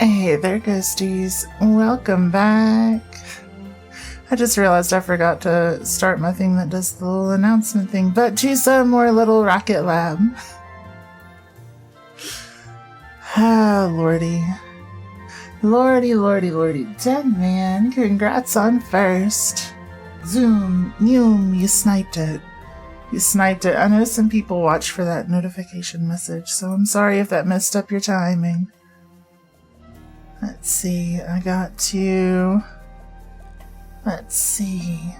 Hey there, ghosties. Welcome back. I just realized I forgot to start my thing that does the little announcement thing, but to some more little Rocket Lab. Ah, lordy. Lordy. Dead man, congrats on first. Zoom, you sniped it. You sniped it. I know some people watch for that notification message, so I'm sorry if that messed up your timing. Let's see, I got to... Let's see...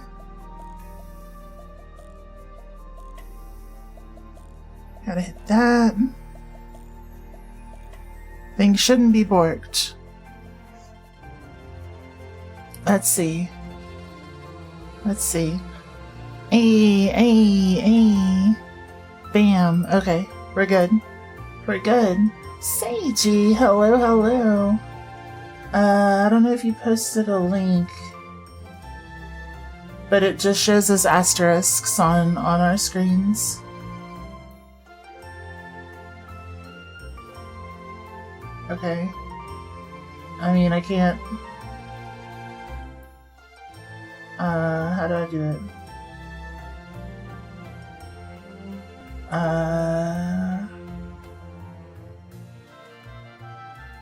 Gotta hit that. Things shouldn't be borked. Let's see. Hey. Bam. Okay, we're good. Seiji, hello. I don't know if you posted a link, but it just shows us asterisks on our screens. Okay. I mean, I can't... how do I do it?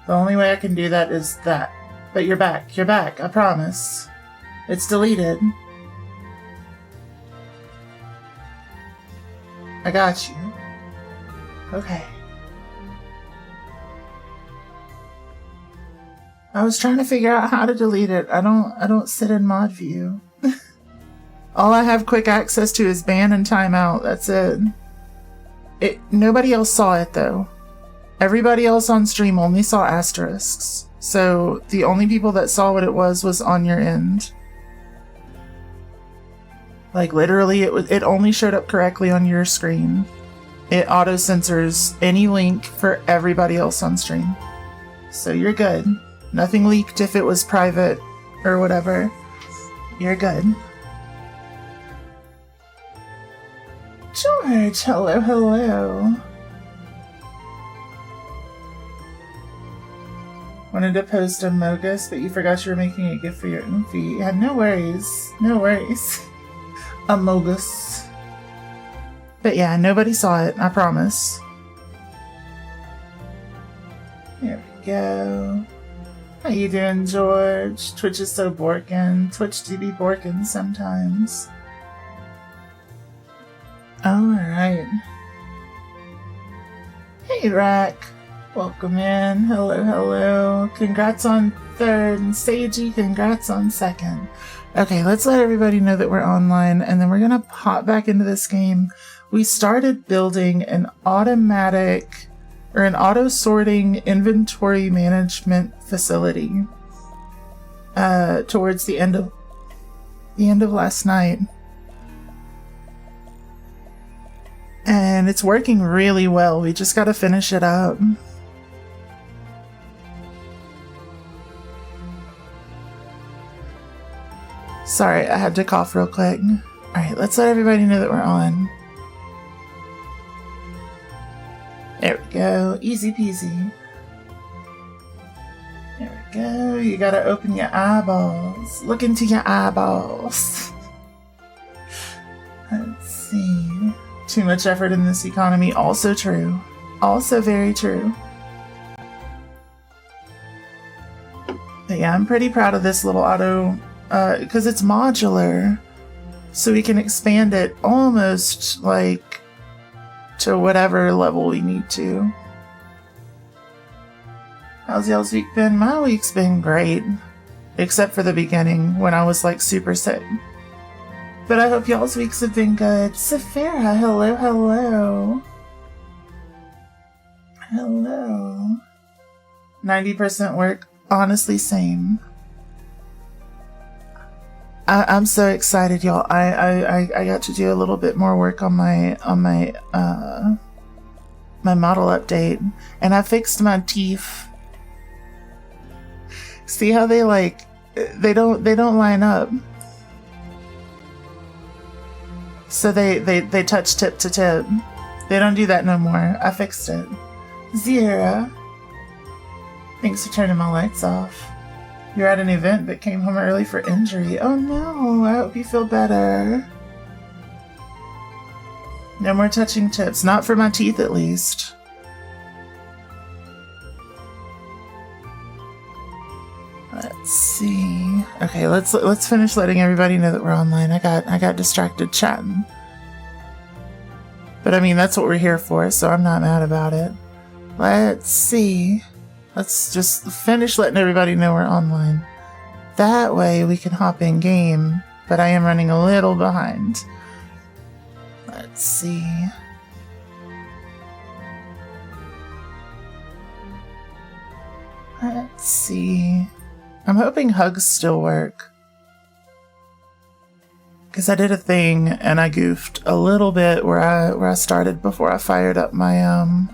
The only way I can do that is that. But you're back, I promise. It's deleted. I got you. Okay. I was trying to figure out how to delete it. I don't sit in mod view. All I have quick access to is ban and timeout. That's it. Nobody else saw it though. Everybody else on stream only saw asterisks. So the only people that saw what it was on your end. Like literally it only showed up correctly on your screen. It auto censors any link for everybody else on stream. So you're good. Nothing leaked if it was private or whatever. You're good. George, hello. Wanted to post a Mogus, but you forgot you were making a gift for your Oomfy. Yeah, no worries. A Mogus. But yeah, nobody saw it, I promise. There we go. How you doing, George? Twitch is so borkin'. Twitch do be borkin' sometimes. Alright. Hey, Rack. Welcome in. Hello. Congrats on third. And Seiji, congrats on second. Okay, let's let everybody know that we're online, and then we're gonna pop back into this game. We started building an automatic or an auto-sorting inventory management facility towards the end of last night. And it's working really well. We just gotta finish it up. Sorry, I had to cough real quick. Alright, let's let everybody know that we're on. There we go. Easy peasy. There we go. You gotta open your eyeballs. Look into your eyeballs. Let's see. Too much effort in this economy. Also true. Also very true. But yeah, I'm pretty proud of this little auto, because it's modular. So we can expand it almost like to whatever level we need to. How's y'all's week been? My week's been great. Except for the beginning when I was like super sick. But I hope y'all's weeks have been good. Safira, hello. 90% work. Honestly, same. I'm so excited, y'all. I got to do a little bit more work on my my model update, and I fixed my teeth. See how they they don't line up. So they touch tip to tip. They don't do that no more. I fixed it. Zira. Thanks for turning my lights off. You're at an event but came home early for injury. Oh no, I hope you feel better. No more touching tips, not for my teeth at least. Let's see. Okay, let's finish letting everybody know that we're online. I got distracted chatting. But I mean, that's what we're here for, so I'm not mad about it. Let's see. Let's just finish letting everybody know we're online. That way we can hop in game, but I am running a little behind. Let's see. Let's see. I'm hoping hugs still work. Because I did a thing and I goofed a little bit where I started before I fired up my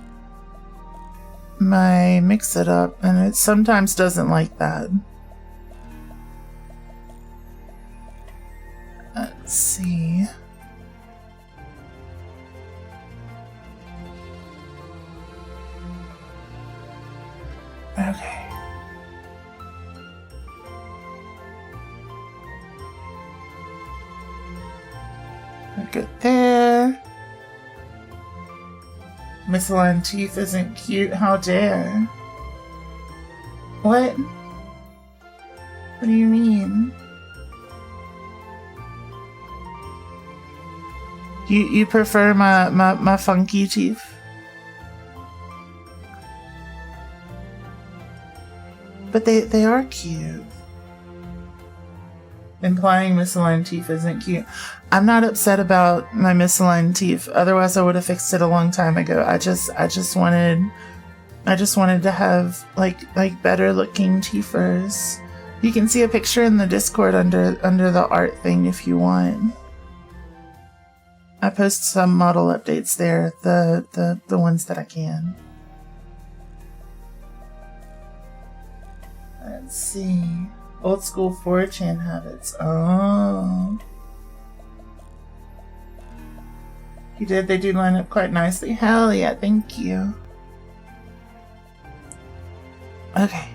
my mix it up, and it sometimes doesn't like that. Let's see. Okay. We're good there. Misaligned teeth isn't cute, how dare. What? What do you mean? You prefer my funky teeth? But they are cute. Implying misaligned teeth isn't cute. I'm not upset about my misaligned teeth. Otherwise, I would have fixed it a long time ago. I just wanted to have like better looking teethers. You can see a picture in the Discord under the art thing if you want. I post some model updates there, the ones that I can. Let's see. Old school 4chan habits. Oh. You did? They do line up quite nicely. Hell yeah, thank you. Okay.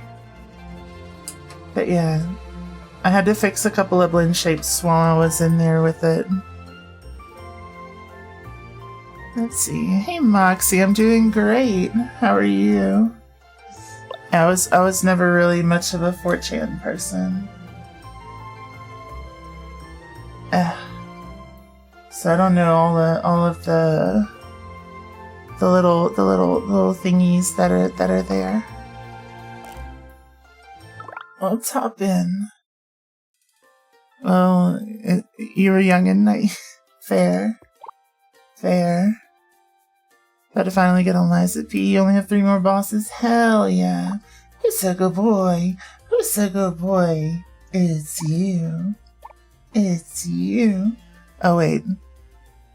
But yeah, I had to fix a couple of blend shapes while I was in there with it. Let's see. Hey Moxie, I'm doing great. How are you? I was never really much of a 4chan person. So I don't know all of the little thingies that are there. Let's hop in. Well, you were young and nice. Fair. About to finally get on Liza P. You only have 3 more bosses? Hell yeah. Who's a good boy? Who's a good boy? It's you. It's you. Oh wait.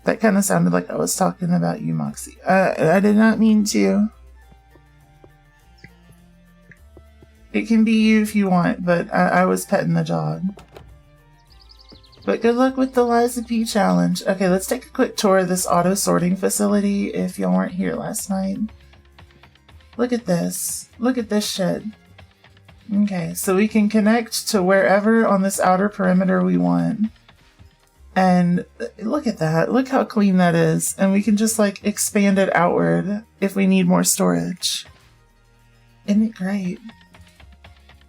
That kind of sounded like I was talking about you, Moxie. I did not mean to. It can be you if you want, but I was petting the dog. But good luck with the Liza P challenge. Okay, let's take a quick tour of this auto sorting facility if y'all weren't here last night. Look at this. Look at this shit. Okay, so we can connect to wherever on this outer perimeter we want. And look at that. Look how clean that is. And we can just like expand it outward if we need more storage. Isn't it great?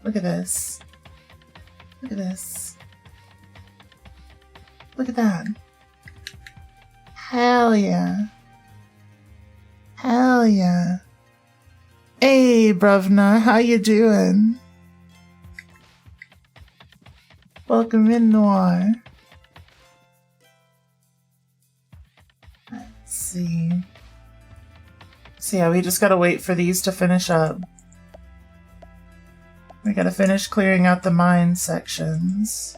Look at this. Look at this. Look at that. Hell yeah. Hell yeah. Hey, Bruvna, how you doing? Welcome in, Noir. Let's see. So yeah, we just gotta wait for these to finish up. We gotta finish clearing out the mine sections.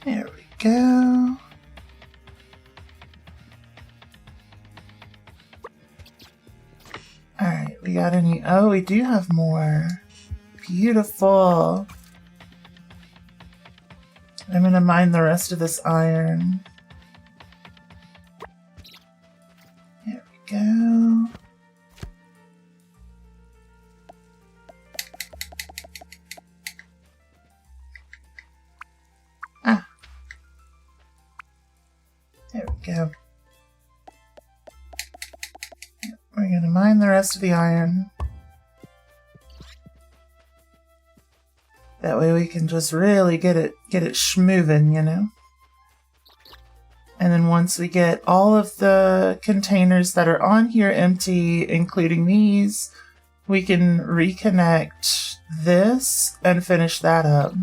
There we go. Alright, we got any... Oh, we do have more. Beautiful. I'm gonna mine the rest of this iron. There we go. Ah. There we go. We're gonna mine the rest of the iron. That way we can just really get it schmovin', you know? And then once we get all of the containers that are on here empty, including these, we can reconnect this and finish that up.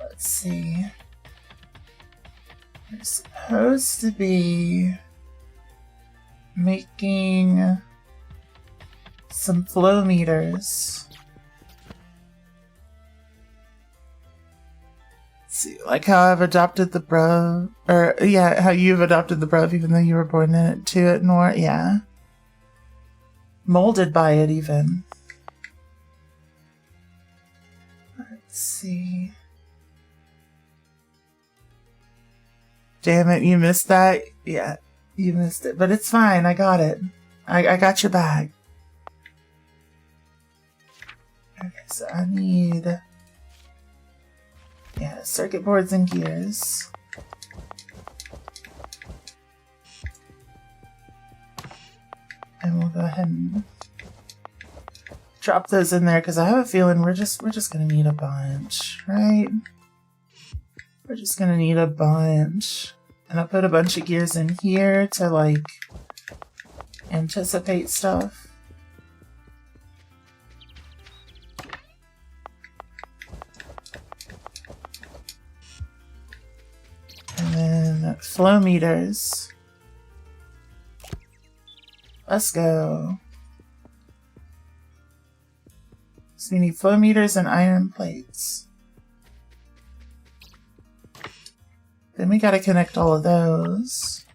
Let's see. We're supposed to be making some flow meters. See, like how I've adopted the bruv, or yeah, how you've adopted the bruv even though you were born in it to it, Nor, yeah. Molded by it even. Let's see. Damn it, you missed that? Yeah, you missed it, but it's fine, I got it. I got your bag. Okay, so I need... yeah, circuit boards and gears. And we'll go ahead and drop those in there because I have a feeling we're just gonna need a bunch, right? We're just gonna need a bunch. And I'll put a bunch of gears in here to like anticipate stuff. And then flow meters. Let's go. So we need flow meters and iron plates. Then we gotta connect all of those.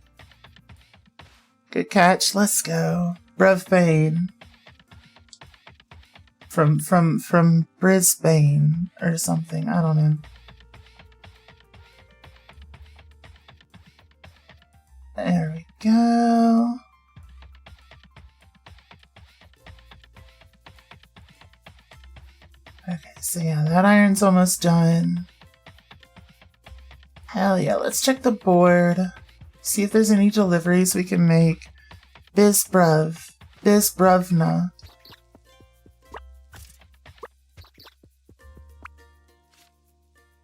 Good catch. Let's go. Brisbane. From Brisbane or something. I don't know. There we go. Okay, so yeah, that iron's almost done. Hell yeah, let's check the board. See if there's any deliveries we can make. Bizbruvna.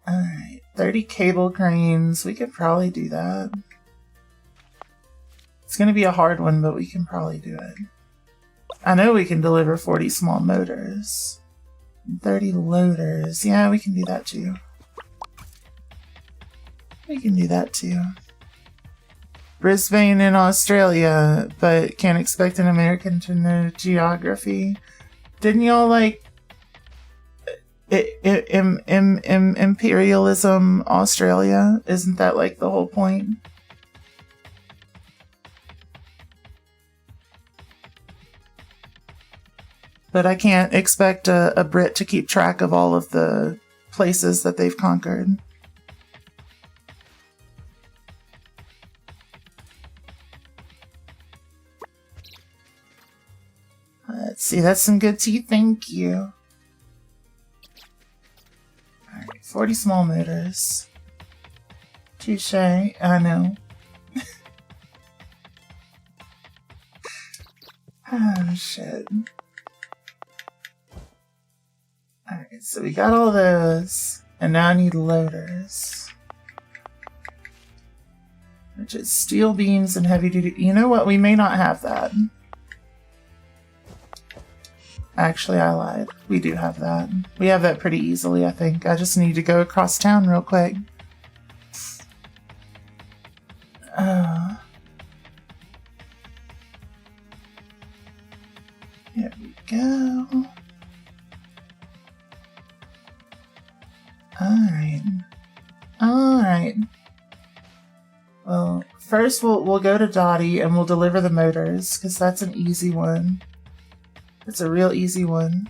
Alright, 30 cable cranes. We could probably do that. It's gonna be a hard one, but we can probably do it. I know we can deliver 40 small motors. 30 loaders. Yeah, we can do that too. We can do that too. Brisbane in Australia, but can't expect an American to know geography. Didn't y'all like imperialism Australia? Isn't that like the whole point? But I can't expect a Brit to keep track of all of the places that they've conquered. Let's see, that's some good tea, thank you. Alright, 40 small motors. Touche, I know. Oh, shit. Alright, so we got all those, and now I need loaders. Which is steel beams and heavy duty. You know what? We may not have that. Actually, I lied. We do have that. We have that pretty easily, I think. I just need to go across town real quick. Here we go. Alright. Alright. Well, first we'll go to Dottie and we'll deliver the motors, because that's an easy one. It's a real easy one.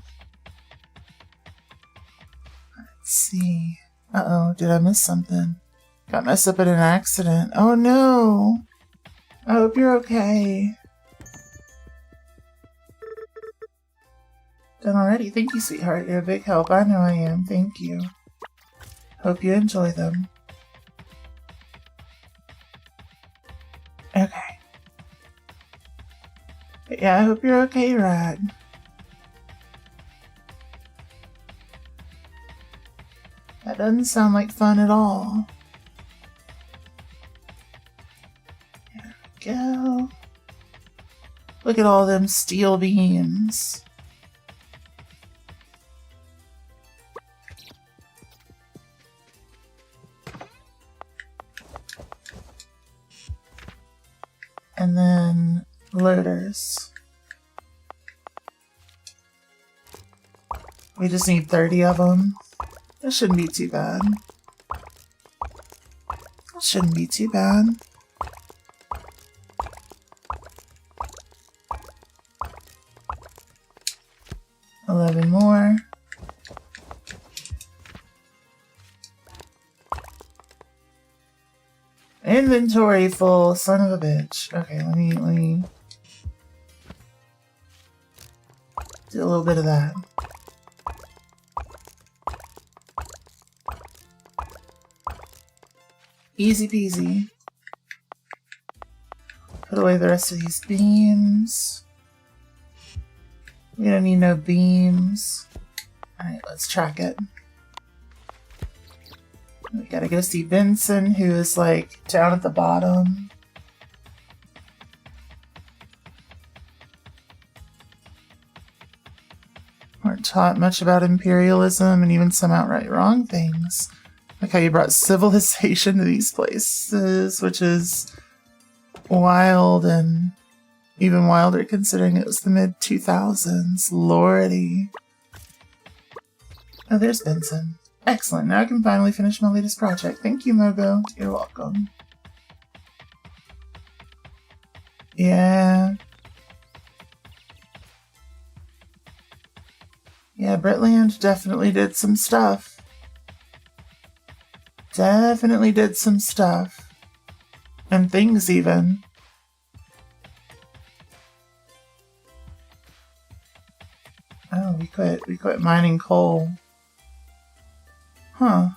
Let's see. Uh-oh, did I miss something? Got messed up in an accident. Oh no! I hope you're okay. Done already? Thank you, sweetheart. You're a big help. I know I am. Thank you. Hope you enjoy them. Okay. But yeah, I hope you're okay, Rad. That doesn't sound like fun at all. There we go. Look at all them steel beams. And then loaders. We just need 30 of them. That shouldn't be too bad. That shouldn't be too bad. $11 more. Inventory full, son of a bitch. Okay, let me do a little bit of that. Easy peasy. Put away the rest of these beams. We don't need no beams. Alright, let's track it. We gotta go see Vincent, who is like down at the bottom. Weren't taught much about imperialism and even some outright wrong things. Like how you brought civilization to these places, which is wild and even wilder considering it was the mid-2000s. Lordy. Oh, there's Benson. Excellent. Now I can finally finish my latest project. Thank you, Mogo. You're welcome. Yeah. Yeah, Britland definitely did some stuff. Definitely did some stuff. And things even. Oh, we quit mining coal. Huh.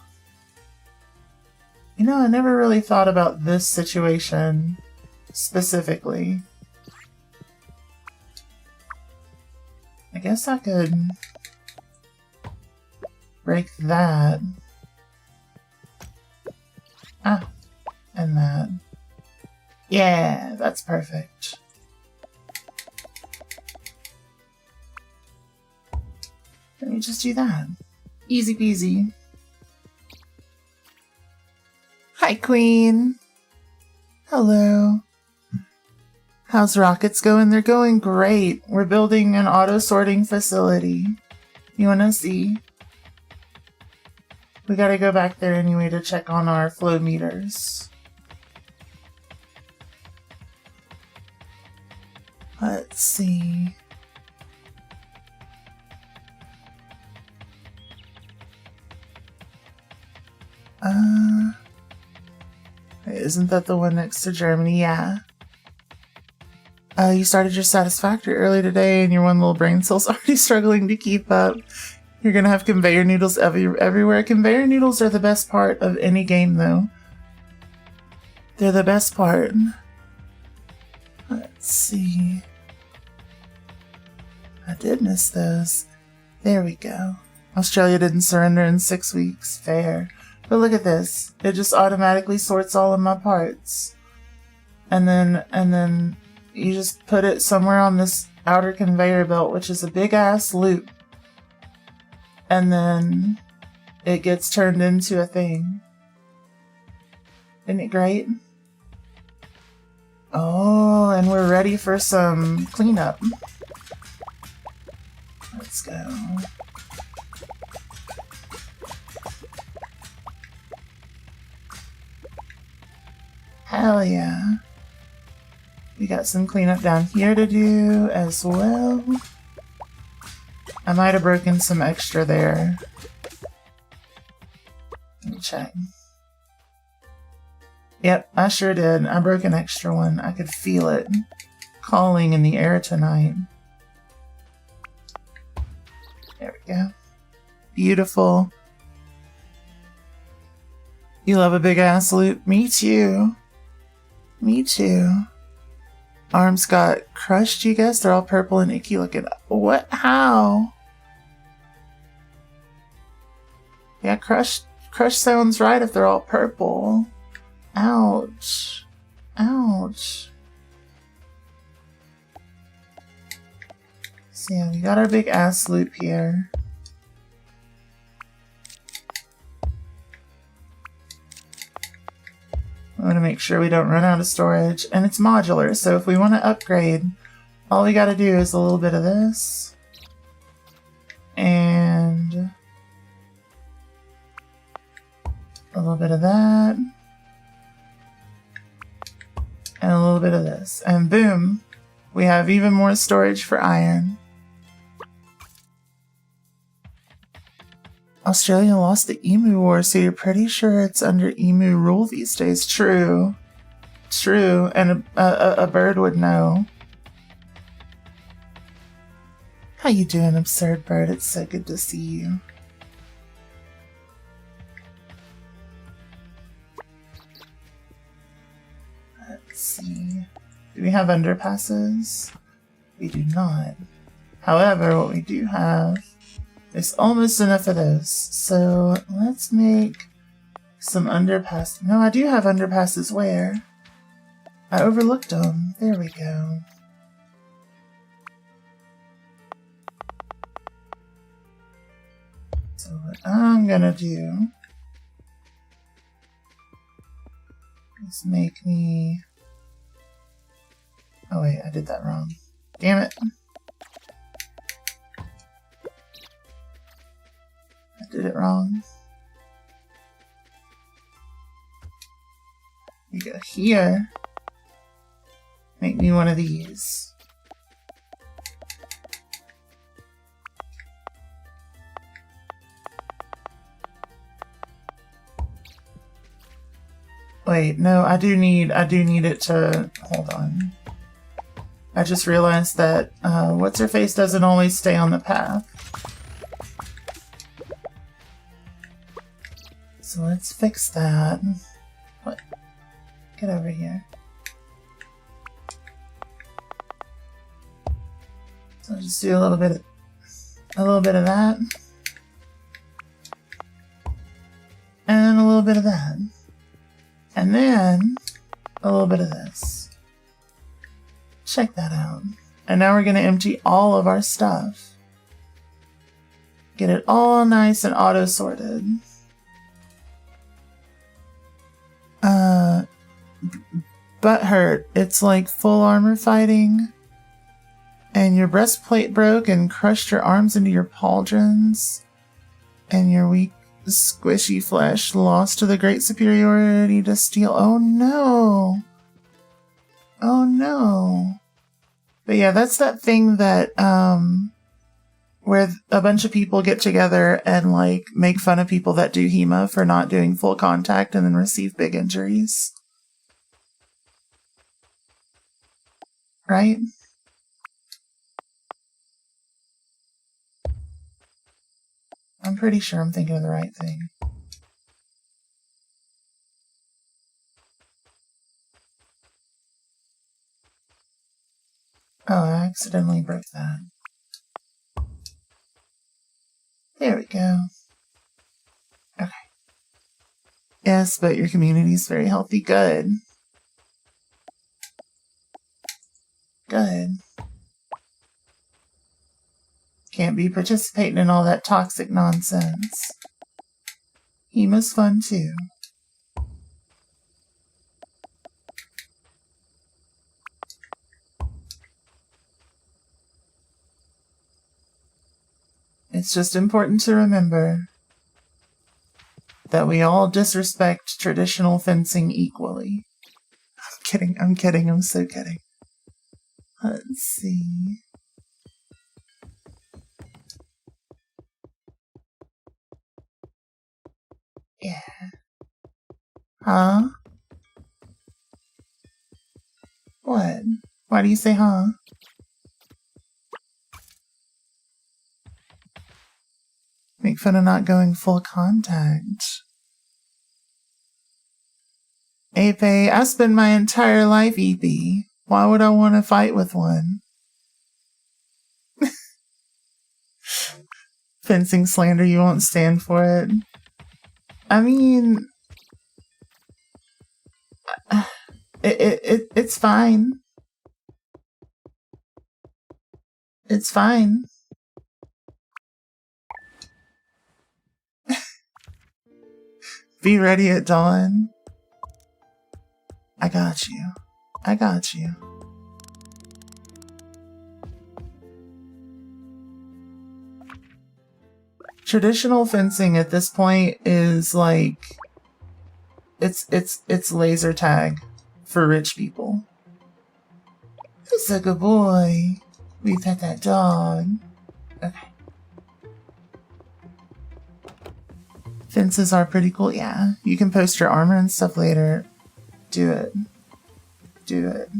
You know, I never really thought about this situation specifically. I guess I could break that. Ah, and that. Yeah, that's perfect. Let me just do that. Easy peasy. Hi, Queen. Hello. How's Rockets going? They're going great. We're building an auto-sorting facility. You wanna see? We gotta go back there anyway to check on our flow meters. Let's see. Isn't that the one next to Germany? Yeah. You started your Satisfactory early today and your one little brain cell's already struggling to keep up. You're gonna have conveyor noodles everywhere. Conveyor noodles are the best part of any game, though. They're the best part. Let's see. I did miss those. There we go. Australia didn't surrender in 6 weeks. Fair. But look at this. It just automatically sorts all of my parts. And then you just put it somewhere on this outer conveyor belt, which is a big ass loop. And then it gets turned into a thing. Isn't it great? Oh, and we're ready for some cleanup. Let's go. Hell yeah. We got some cleanup down here to do as well. I might have broken some extra there. Let me check. Yep, I sure did. I broke an extra one. I could feel it calling in the air tonight. There we go. Beautiful. You love a big ass loop? Me too. Me too. Arms got crushed, you guess? They're all purple and icky looking. What? How? Yeah, crushed sounds right if they're all purple. Ouch. Ouch. So yeah, we got our big ass loop here. I want to make sure we don't run out of storage. And it's modular, so if we want to upgrade, all we got to do is a little bit of this. And a little bit of that. And a little bit of this. And boom, we have even more storage for iron. Australia lost the Emu War, so you're pretty sure it's under Emu rule these days. True. True. And a bird would know. How you doing, Absurd Bird? It's so good to see you. Let's see. Do we have underpasses? We do not. However, what we do have is almost enough of those. So let's make some underpasses. No, I do have underpasses. Where? I overlooked them. There we go. So what I'm gonna do is make me... Oh wait, I did that wrong. Damn it. I did it wrong. You go here. Make me one of these. Wait, no, I do need it to... Hold on. I just realized that What's-Her-Face doesn't always stay on the path. So let's fix that. What? Get over here. So I'll just do a little bit of that. And a little bit of that. And then a little bit of this. Check that out. And now we're going to empty all of our stuff. Get it all nice and auto-sorted. Butthurt. It's like full armor fighting. And your breastplate broke and crushed your arms into your pauldrons. And your weak, squishy flesh lost to the great superiority to steel. Oh no. Oh no. But yeah, that's that thing that, where a bunch of people get together and like make fun of people that do HEMA for not doing full contact and then receive big injuries. Right? I'm pretty sure I'm thinking of the right thing. Oh, I accidentally broke that. There we go. Okay. Yes, but your community is very healthy. Good. Good. Can't be participating in all that toxic nonsense. HEMA's fun too. It's just important to remember that we all disrespect traditional fencing equally. I'm kidding, I'm so kidding. Let's see. Yeah. Huh? What? Why do you say huh? Make fun of not going full contact. Ape, I spend my entire life EP. Why would I want to fight with one? Fencing slander, you won't stand for it. I mean, it's fine. It's fine. Be ready at dawn. I got you. I got you. Traditional fencing at this point is like it's laser tag for rich people. It's a good boy. We pet that dog. Okay. Fences are pretty cool. Yeah, you can post your armor and stuff later. Do it. Do it.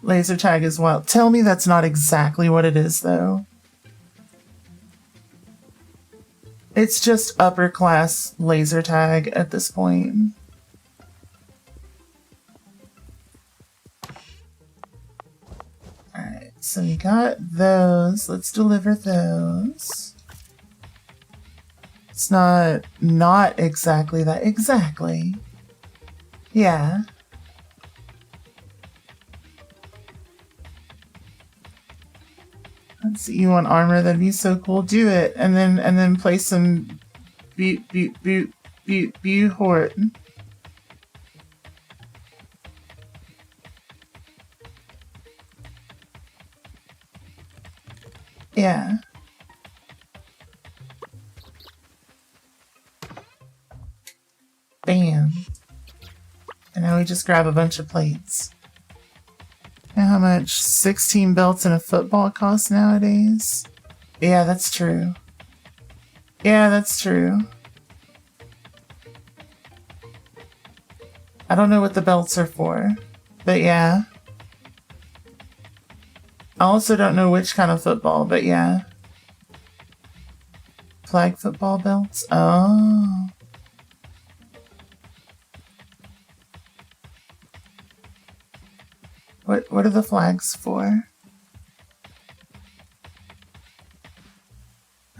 Laser tag as well. Tell me that's not exactly what it is, though. It's just upper class laser tag at this point. Alright, so we got those. Let's deliver those. It's not exactly that. Exactly. Yeah. Let's see, you want armor? That'd be so cool. Do it, and then play some Buhort. Yeah. Bam. And now we just grab a bunch of plates. Know how much 16 belts in a football costs nowadays? Yeah, that's true. Yeah, that's true. I don't know what the belts are for, but yeah. I also don't know which kind of football, but yeah. Flag football belts? Oh. What are the flags for?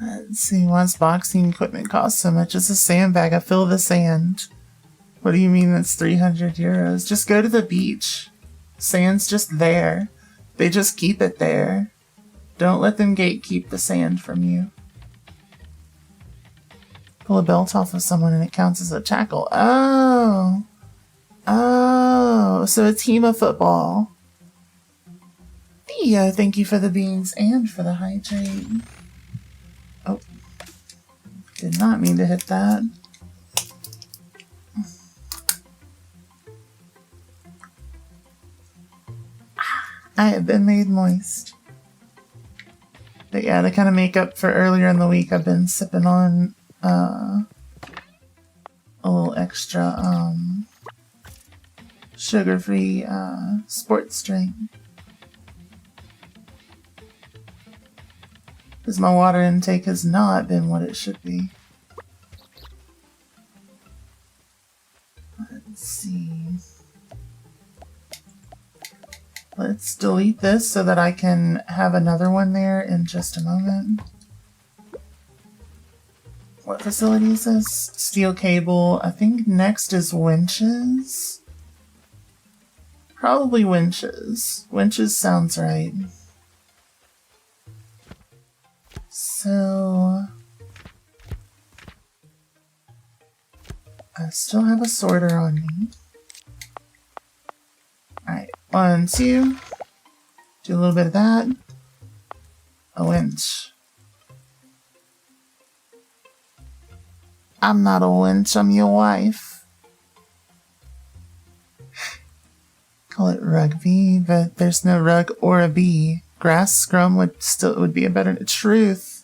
Let's see, why's boxing equipment cost so much? It's a sandbag. I fill the sand. What do you mean that's 300 euros? Just go to the beach. Sand's just there. They just keep it there. Don't let them gatekeep the sand from you. Pull a belt off of someone and it counts as a tackle. Oh. Oh, so it's HEMA football. Yeah, thank you for the beans and for the hydrate. Oh. Did not mean to hit that. I have been made moist. But yeah, to kind of make up for earlier in the week, I've been sipping on a little extra sugar-free sports drink. Because my water intake has not been what it should be. Let's see. Let's delete this so that I can have another one there in just a moment. What facility is this? Steel cable. I think next is winches. Probably winches. Winches sounds right. So I still have a sorter on me. Alright, 1, 2. Do a little bit of that. A winch. I'm not a winch, I'm your wife. Call it rugby, but there's no rug or a bee. Grass scrum would be a better truth.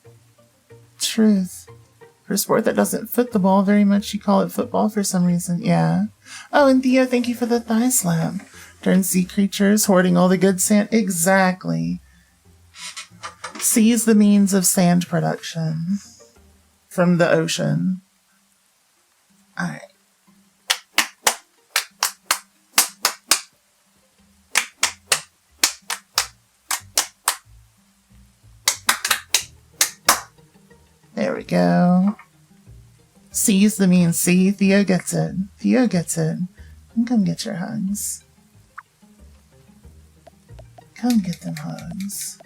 For a sport that doesn't foot the ball very much, you call it football for some reason. Yeah. Oh, and Theo, thank you for the thigh slap. Turn sea creatures, hoarding all the good sand. Exactly. Sea is the means of sand production from the ocean. Alright. There we go. C's the mean C. Theo gets it. Theo gets it. And come get your hugs. Come get them hugs.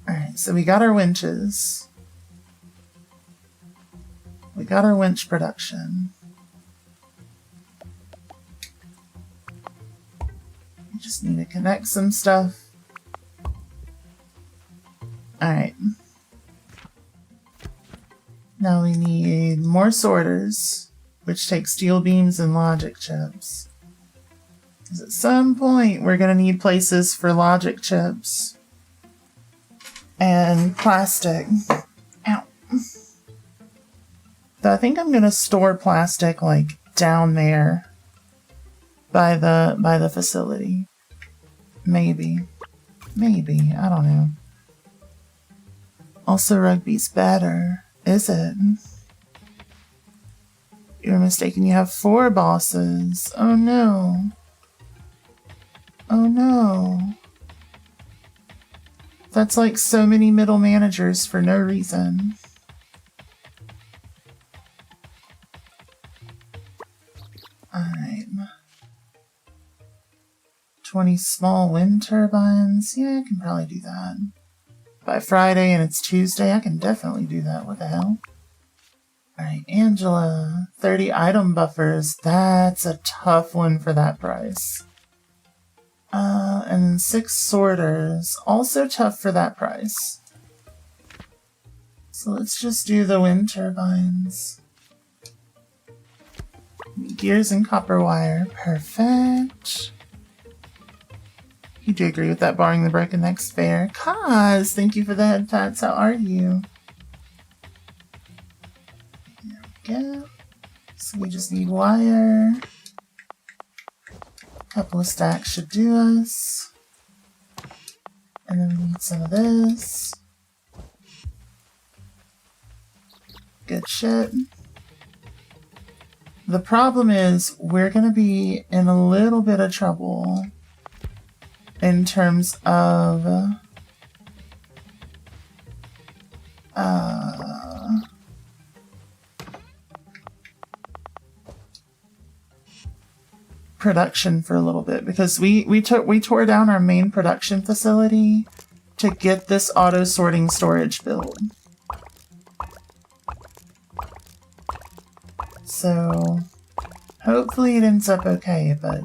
Alright, so we got our winches. We got our winch production. We just need to connect some stuff. Alright. Now we need more sorters, which take steel beams and logic chips. Because at some point we're going to need places for logic chips. And plastic. Ow. So I think I'm going to store plastic like down there. By the facility. Maybe. Maybe. I don't know. Also, rugby's better. Is it? You're mistaken. You have 4 bosses. Oh no. Oh no. That's like so many middle managers for no reason. Alright. 20 small wind turbines. Yeah, I can probably do that. By Friday and it's Tuesday, I can definitely do that. What the hell? Alright, Angela. 30 item buffers. That's a tough one for that price. And then 6 sorters. Also tough for that price. So let's just do the wind turbines. Gears and copper wire. Perfect. You do agree with that, barring the broken neck's fair. Kaz, thank you for the head pats. How are you? There we go. So we just need wire. A couple of stacks should do us. And then we need some of this. Good shit. The problem is we're going to be in a little bit of trouble in terms of production for a little bit, because we tore down our main production facility to get this auto sorting storage built. So hopefully it ends up okay, but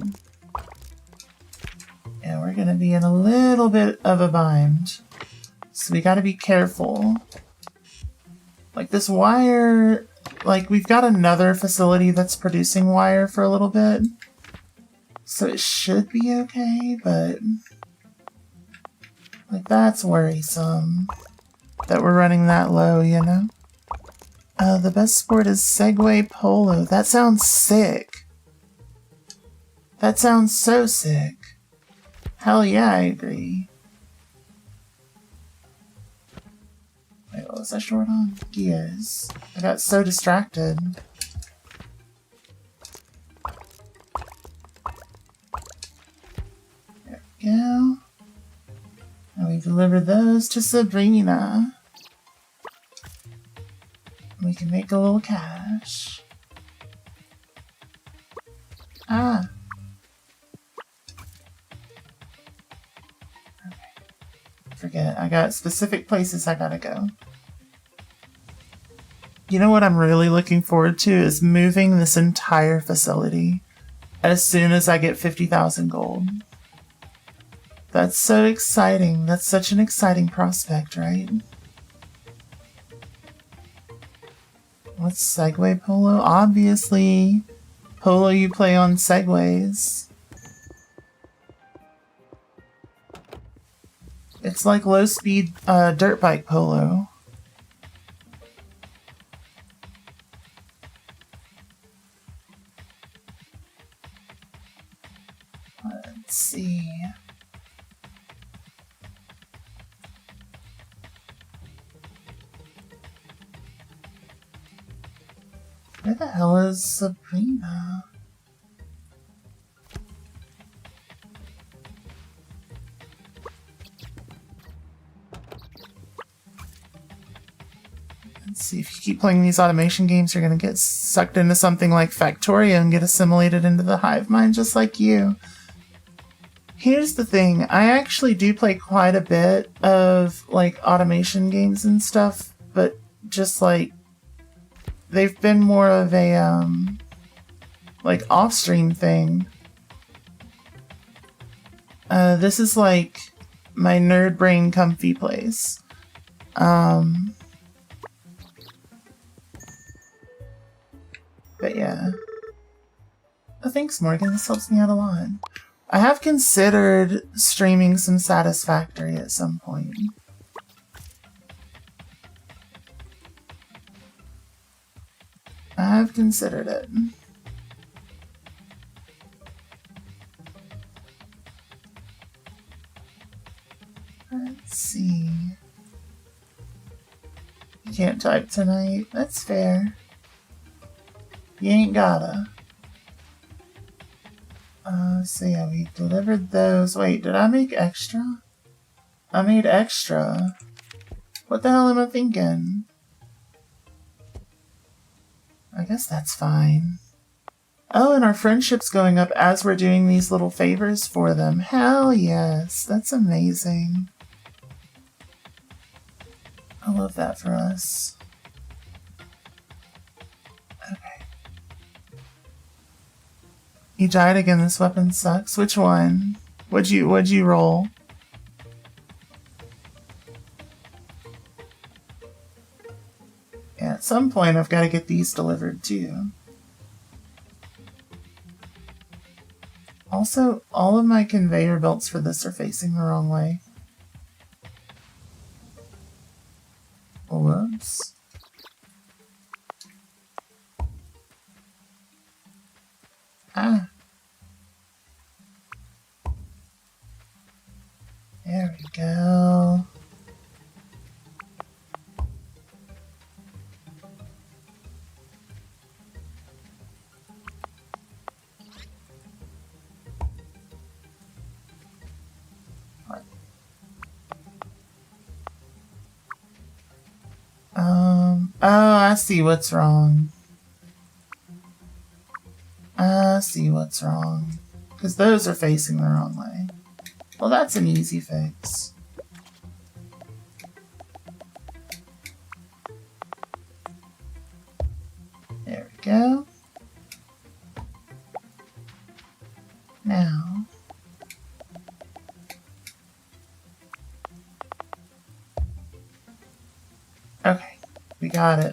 yeah, we're gonna be in a little bit of a bind. So we gotta be careful. Like this wire, like we've got another facility that's producing wire for a little bit. So it should be okay, but like that's worrisome that we're running that low, you know? The best sport is Segway Polo. That sounds sick. That sounds so sick. Hell yeah, I agree. Wait, what was I short on? Gears. I got so distracted. There we go. And we deliver those to Sabrina. We can make a little cash. Ah. Okay. Forget it. I got specific places I gotta go. You know what I'm really looking forward to is moving this entire facility as soon as I get 50,000 gold. That's so exciting. That's such an exciting prospect, right? What's Segway Polo? Obviously, Polo you play on Segways. It's like low-speed dirt bike polo. Let's see. Where the hell is Sabrina? Let's see, if you keep playing these automation games, you're going to get sucked into something like Factorio and get assimilated into the hive mind just like you. Here's the thing, I actually do play quite a bit of like automation games and stuff, but just like they've been more of a like off-stream thing. This is like my nerd brain comfy place. But yeah. Oh, thanks, Morgan. This helps me out a lot. I have considered streaming some Satisfactory at some point. I have considered it. Let's see. You can't type tonight. That's fair. You ain't gotta. So yeah, we delivered those. Wait, did I make extra? I made extra. What the hell am I thinking? I guess that's fine. Oh, and our friendship's going up as we're doing these little favors for them. Hell yes, that's amazing. I love that for us. Okay. You died again, this weapon sucks. Which one? What'd you roll? Yeah, at some point I've got to get these delivered too. Also, all of my conveyor belts for this are facing the wrong way. Whoops. Ah. There we go. Oh, I see what's wrong. I see what's wrong. Because those are facing the wrong way. Well, that's an easy fix. There we go. Now. Okay, we got it.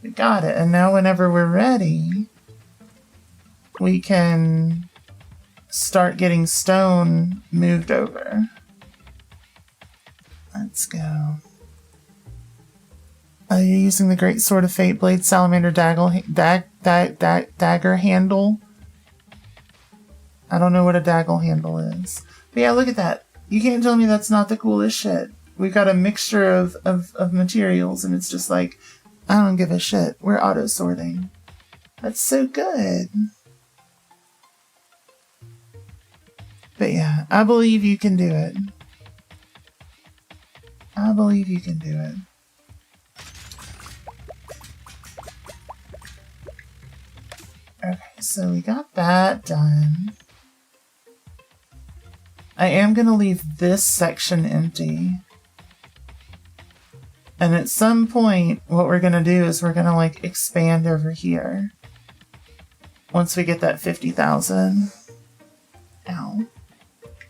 We got it, and now whenever we're ready, we can start getting stone moved over. Let's go. You're using the Great Sword of Fate Blade Salamander dagger handle. I don't know what a daggle handle is. But yeah, look at that. You can't tell me that's not the coolest shit. We've got a mixture of materials, and it's just like, I don't give a shit. We're auto-sorting. That's so good. But yeah, I believe you can do it. I believe you can do it. Okay, so we got that done. I am going to leave this section empty. And at some point, what we're going to do is we're going to like expand over here. Once we get that 50,000. Ow.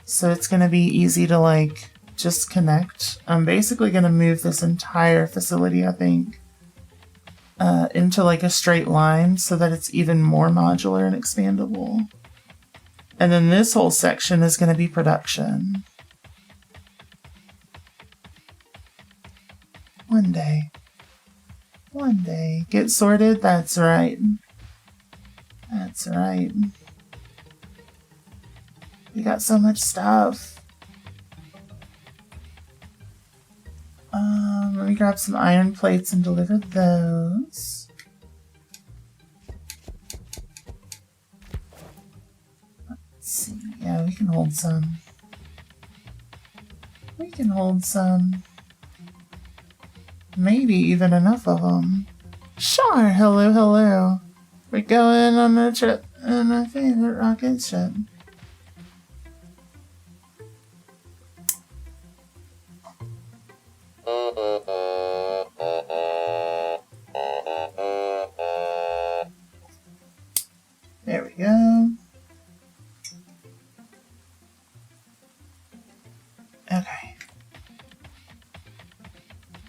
So it's going to be easy to like just connect. I'm basically going to move this entire facility, I think, into like a straight line so that it's even more modular and expandable. And then this whole section is going to be production. One day. One day. Get sorted? That's right. That's right. We got so much stuff. Let me grab some iron plates and deliver those. Let's see. Yeah, we can hold some. We can hold some. Maybe even enough of them. Sure, hello, hello. We're going on a trip in my favorite rocket ship. There we go. Okay.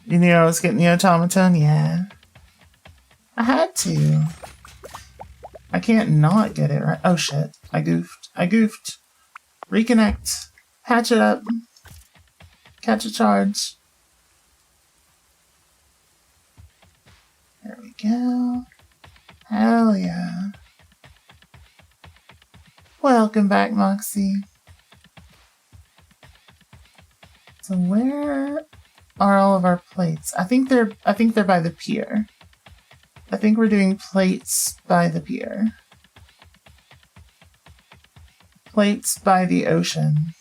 You knew I was getting the automaton? Yeah. I had to. I can't not get it right. Oh shit. I goofed. I goofed. Reconnect. Patch it up. Catch a charge. There we go. Hell yeah. Welcome back, Moxie. So where are all of our plates? I think they're by the pier. I think we're doing plates by the pier. Plates by the ocean.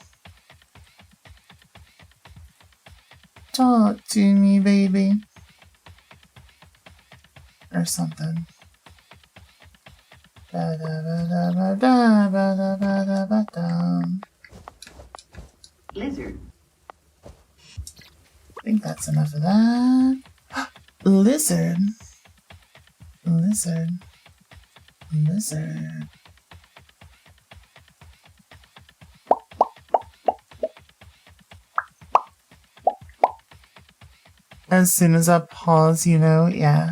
Talk to me, baby. Or something. Lizard. I think that's enough of that. Lizard. Lizard. Lizard. As soon as I pause, you know, yeah.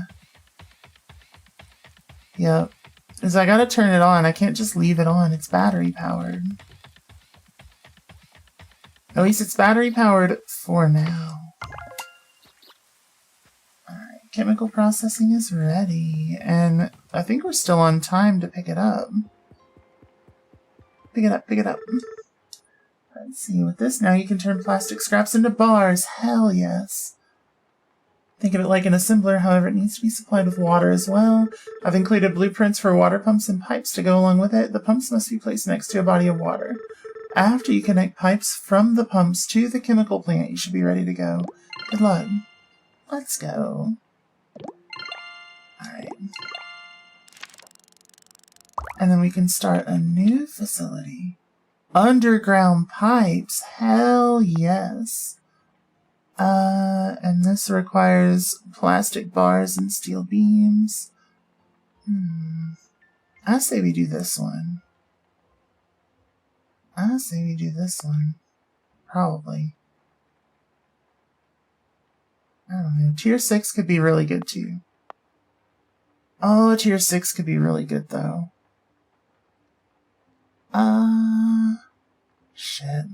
Yep. Because I gotta turn it on. I can't just leave it on. It's battery powered. At least it's battery powered for now. Alright, chemical processing is ready. And I think we're still on time to pick it up. Pick it up, pick it up. Let's see, with this now you can turn plastic scraps into bars. Hell yes. Think of it like an assembler, however it needs to be supplied with water as well. I've included blueprints for water pumps and pipes to go along with it. The pumps must be placed next to a body of water. After you connect pipes from the pumps to the chemical plant, you should be ready to go. Good luck. Let's go. Alright. And then we can start a new facility. Underground pipes. Hell yes. And this requires plastic bars and steel beams. I say we do this one. I say we do this one. Probably. I don't know. Tier 6 could be really good too. Oh, Tier 6 could be really good though. Shit.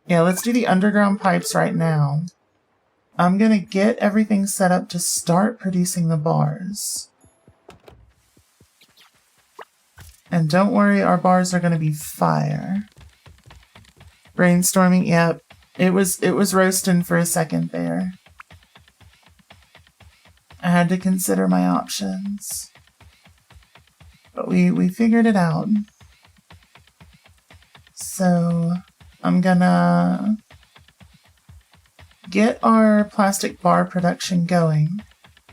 Yeah, let's do the underground pipes right now. I'm gonna get everything set up to start producing the bars. And don't worry, our bars are gonna be fire. Brainstorming, yep. It was roasting for a second there. I had to consider my options. But we figured it out. So I'm gonna get our plastic bar production going.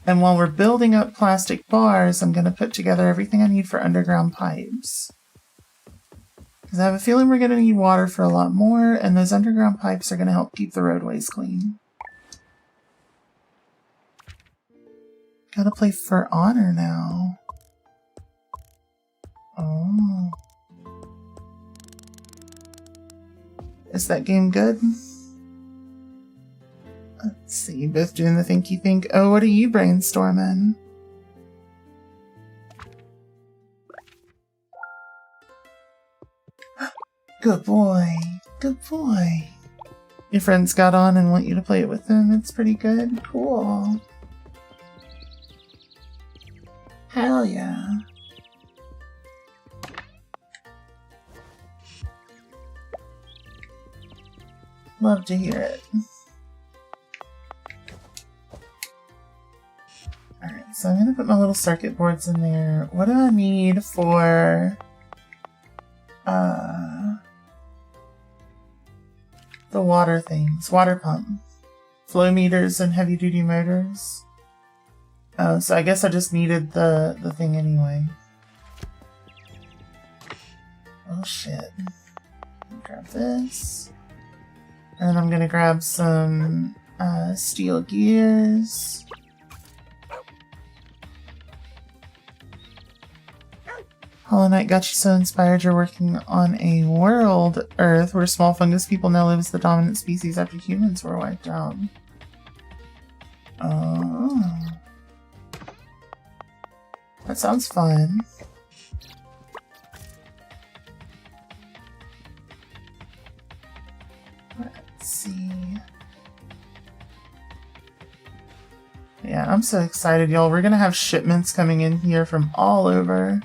And while we're building up plastic bars, I'm gonna put together everything I need for underground pipes. Because I have a feeling we're gonna need water for a lot more, and those underground pipes are gonna help keep the roadways clean. Gotta play For Honor now. Oh. Is that game good? Let's see, both doing the thinky think. Oh, what are you brainstorming? Good boy. Good boy. Your friends got on and want you to play it with them. It's pretty good. Cool. Hell yeah. Love to hear it. Alright, so I'm gonna put my little circuit boards in there. What do I need for the water things? Water pump. Flow meters and heavy duty motors. Oh, so I guess I just needed the thing anyway. Oh shit. Grab this. And I'm gonna grab some steel gears. Hollow Knight got you so inspired you're working on a world, Earth, where small fungus people now live as the dominant species after humans were wiped out. Oh. That sounds fun. Let's see. Yeah, I'm so excited, y'all. We're gonna have shipments coming in here from all over.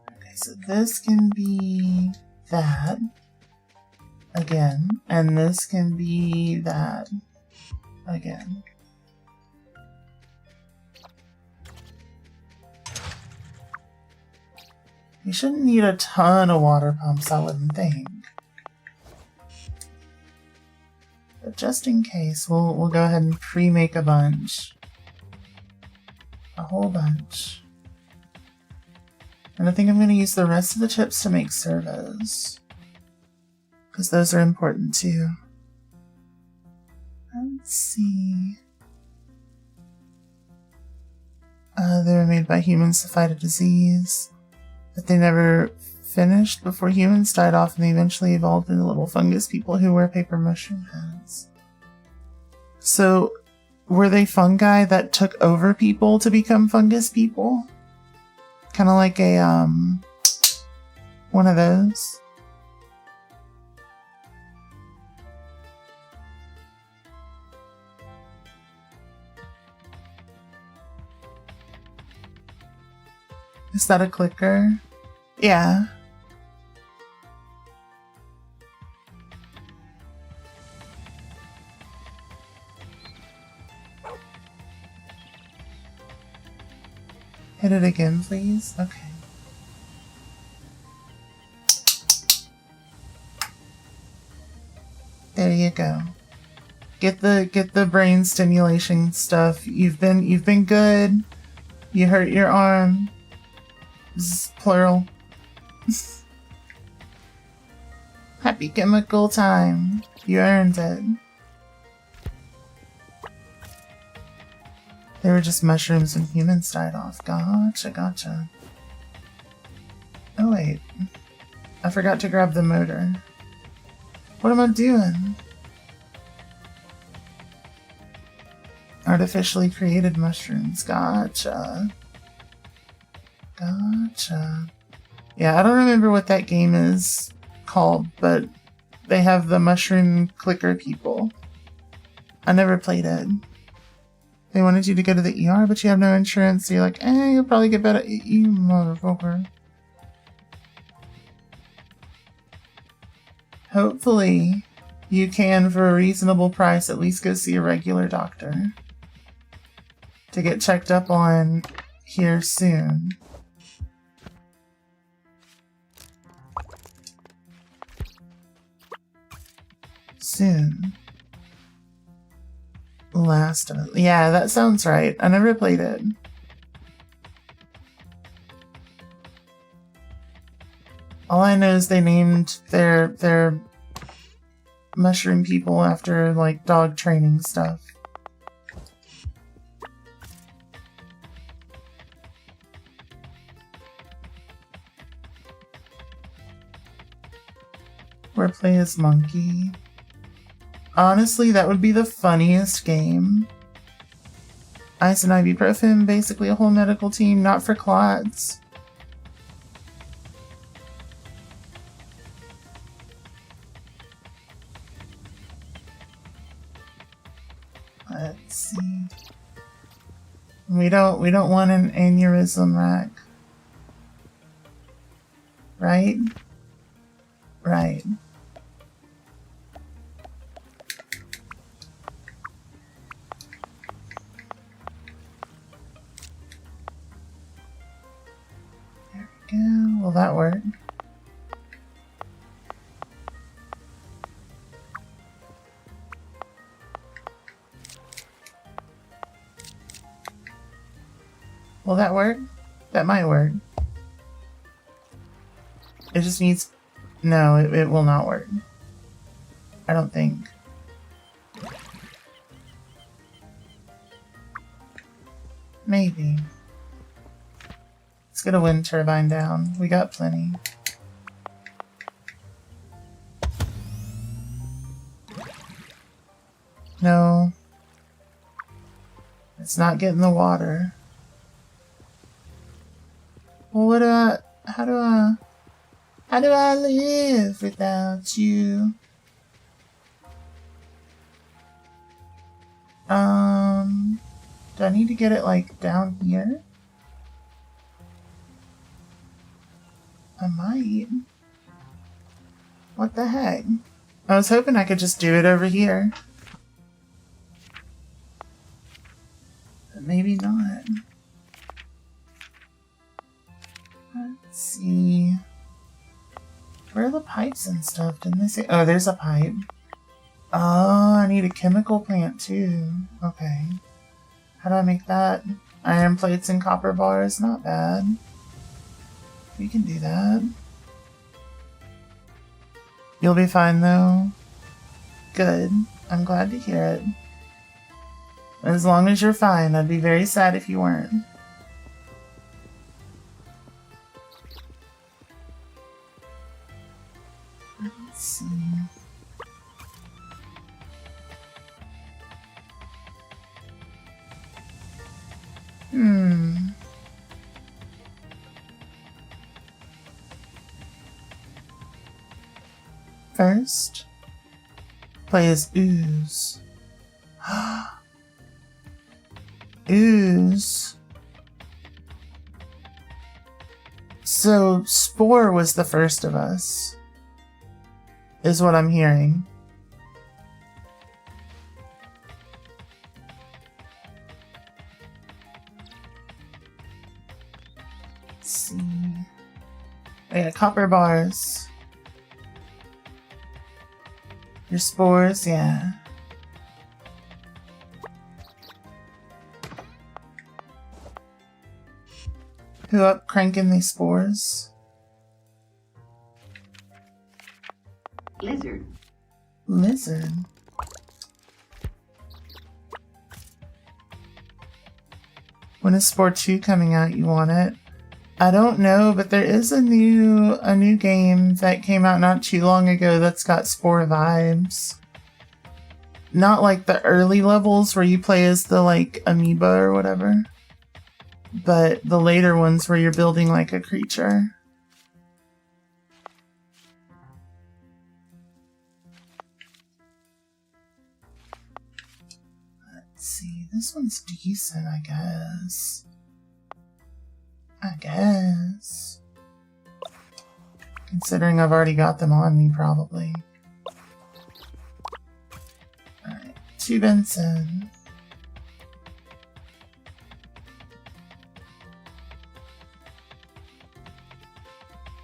Okay, so this can be that again, and this can be that again. You shouldn't need a ton of water pumps, I wouldn't think. But just in case, we'll go ahead and pre-make a bunch. A whole bunch. And I think I'm going to use the rest of the chips to make servos. Because those are important too. Let's see. They were made by humans to fight a disease that they never finished before humans died off, and they eventually evolved into little fungus people who wear paper mushroom heads. So, were they fungi that took over people to become fungus people? Kind of like a, one of those. Is that a clicker? Yeah. Hit it again, please. Okay. There you go. Get the brain stimulation stuff. You've been good. You hurt your arm. Plural. Happy chemical time. You earned it. They were just mushrooms when humans died off. Gotcha. Oh wait. I forgot to grab the motor. What am I doing? Artificially created mushrooms. Gotcha. Yeah, I don't remember what that game is called, but they have the mushroom clicker people. I never played it. They wanted you to go to the ER, but you have no insurance, so you're like, you'll probably get better. You motherfucker. Hopefully, you can, for a reasonable price, at least go see a regular doctor to get checked up on here soon. Last of it. Yeah, that sounds right. I never played it. All I know is they named their mushroom people after, like, dog training stuff. Or play as Monkey. Honestly, that would be the funniest game. Ice and ibuprofen, basically a whole medical team, not for clots. Let's see. We don't want an aneurysm rack. Right? Right. There we go. Will that work? Will that work? That might work. It just needs... No, it will not work. I don't think. Maybe. Let's get a wind turbine down. We got plenty. No. It's not getting the water. Well, what do I... How do I live without you? Do I need to get it, like, down here? I might. What the heck? I was hoping I could just do it over here. But maybe not. Let's see. Where are the pipes and stuff? Didn't they say? Oh, there's a pipe. Oh, I need a chemical plant too. Okay. How do I make that? Iron plates and copper bars. Not bad. We can do that. You'll be fine though. Good. I'm glad to hear it. As long as you're fine, I'd be very sad if you weren't. Let's see. First, play as Ooze. Ooze. So, Spore was the first of us, is what I'm hearing. Let's see. Oh yeah, copper bars. Your spores, yeah. Who up cranking these spores? Lizard. Lizard. When is Spore 2 coming out? You want it? I don't know, but there is a new game that came out not too long ago that's got Spore vibes. Not like the early levels where you play as the like amoeba or whatever, but the later ones where you're building like a creature. Let's see, this one's decent, I guess. Considering I've already got them on me, probably. Alright, 2 Benson.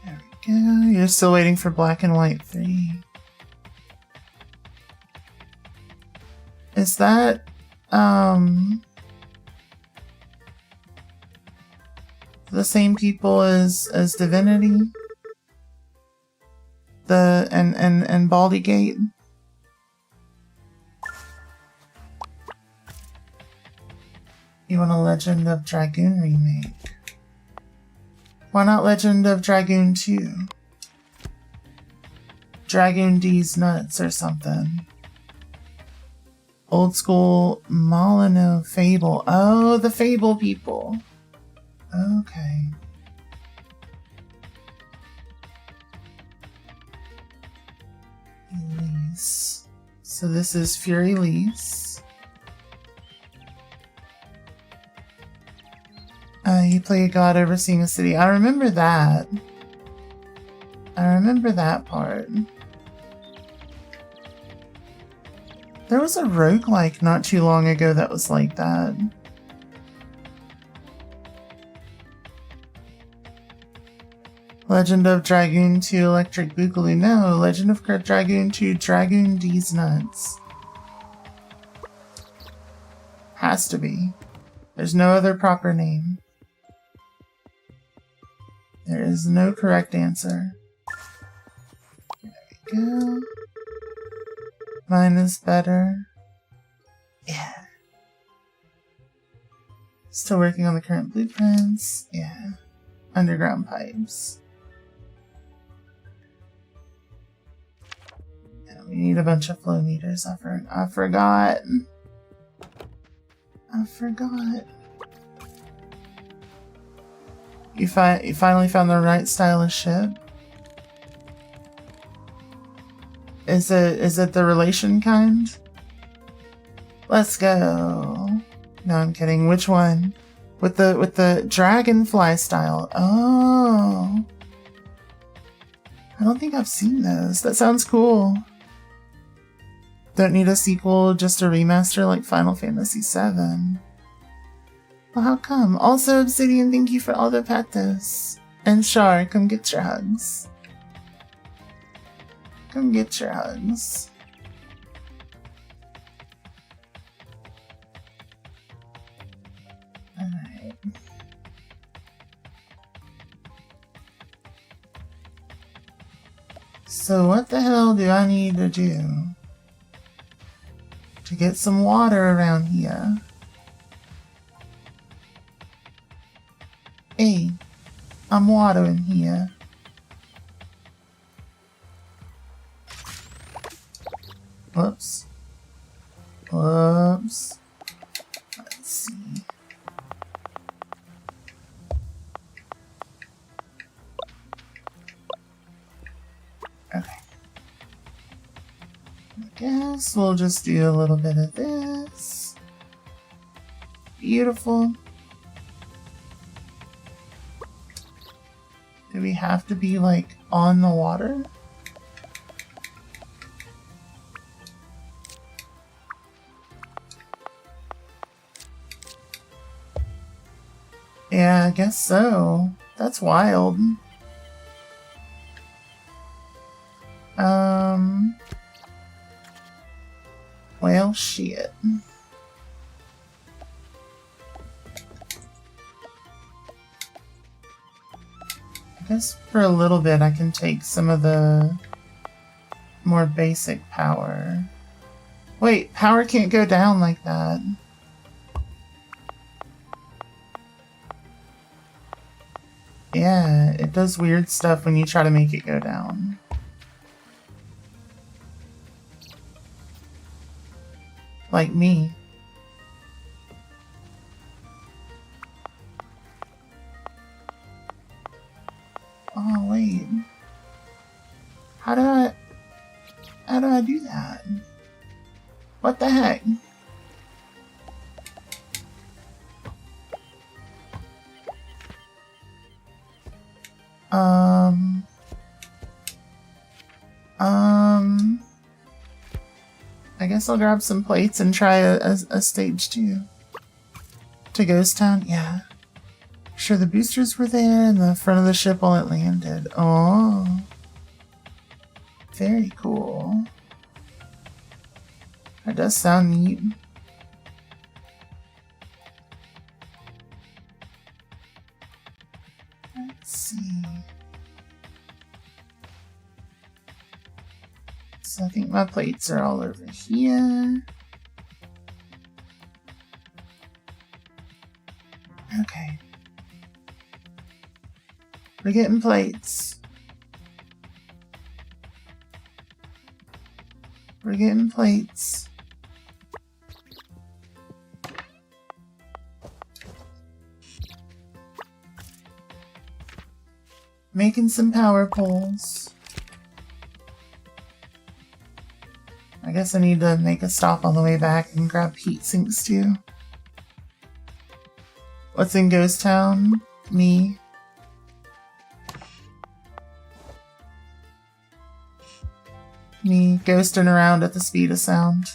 There we go. You're still waiting for Black and White 3. Is that, the same people as Divinity? And Baldur's. You want a Legend of Dragoon remake? Why not Legend of Dragoon 2? Dragoon D's nuts or something. Old school Molyneux Fable. Oh, the Fable people. Okay. Elise. So this is Fury Elise. You play a god overseeing a city. I remember that. I remember that part. There was a roguelike not too long ago that was like that. Legend of Dragoon 2 Electric Boogaloo. No, Legend of Dragoon 2 Dragoon D's Nuts. Has to be. There's no other proper name. There is no correct answer. There we go. Mine is better. Yeah. Still working on the current blueprints. Yeah. Underground pipes. Yeah, we need a bunch of flow meters. I forgot. I forgot. You finally found the right style of ship? Is it the relation kind? Let's go. No, I'm kidding. Which one? With the dragonfly style. Oh. I don't think I've seen those. That sounds cool. Don't need a sequel, just a remaster like Final Fantasy VII. Well, how come? Also, Obsidian, thank you for all the pathos. And Shar, come get your hugs. Come get your hugs. Alright. So what the hell do I need to do to get some water around here? Hey, I'm watering here. Whoops. Whoops. Let's see. Okay. I guess we'll just do a little bit of this. Beautiful. Do we have to be, like, on the water? Yeah, I guess so. That's wild. Well, shit. I guess for a little bit I can take some of the more basic power. Wait, power can't go down like that. Yeah, it does weird stuff when you try to make it go down. Like me. Oh, wait. How do I do that? What the heck? I guess I'll grab some plates and try a stage 2. To Ghost Town? Yeah. Sure, the boosters were there in the front of the ship while it landed. Oh. Very cool. That does sound neat. Let's see. So I think my plates are all over here. Okay. We're getting plates. We're getting plates. Making some power poles. I guess I need to make a stop on the way back and grab heat sinks too. What's in Ghost Town? Me. Me ghosting around at the speed of sound.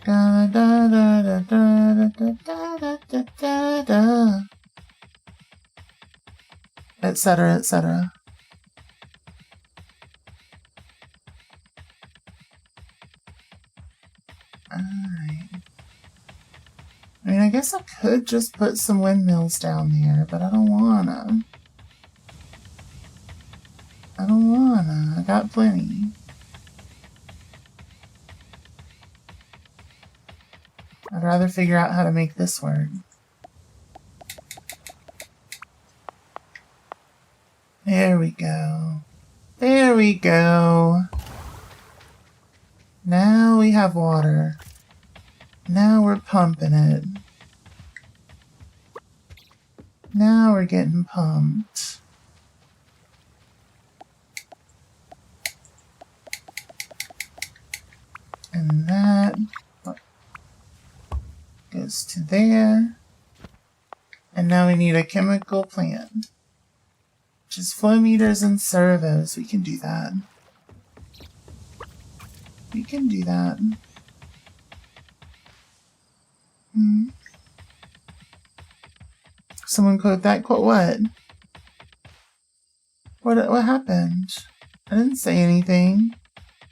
Da da da da da da da da da da, etc., etc. Alright. I mean, I guess I could just put some windmills down there, but I don't wanna. I got plenty. I'd rather figure out how to make this work. There we go. There we go. Now we have water. Now we're pumping it. Now we're getting pumped. And that goes to there. And now we need a chemical plant. Which is flow meters and servos. We can do that. We can do that. Someone quote that. Quote what? What happened? I didn't say anything.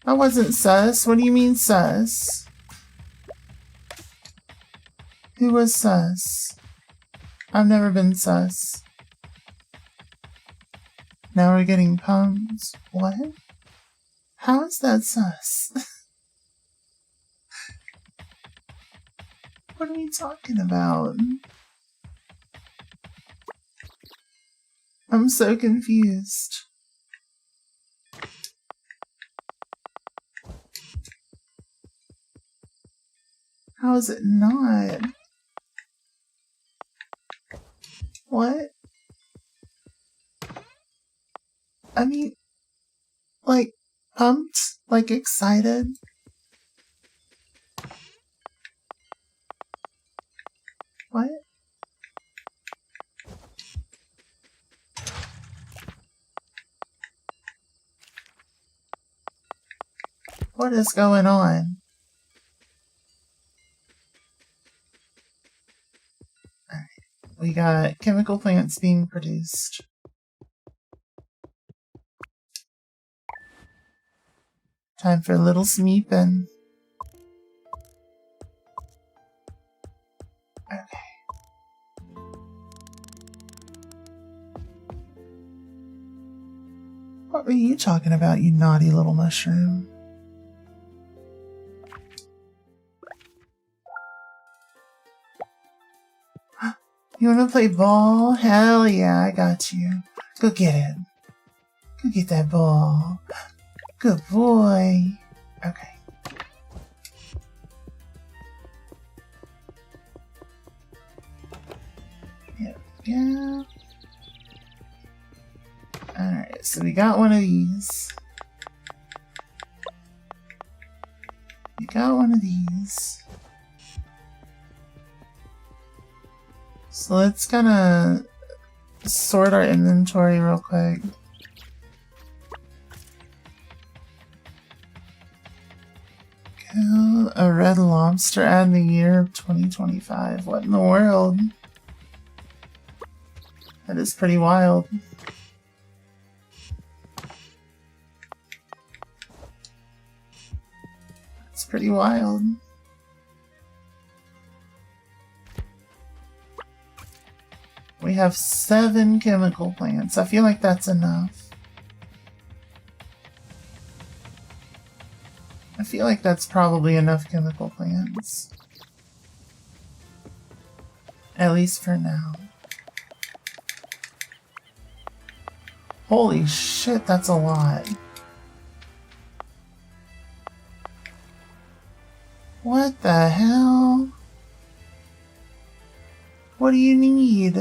I wasn't sus. What do you mean sus? Who was sus? I've never been sus. Now we're getting pumped. What? How is that sus? What are we talking about? I'm so confused. How is it not? What? I mean, like, pumped? Like, excited? What? What is going on? Alright. We got chemical plants being produced. Time for a little smeepin'. Okay. What were you talking about, you naughty little mushroom? You wanna play ball? Hell yeah, I got you. Go get it. Go get that ball. Good boy. Okay. There we go. Alright, so we got one of these. We got one of these. So let's kind of sort our inventory real quick. Kill a red lobster in the year of 2025. What in the world? That is pretty wild. It's pretty wild. We have 7 chemical plants. I feel like that's enough. I feel like that's probably enough chemical plants. At least for now. Holy shit, that's a lot. What the hell? What do you need?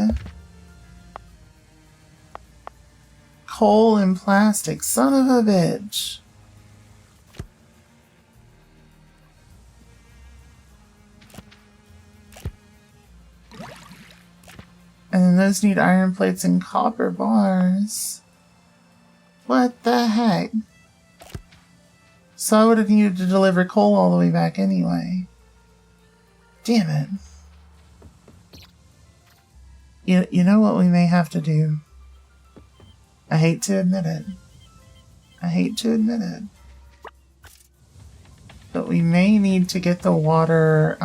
Coal and plastic, son of a bitch. And then those need iron plates and copper bars. What the heck? So I would have needed to deliver coal all the way back anyway. Damn it. You know what we may have to do? I hate to admit it. I hate to admit it. But we may need to get the water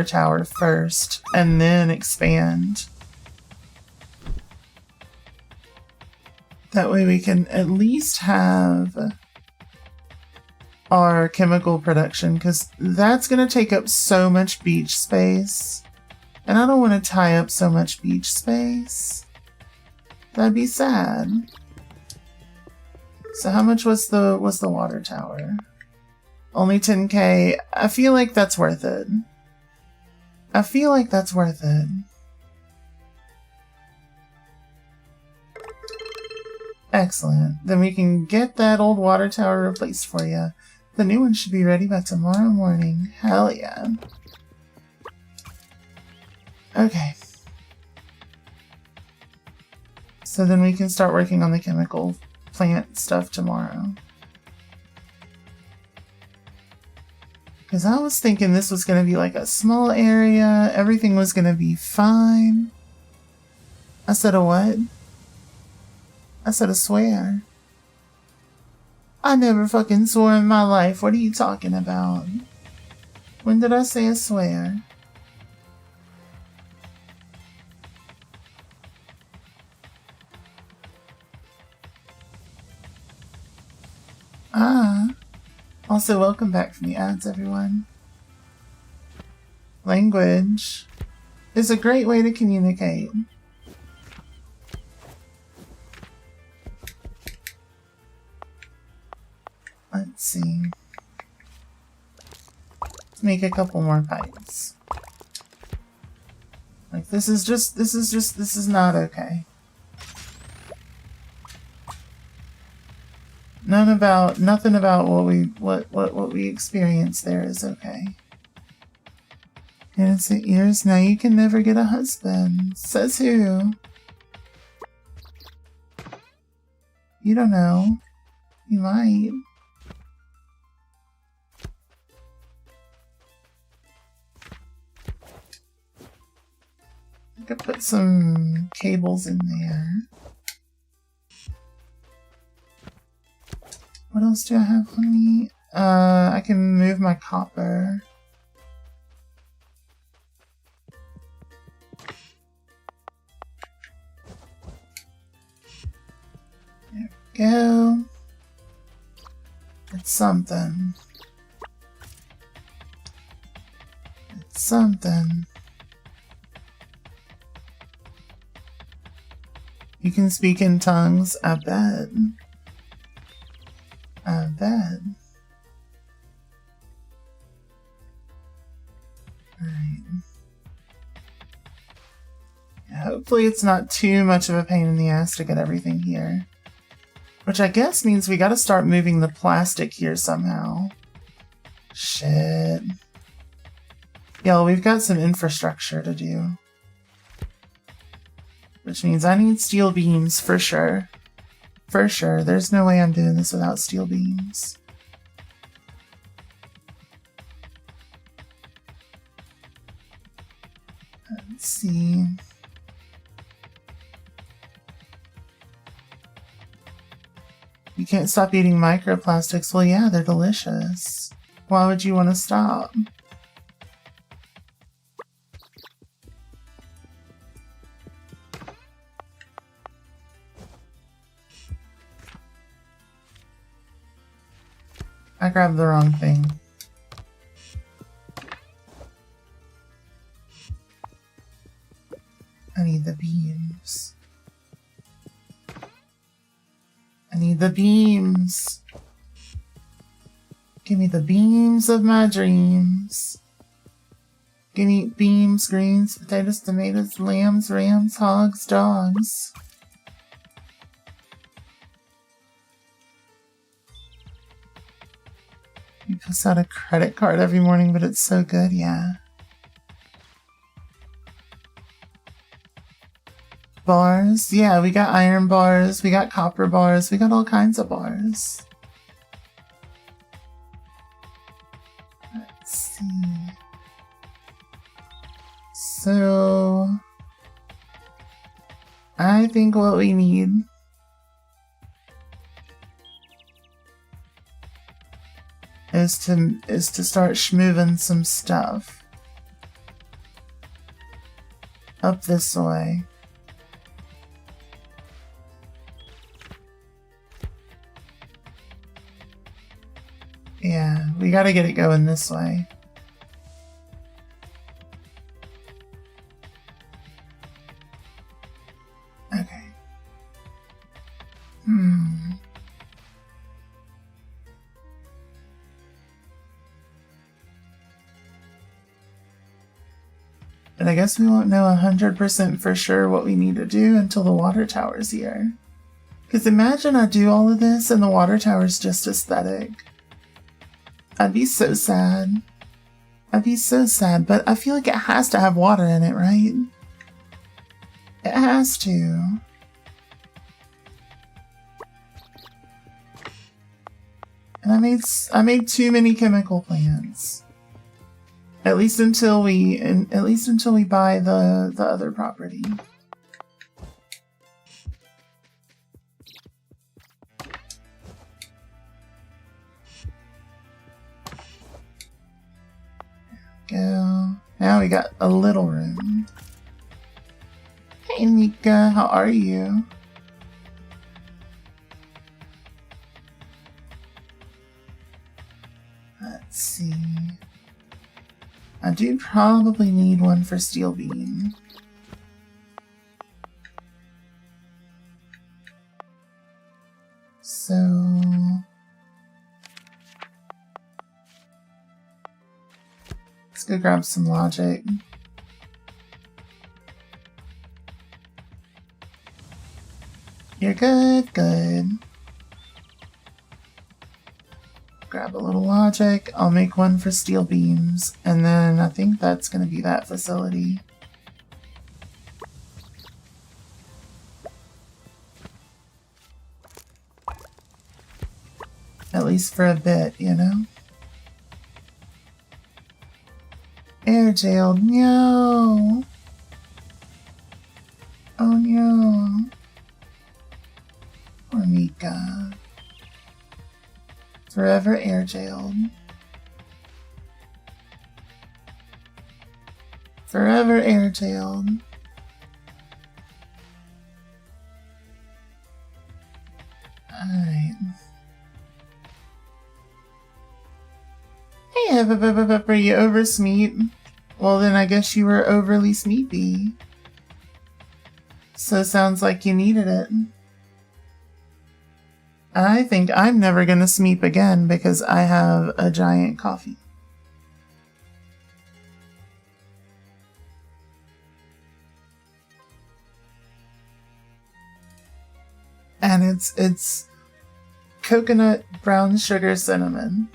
tower first and then expand. That way we can at least have our chemical production, because that's going to take up so much beach space. And I don't want to tie up so much beach space. That'd be sad. So how much was the water tower? Only 10k. I feel like that's worth it. I feel like that's worth it. Excellent. Then we can get that old water tower replaced for you. The new one should be ready by tomorrow morning. Hell yeah. Okay. So then we can start working on the chemical plant stuff tomorrow. Because I was thinking this was going to be like a small area. Everything was going to be fine. I said a what? I said a swear. I never fucking swore in my life. What are you talking about? When did I say a swear? Also, welcome back from the ads, everyone. Language is a great way to communicate. Let's see. Let's make a couple more pipes. Like, this is not okay. Nothing about what we experienced there is okay. Innocent years, now you can never get a husband. Says who? You don't know. You might. I could put some cables in there. What else do I have on me? I can move my copper. There we go. It's something. It's something. You can speak in tongues, I bet. I bet. Alright. Yeah, hopefully it's not too much of a pain in the ass to get everything here. Which I guess means we gotta start moving the plastic here somehow. Shit. Yeah, we've got some infrastructure to do. Which means I need steel beams for sure. For sure. There's no way I'm doing this without steel beams. Let's see. You can't stop eating microplastics. Well, yeah, they're delicious. Why would you want to stop? I grabbed the wrong thing. need the beams. I need the beams. Give me the beams of my dreams. Give me beans, greens, potatoes, tomatoes, lambs, rams, hogs, dogs. You post out a credit card every morning, but it's so good, yeah. Bars, yeah, we got iron bars, we got copper bars, we got all kinds of bars. Let's see. So, I think what we need is to start schmoving some stuff up this way. Yeah, we gotta get it going this way. Okay. But I guess we won't know 100% for sure what we need to do until the water tower's here. Because imagine I do all of this and the water tower's just aesthetic. I'd be so sad. I'd be so sad, but I feel like it has to have water in it, right? It has to. And I made too many chemical plants. At least until we buy the other property. Go. Now we got a little room. Hey Nika, how are you? Let's see. I do probably need one for steel beam. So let's go grab some logic. You're good, good. Grab a little logic. I'll make one for steel beams, and then I think that's going to be that facility. At least for a bit, you know? Air jailed. No. Oh no. Poor Mika. Forever air jailed. Forever air jailed. Alright. Hey, are you over Smeep? Well, then I guess you were overly Smeepy. So sounds like you needed it. I think I'm never gonna Smeep again because I have a giant coffee. And it's coconut brown sugar cinnamon.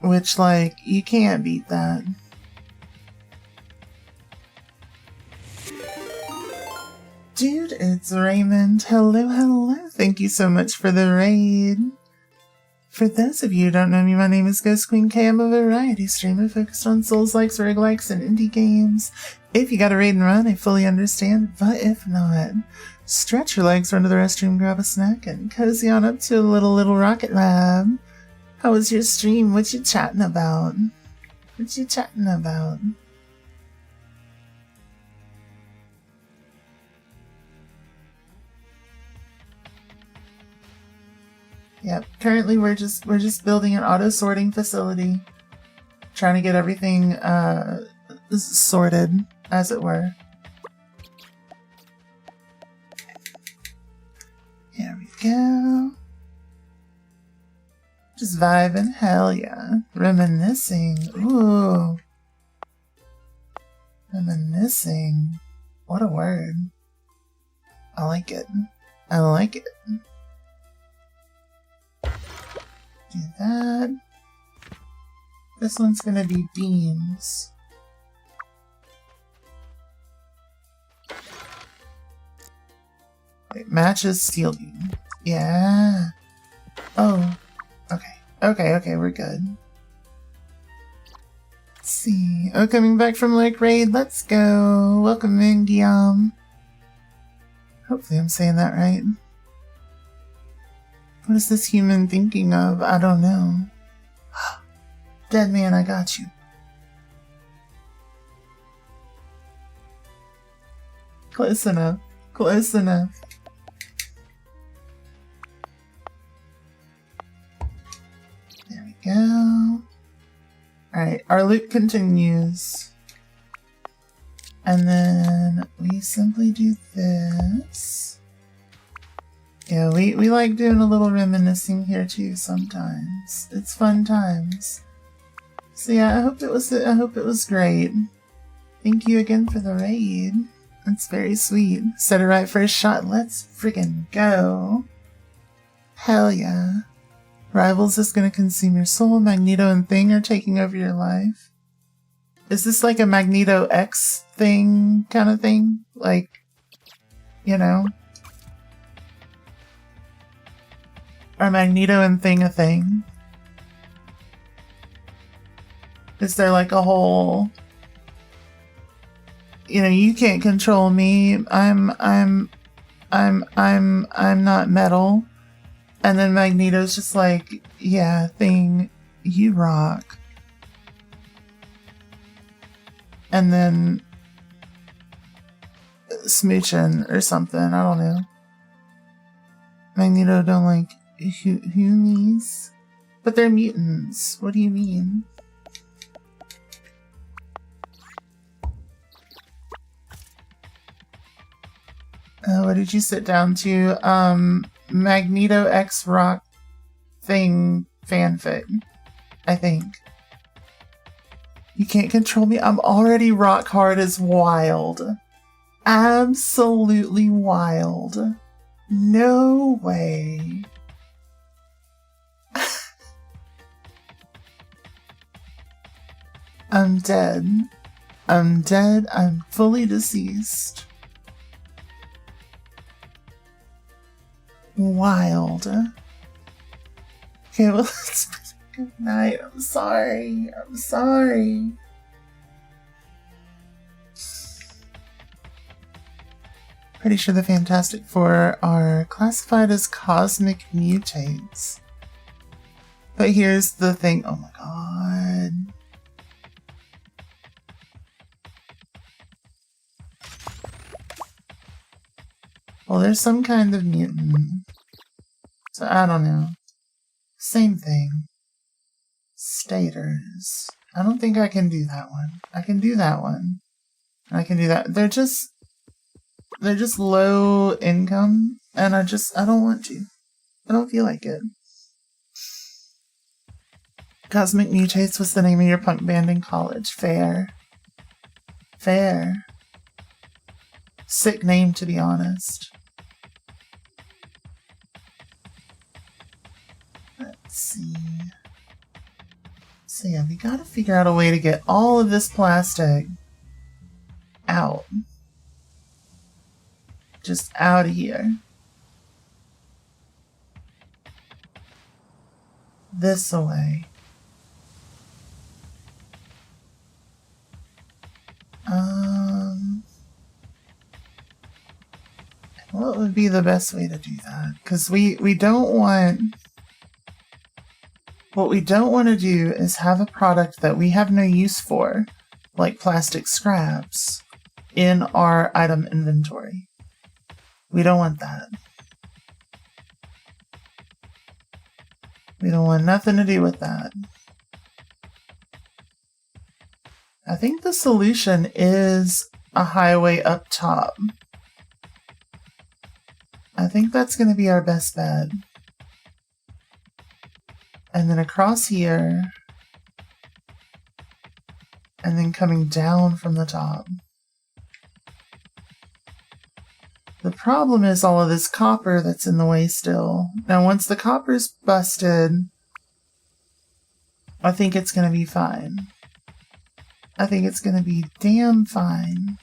Which, like, you can't beat that. Dude, it's Raymond. Hello, hello. Thank you so much for the raid. For those of you who don't know me, my name is Ghost Queen K. I'm a variety streamer focused on Souls-likes, roguelikes, and indie games. If you got a raid and run, I fully understand, but if not, stretch your legs, run to the restroom, grab a snack, and cozy on up to a little Rocket Lab. How was your stream? What you chatting about? What you chatting about? Yep, currently we're just building an auto sorting facility. Trying to get everything sorted as it were. Here we go. Just vibing, hell yeah. Reminiscing, ooh. Reminiscing. What a word. I like it. I like it. Do that. This one's gonna be beans. Wait, matches steel beam. Yeah. Oh. Okay. Okay, we're good. Let's see. Oh, coming back from Lake Raid. Let's go. Welcome in, Guillaume. Hopefully I'm saying that right. What is this human thinking of? I don't know. Dead man, I got you. Close enough. Close enough. There we go. Alright, our loop continues. And then we simply do this. Yeah, we like doing a little reminiscing here too sometimes. It's fun times. So yeah, I hope it was great. Thank you again for the raid. That's very sweet. Set it right first shot. Let's freaking go. Hell yeah. Rivals is gonna consume your soul. Magneto and Thing are taking over your life. Is this like a Magneto X thing kind of thing? Like, you know? Are Magneto and Thing a thing? Is there like a whole, you know, you can't control me. I'm not metal. And then Magneto's just like, yeah, Thing, you rock. And then smooching or something, I don't know. Magneto don't like humies. But they're mutants. What do you mean? What did you sit down to? Magneto X Rock Thing fanfic, I think. You can't control me. I'm already rock hard as wild. Absolutely wild. No way. I'm dead. I'm dead. I'm fully deceased. Wild. Okay, well, good night. I'm sorry. I'm sorry. Pretty sure the Fantastic Four are classified as cosmic mutates. But here's the thing. Oh my god. Well, there's some kind of mutant. So I don't know. Same thing. Stators. I don't think I can do that one. I can do that one. I can do that. They're just low income, and I don't want to. I don't feel like it. Cosmic Mutates was the name of your punk band in college. Fair. Fair. Sick name, to be honest. Let's see. So yeah, we gotta figure out a way to get all of this plastic out. Just out of here. This away. What would be the best way to do that? Because we don't want... What we don't want to do is have a product that we have no use for, like plastic scraps, in our item inventory. We don't want that. We don't want nothing to do with that. I think the solution is a highway up top. I think that's going to be our best bet. And then across here. And then coming down from the top. The problem is all of this copper that's in the way still. Now once the copper's busted, I think it's going to be fine. I think it's going to be damn fine.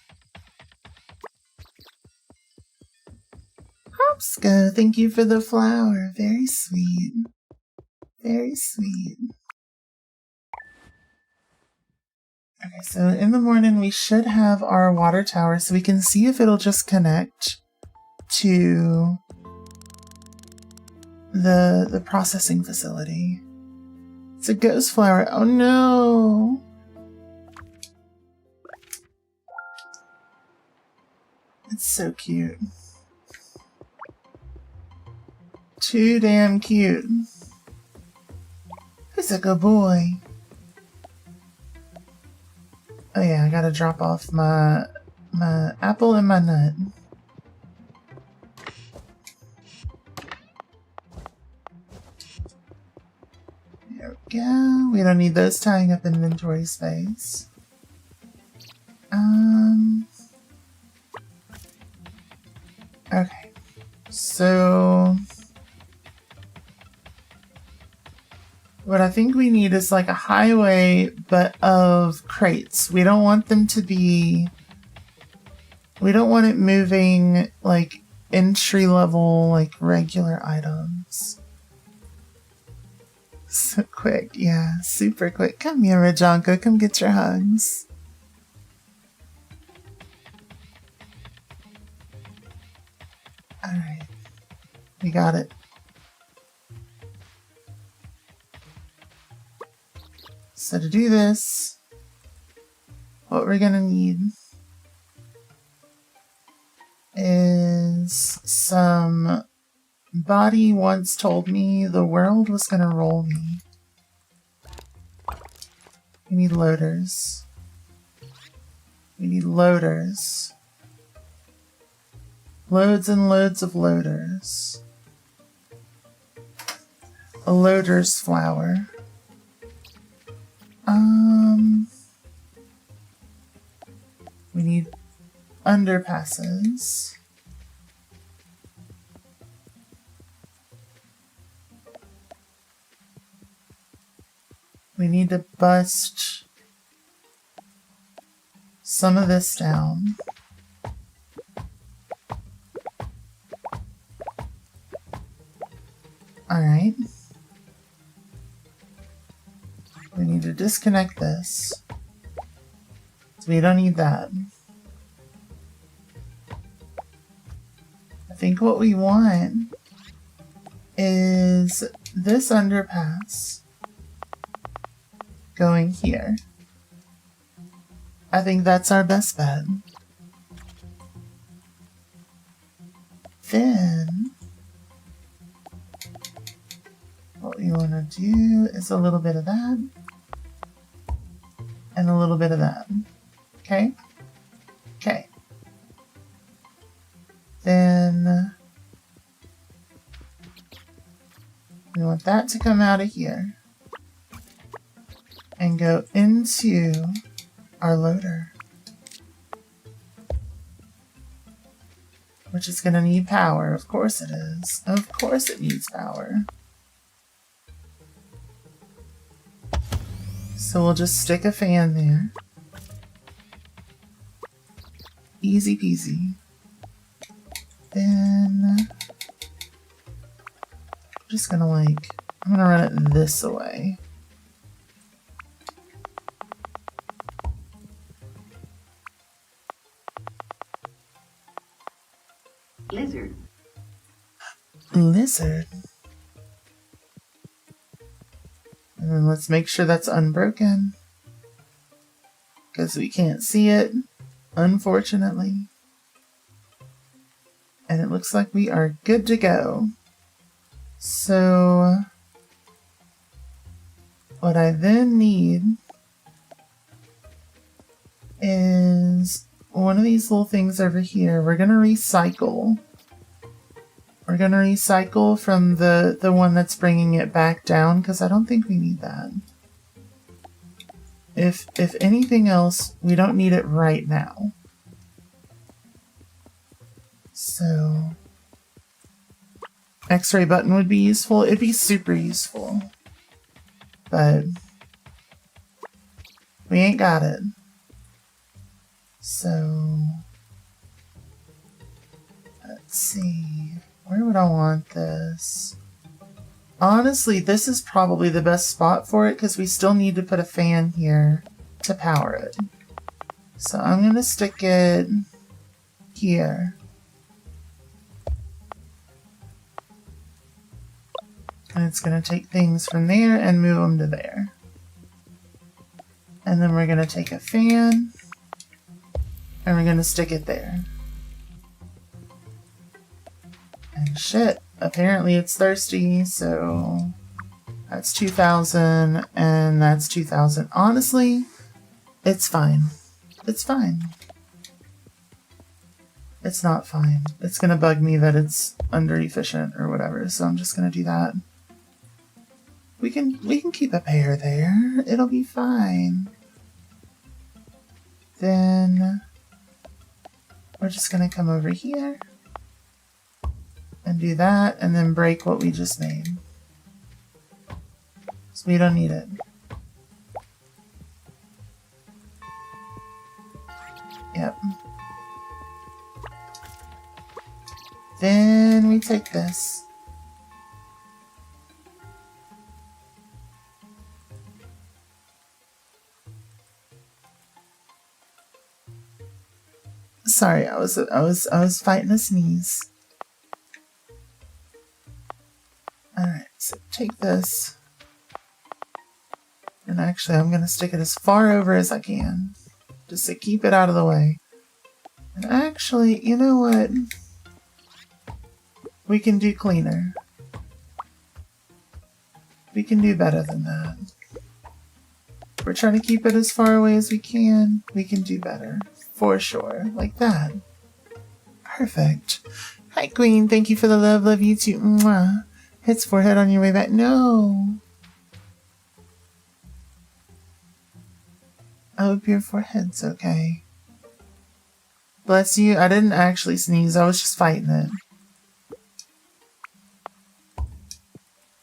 Hopska, thank you for the flower. Very sweet. Very sweet. Okay, so in the morning we should have our water tower so we can see if it'll just connect to the processing facility. It's a ghost flower. Oh no! It's so cute. Too damn cute. He's a good boy. Oh yeah, I gotta drop off my apple and my nut. There we go. We don't need those tying up inventory space. Okay. So what I think we need is like a highway, but of crates. We don't want them to be... We don't want it moving like entry-level, like regular items. So quick, yeah, super quick. Come here, Rajanka, come get your hugs. Alright, we got it. So to do this, what we're gonna need is some... Body once told me the world was gonna roll me. We need loaders. We need loaders. Loads and loads of loaders. A loader's flower. We need underpasses. We need to bust some of this down. Alright. We need to disconnect this. So we don't need that. I think what we want is this underpass going here. I think that's our best bet. Then what we want to do is a little bit of that and a little bit of that. Okay? Okay. Then we want that to come out of here and go into our loader, which is going to need power. Of course it is. Of course it needs power. So we'll just stick a fan there. Easy peasy. Then I'm just gonna I'm gonna run it this way. Lizard. Lizard. And then let's make sure that's unbroken, because we can't see it, unfortunately. And it looks like we are good to go. So what I then need is one of these little things over here. We're gonna recycle. We're gonna recycle from the one that's bringing it back down, because I don't think we need that. If anything else, we don't need it right now. So, X-ray button would be useful. It'd be super useful. But we ain't got it. So, let's see. Where would I want this? Honestly, this is probably the best spot for it because we still need to put a fan here to power it. So I'm going to stick it here. And it's going to take things from there and move them to there. And then we're going to take a fan and we're going to stick it there. And shit, apparently it's thirsty, so that's 2,000 and that's 2,000. Honestly, it's fine. It's fine. It's not fine. It's gonna bug me that it's under efficient or whatever, so I'm just gonna do that. We can keep a pair there. It'll be fine. Then we're just gonna come over here and do that, and then break what we just made. So we don't need it. Yep. Then we take this. Sorry, I was fighting a sneeze. Alright, so take this. And actually, I'm going to stick it as far over as I can. Just to keep it out of the way. And actually, you know what? We can do cleaner. We can do better than that. We're trying to keep it as far away as we can. We can do better. For sure. Like that. Perfect. Hi, Queen. Thank you for the love. Love you too. Mwah. Hits forehead on your way back. No. I hope your forehead's okay. Bless you. I didn't actually sneeze. I was just fighting it.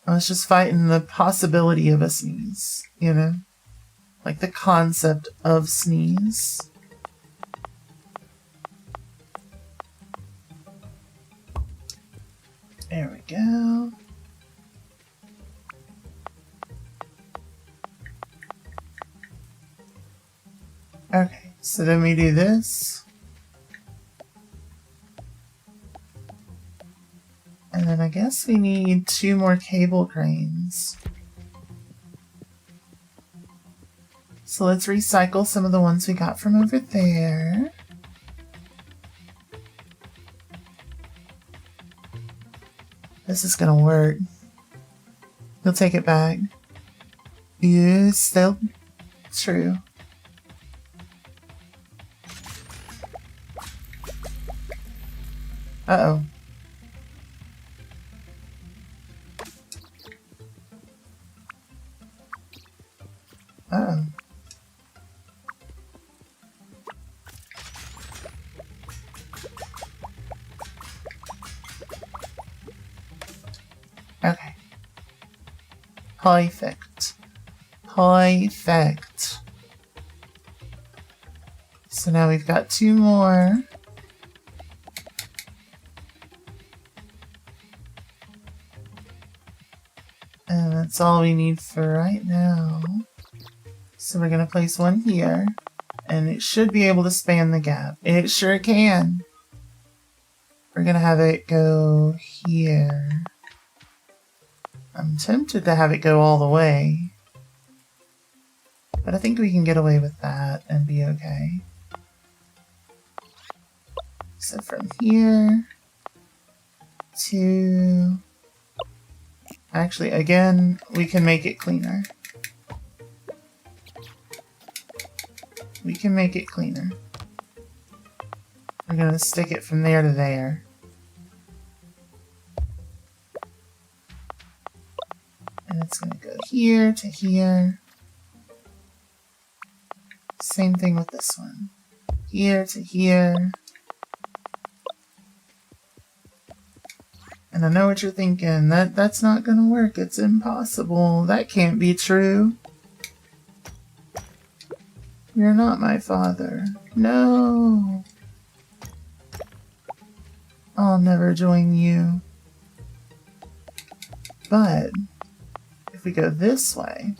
I was just fighting the possibility of a sneeze, you know? Like the concept of sneeze. There we go. Okay, so then we do this. And then I guess we need 2 more cable cranes. So let's recycle some of the ones we got from over there. This is gonna work. You'll take it back. Yeah, still true. Uh-oh. Uh-oh. Okay. Perfect. Perfect. So now we've got 2 more. And that's all we need for right now. So we're going to place one here. And it should be able to span the gap. It sure can. We're going to have it go here. I'm tempted to have it go all the way. But I think we can get away with that and be okay. So from here to... Actually, again, we can make it cleaner. We can make it cleaner. We're gonna stick it from there to there. And it's gonna go here to here. Same thing with this one. Here to here. And I know what you're thinking. That's not gonna work. It's impossible. That can't be true. You're not my father. No. I'll never join you. But if we go this way,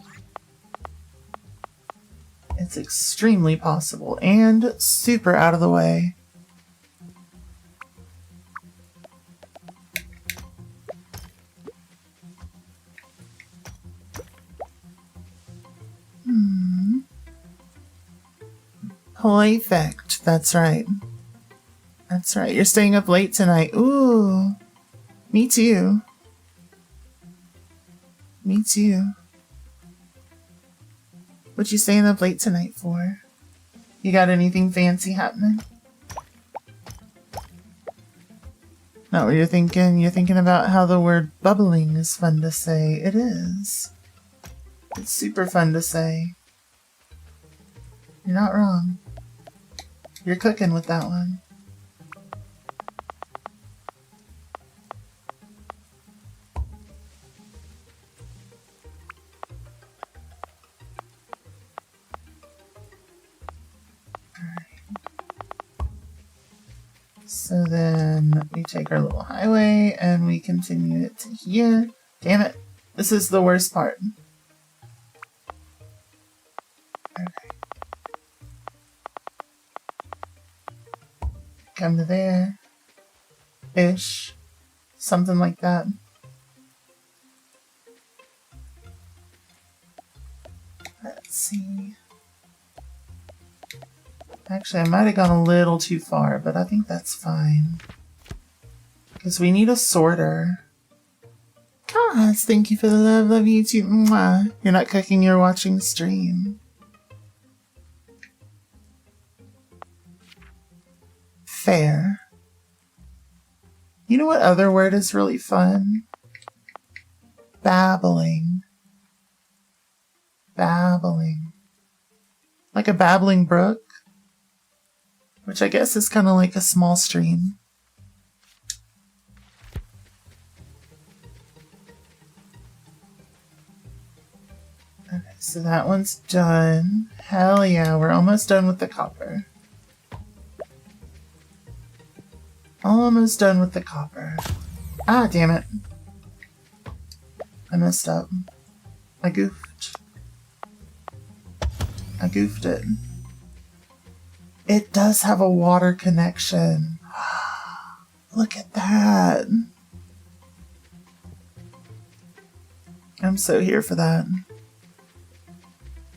it's extremely possible and super out of the way. Perfect. That's right. That's right. You're staying up late tonight. Ooh. Me too. Me too. What you staying up late tonight for? You got anything fancy happening? Not what you're thinking. You're thinking about how the word bubbling is fun to say. It is. It's super fun to say. You're not wrong. You're cooking with that one. So then we take our little highway and we continue it to here. Damn it. This is the worst part. Okay. Come to there. Ish. Something like that. Let's see. Actually, I might have gone a little too far, but I think that's fine. Because we need a sorter. Gosh, thank you for the love. Love you too. Mwah. You're not cooking, you're watching stream. Fair. You know what other word is really fun? Babbling. Babbling. Like a babbling brook. Which I guess is kind of like a small stream. Okay, so that one's done. Hell yeah, we're almost done with the copper. Almost done with the copper. Ah, damn it. I messed up. I goofed. I goofed it. It does have a water connection. Look at that. I'm so here for that.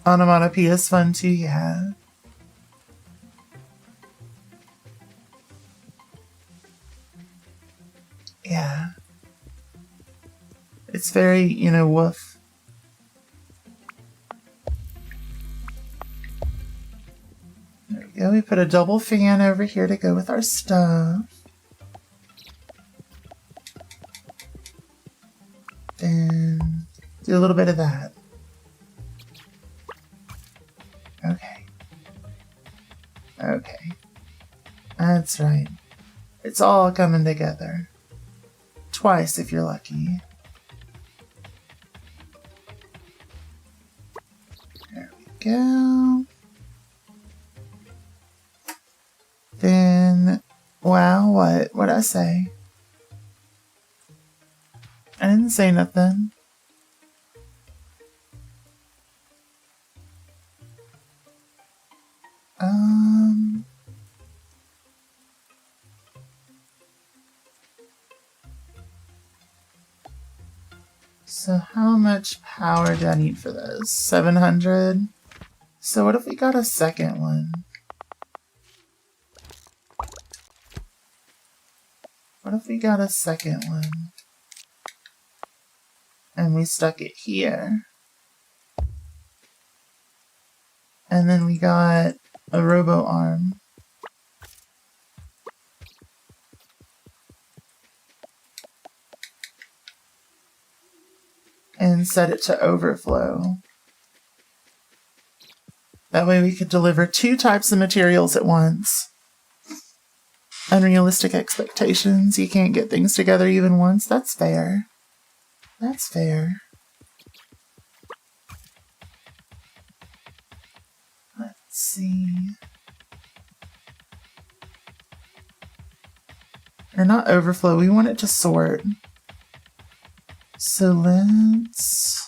Onomatopoeia is fun too, yeah. Yeah. It's very, you know, woof. There we go. We put a double fan over here to go with our stuff. Then do a little bit of that. Okay. Okay. That's right. It's all coming together. Twice if you're lucky. There we go. Then, wow, what'd I say? I didn't say nothing. So how much power do I need for this? 700? So what if we got a second one? What if we got a second one? And we stuck it here. And then we got a robo arm. and set it to overflow. That way we could deliver 2 types of materials at once. Unrealistic expectations. You can't get things together even once. That's fair. That's fair. Let's see. Or not overflow. We want it to sort. So let's...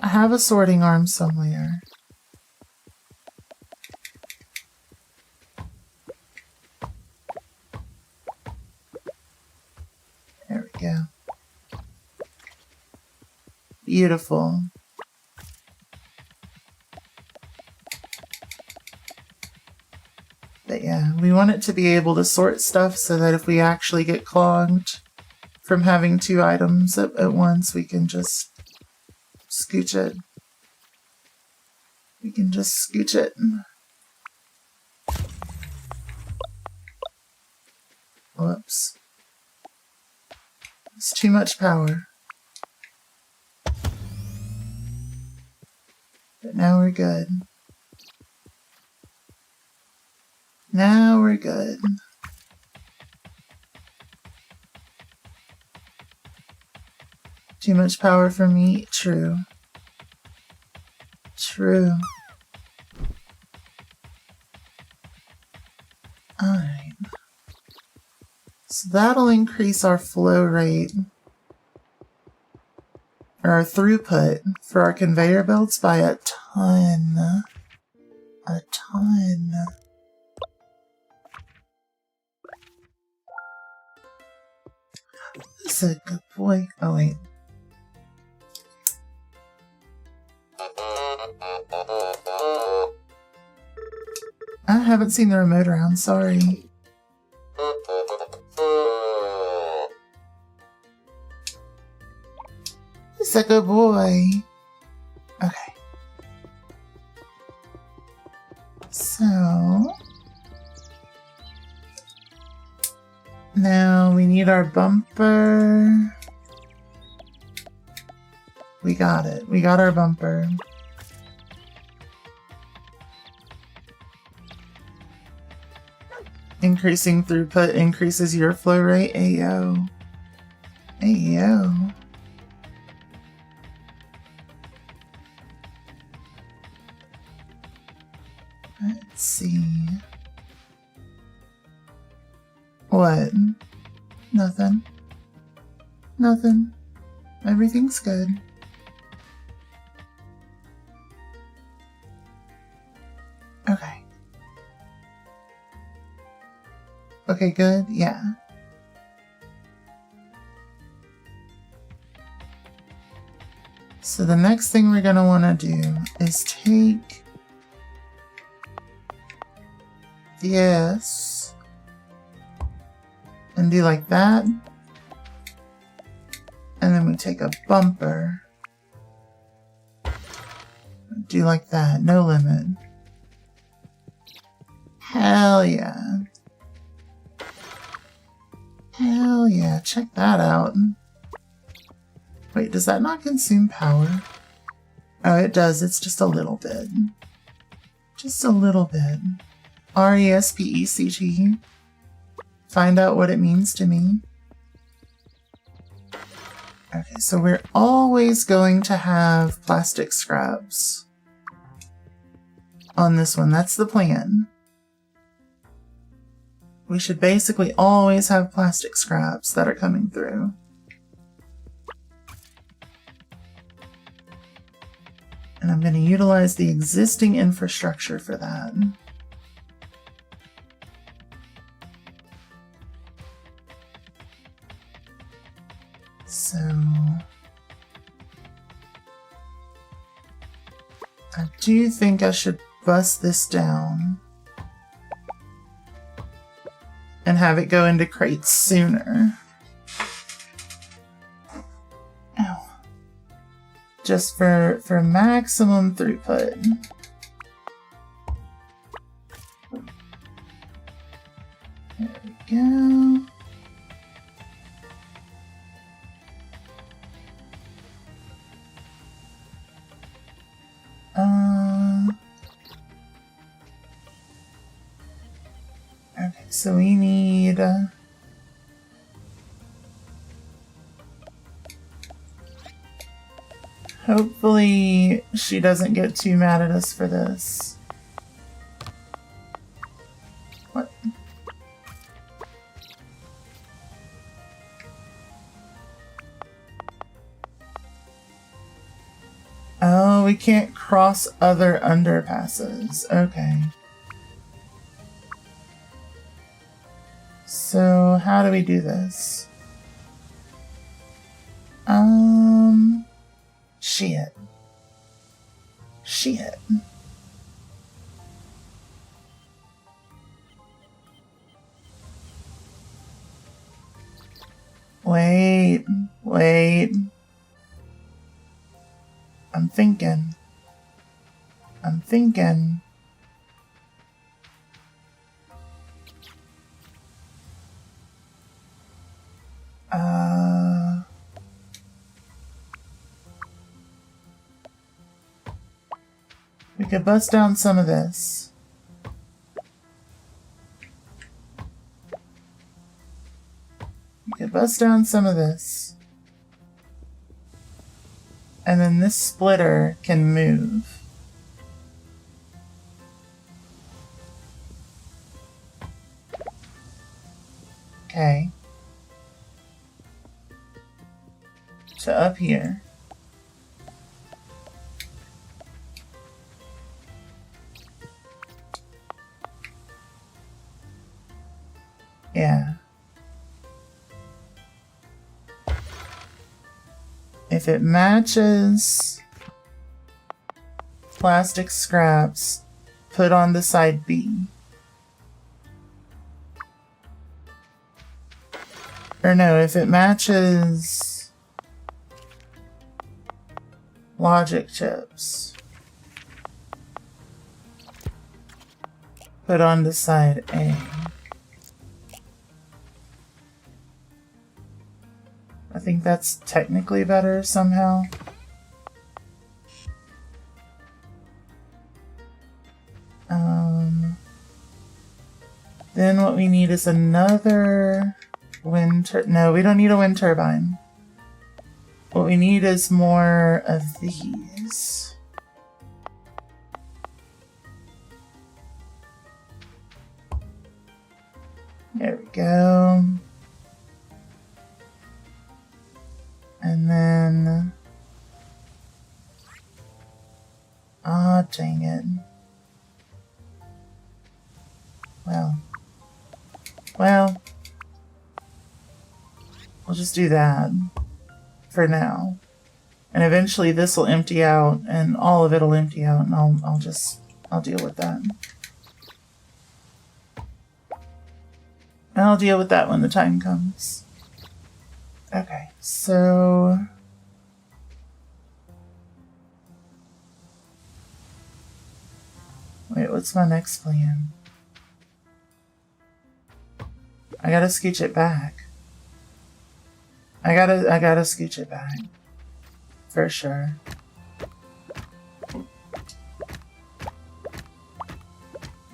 I have a sorting arm somewhere. There we go. Beautiful. But yeah, we want it to be able to sort stuff so that if we actually get clogged from having 2 items at once, we can just scooch it. We can just scooch it. Whoops. It's too much power. But now we're good. Now we're good. Too much power for me? True. True. Alright. So that'll increase our flow rate, or our throughput for our conveyor belts by a ton. A ton. That's a good boy. Oh, wait. I haven't seen the remote around, sorry. He's a good boy. Okay. So... now we need our bumper. We got it. We got our bumper. Increasing throughput increases your flow rate. Ayo. Ayo. Let's see. What? Nothing. Nothing. Everything's good. Okay. Okay, good? Yeah. So the next thing we're gonna want to do is take this and do like that. And then we take a bumper. Do like that. No limit. Hell yeah. Hell yeah. Check that out. Wait, does that not consume power? Oh, it does. It's just a little bit. Just a little bit. RESPECT. Find out what it means to me. Okay, so we're always going to have plastic scraps on this one. That's the plan. We should basically always have plastic scraps that are coming through. And I'm going to utilize the existing infrastructure for that. So I do think I should bust this down and have it go into crates sooner. Ow. Just for maximum throughput. There we go. Okay, so we need... hopefully she doesn't get too mad at us for this. What? Oh, we can't cross other underpasses. Okay. So, how do we do this? Shit. Shit. Wait. I'm thinking. We could bust down some of this. And then this splitter can move. Okay. To up here. Yeah. If it matches plastic scraps, put on the side B. Or no, if it matches logic chips, put on the side A. I think that's technically better somehow. Then what we need is another no, we don't need a wind turbine. What we need is more of these. There we go. And then... ah, dang it. Well, we'll just do that for now. And eventually this will empty out and all of it will empty out and I'll deal with that. I'll deal with that when the time comes. Okay, so... wait, what's my next plan? I gotta scooch it back. I gotta scooch it back. For sure.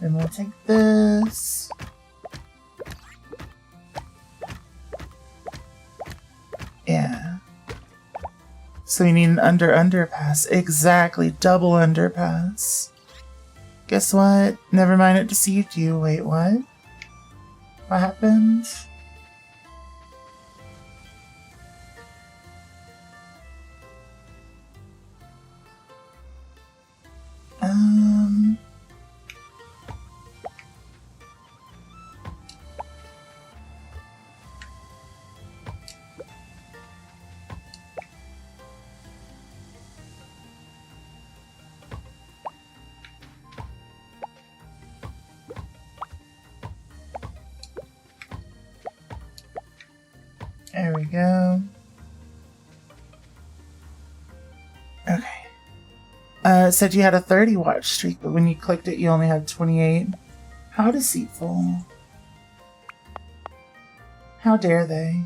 Then we'll take this. Yeah. So we need an underpass. Exactly, double underpass. Guess what? Never mind, it deceived you. Wait, what? What happened? There we go. Okay. It said you had a 30 watch streak, but when you clicked it, you only had 28. How deceitful. How dare they?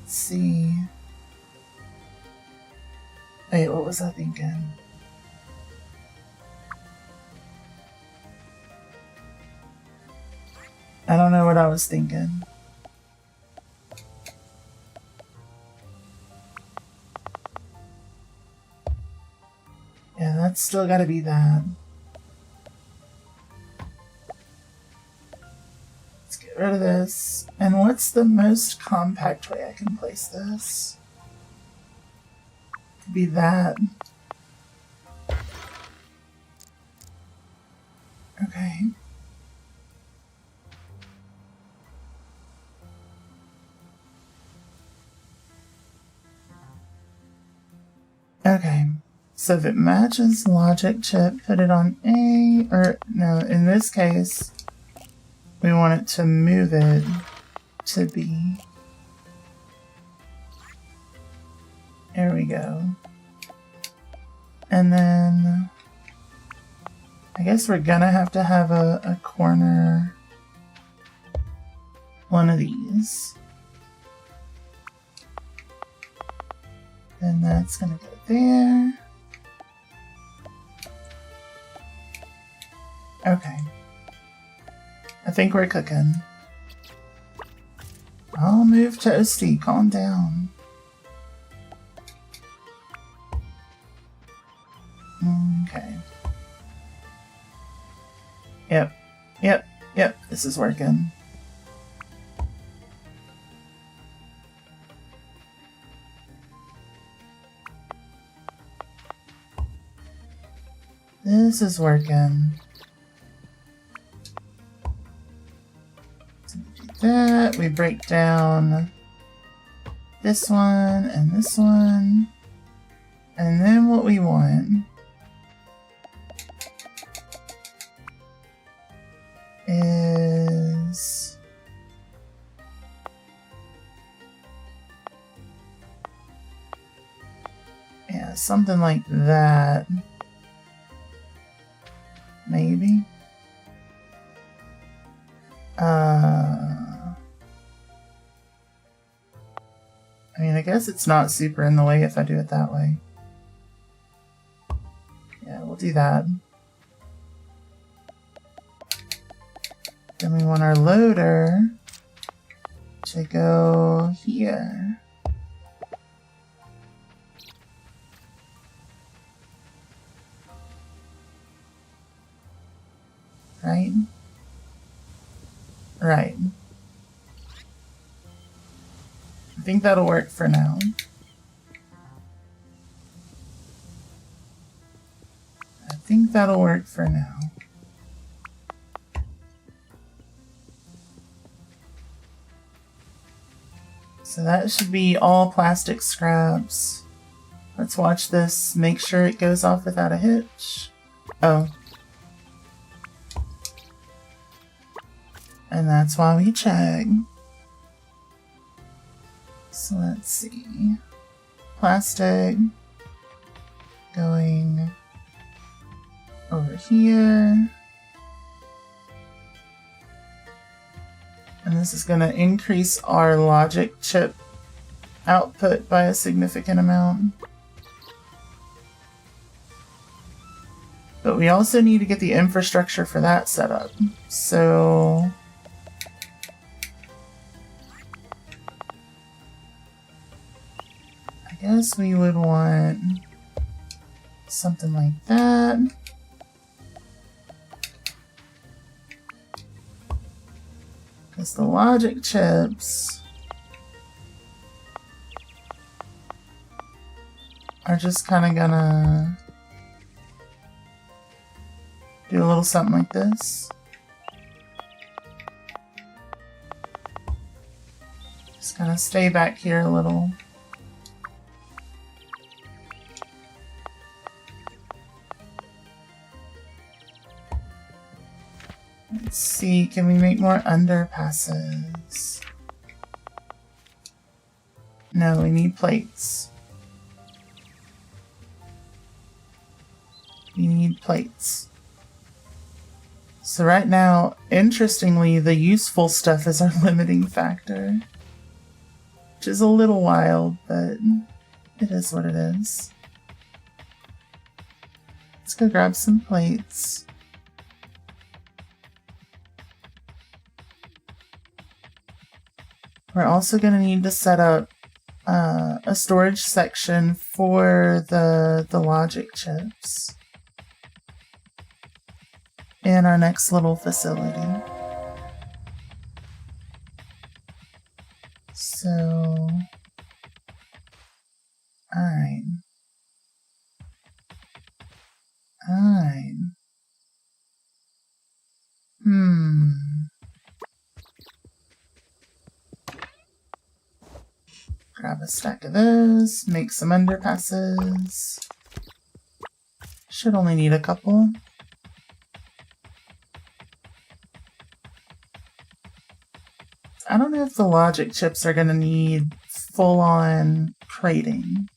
Let's see. Wait, what was I thinking? I don't know what I was thinking. Yeah, that's still gotta be that. Let's get rid of this. And what's the most compact way I can place this? Could be that. Okay. Okay. So if it matches logic chip, put it on A, or no, in this case, we want it to move it to B. There we go. And then I guess we're gonna have to have a corner one of these. Then that's gonna go there. Okay. I think we're cooking. I'll move Toasty, calm down. Okay. Yep, this is working. This is working. So we do that, we break down this one and this one. And then what we want is something like that. Maybe. I mean, I guess it's not super in the way if I do it that way. Yeah, we'll do that. Then we want our loader to go here. Right? Right. I think that'll work for now. I think that'll work for now. So that should be all plastic scraps. Let's watch this, make sure it goes off without a hitch. Oh. And that's why we check. So let's see. Plastic going over here. And this is going to increase our logic chip output by a significant amount. But we also need to get the infrastructure for that set up. So I guess we would want something like that. Because the logic chips are just kind of gonna do a little something like this. Just kind of stay back here a little. Let's see, can we make more underpasses? No, we need plates. We need plates. So right now, interestingly, the useful stuff is our limiting factor. which is a little wild, but it is what it is. Let's go grab some plates. We're also going to need to set up a storage section for the logic chips in our next little facility. So, alright. Grab a stack of those, make some underpasses. Should only need a couple. I don't know if the logic chips are going to need full-on crating.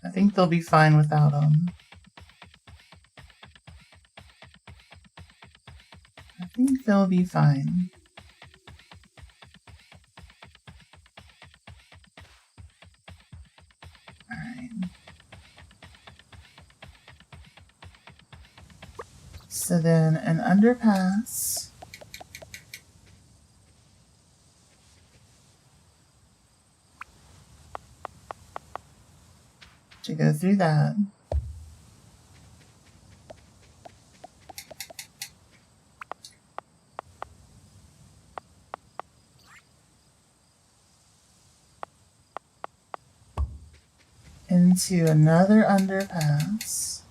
I think they'll be fine without them. I think they'll be fine. Alright. So then an underpass. To go through that. Into another underpass.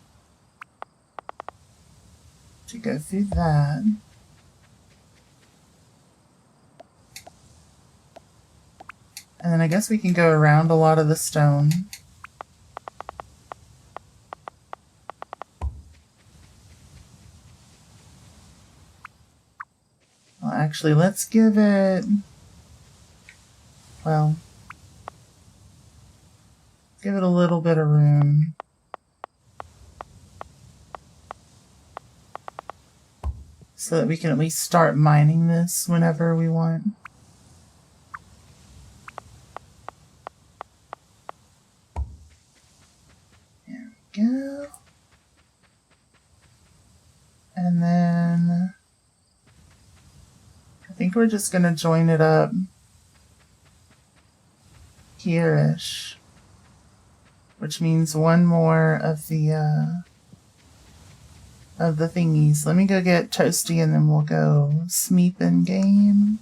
To go through that. And then I guess we can go around a lot of the stone. Well, actually, let's give it... Well... Give it a little bit of room. So that we can at least start mining this whenever we want. There we go. And then I think we're just gonna join it up here-ish. Which means one more of the thingies. Let me go get Toasty and then we'll go Smeep in game.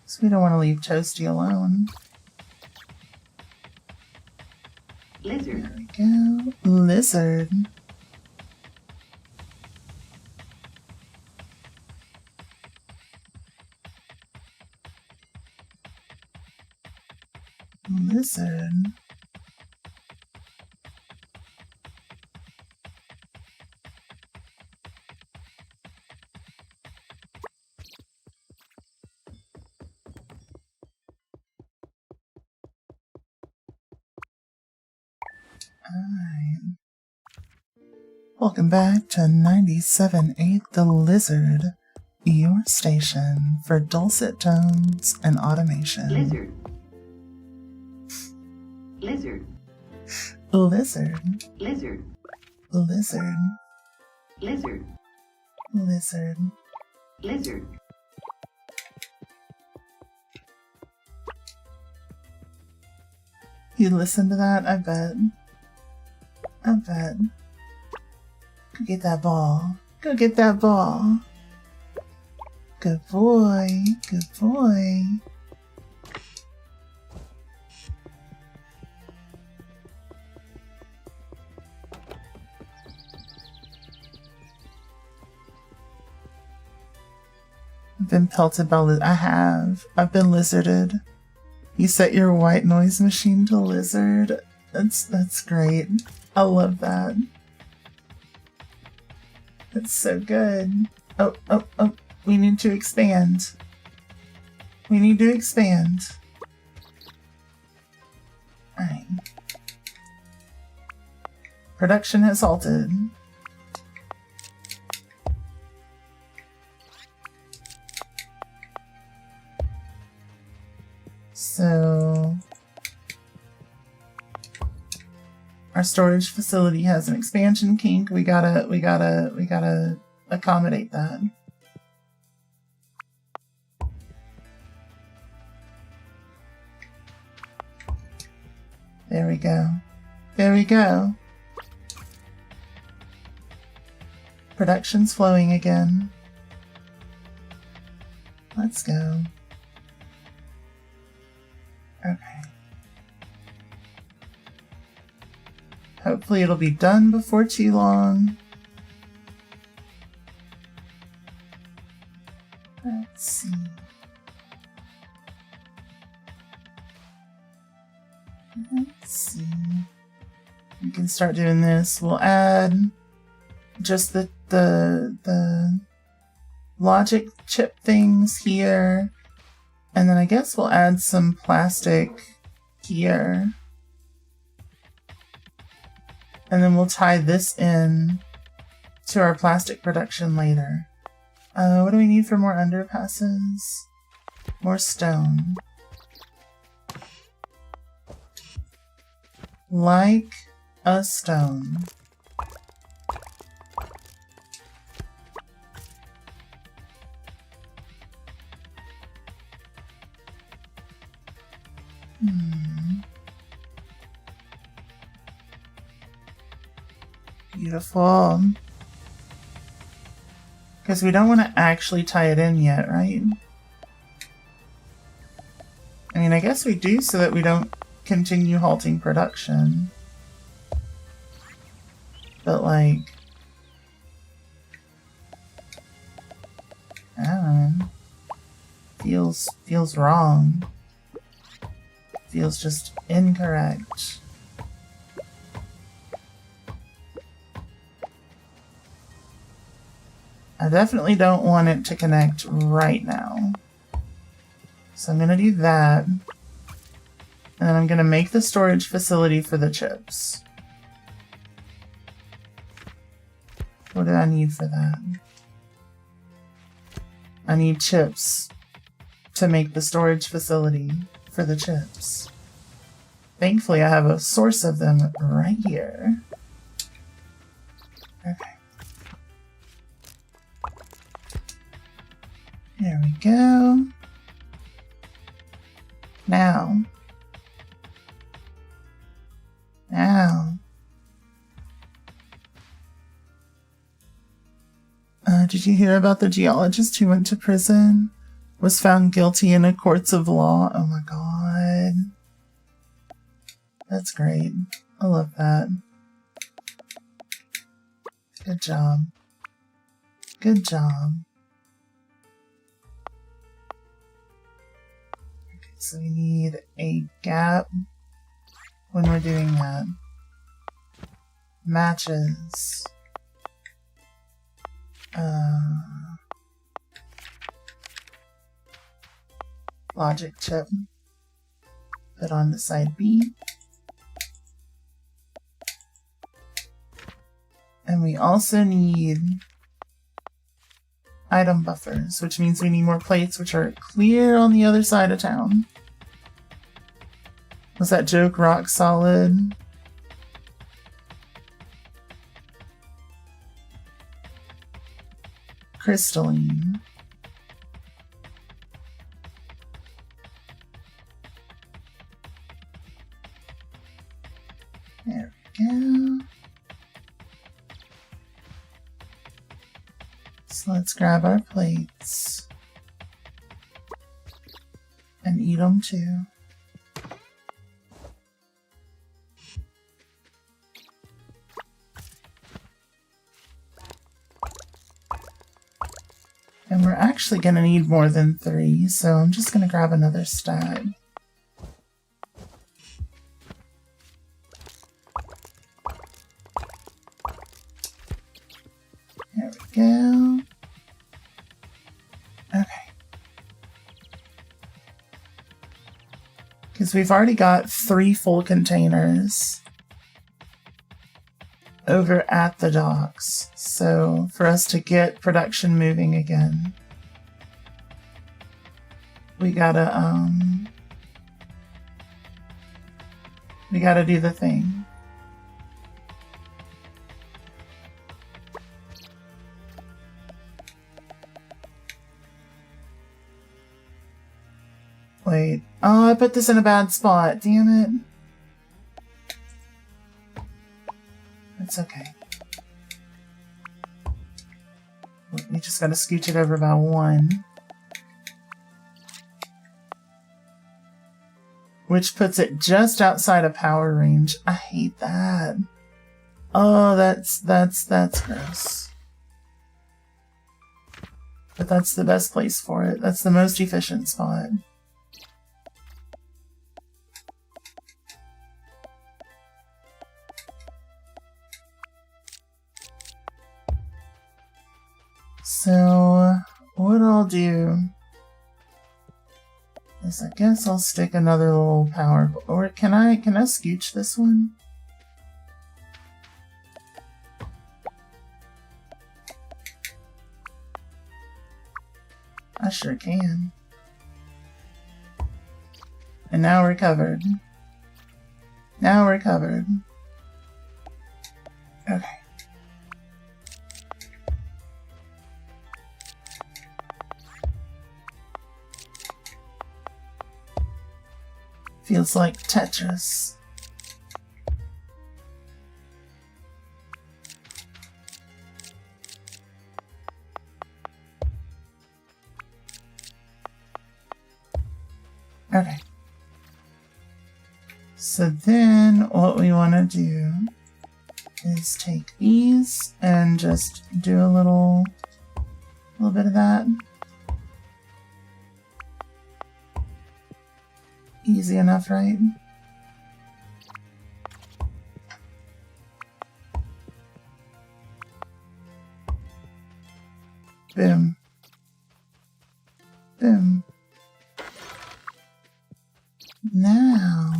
So we don't want to leave Toasty alone. Lizard. There we go. Lizard. Lizard. Alright. Welcome back to 97.8 The Lizard, your station for dulcet tones and automation. Lizard. Lizard. Lizard. Lizard. Lizard. Lizard. Lizard. Lizard. You listen to that? I bet. I bet. Go get that ball. Go get that ball. Good boy. Good boy. I've been pelted by I have. I've been lizarded. You set your white noise machine to lizard. That's great. I love that. That's so good. Oh. We need to expand. We need to expand. Alright. Production has halted. storage facility has an expansion kink. We gotta accommodate that. There we go. There we go. Production's flowing again. Let's go. Okay. Hopefully it'll be done before too long. Let's see. Let's see. We can start doing this. We'll add just the logic chip things here. And then I guess we'll add some plastic here. And then we'll tie this in to our plastic production later. What do we need for more underpasses? More stone. Like a stone. Beautiful. Because we don't want to actually tie it in yet, right? I mean, I guess we do so that we don't continue halting production. But like, I don't know. Feels wrong. Feels just incorrect. I definitely don't want it to connect right now. So I'm gonna do that. And then I'm gonna make the storage facility for the chips. What do I need for that? I need chips to make the storage facility for the chips. Thankfully, I have a source of them right here. Okay. There we go. Now. Did you hear about the geologist who went to prison? Was found guilty in a courts of law? Oh my god. That's great. I love that. Good job. Good job. Okay, so we need a gap when we're doing that. Matches. Logic chip. Put on the side B. And we also need item buffers, which means we need more plates, which are clear on the other side of town. Was that joke rock solid? Crystalline. There we go. So let's grab our plates and eat them too. And we're actually going to need more than 3, so I'm just going to grab another stack. There we go. Okay. Because we've already got 3 full containers over at the docks. So for us to get production moving again, we gotta do the thing. wait. Oh, I put this in a bad spot. Damn it. It's okay. We just gotta scooch it over by 1. Which puts it just outside of power range. I hate that. Oh, that's gross. But that's the best place for it. That's the most efficient spot. So, what I'll do is I guess I'll stick another little power, or can I scooch this one? I sure can. And now we're covered. Now we're covered. Okay. Feels like Tetris. Okay. So then what we want to do is take these and just do a little bit of that. Easy enough, right? Boom. Boom. Now,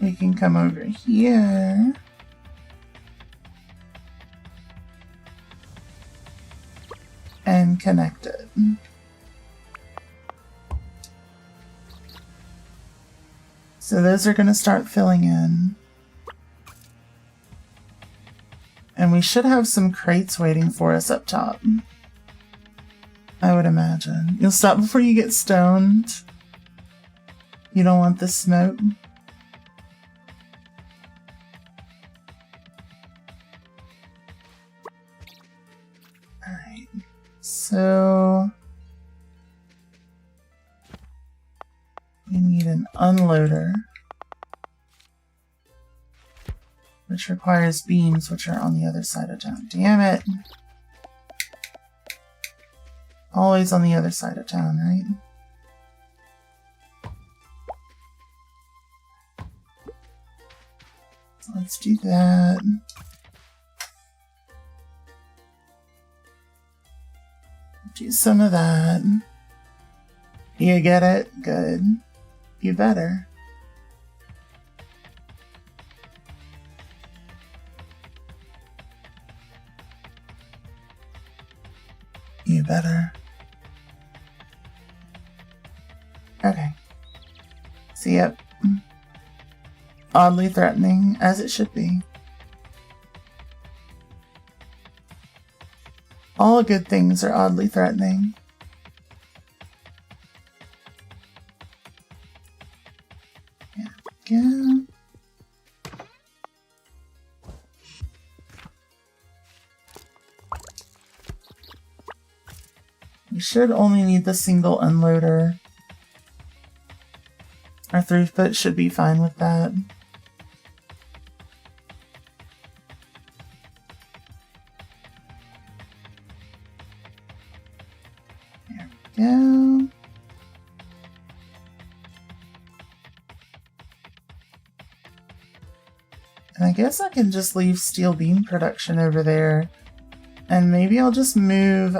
we can come over here and connect it. So those are going to start filling in. And we should have some crates waiting for us up top. I would imagine. You'll stop before you get stoned. You don't want the smoke. Alright. So we need an unloader, which requires beams, which are on the other side of town. Damn it! Always on the other side of town, right? So let's do that. Do some of that. You get it? Good. You better. You better. Okay. So, yep. Oddly threatening, as it should be. All good things are oddly threatening. Yeah, again. We should only need the single unloader. Our throughput should be fine with that. There we go. And I guess I can just leave steel beam production over there. And maybe I'll just move,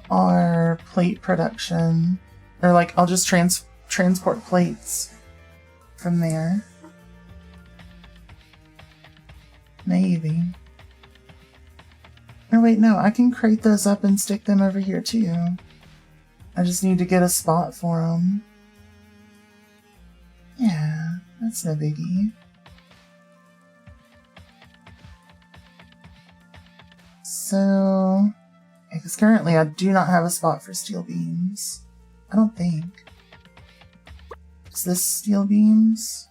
our plate production, or like I'll just transport plates from there. Maybe. Or wait, no, I can crate those up and stick them over here too. I just need to get a spot for them. Yeah, that's no biggie. So, Because currently I do not have a spot for steel beams. I don't think. Is this steel beams?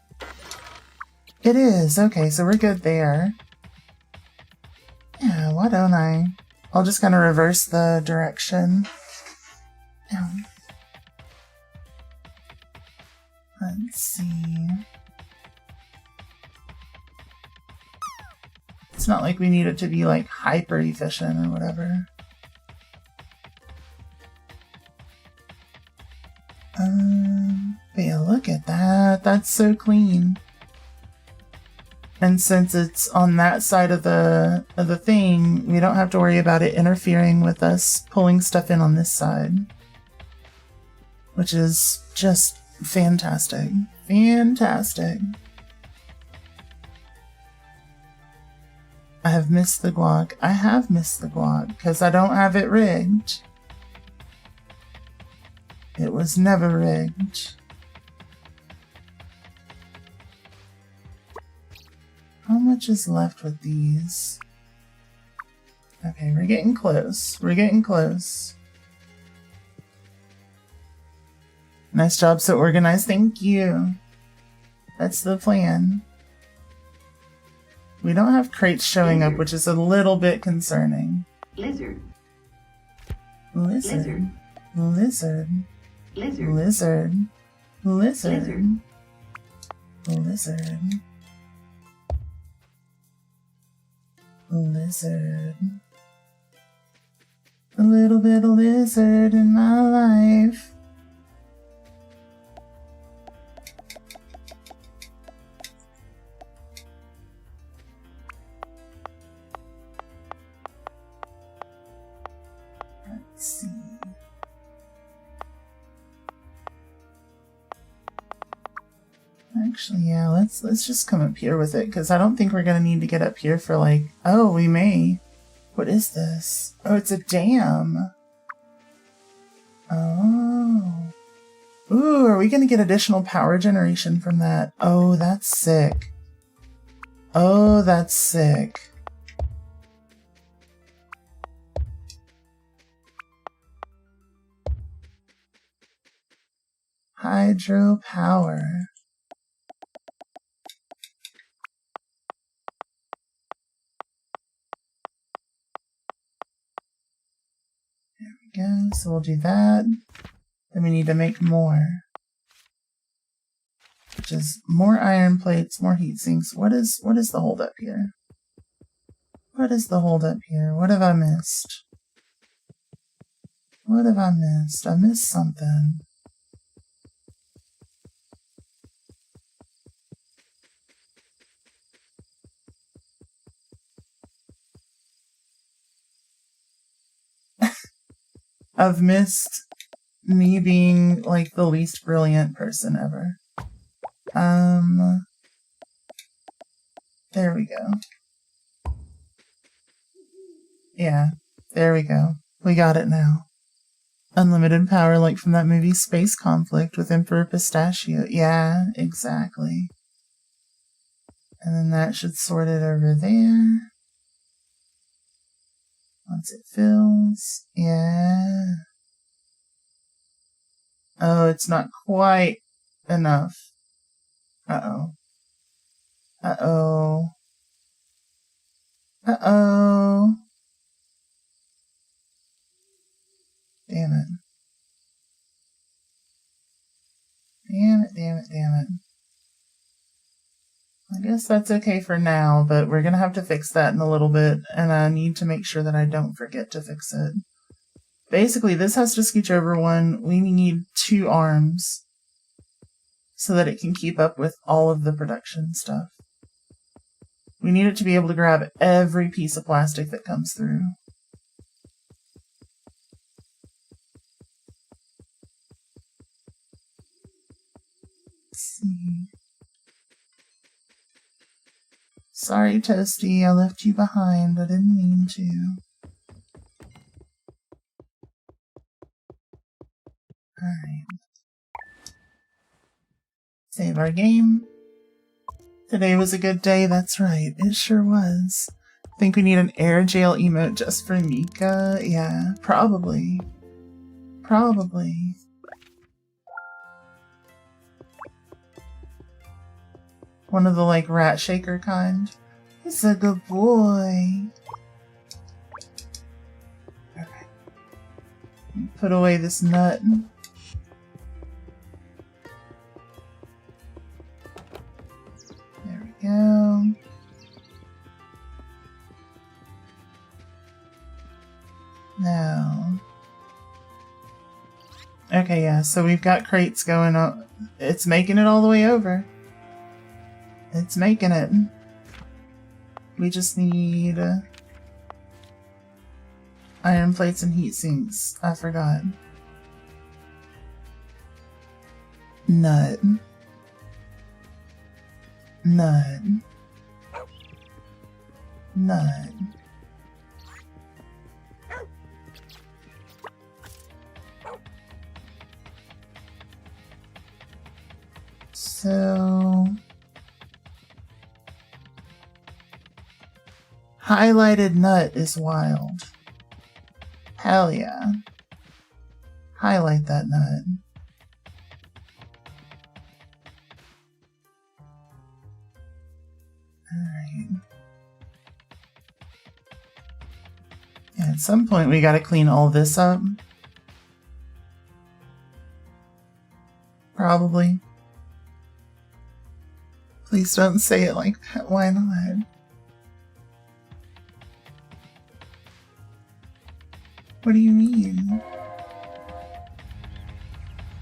It is. Okay, so we're good there. Yeah, why don't I? I'll just kind of reverse the direction. Let's see. It's not like we need it to be like hyper efficient or whatever. But yeah, look at that. That's so clean. And since it's on that side of the thing, we don't have to worry about it interfering with us pulling stuff in on this side. Which is just fantastic. Fantastic. I have missed the guac. I have missed the guac because I don't have it rigged. It was never rigged. How much is left with these? Okay, we're getting close. We're getting close. Nice job, so organized. Thank you. That's the plan. We don't have crates showing up, which is a little bit concerning. Lizard. Lizard. Lizard. Lizard. Lizard. Lizard. Lizard. Lizard. Lizard. A little bit of lizard in my life. Let's see. Actually, yeah, let's just come up here with it, because I don't think we're gonna need to get up here for like, oh, we may. What is this? Oh, it's a dam. Oh. Ooh, are we gonna get additional power generation from that? Oh, that's sick. Oh, that's sick. Hydropower. There we go. So we'll do that. Then we need to make more. Which is more iron plates, more heat sinks. What is the holdup here? What is the holdup here? What have I missed? What have I missed? I missed something. I've missed me being like the least brilliant person ever. There we go. Yeah, there we go. We got it now. Unlimited power like from that movie Space Conflict with Emperor Pistachio. Yeah, exactly. And then that should sort it over there. Once it fills. Yeah. Oh, it's not quite enough. Uh-oh. Uh-oh. Uh-oh. Damn it. Damn it, damn it, damn it. I guess that's okay for now, but we're gonna have to fix that in a little bit, and I need to make sure that I don't forget to fix it. Basically, this has to scooch over one. We need 2 arms so that it can keep up with all of the production stuff. We need it to be able to grab every piece of plastic that comes through. Let's see. Sorry, Toasty, I left you behind. I didn't mean to. Alright. Save our game. Today was a good day, that's right. It sure was. Think we need an air jail emote just for Mika? Yeah, probably. Probably. One of the, like, rat shaker kind. He's a good boy. Okay. Put away this nut. There we go. Now. Okay, yeah, so we've got crates going on. It's making it all the way over. It's making it. We just need iron plates and heat sinks. I forgot. Nut. Nut. Nut. So highlighted nut is wild. Hell yeah. Highlight that nut. Alright. Yeah, at some point we gotta clean all this up. Probably. Please don't say it like that. Why not? What do you mean?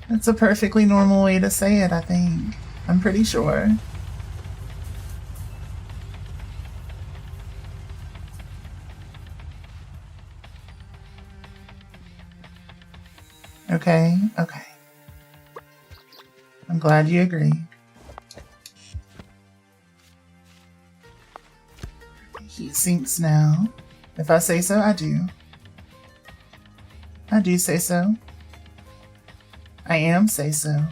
That's a perfectly normal way to say it, I think. I'm pretty sure. Okay, okay. I'm glad you agree. Heat sinks now. If I say so, I do. I do say so. I am say so.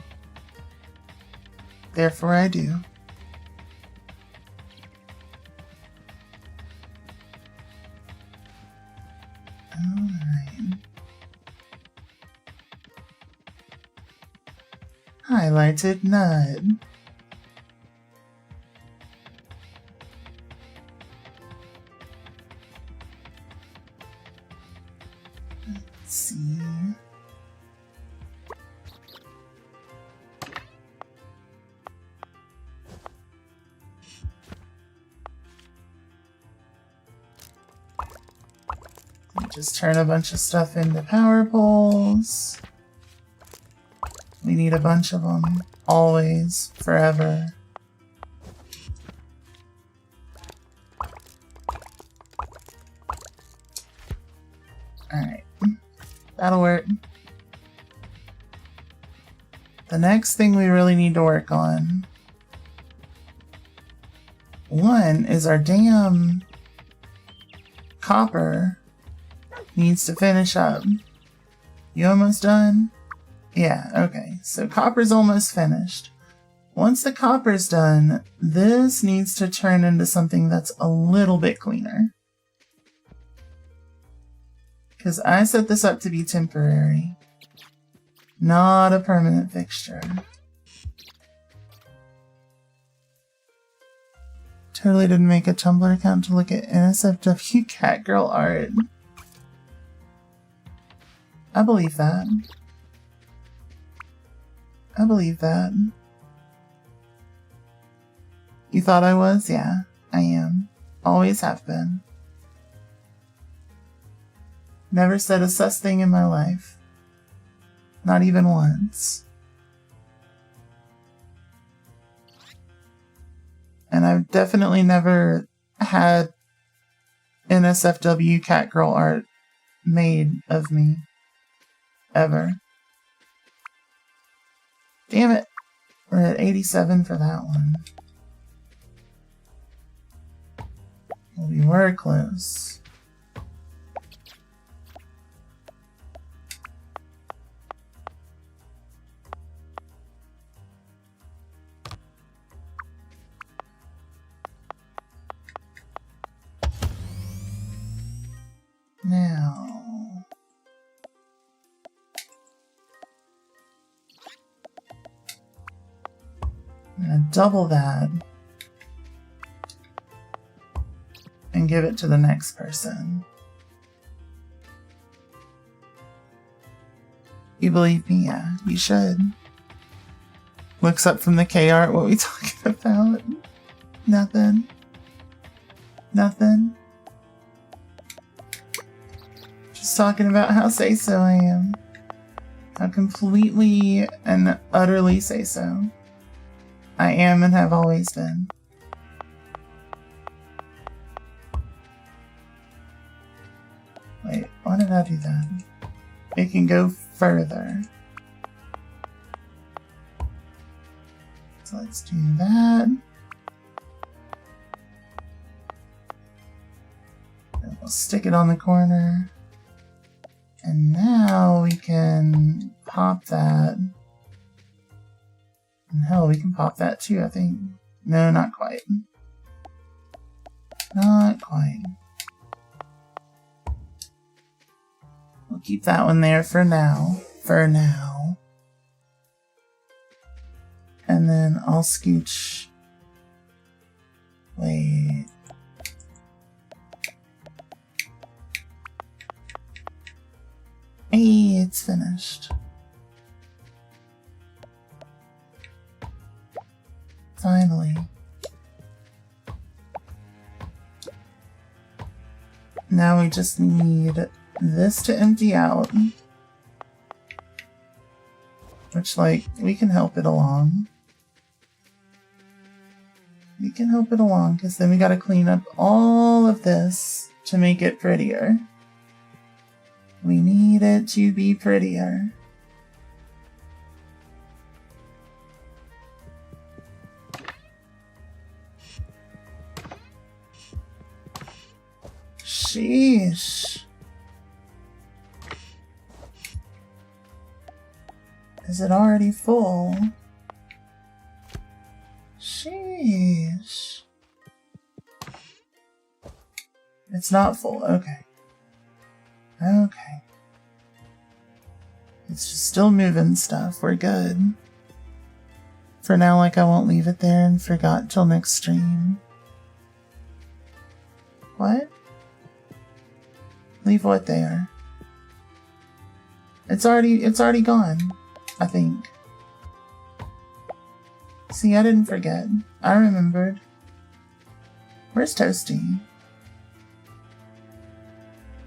Therefore I do. Alright. Highlighted nut. Let's see. Just turn a bunch of stuff into power poles. We need a bunch of them. Always. Forever. Alright. That'll work. The next thing we really need to work on. One is our damn copper needs to finish up. You almost done? Yeah, okay. So copper's almost finished. Once the copper's done, this needs to turn into something that's a little bit cleaner. Because I set this up to be temporary, not a permanent fixture. Totally didn't make a Tumblr account to look at NSFW Catgirl art. I believe that. I believe that. You thought I was? Yeah, I am. Always have been. Never said a sus thing in my life. Not even once. And I've definitely never had NSFW Catgirl art made of me. Ever. Damn it. We're at 87 for that one. We were close. double that and give it to the next person. You believe me? Yeah, you should. Looks up from the K-art. What we talking about? Nothing. Nothing. Just talking about how say-so I am. How completely and utterly say-so I am and have always been. Wait, why did I do that? It can go further. So let's do that. And we'll stick it on the corner. And now we can pop that. And hell, we can pop that too, I think. No, not quite. Not quite. We'll keep that one there for now. For now. And then I'll scooch. Wait. Hey, it's finished. Finally. Now we just need this to empty out. Which, like, we can help it along. We can help it along, because then we gotta clean up all of this to make it prettier. We need it to be prettier. Sheesh. Is it already full? Sheesh. It's not full. Okay. Okay. It's just still moving stuff. We're good. For now, like, I won't leave it there and forgot till next stream. What? Leave what there? It's already gone, I think. See, I didn't forget. I remembered. Where's Toasty?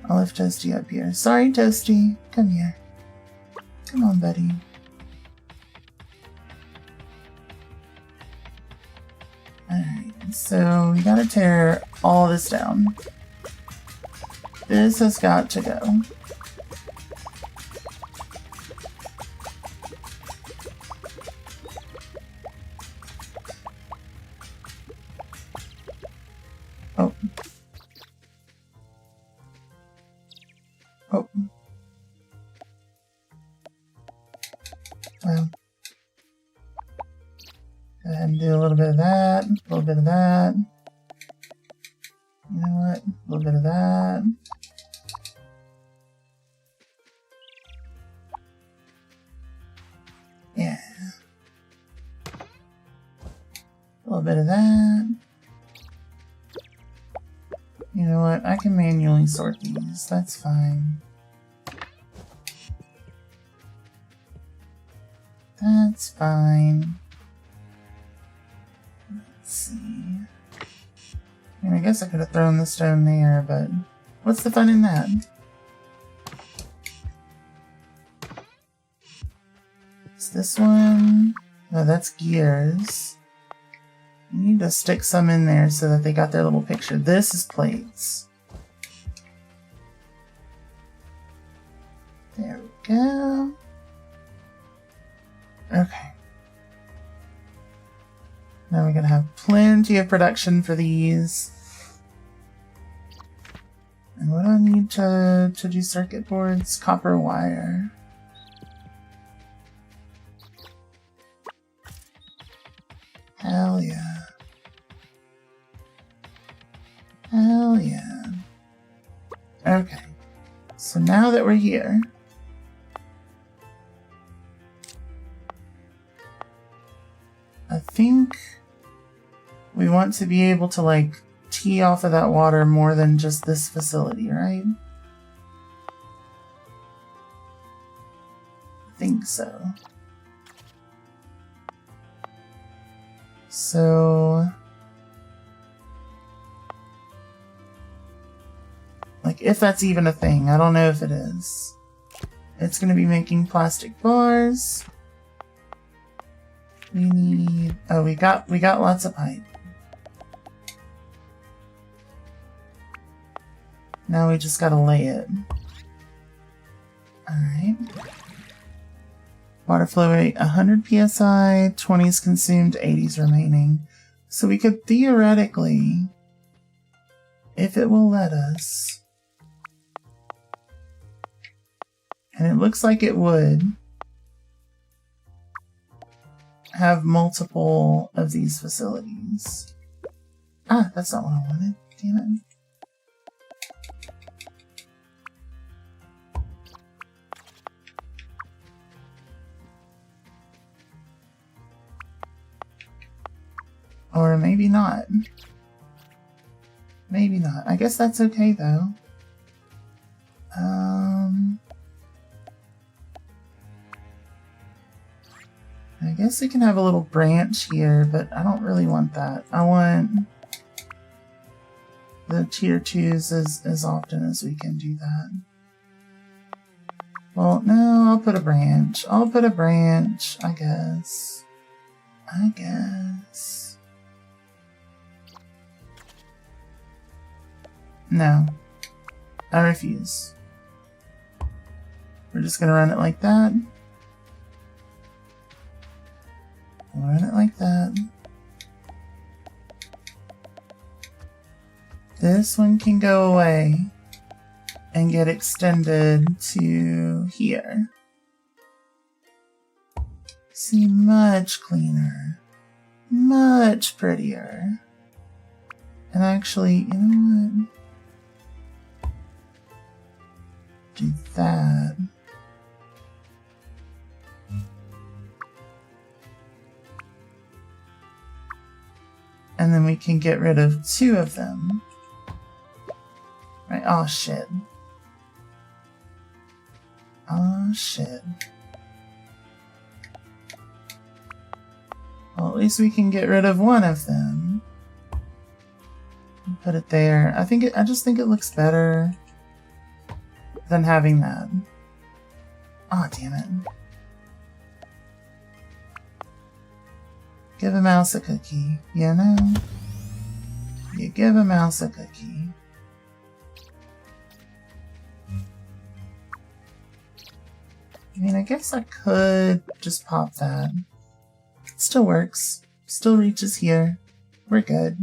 I'll lift Toasty up here. Sorry, Toasty. Come here. Come on, buddy. Alright, so we gotta tear all this down. This has got to go. Oh. Oh. Well. Go ahead and do a little bit of that, a little bit of that. You know what? A little bit of that. Yeah. A little bit of that. You know what? I can manually sort these. That's fine. That's fine. Let's see. I mean, I guess I could have thrown the stone there, but what's the fun in that? Is this one? No, that's gears. You need to stick some in there so that they got their little picture. This is plates. There we go. Okay. Now we're gonna have plenty of production for these. And what do I need to do circuit boards? Copper wire. Hell yeah. Hell yeah. Okay. So now that we're here, I think we want to be able to, like, tee off of that water more than just this facility, right? I think so. So, like, if that's even a thing, I don't know if it is. It's going to be making plastic bars. We need, oh, we got lots of pipe. Now we just got to lay it. All right. Water flow rate 100 psi, 20s consumed, 80s remaining. So we could theoretically, if it will let us, and it looks like it would, have multiple of these facilities. Ah, that's not what I wanted. Damn it. Or maybe not. Maybe not. I guess that's okay though. I guess we can have a little branch here, but I don't really want that. I want the tier 2s as often as we can do that. Well, no, I'll put a branch. I'll put a branch, I guess. I guess. No. I refuse. We're just gonna run it like that. We'll run it like that. This one can go away and get extended to here. See, much cleaner. Much prettier. And actually, you know what? Do that. And then we can get rid of 2 of them. Right, oh shit. Oh shit. Well, at least we can get rid of 1 of them. Put it there. I just think it looks better than having that. Oh, damn it. Give a mouse a cookie, you know? You give a mouse a cookie. I mean, I guess I could just pop that. It still works. Still reaches here. We're good.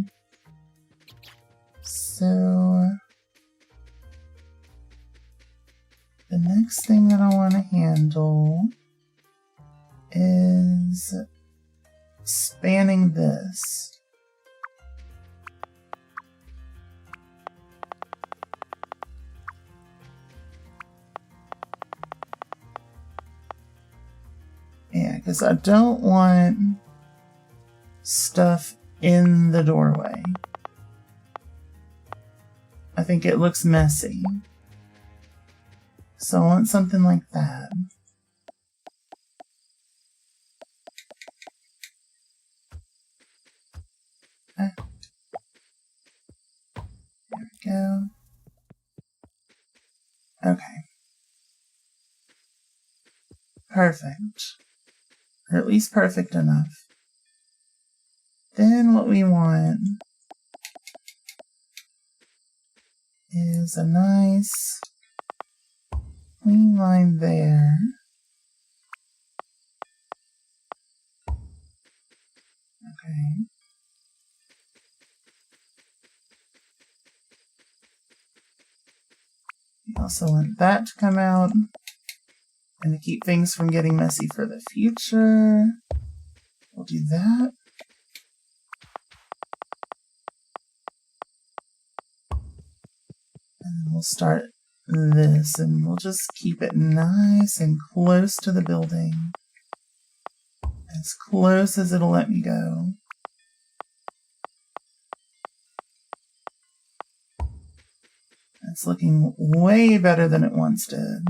So, the next thing that I want to handle is spanning this. Yeah, because I don't want stuff in the doorway. I think it looks messy. So I want something like that. There we go. Okay. Perfect. Or at least perfect enough. Then what we want is a nice clean line there. Okay. We also want that to come out and to keep things from getting messy for the future. We'll do that. And we'll start this and we'll just keep it nice and close to the building. As close as it'll let me go. It's looking way better than it once did.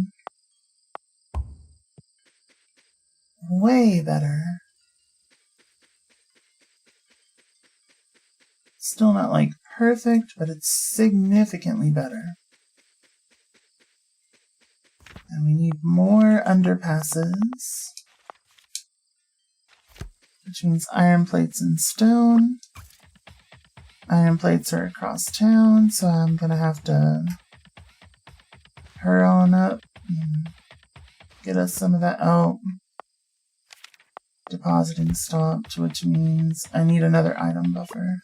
Way better. Still not like perfect, but it's significantly better. And we need more underpasses, which means iron plates and stone. Iron plates are across town, so I'm gonna have to hurry on up and get us some of that. Oh, depositing stopped, which means I need another item buffer.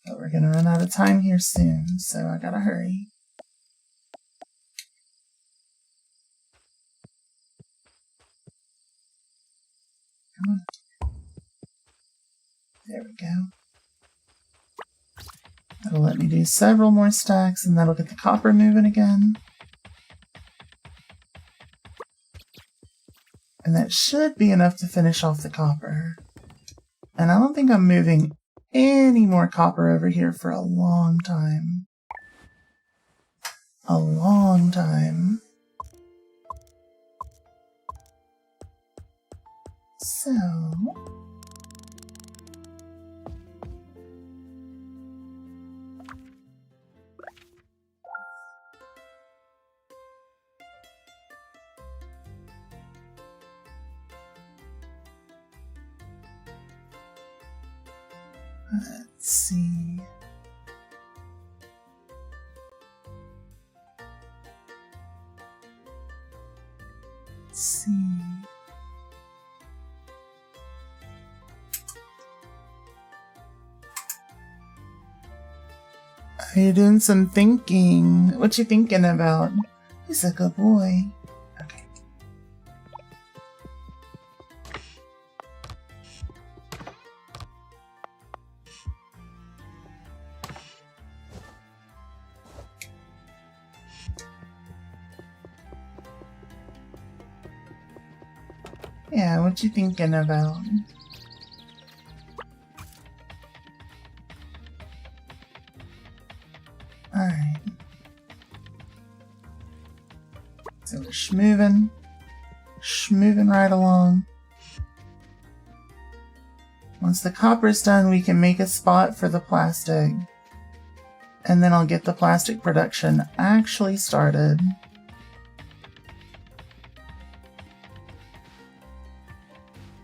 But we're gonna run out of time here soon, so I gotta hurry. Come on. There we go. That'll let me do several more stacks, and that'll get the copper moving again. And that should be enough to finish off the copper. And I don't think I'm moving any more copper over here for a long time. A long time. So... let's see. Let's see. Are you doing some thinking? What you thinking about? He's a good boy. Okay. Yeah, what you thinking about? Alright. So we're schmoving right along. Once the copper's done, we can make a spot for the plastic. And then I'll get the plastic production actually started.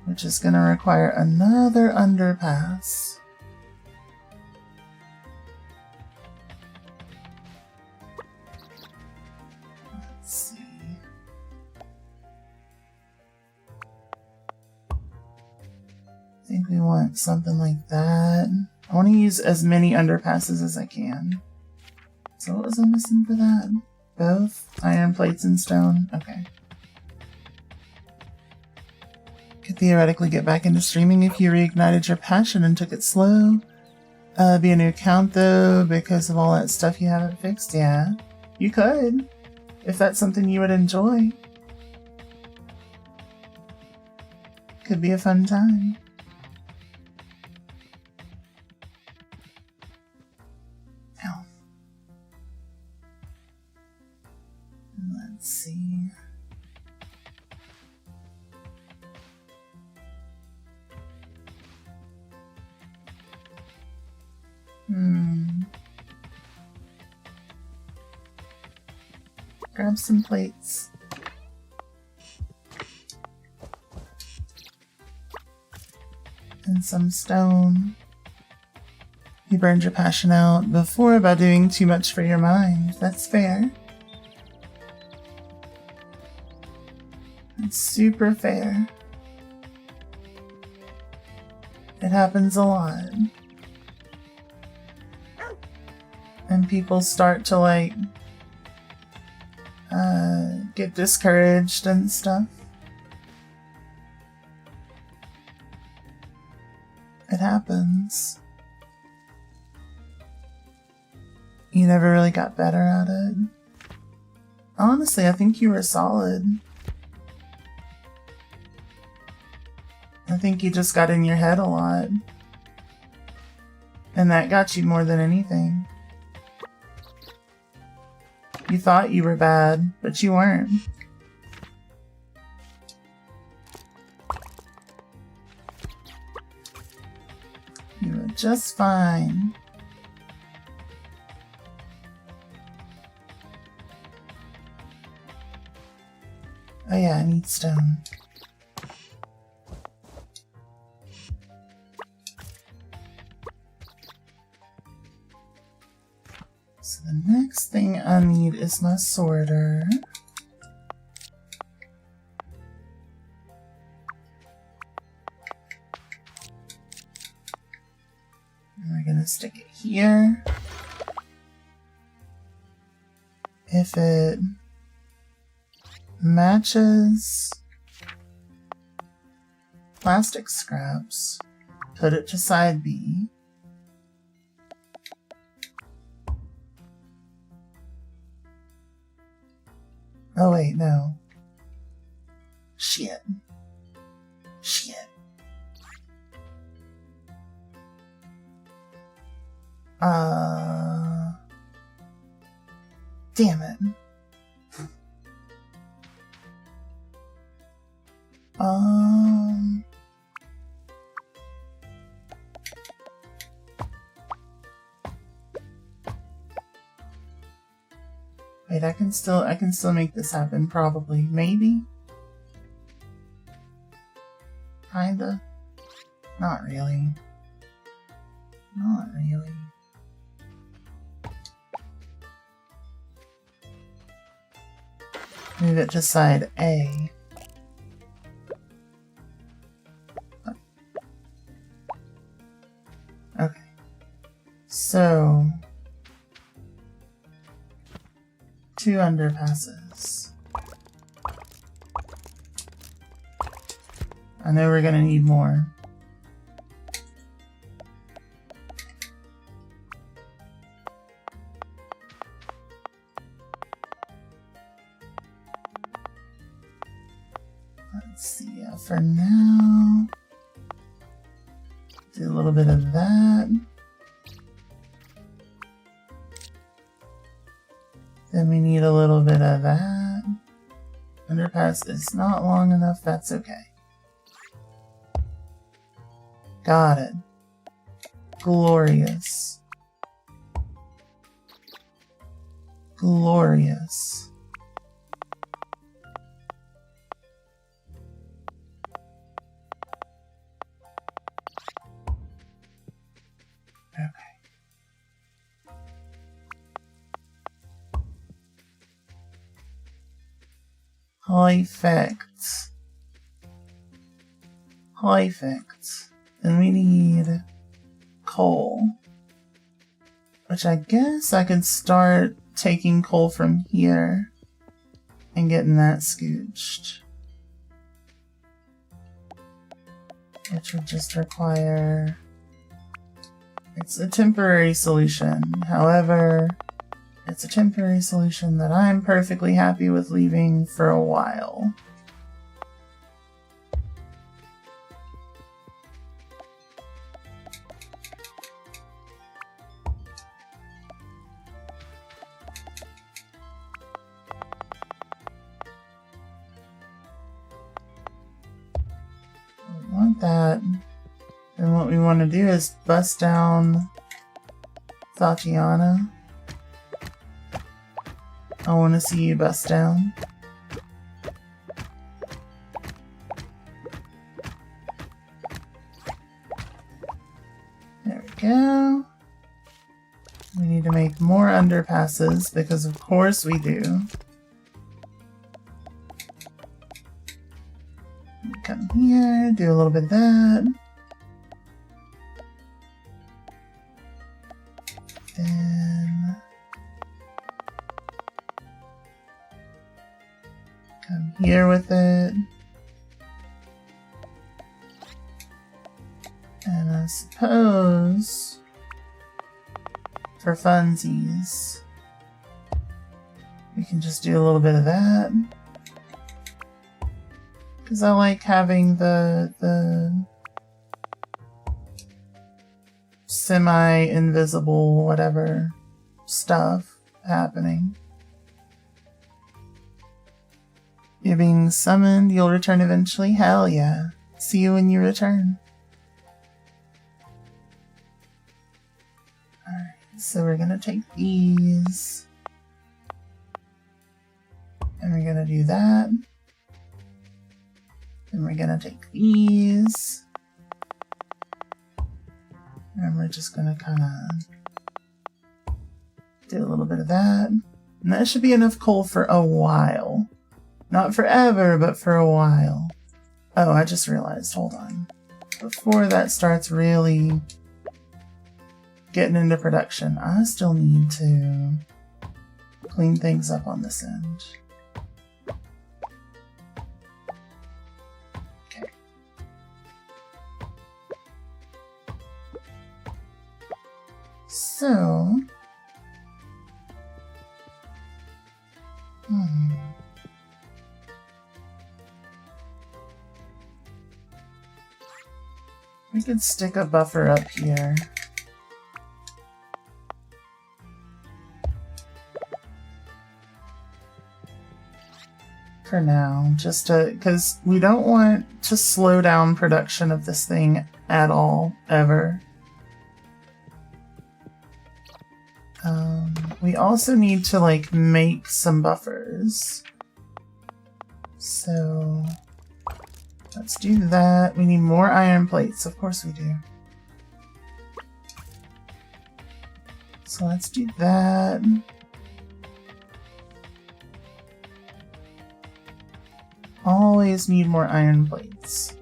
Which is going to require another underpass. Let's see. I think we want something like that. I want to use as many underpasses as I can. So what was I missing for that? Both iron plates and stone? Okay. Could theoretically get back into streaming if you reignited your passion and took it slow. Be a new account though, because of all that stuff you haven't fixed. Yeah, you could, if that's something you would enjoy. Could be a fun time. Ow. Let's see. Grab some plates. And some stone. You burned your passion out before by doing too much for your mind. That's fair. It's super fair. It happens a lot. And people start to like get discouraged and stuff. It happens. You never really got better at it. Honestly, I think you were solid. I think you just got in your head a lot. And that got you more than anything. You thought you were bad, but you weren't. You were just fine. Oh yeah, I need stone. So the next thing I need is my sorter. And we're gonna stick it here. If it matches plastic scraps, put it to side B. Oh wait, no. Shit. Shit. Damn it. Wait, I can still make this happen, probably. Maybe? Kinda? Not really. Not really. Move it to side A. Okay. So 2 underpasses. I know we're gonna need more. Let's see, for now, do a little bit of that. Then we need a little bit of that. Underpass is not long enough, that's okay. Got it. Glorious. Glorious. Perfect. Perfect. Then we need coal. Which I guess I could start taking coal from here and getting that scooched. Which would just require... It's a temporary solution. However, it's a temporary solution that I'm perfectly happy with leaving for a while. I want that. And what we want to do is bust down Tatiana. I want to see you bust down. There we go. We need to make more underpasses because of course we do. Come here, do a little bit of that. Then come here with it. And I suppose for funsies, we can just do a little bit of that. Because I like having the semi-invisible whatever stuff happening. You're being summoned. You'll return eventually. Hell yeah. See you when you return. Alright, so we're gonna take these. And we're gonna do that. And we're gonna take these. And we're just gonna kinda do a little bit of that. And that should be enough coal for a while. Not forever, but for a while. Oh, I just realized, hold on. Before that starts really getting into production, I still need to clean things up on this end. Okay. So... we could stick a buffer up here. For now, just to, because we don't want to slow down production of this thing at all, ever. We also need to, like, make some buffers. So... let's do that. We need more iron plates. Of course we do. So let's do that. Always need more iron plates.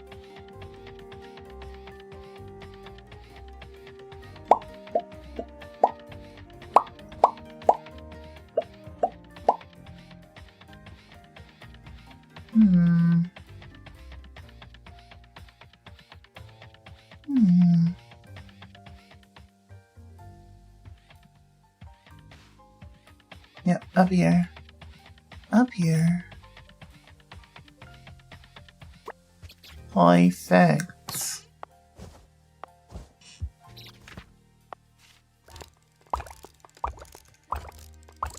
Yep, up here. Up here. Perfect.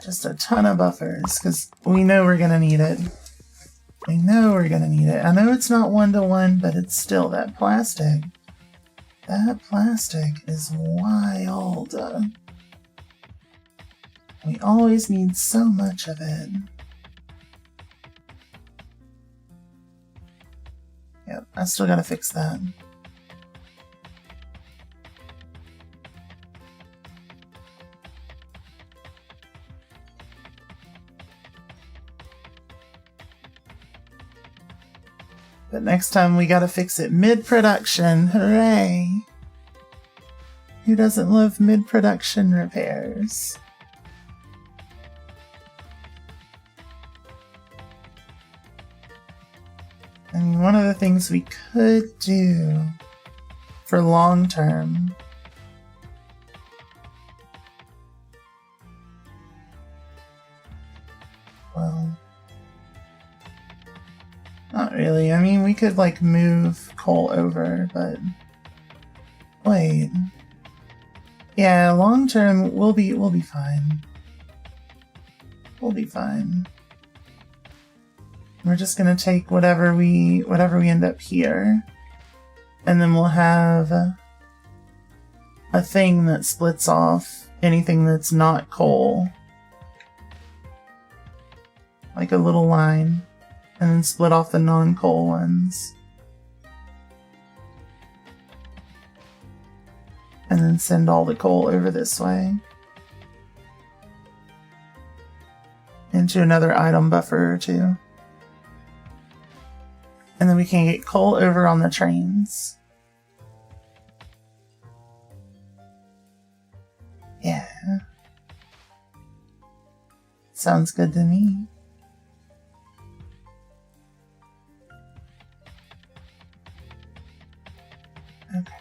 Just a ton of buffers, because we know we're gonna need it. We know we're gonna need it. I know it's not one-to-one, but it's still that plastic. That plastic is wild. We always need so much of it. Yep, I still gotta fix that. But next time we gotta fix it mid-production. Hooray! Who doesn't love mid-production repairs? And one of the things we could do for long term well, not really. I mean, we could like move coal over, but wait. Yeah, long term we'll be fine. We'll be fine. We're just gonna take whatever we end up here, and then we'll have a thing that splits off anything that's not coal. Like a little line, and then split off the non-coal ones. And then send all the coal over this way. Into another item buffer or two. And then we can get coal over on the trains. Yeah. Sounds good to me. Okay.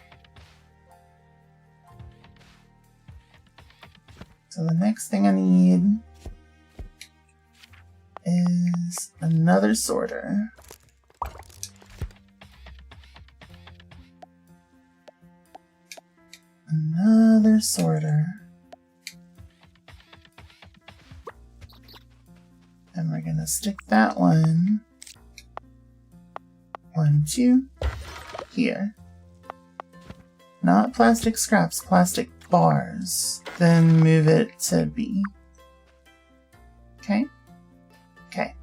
So the next thing I need is another sorter. Another sorter. And we're gonna stick that one, 1, 2, here. Not plastic scraps, plastic bars. Then move it to B. Okay? Okay.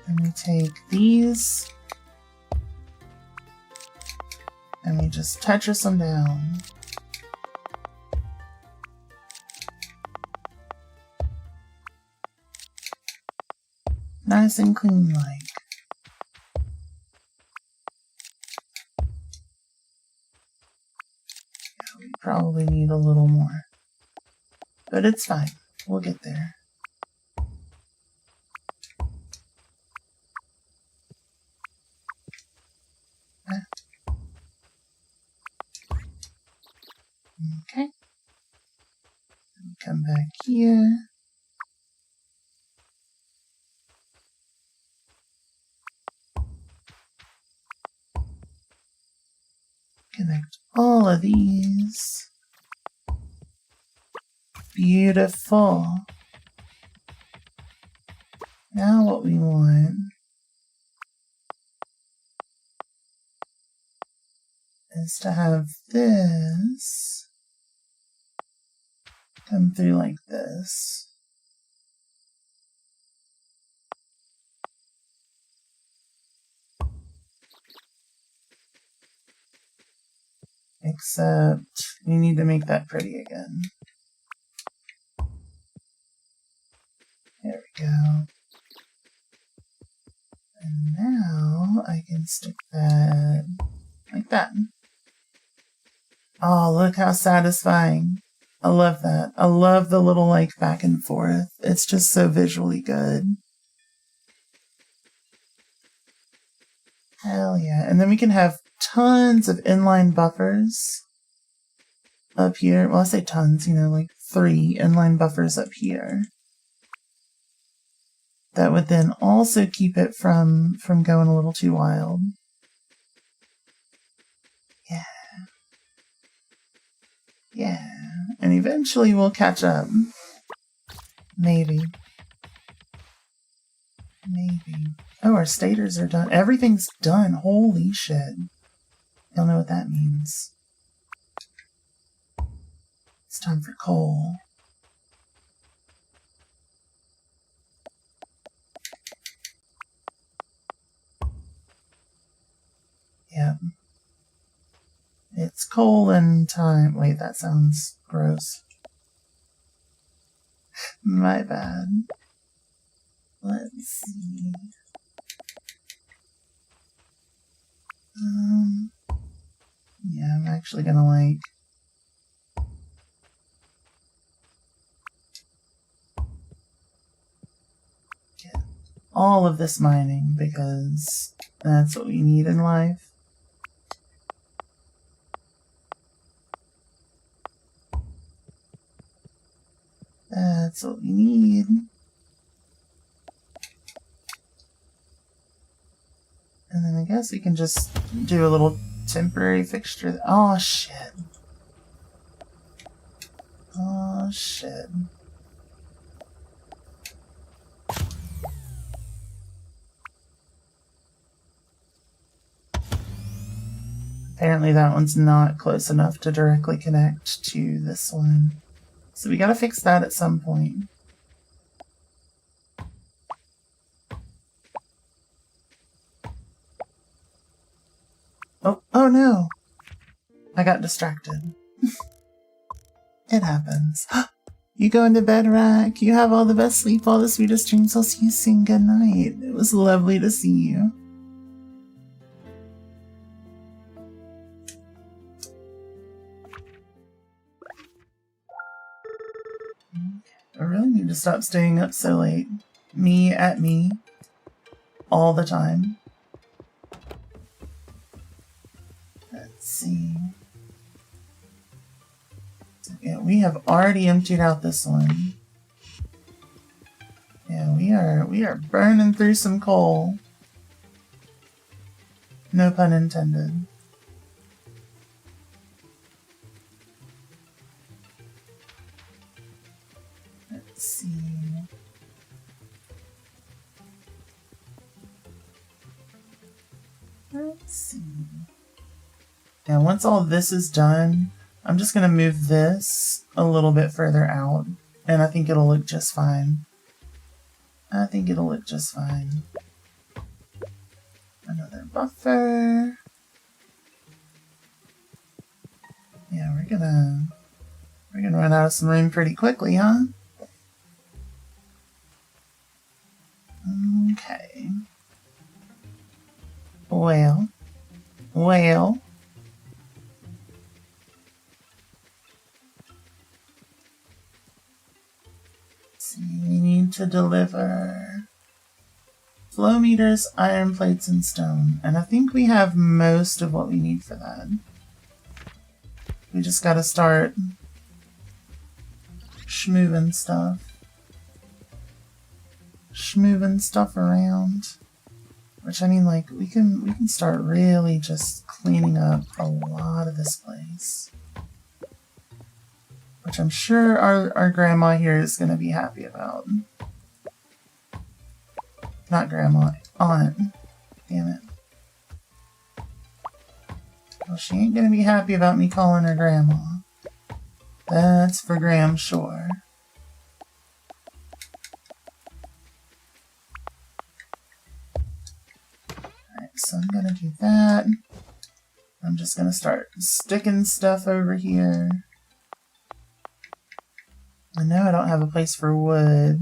Then we take these and we just Tetris them down. Nice and clean like. Yeah, we probably need a little more. But it's fine. We'll get there. Okay. Come back here. Connect all of these. Beautiful. Now what we want is to have this come through like this. Except we need to make that pretty again. There we go. And now I can stick that like that. Oh, look how satisfying. I love that. I love the little like back and forth. It's just so visually good. Hell yeah. And then we can have tons of inline buffers up here. Well, I say tons, you know, like 3 inline buffers up here. That would then also keep it from going a little too wild. Yeah. Yeah. And eventually we'll catch up. Maybe. Maybe. Oh, our stators are done. Everything's done. Holy shit. You'll know what that means. It's time for coal. Yep. It's colon time. Wait, that sounds gross. My bad. Let's see. Yeah, I'm actually gonna like get all of this mining because that's what we need in life. That's what we need. And then I guess we can just do a little temporary fixture. Oh, shit. Oh, shit. Apparently that one's not close enough to directly connect to this one. So we gotta fix that at some point. Oh no! I got distracted. It happens. You going to bed, Rack? You have all the best sleep, all the sweetest dreams. I'll see you soon. Good night. It was lovely to see you. I really need to stop staying up so late. Me at me. All the time. Let's see. Yeah, we have already emptied out this one. Yeah, we are burning through some coal. No pun intended. Let's see. Let's see. Now, once all this is done, I'm just going to move this a little bit further out, and I think it'll look just fine. I think it'll look just fine. Another buffer. Yeah, we're gonna run out of some room pretty quickly, huh? Okay. Well. See, we need to deliver flow meters, iron plates, and stone. And I think we have most of what we need for that. We just gotta start schmoving stuff around. Which, I mean, like, we can start really just cleaning up a lot of this place. Which I'm sure our grandma here is gonna be happy about. Not grandma, aunt. Damn it. Well, she ain't gonna be happy about me calling her grandma. That's for Graham sure. Alright, so I'm gonna do that. I'm just gonna start sticking stuff over here. I know I don't have a place for wood.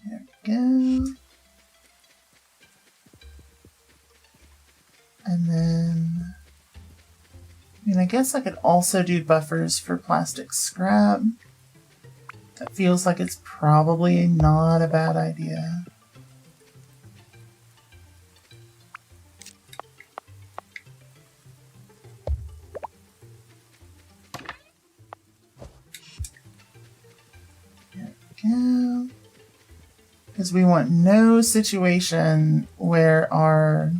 There we go. And then, I mean, I guess I could also do buffers for plastic scrap. That feels like it's probably not a bad idea. There we go. Because we want no situation where our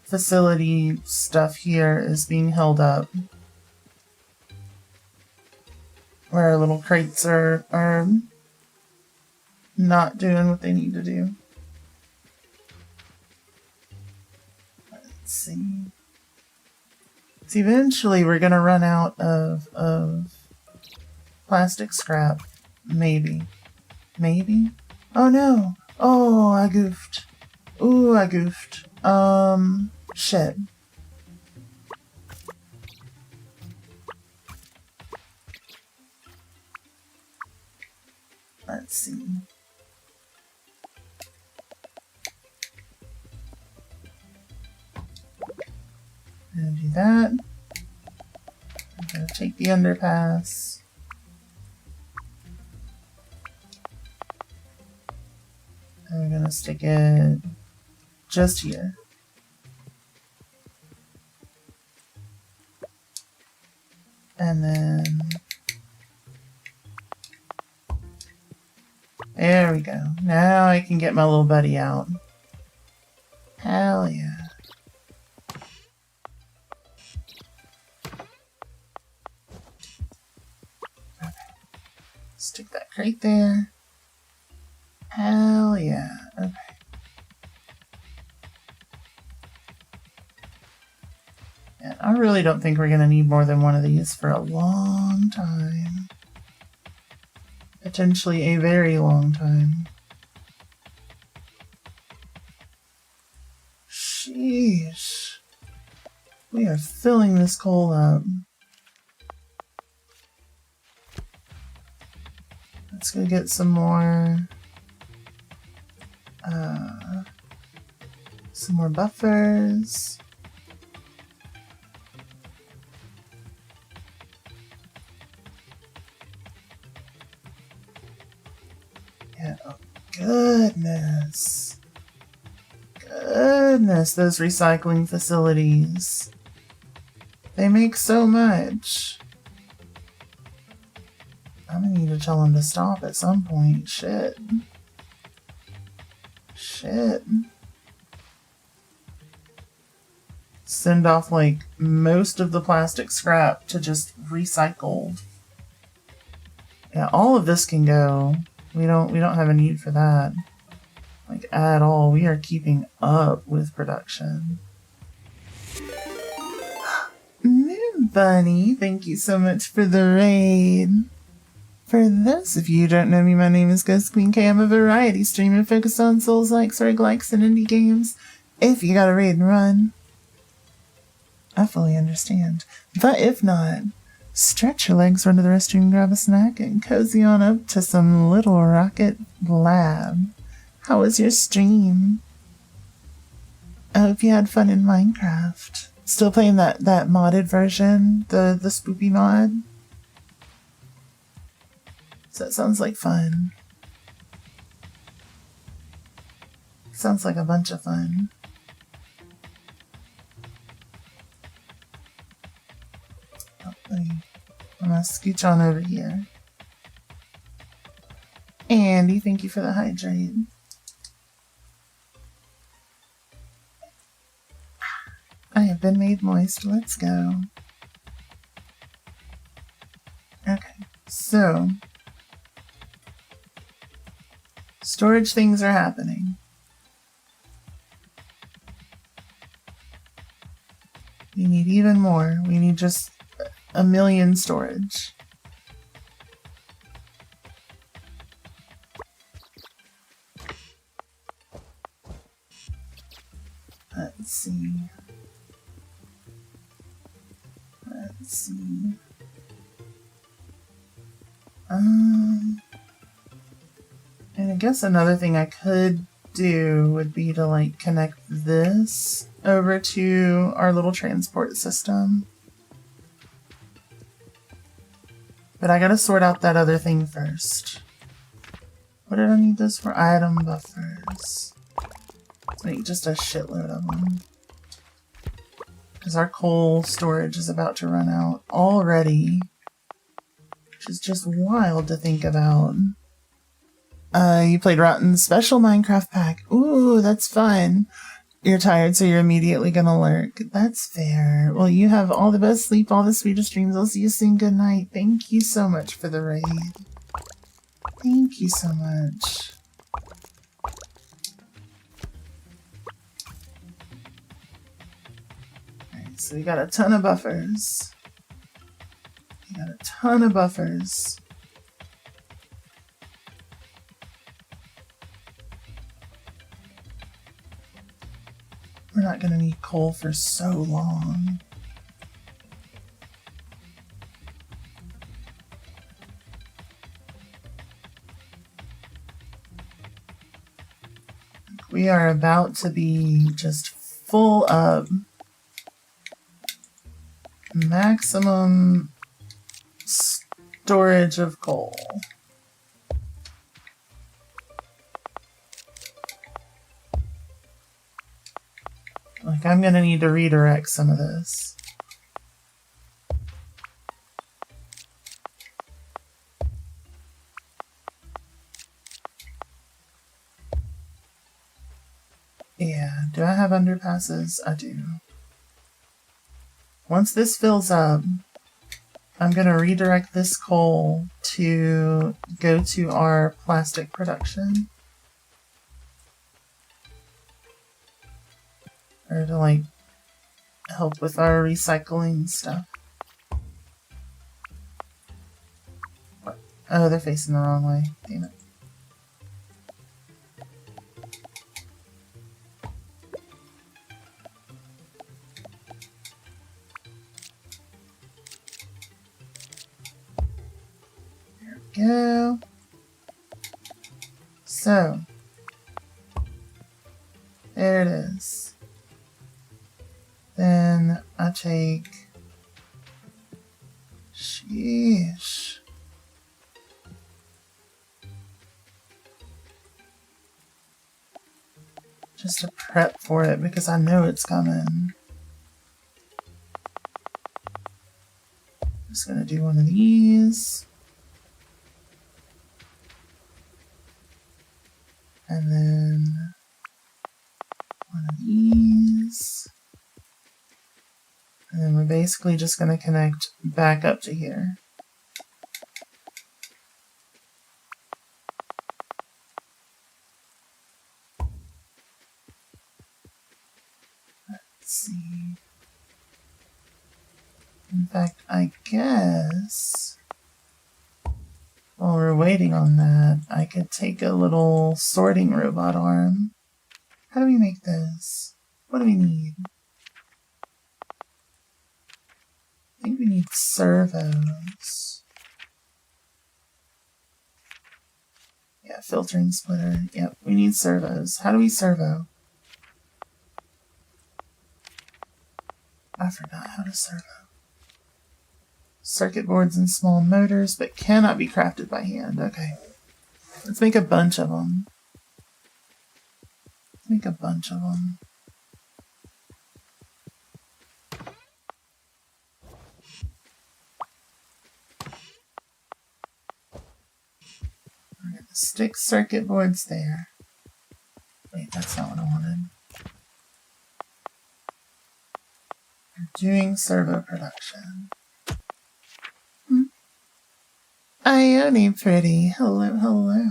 facility stuff here is being held up. Where our little crates are not doing what they need to do. Let's see. So eventually we're gonna run out of plastic scrap. Maybe. Maybe? Oh no! Oh, I goofed. Ooh, I goofed. Shit. Let's see. I'm gonna do that. I'm gonna take the underpass. And we're gonna stick it just here. And then there we go. Now I can get my little buddy out. Hell yeah. Okay. Stick that crate there. Hell yeah. Okay. And I really don't think we're gonna need more than one of these for a long time. Potentially a very long time. Sheesh. We are filling this coal up. Let's go get some more buffers. Yeah, oh goodness. Goodness, those recycling facilities. They make so much. I'm gonna need to tell them to stop at some point. Shit. send off like most of the plastic scrap to just recycled. Yeah, all of this can go. We don't have a need for that. Like at all. We are keeping up with production. Moon Bunny, thank you so much for the raid. For those of you who don't know me, my name is Ghost Queen K. I'm a variety streamer focused on Souls-likes, roguelikes, and indie games. If you got a raid and run, I fully understand. But if not, stretch your legs, run to the restroom, grab a snack, and cozy on up to some Little Rocket Lab. How was your stream? I hope you had fun in Minecraft. Still playing that modded version, the spoopy mod? So that sounds like fun. Sounds like a bunch of fun. Oh, I'm gonna scooch on over here. Andy, thank you for the hydrate. I have been made moist. Let's go. Okay, so storage things are happening. We need even more. We need just 1,000,000 storage. Let's see. Let's see. And I guess another thing I could do would be to like connect this over to our little transport system. But I gotta sort out that other thing first. What did I need this for? Item buffers. Let's make just a shitload of them. Because our coal storage is about to run out already. Which is just wild to think about. You played Rotten's special Minecraft pack. Ooh, that's fun. You're tired, so you're immediately gonna lurk. That's fair. Well, you have all the best sleep, all the sweetest dreams. I'll see you soon. Good night. Thank you so much for the raid. Thank you so much. Alright, so we got a ton of buffers. We got a ton of buffers. We're not going to need coal for so long. We are about to be just full of maximum storage of coal. Like, I'm gonna need to redirect some of this. Yeah, do I have underpasses? I do. Once this fills up, I'm gonna redirect this coal to go to our plastic production. Or to, like, help with our recycling stuff. What? Oh, they're facing the wrong way. Damn it. There we go. So, there it is. Then I take, sheesh. Just to prep for it because I know it's coming. Just gonna do one of these. And then one of these. basically just going to connect back up to here. Let's see. In fact, I guess while we're waiting on that, I could take a little sorting robot arm. How do we make this? What do we need? I think we need servos. Yeah, filtering splitter. Yep, we need servos. How do we servo? I forgot how to servo. Circuit boards and small motors, but cannot be crafted by hand. Okay. Let's make a bunch of them. Let's make a bunch of them. We're going to stick circuit boards there. Wait, that's not what I wanted. We're doing servo production. Ione pretty. Hello, hello.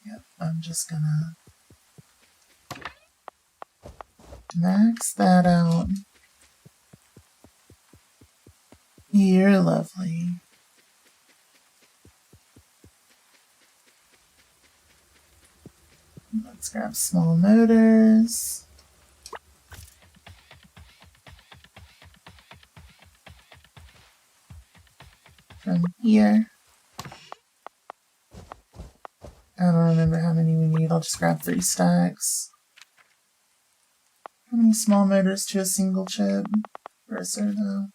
Yep, I'm just gonna max that out. You're lovely. Let's grab small motors. From here. I don't remember how many we need. I'll just grab 3 stacks. How many small motors to a single chip for a servo?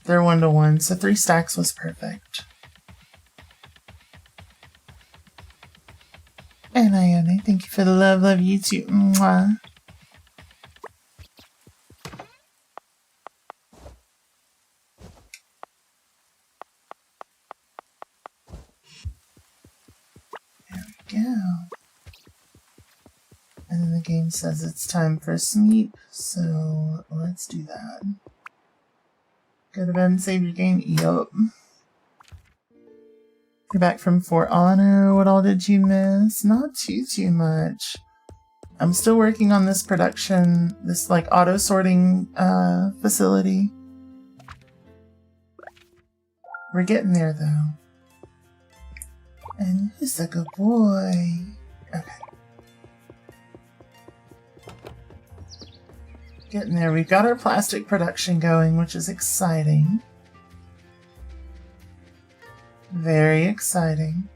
They're 1-to-1, so 3 stacks was perfect. And Ione, thank you for the love. Love you too. Mwah. Go. And then the game says it's time for sleep, so let's do that. Go to bed and save your game. Yup. You're back from For Honor. What all did you miss? Not too much. I'm still working on this production, this like auto sorting facility. We're getting there though. And he's a good boy. Okay. Getting there. We've got our plastic production going, which is exciting. Very exciting.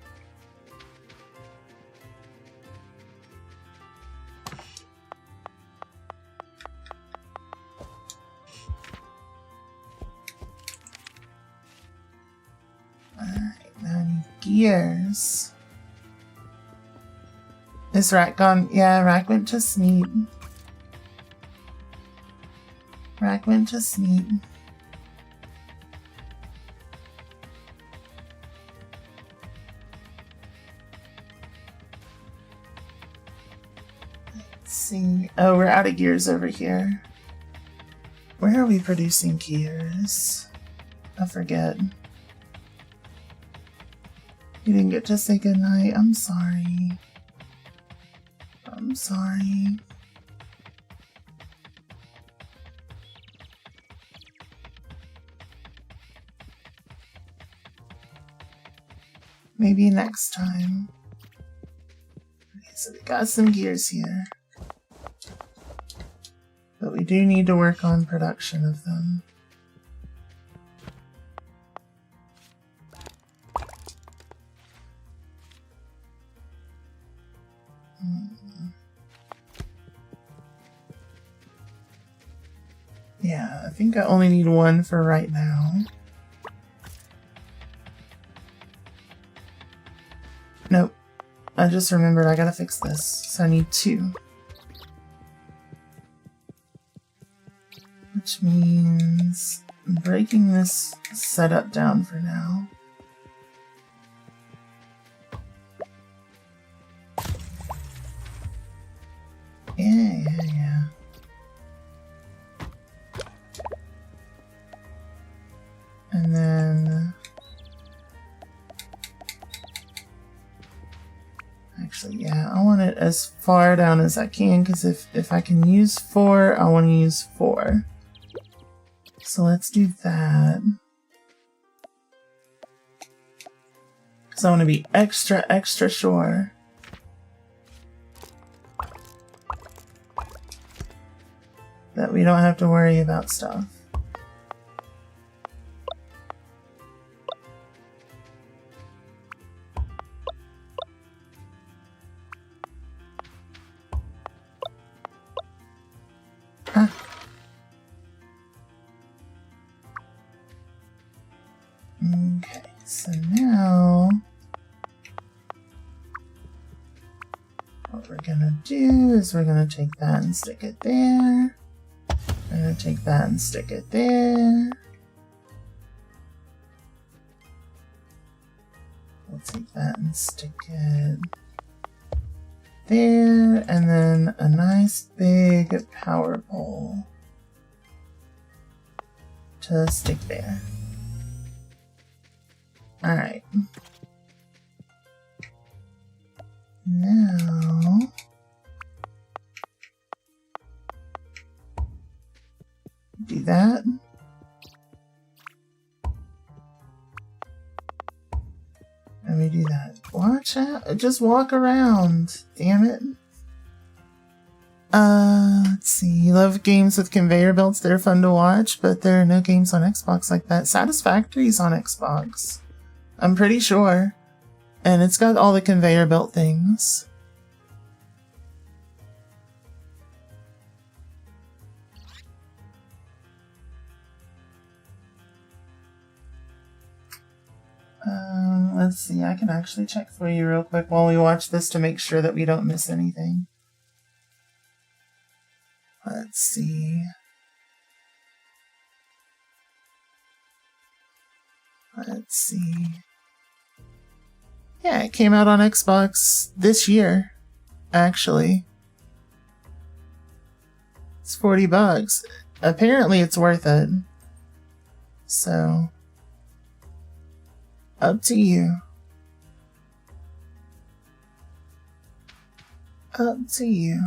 Gears. Is Rack gone? Yeah, Rack went to sleep. Rack went to sleep. Let's see. Oh, we're out of gears over here. Where are we producing gears? I forget. You didn't get to say goodnight. I'm sorry. I'm sorry. Maybe next time. Okay, so we got some gears here. But we do need to work on production of them. Yeah, I think I only need 1 for right now. Nope. I just remembered I gotta fix this, so I need 2. Which means I'm breaking this setup down for now. And then... Actually, yeah, I want it as far down as I can, because if I can use 4, I want to use 4. So let's do that. Because I want to be extra, extra sure. That we don't have to worry about stuff. Huh. Okay, so now what we're gonna do is we're gonna take that and stick it there. We're gonna take that and stick it there. We'll take that and stick it there, and then a nice big power pole to stick there. Alright. Now do that. Let me do that. Watch out. Just walk around. Damn it. Let's see. You love games with conveyor belts. They're fun to watch, but there are no games on Xbox like that. Satisfactory's on Xbox. I'm pretty sure. And it's got all the conveyor belt things. Let's see, I can actually check for you real quick while we watch this to make sure that we don't miss anything. Let's see. Let's see. Yeah, it came out on Xbox this year, actually. It's $40. Apparently it's worth it. So... up to you. Up to you.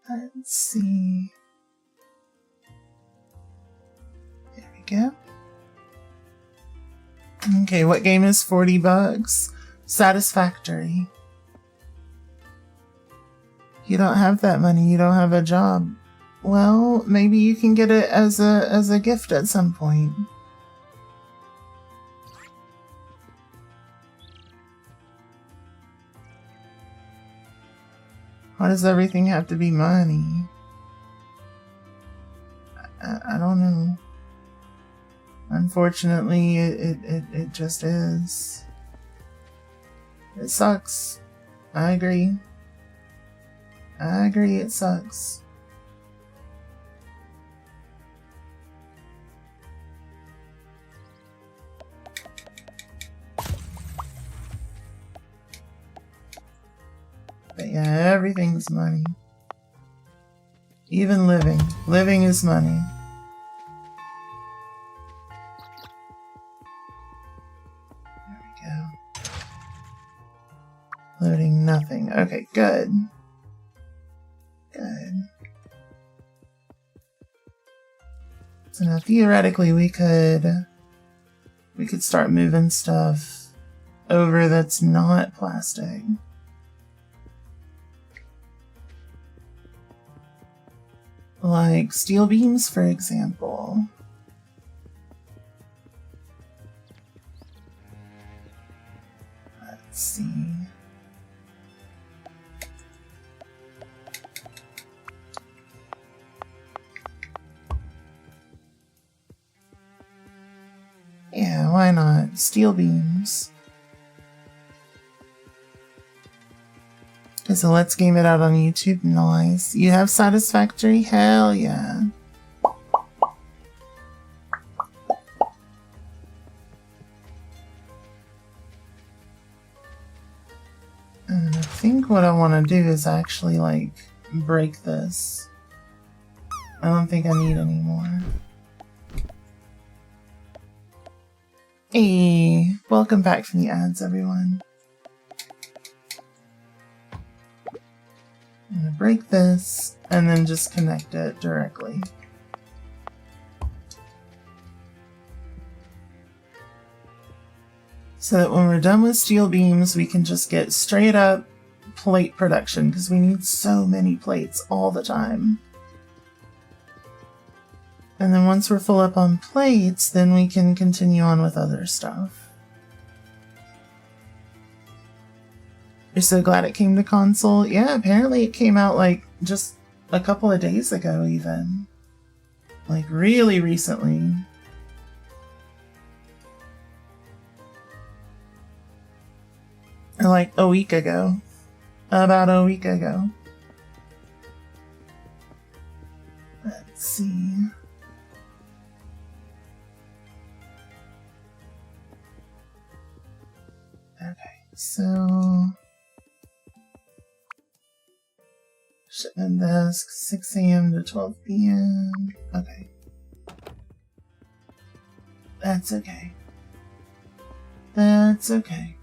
Let's see. There we go. Okay, what game is $40? Satisfactory. You don't have that money, you don't have a job. Well, maybe you can get it as a gift at some point. Why does everything have to be money? I don't know. Unfortunately, it just is. It sucks. I agree. I agree, it sucks. But yeah, everything's money. Even living. Living is money. There we go. Loading nothing. Okay, good. Good. So now theoretically we could start moving stuff over that's not plastic. Like steel beams, for example. Let's see. Yeah, why not? Steel beams. Okay, so let's game it out on YouTube. Nice. You have Satisfactory? Hell yeah. And I think what I want to do is actually, like, break this. I don't think I need any more. Hey, welcome back from the ads, everyone. I'm gonna break this and then just connect it directly. So that when we're done with steel beams, we can just get straight up plate production because we need so many plates all the time. And then once we're full up on plates, then we can continue on with other stuff. You're so glad it came to console? Yeah, apparently it came out like just a couple of days ago even. Like really recently. Or like a week ago. About a week ago. Let's see. Okay, so shipment desk 6 a.m. to 12 p.m. Okay. That's okay. That's okay.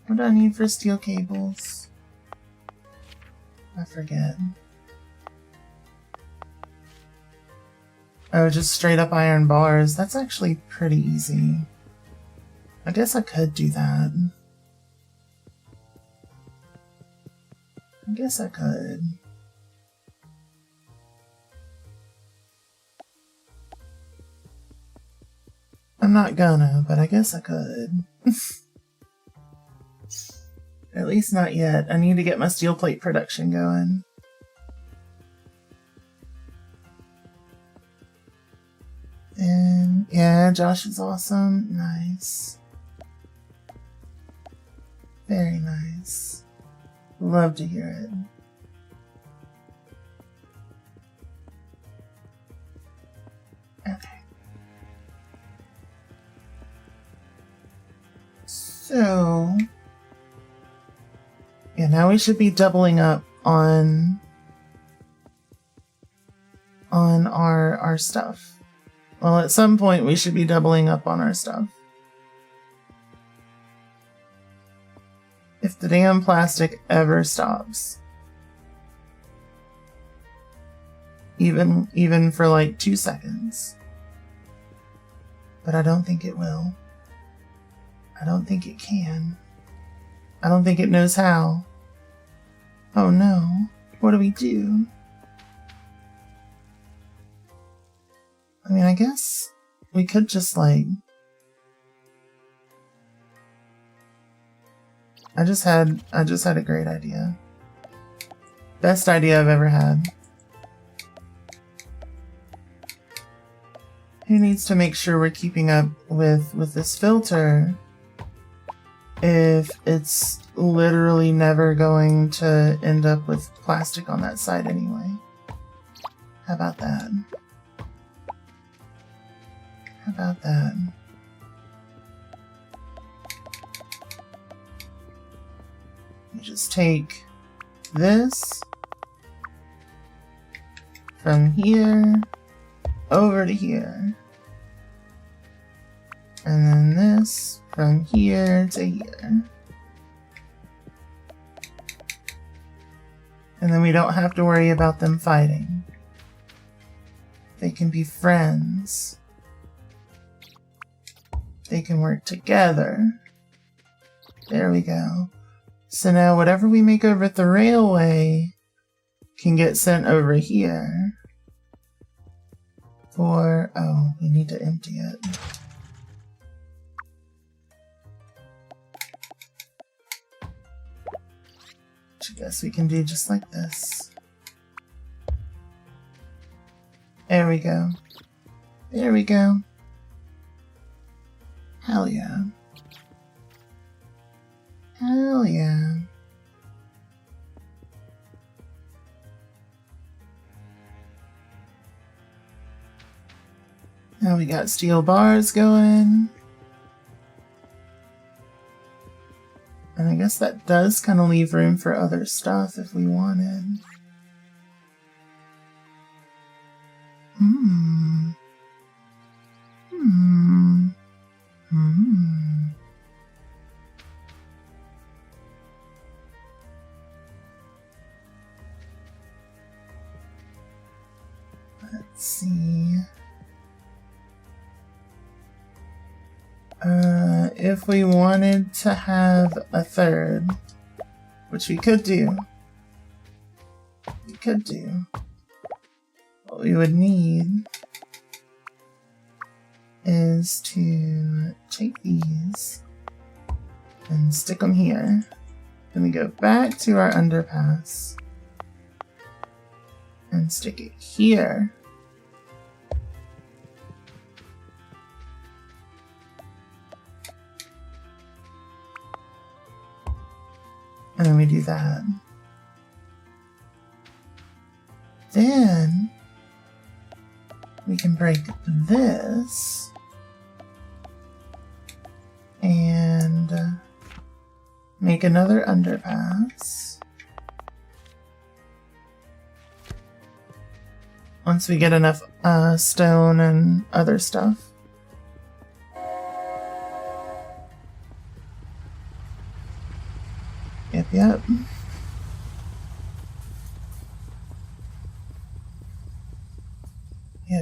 What do I need for steel cables? I forget. Oh, just straight up iron bars. That's actually pretty easy. I guess I could do that. I guess I could. I'm not gonna, but I guess I could. At least not yet. I need to get my steel plate production going. And yeah, Josh is awesome. Nice. Very nice. Love to hear it. Okay. So yeah, now we should be doubling up on our stuff. Well, at some point we should be doubling up on our stuff. If the damn plastic ever stops. Even for like 2 seconds. But I don't think it will. I don't think it can. I don't think it knows how. Oh no. What do we do? I mean, I guess we could just like... I just had a great idea. Best idea I've ever had. Who needs to make sure we're keeping up with this filter if it's literally never going to end up with plastic on that side anyway? How about that? How about that? You just take this from here over to here. And then this from here to here. And then we don't have to worry about them fighting. They can be friends. They can work together. There we go. So now whatever we make over at the railway can get sent over here. For, oh, we need to empty it. Which I guess we can do just like this. There we go. There we go. Hell yeah. Hell yeah. Now we got steel bars going. And I guess that does kind of leave room for other stuff if we wanted. Hmm. Hmm. Hmm. Let's see. If we wanted to have a third, which we could do, what we would need is to take these and stick them here. Then we go back to our underpass and stick it here. And then we do that. Then we can break this and make another underpass. Once we get enough stone and other stuff. Yep.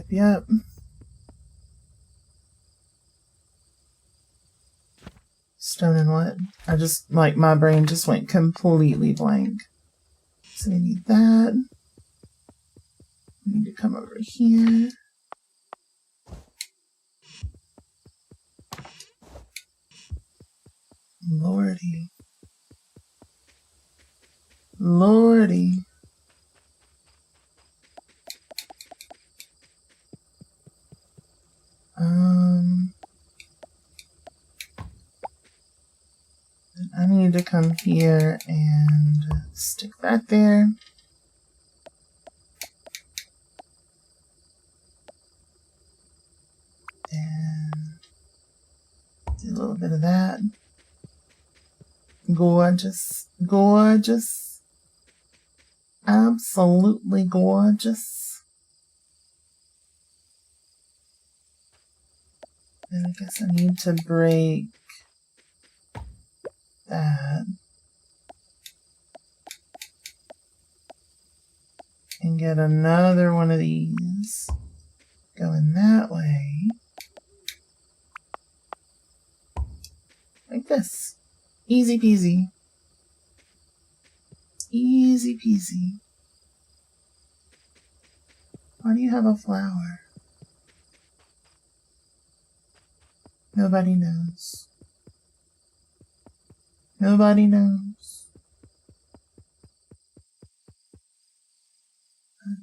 Yep. Stone and what? I just, like, my brain just went completely blank. So we need that. We need to come over here. Lordy. I need to come here and stick that there. And do a little bit of that. Gorgeous. Absolutely gorgeous. And I guess I need to break that. And get another one of these going that way. Like this. Easy peasy. Easy peasy. Why do you have a flower? Nobody knows. Nobody knows.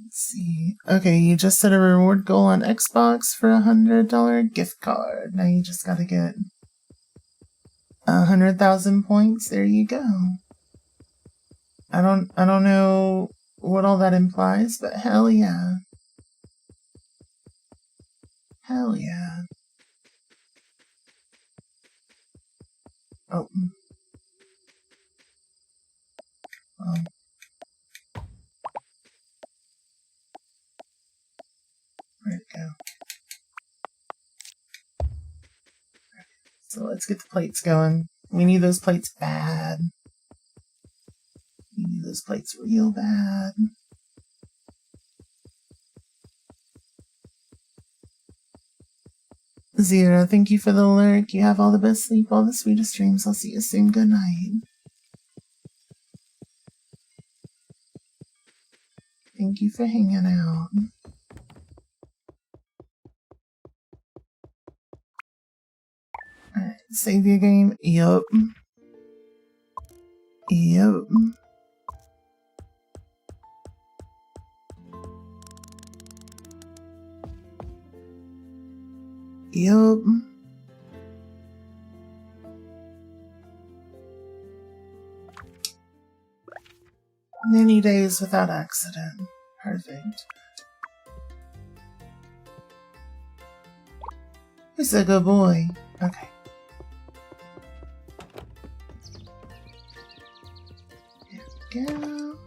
Let's see. Okay, you just set a reward goal on Xbox for $100 gift card. Now you just gotta get 100,000 points. There you go. I don't know what all that implies, but hell yeah. Hell yeah. Oh. Where'd it go? So let's get the plates going. We need those plates bad. We need those plates real bad. Zero, thank you for the lurk. You have all the best sleep, all the sweetest dreams. I'll see you soon. Good night. Thank you for hanging out. Alright, save your game. Yup. Yup. Yup. Many days without accident. Perfect. He's a good boy. Okay. we go.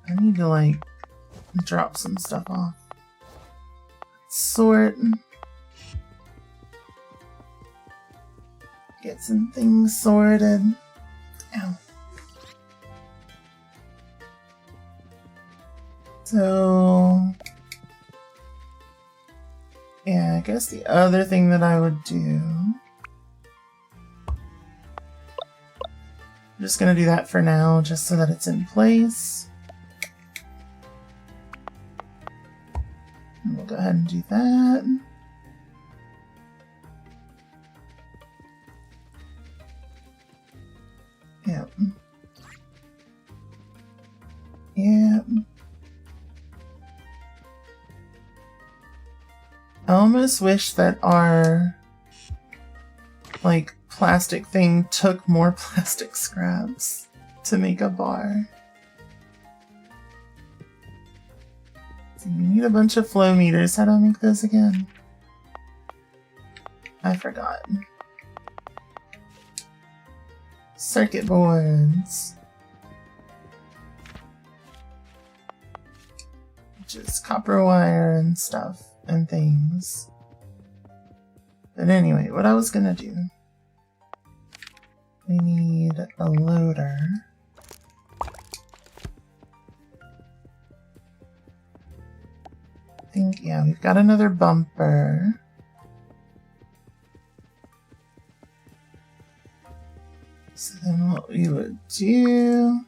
I need to like drop some stuff off. Sort. Get some things sorted. Ow. So, yeah, I guess the other thing that I would do, I'm just gonna do that for now, just so that it's in place. And we'll go ahead and do that. Yep. Yep. I almost wish that our, like, plastic thing took more plastic scraps to make a bar. So you need a bunch of flow meters. How do I make those again? I forgot. Circuit boards. Which is copper wire and stuff and things. But anyway, what I was gonna do. We need a loader. I think, yeah, we've got another bumper. So then what we would do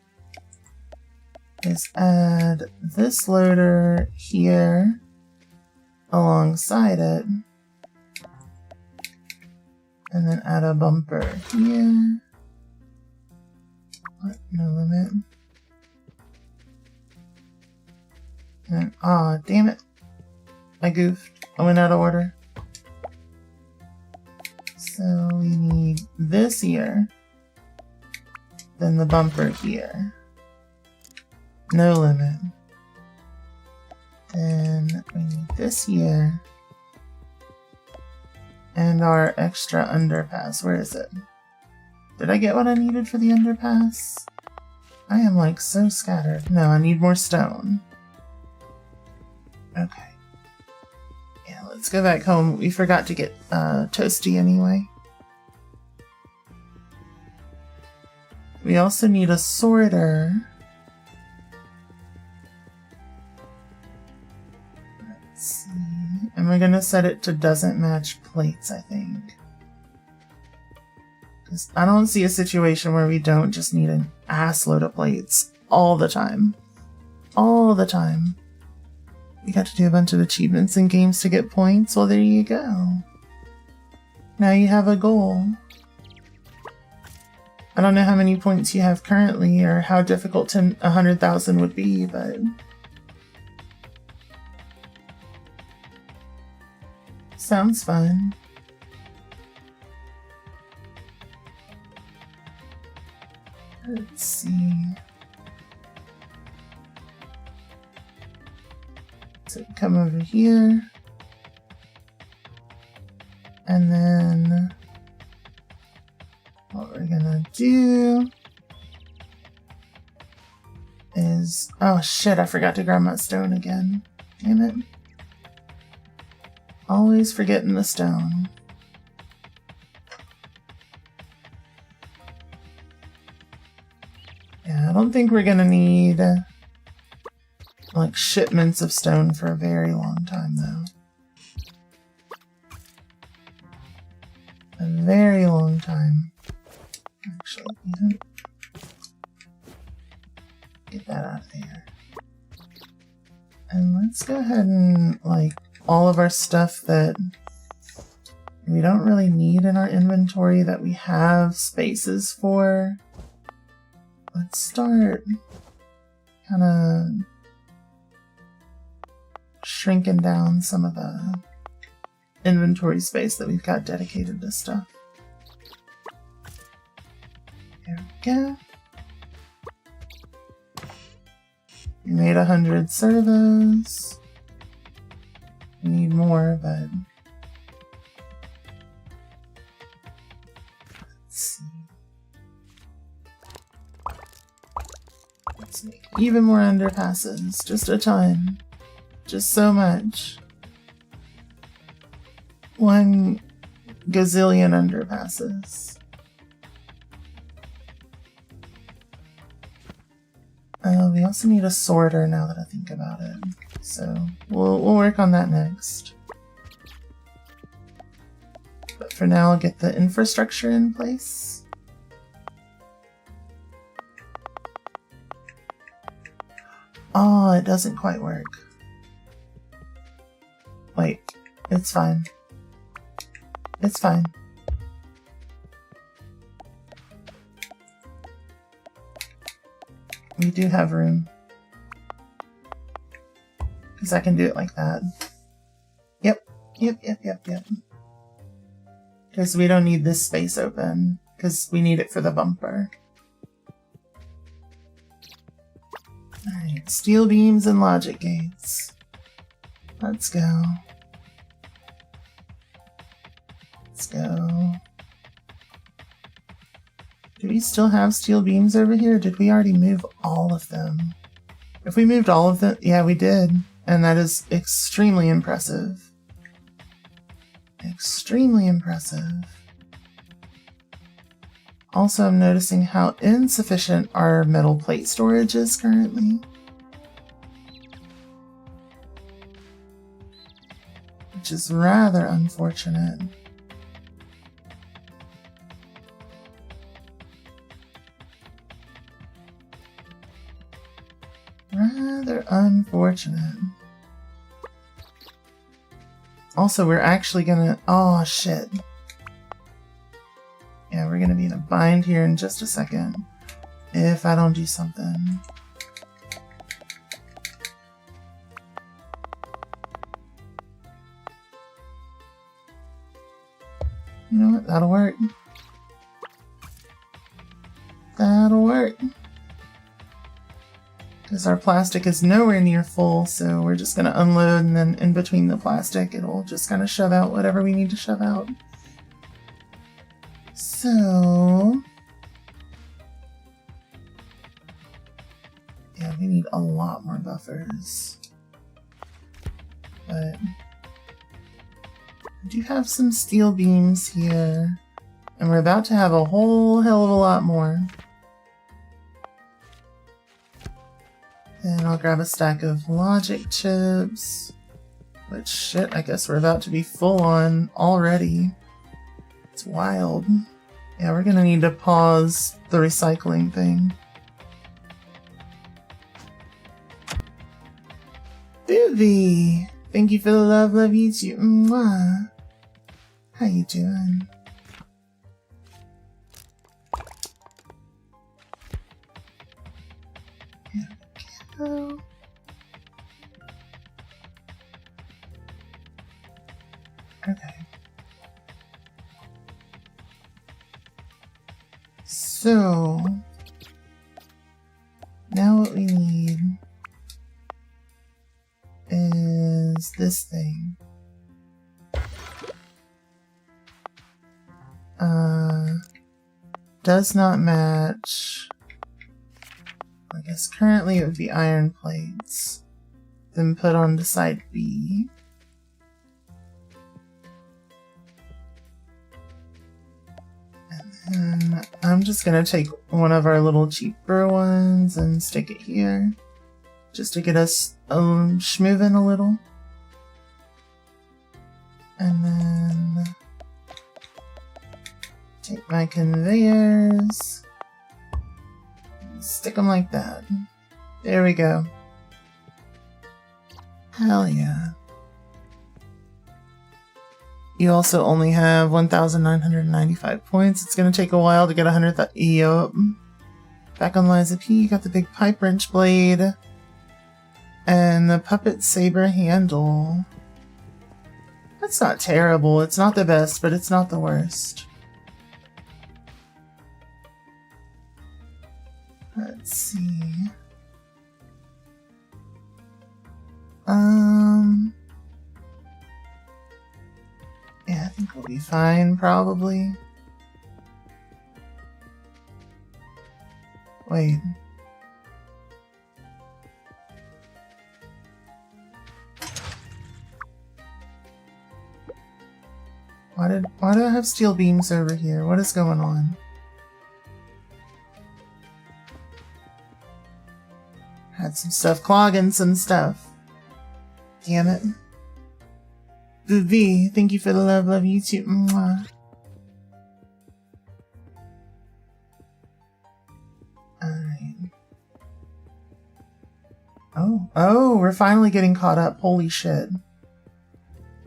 is add this loader here alongside it. And then add a bumper here. What? No limit. And, aw, damn it. I goofed. I went out of order. So we need this here. Then the bumper here. No limit. Then we need this here. And our extra underpass. Where is it? Did I get what I needed for the underpass? I am like so scattered. No, I need more stone. Okay. Yeah, let's go back home. We forgot to get Toasty anyway. We also need a sorter. Let's see. And we're gonna set it to doesn't match plates, I think. Because I don't see a situation where we don't just need an ass load of plates all the time. All the time. We got to do a bunch of achievements in games to get points. Well, there you go. Now you have a goal. I don't know how many points you have currently or how difficult 100,000 would be, but sounds fun. Let's see. So come over here. And then what we're gonna do is, oh shit, I forgot to grab my stone again. Damn it. Always forgetting the stone. Yeah, I don't think we're gonna need like shipments of stone for a very long time though. A very long time. Actually, get that out of there. And let's go ahead and like all of our stuff that we don't really need in our inventory that we have spaces for. Let's start kind of shrinking down some of the inventory space that we've got dedicated to stuff. There we go. We made 100 servos. We need more, but let's see. Let's make even more underpasses. Just a ton. Just so much. 1 gazillion underpasses. We also need a sorter now that I think about it. So we'll work on that next. But for now, I'll get the infrastructure in place. Oh, it doesn't quite work. Wait, it's fine. It's fine. We do have room. Because I can do it like that. Yep. Because we don't need this space open. Because we need it for the bumper. Alright, steel beams and logic gates. Let's go. Let's go. Do we still have steel beams over here? Did we already move all of them? If we moved all of them, yeah, we did. And that is extremely impressive. Extremely impressive. Also, I'm noticing how insufficient our metal plate storage is currently. Which is rather unfortunate. Rather unfortunate. Also, we're actually gonna... Oh, shit. Yeah, we're gonna be in a bind here in just a second. If I don't do something. You know what? That'll work. That'll work. Because our plastic is nowhere near full, so we're just going to unload, and then in between the plastic, it'll just kind of shove out whatever we need to shove out. So... yeah, we need a lot more buffers. But... I do have some steel beams here, and we're about to have a whole hell of a lot more. And I'll grab a stack of logic chips. Which, shit, I guess we're about to be full on already. It's wild. Yeah, we're gonna need to pause the recycling thing. Vivi! Thank you for the love you too. Mwah. How you doing? Oh. Okay. So now what we need is this thing. Does not match. I guess currently it would be iron plates. Then put on to side B. And then I'm just gonna take one of our little cheaper ones and stick it here. Just to get us schmoving a little. And then take my conveyors. Stick them like that. There we go. Hell yeah. You also only have 1,995 points. It's going to take a while to get 100th EO up. Back on Liza P, you got the big pipe wrench blade. And the puppet saber handle. That's not terrible. It's not the best, but it's not the worst. Let's see. Yeah, I think we'll be fine, probably. Wait. Why do I have steel beams over here? What is going on? Had some stuff clogging some stuff. Damn it. Vivi, thank you for the love. Love you too. Mwah. Alright. Oh, we're finally getting caught up. Holy shit.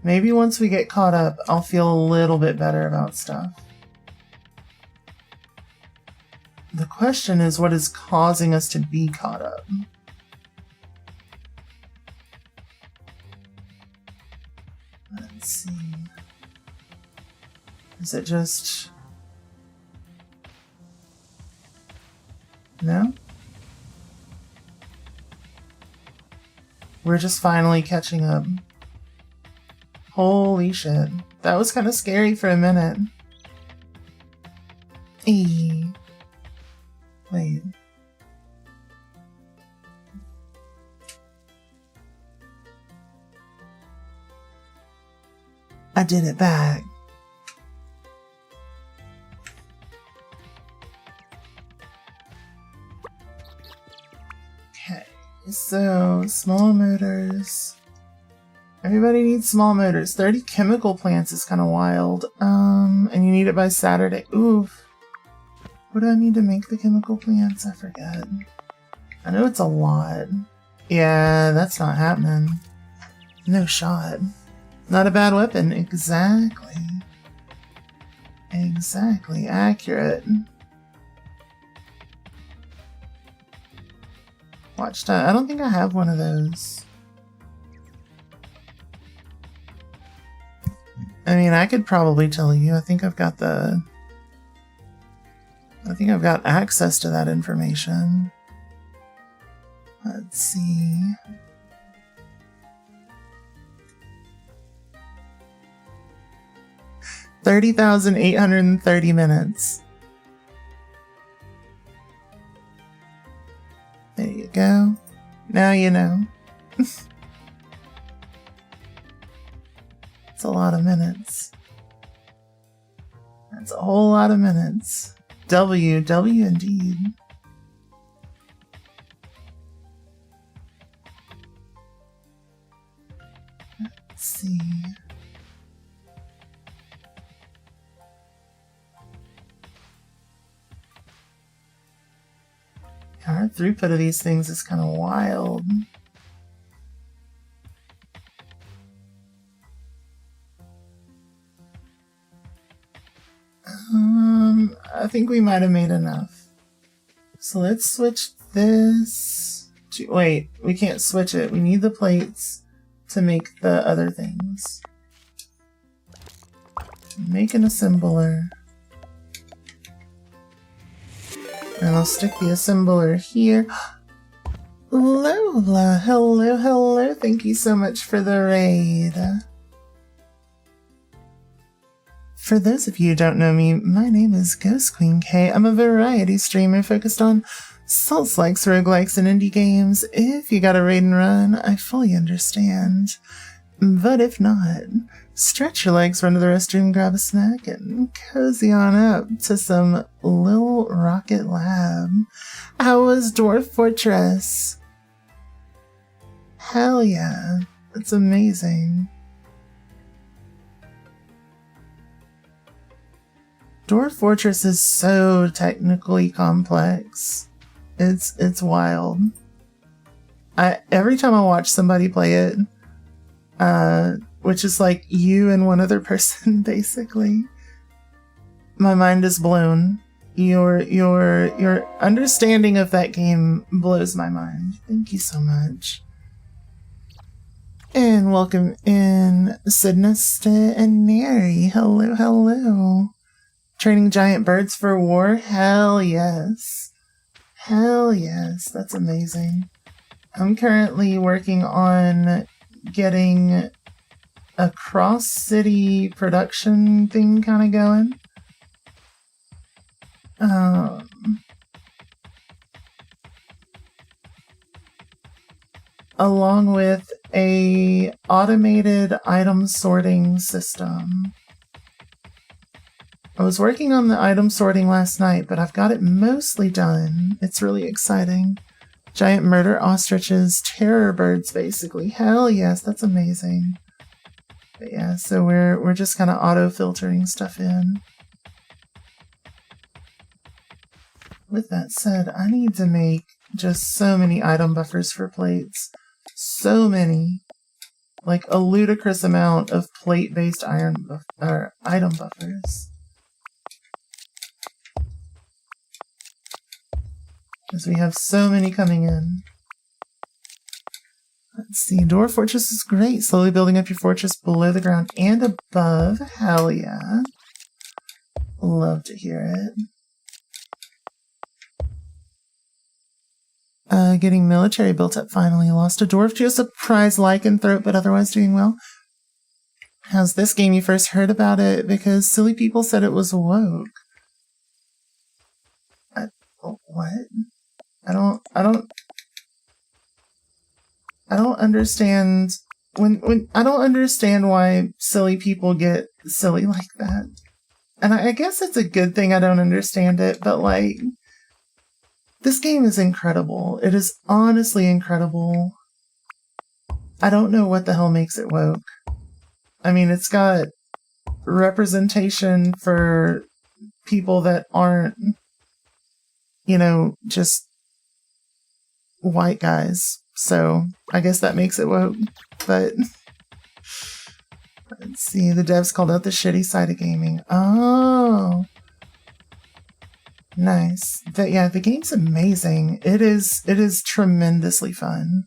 Maybe once we get caught up, I'll feel a little bit better about stuff. The question is, what is causing us to be caught up? Let's see. Is it just... No? We're just finally catching up. Holy shit. That was kind of scary for a minute. Eee. Wait. I did it back. Okay, so small motors. Everybody needs small motors. 30 chemical plants is kind of wild. And you need it by Saturday. Oof. What do I need to make the chemical plants? I forget. I know it's a lot. Yeah, that's not happening. No shot. Not a bad weapon. Exactly. Exactly. Accurate. Watch time. I don't think I have one of those. I mean, I could probably tell you. I think I've got access to that information. Let's see. $30,830 minutes. There you go. Now you know. It's a lot of minutes. That's a whole lot of minutes. W indeed. Let's see. Our throughput of these things is kind of wild. I think we might have made enough. So let's switch this to... Wait, we can't switch it. We need the plates to make the other things. Make an assembler. And I'll stick the assembler here. Lola, hello, hello. Thank you so much for the raid. For those of you who don't know me, my name is Ghost Queen K. I'm a variety streamer focused on Souls-likes, roguelikes, and indie games. If you got a raid and run, I fully understand. But if not, stretch your legs, run to the restroom, grab a snack, and cozy on up to some Lil Rocket Lab. How was Dwarf Fortress? Hell yeah, it's amazing. Dwarf Fortress is so technically complex. It's wild. Every time I watch somebody play it, which is like you and one other person basically, my mind is blown. Your understanding of that game blows my mind. Thank you so much. And welcome in Sidnesta and Neri. Hello, hello. Training giant birds for war? Hell yes. Hell yes. That's amazing. I'm currently working on getting a cross-city production thing kind of going. Along with a automated item sorting system. I was working on the item sorting last night, but I've got it mostly done. It's really exciting. Giant murder ostriches, terror birds, basically. Hell yes, that's amazing. But yeah, so we're just kind of auto-filtering stuff in. With that said, I need to make just so many item buffers for plates. So many. Like a ludicrous amount of plate-based item buffers. Because we have so many coming in. Let's see, Dwarf Fortress is great. Slowly building up your fortress below the ground and above. Hell yeah. Love to hear it. Getting military built up finally. Lost a dwarf to a surprise lycanthrope, but otherwise doing well. How's this game? You first heard about it because silly people said it was woke. What? I don't understand when I don't understand why silly people get silly like that. And I guess it's a good thing I don't understand it, but like, this game is incredible. It is honestly incredible. I don't know what the hell makes it woke. I mean, it's got representation for people that aren't, you know, just white guys. So I guess that makes it woke. But let's see, the devs called out the shitty side of gaming. Oh. Nice. Yeah, the game's amazing. It is tremendously fun.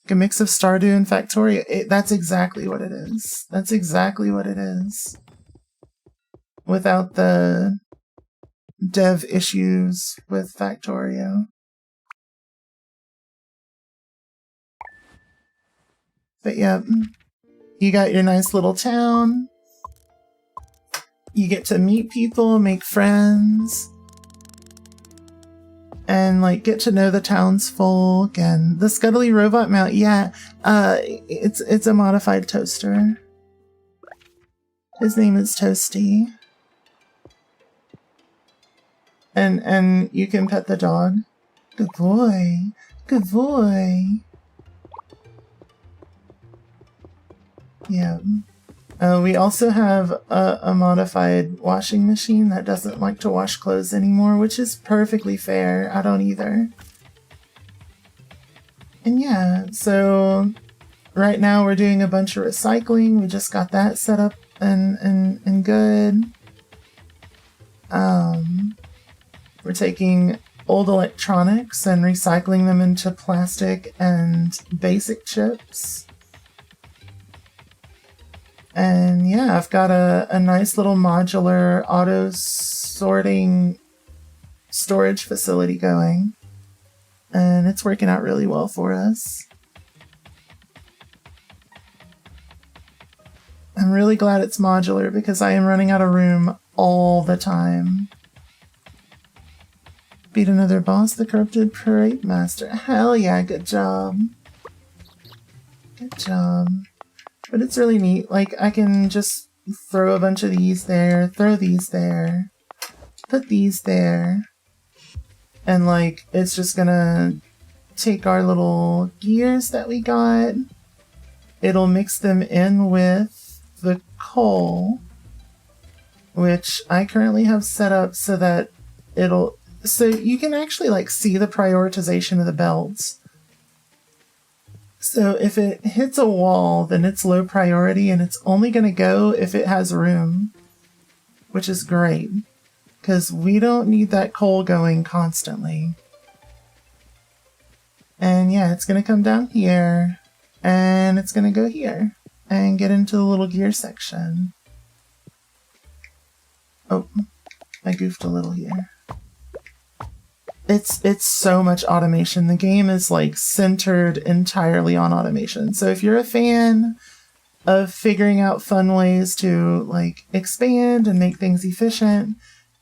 Like a mix of Stardew and Factorio. That's exactly what it is. That's exactly what it is. Without the dev issues with Factorio. But yeah, you got your nice little town. You get to meet people, make friends. And like get to know the townsfolk. And the Scuddly Robot Mount, yeah, it's a modified toaster. His name is Toasty. And you can pet the dog. Good boy. Good boy. Yeah. We also have a modified washing machine that doesn't like to wash clothes anymore, which is perfectly fair. I don't either. And yeah, so right now we're doing a bunch of recycling. We just got that set up and good. We're taking old electronics and recycling them into plastic and basic chips. And yeah, I've got a nice little modular auto sorting storage facility going. And it's working out really well for us. I'm really glad it's modular because I am running out of room all the time. Beat another boss, the corrupted parade master. Hell yeah, good job. Good job. But it's really neat. Like, I can just throw a bunch of these there, throw these there, put these there. And, like, it's just gonna take our little gears that we got. It'll mix them in with the coal, which I currently have set up so that so you can actually, like, see the prioritization of the belts. So if it hits a wall, then it's low priority and it's only going to go if it has room, which is great because we don't need that coal going constantly. And yeah, it's going to come down here and it's going to go here and get into the little gear section. Oh, I goofed a little here. It's so much automation. The game is like centered entirely on automation. So if you're a fan of figuring out fun ways to like expand and make things efficient,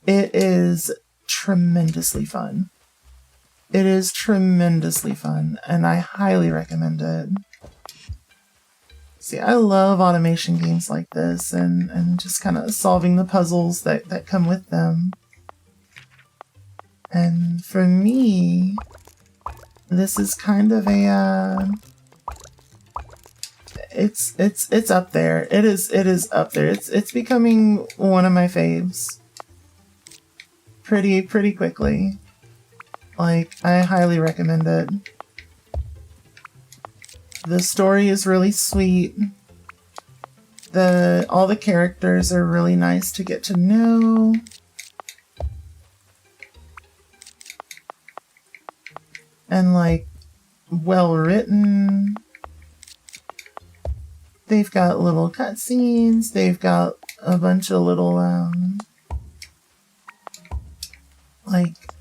it is tremendously fun. It is tremendously fun, and I highly recommend it. See, I love automation games like this and just kind of solving the puzzles that come with them. And for me, this is kind of a it's up there. It is up there. It's becoming one of my faves pretty quickly. Like, I highly recommend it. The story is really sweet. All the characters are really nice to get to know. And like, well written. They've got little cutscenes. They've got a bunch of little like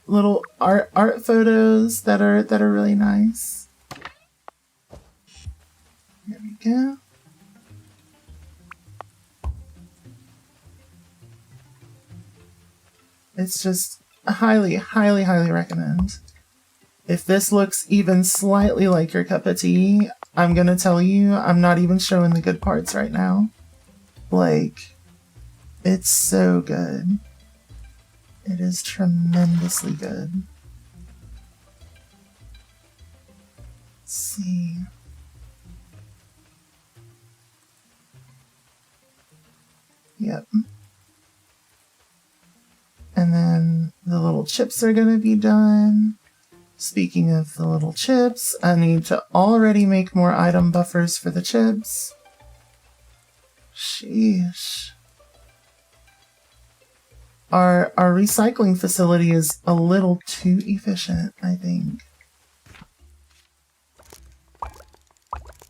little art photos that are really nice. There we go. It's just highly recommend. If this looks even slightly like your cup of tea, I'm gonna tell you, I'm not even showing the good parts right now. Like, it's so good. It is tremendously good. Let's see. Yep. And then the little chips are gonna be done. Speaking of the little chips, I need to already make more item buffers for the chips. Sheesh. Our recycling facility is a little too efficient, I think.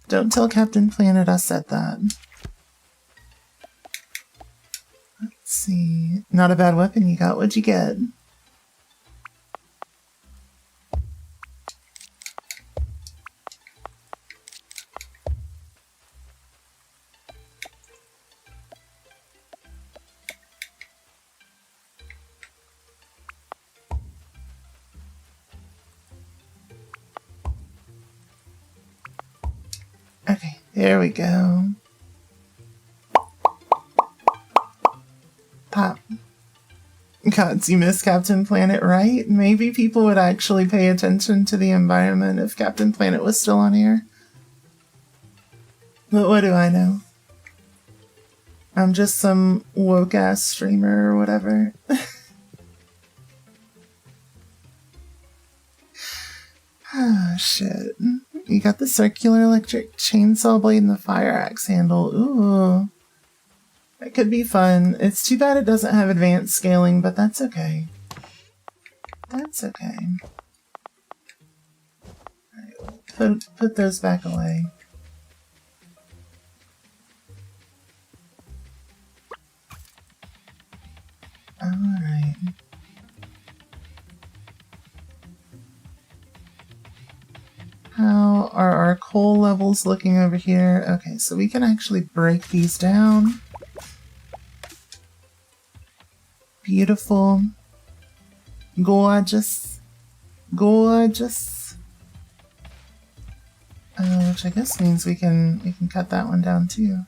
Don't tell Captain Planet I said that. Let's see. Not a bad weapon you got. What'd you get? Okay, there we go. Pop. Gods, you miss Captain Planet, right? Maybe people would actually pay attention to the environment if Captain Planet was still on here. But what do I know? I'm just some woke-ass streamer or whatever. Ah, shit. You got the circular electric chainsaw blade and the fire axe handle. Ooh. That could be fun. It's too bad it doesn't have advanced scaling, but that's okay. That's okay. Alright, put those back away. Alright. How are our coal levels looking over here? Okay, so we can actually break these down. Beautiful. Gorgeous. Gorgeous. Which I guess means we can cut that one down too.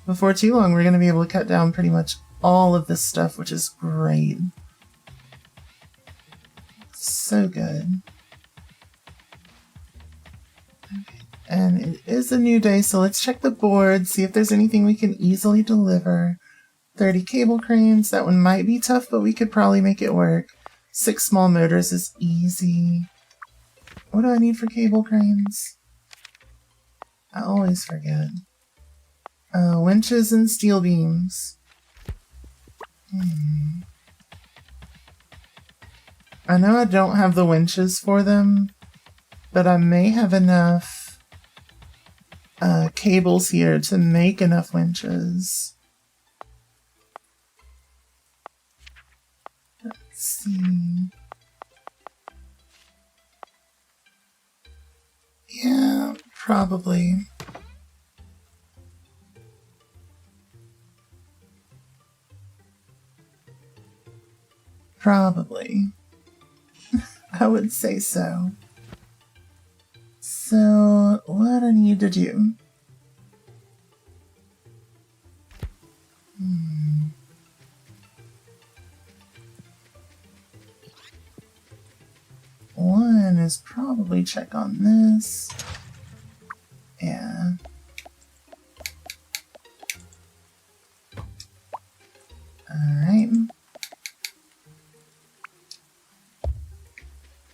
Before too long, we're going to be able to cut down pretty much all of this stuff, which is great. So good. Okay. And it is a new day, so let's check the board, see if there's anything we can easily deliver. 30 cable cranes, that one might be tough, but we could probably make it work. 6 small motors is easy. What do I need for cable cranes? I always forget. Winches and steel beams. I know I don't have the winches for them, but I may have enough cables here to make enough winches. Let's see. Yeah, probably. Probably. I would say so. Let's So, what I need to do? One is probably check on this. Yeah. Alright.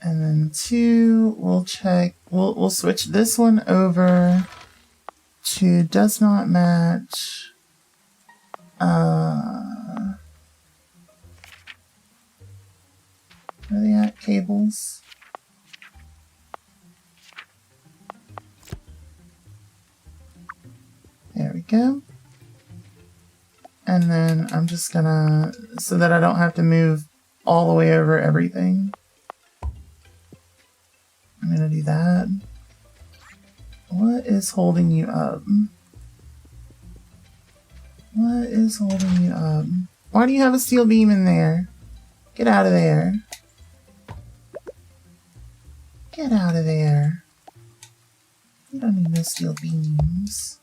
And then two, we'll check, we'll switch this one over to does not match. Where are they at? Cables. There we go. And then I'm just gonna, so that I don't have to move all the way over everything. I'm gonna do that. What is holding you up? What is holding you up? Why do you have a steel beam in there? Get out of there. Get out of there. You don't need no steel beams.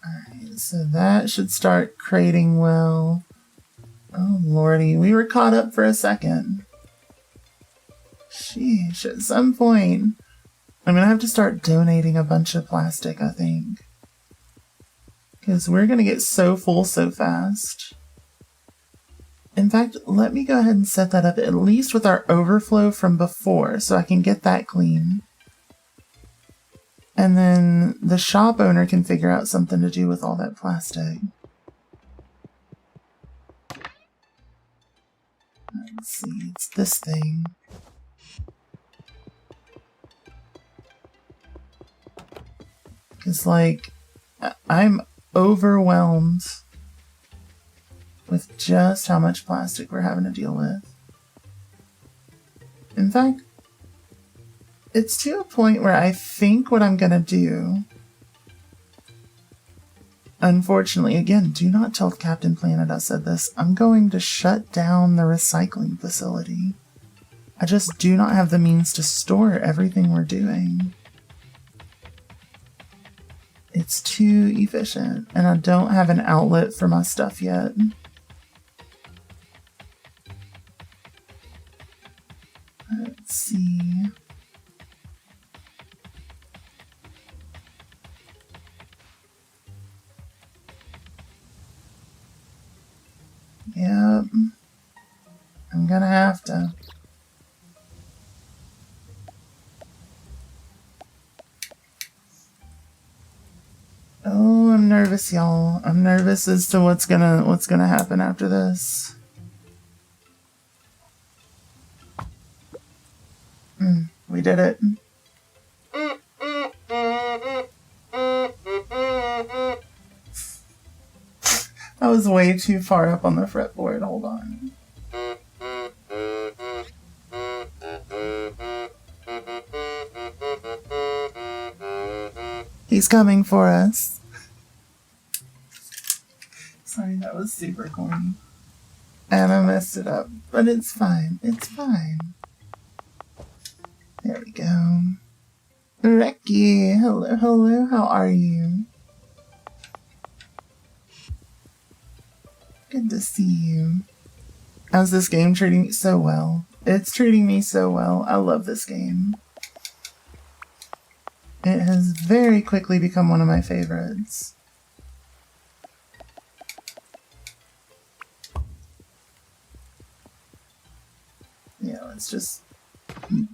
Alright, so that should start crating well. Oh lordy, we were caught up for a second. Sheesh, at some point, I'm gonna have to start donating a bunch of plastic, I think. Because we're gonna get so full so fast. In fact, let me go ahead and set that up at least with our overflow from before so I can get that clean. And then the shop owner can figure out something to do with all that plastic. Let's see, it's this thing. Because, like, I'm overwhelmed with just how much plastic we're having to deal with. In fact, it's to a point where I think what I'm gonna do, unfortunately, again, do not tell Captain Planet I said this, I'm going to shut down the recycling facility. I just do not have the means to store everything we're doing. It's too efficient, and I don't have an outlet for my stuff yet. Let's see. Yep. I'm gonna have to. Oh, I'm nervous, y'all. I'm nervous as to what's gonna happen after this. We did it. I was way too far up on the fretboard. Hold on. He's coming for us. Sorry, that was super corny. And I messed it up. But it's fine. It's fine. There we go. Reki, hello, hello, how are you? Good to see you. How's this game treating you so well? It's treating me so well. I love this game. It has very quickly become one of my favorites. Yeah, let's just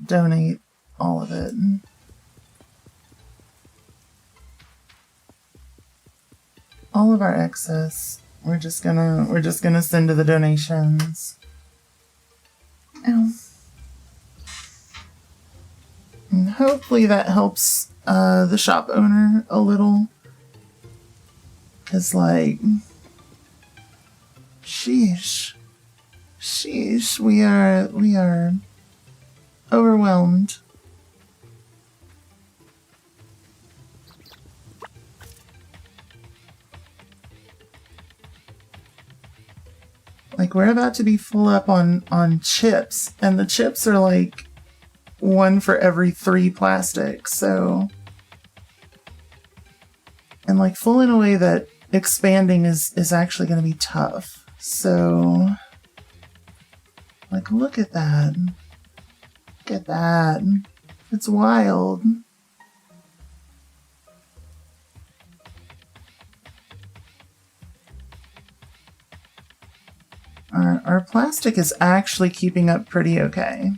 donate all of it. All of our excess, we're just gonna send to the donations. Ow. And hopefully that helps the shop owner a little. 'Cause like, sheesh, we are overwhelmed. Like, we're about to be full up on chips, and the chips are like one for every 3 plastics, so... And like fooling away that expanding is actually going to be tough. So, like, look at that. Look at that. It's wild. Our plastic is actually keeping up pretty okay.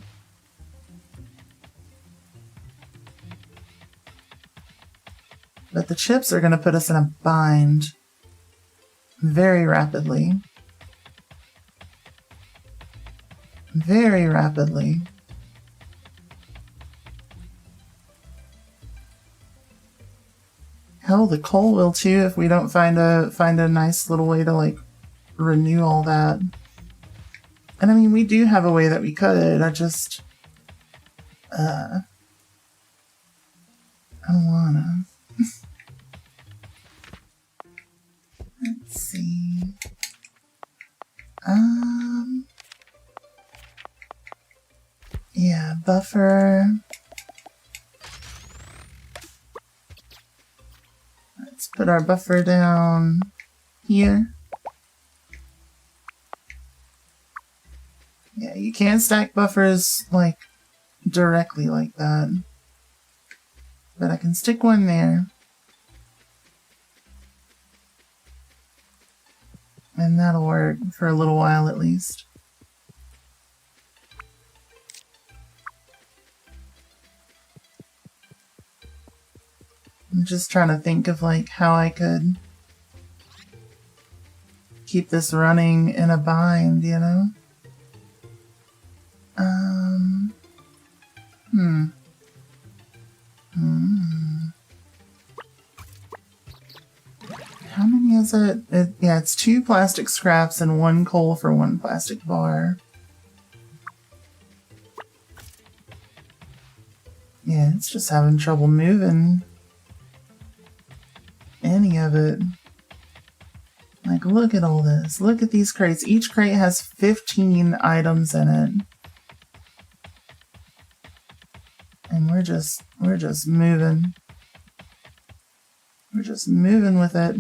But the chips are going to put us in a bind very rapidly. Very rapidly. Hell, the coal will too if we don't find a nice little way to like renew all that. And I mean, we do have a way that we could. I just I don't wanna. Let's see. Yeah, buffer. Let's put our buffer down here. Yeah, you can't stack buffers like directly like that. But I can stick one there. And that'll work for a little while at least. I'm just trying to think of like how I could keep this running in a bind, you know? How many is it? Yeah, it's 2 plastic scraps and 1 coal for 1 plastic bar. Yeah, it's just having trouble moving any of it. Like, look at all this. Look at these crates. Each crate has 15 items in it. And we're just moving. We're just moving with it.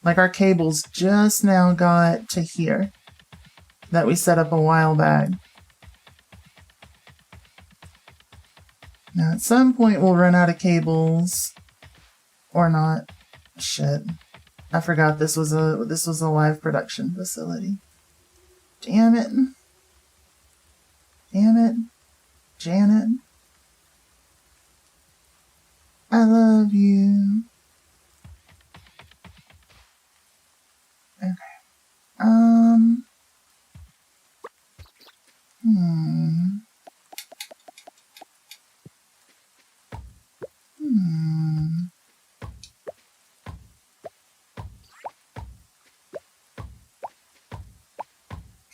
Like our cables just now got to here that we set up a while back. Now at some point we'll run out of cables. Or not. Shit. I forgot this was a live production facility. Damn it. Damn it. Janet. I love you. Okay.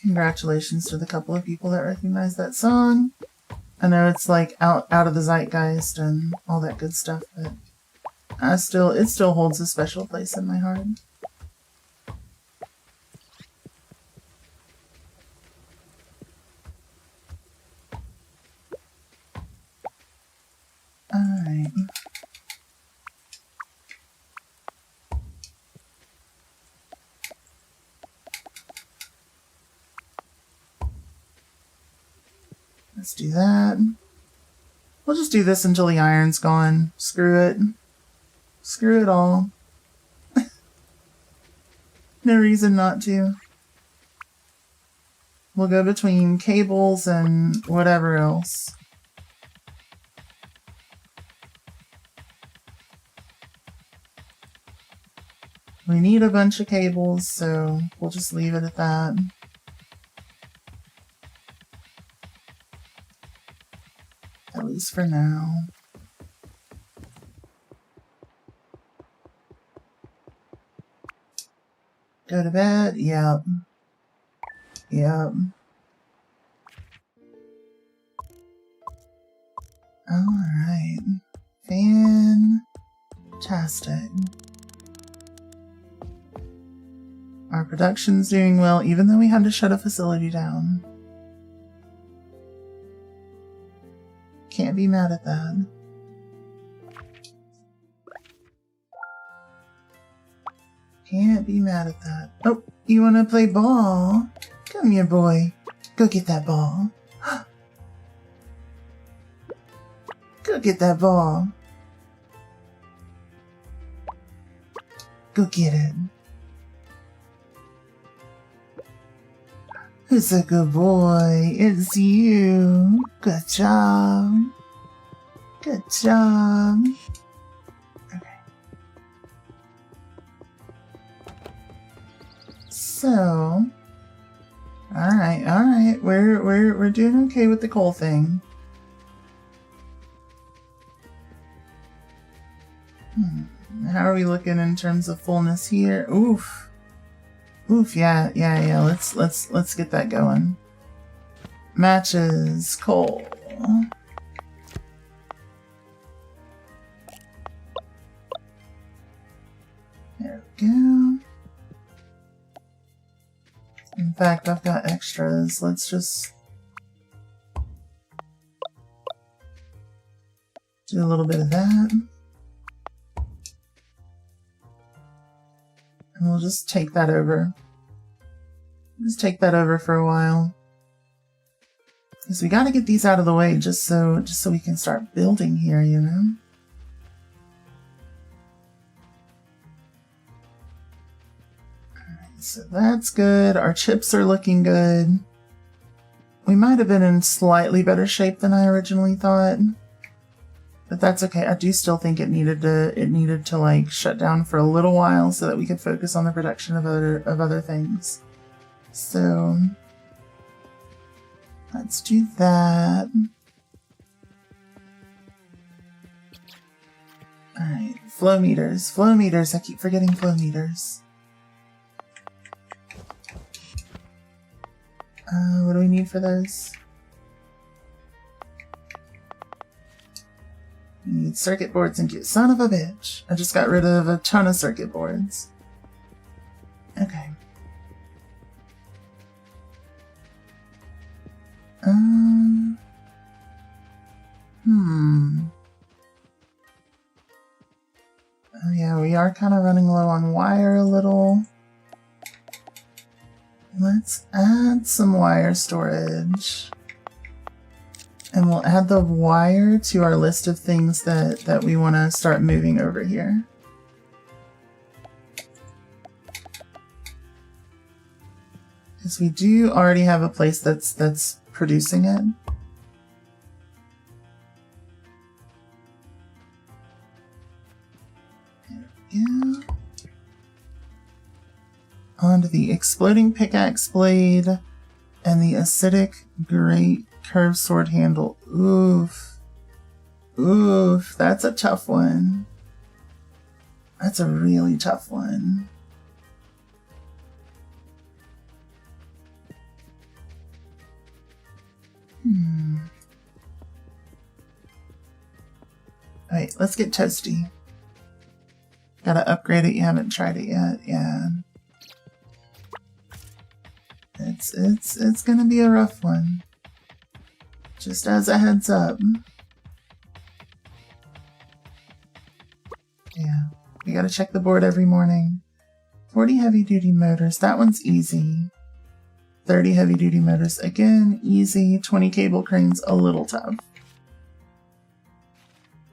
Congratulations to the couple of people that recognize that song. I know it's like out of the zeitgeist and all that good stuff, but it still holds a special place in my heart. Alright. Let's do that. We'll just do this until the iron's gone. Screw it. Screw it all. No reason not to. We'll go between cables and whatever else. We need a bunch of cables, so we'll just leave it at that. At least for now. Go to bed? Yep. Yep. Alright. Fantastic. Our production's doing well, even though we had to shut a facility down. Can't be mad at that. Can't be mad at that. Oh, you want to play ball? Come here, boy. Go get that ball. Go get that ball. Go get it. Who's a good boy? It's you. Good job. Good job. Okay. So, all right. We're doing okay with the coal thing. How are we looking in terms of fullness here? Oof, yeah. Let's get that going. Matches coal. There we go. In fact, I've got extras. Let's just do a little bit of that. And we'll just take that over. Just take that over for a while. Because we gotta get these out of the way just so we can start building here, you know? Alright, so that's good. Our chips are looking good. We might have been in slightly better shape than I originally thought. But that's okay. I do still think it needed to like shut down for a little while so that we could focus on the production of other things. So let's do that. Alright, flow meters. Flow meters. I keep forgetting flow meters. What do we need for those? We need circuit boards and get son of a bitch. I just got rid of a ton of circuit boards. Okay. Oh yeah, we are kind of running low on wire a little. Let's add some wire storage. And we'll add the wire to our list of things that we want to start moving over here. Because we do already have a place that's producing it. There we go. On to the exploding pickaxe blade and the acidic great curved sword handle. Oof. Oof, that's a tough one. That's a really tough one. Alright, let's get toasty. Gotta upgrade it, you haven't tried it yet, yeah. It's gonna be a rough one. Just as a heads up. Yeah, we gotta check the board every morning. 40 heavy-duty motors, that one's easy. 30 heavy-duty motors, again, easy. 20 cable cranes, a little tough.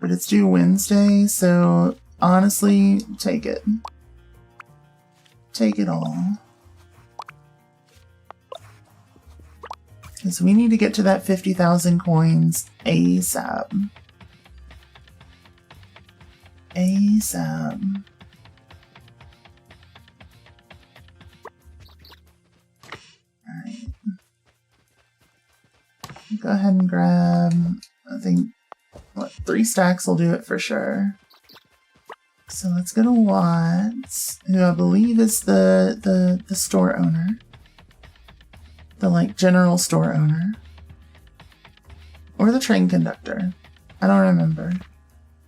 But it's due Wednesday, so honestly, take it. Take it all. Because we need to get to that 50,000 coins ASAP. ASAP. Alright. Go ahead and grab, I think, what, 3 stacks will do it for sure. So let's go to Watts, who I believe is the store owner. The, like, general store owner. Or the train conductor. I don't remember.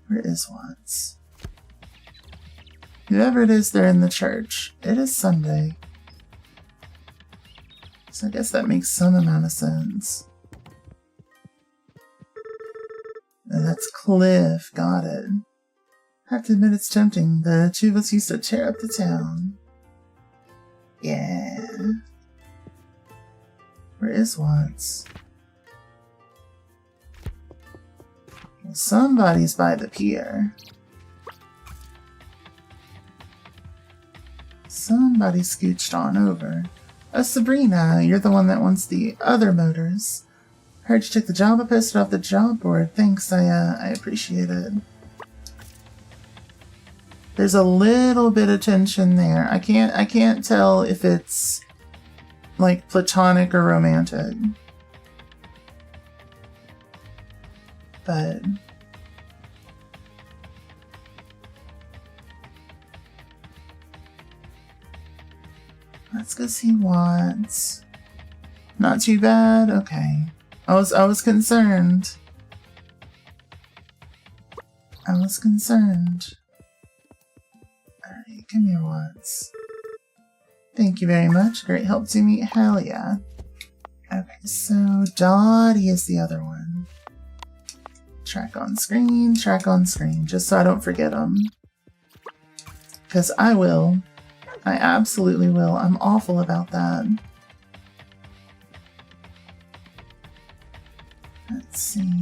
Where is Watts? Whoever it is, they're in the church. It is Sunday. So I guess that makes some amount of sense. Cliff, got it. Have to admit it's tempting. The two of us used to tear up the town. Yeah. Where is Watts? Well, somebody's by the pier. Somebody scooched on over. Oh, Sabrina, you're the one that wants the other motors. Heard you took the job I posted off the job board. Thanks, I appreciate it. There's a little bit of tension there. I can't tell if it's like platonic or romantic. But let's go see Watts. Not too bad. Okay. I was concerned. I was concerned. Alright, come here, Watts. Thank you very much. Great help to me. Hell yeah. Okay, so Dottie is the other one. Track on screen, just so I don't forget them. Because I will. I absolutely will. I'm awful about that. Let's see.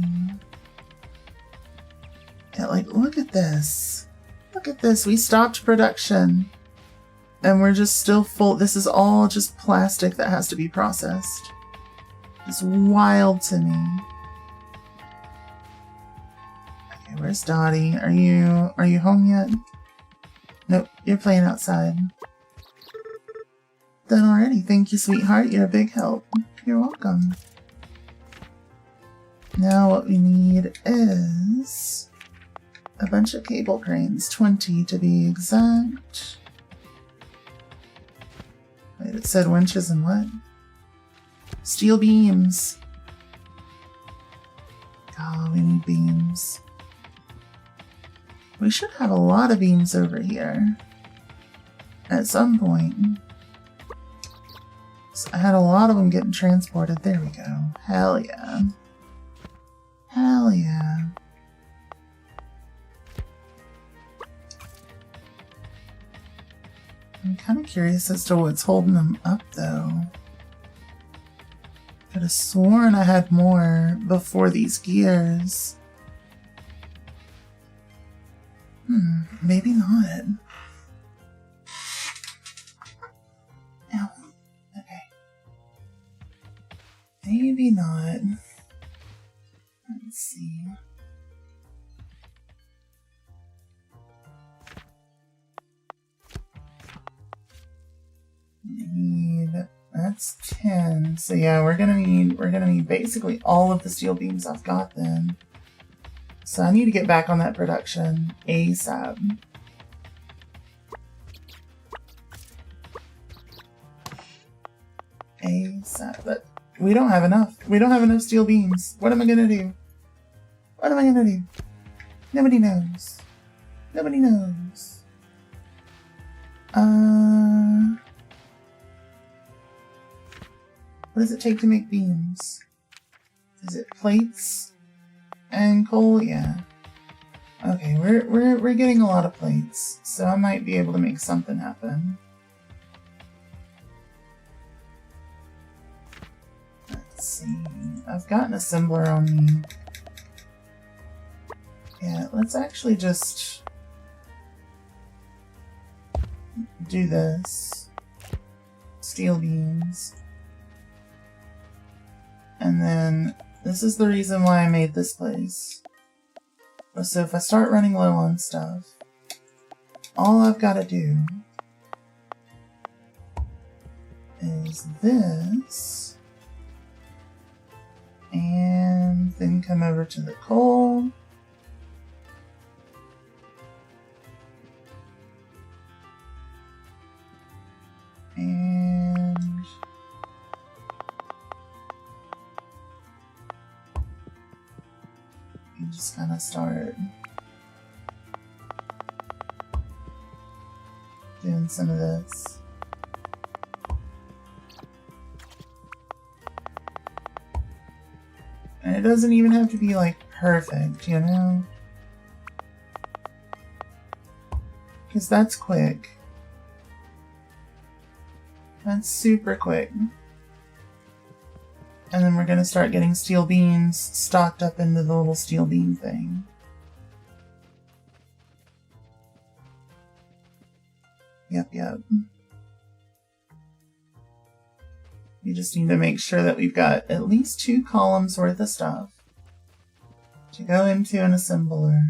Yeah, like, look at this. Look at this. We stopped production. And we're just still full. This is all just plastic that has to be processed. It's wild to me. Okay, where's Dottie? Are you home yet? Nope, you're playing outside. Done already. Thank you, sweetheart. You're a big help. You're welcome. Now what we need is a bunch of cable cranes, 20 to be exact. Wait, it said winches and what? Steel beams. Oh, we need beams. We should have a lot of beams over here at some point. So I had a lot of them getting transported. There we go. Hell yeah. Hell yeah. I'm kind of curious as to what's holding them up, though. Could have sworn I had more before these gears. Maybe not. Ow. Okay. Maybe not. Let's see. That's 10. So yeah, we're gonna need basically all of the steel beams I've got then. So I need to get back on that production ASAP. ASAP, but we don't have enough. We don't have enough steel beams. What am I gonna do? What am I gonna do? Nobody knows. Nobody knows. What does it take to make beams? Is it plates and coal? Yeah. Okay, we're getting a lot of plates, so I might be able to make something happen. Let's see. I've got an assembler on me. Yeah, let's actually just do this. Steel beams. And then, this is the reason why I made this place. So if I start running low on stuff, all I've got to do is this, and then come over to the coal, and you just kind of start doing some of this. And it doesn't even have to be like perfect, you know? Because that's quick. That's super quick. And then we're going to start getting steel beams stocked up into the little steel beam thing. Yep. We just need to make sure that we've got at least 2 columns worth of stuff to go into an assembler.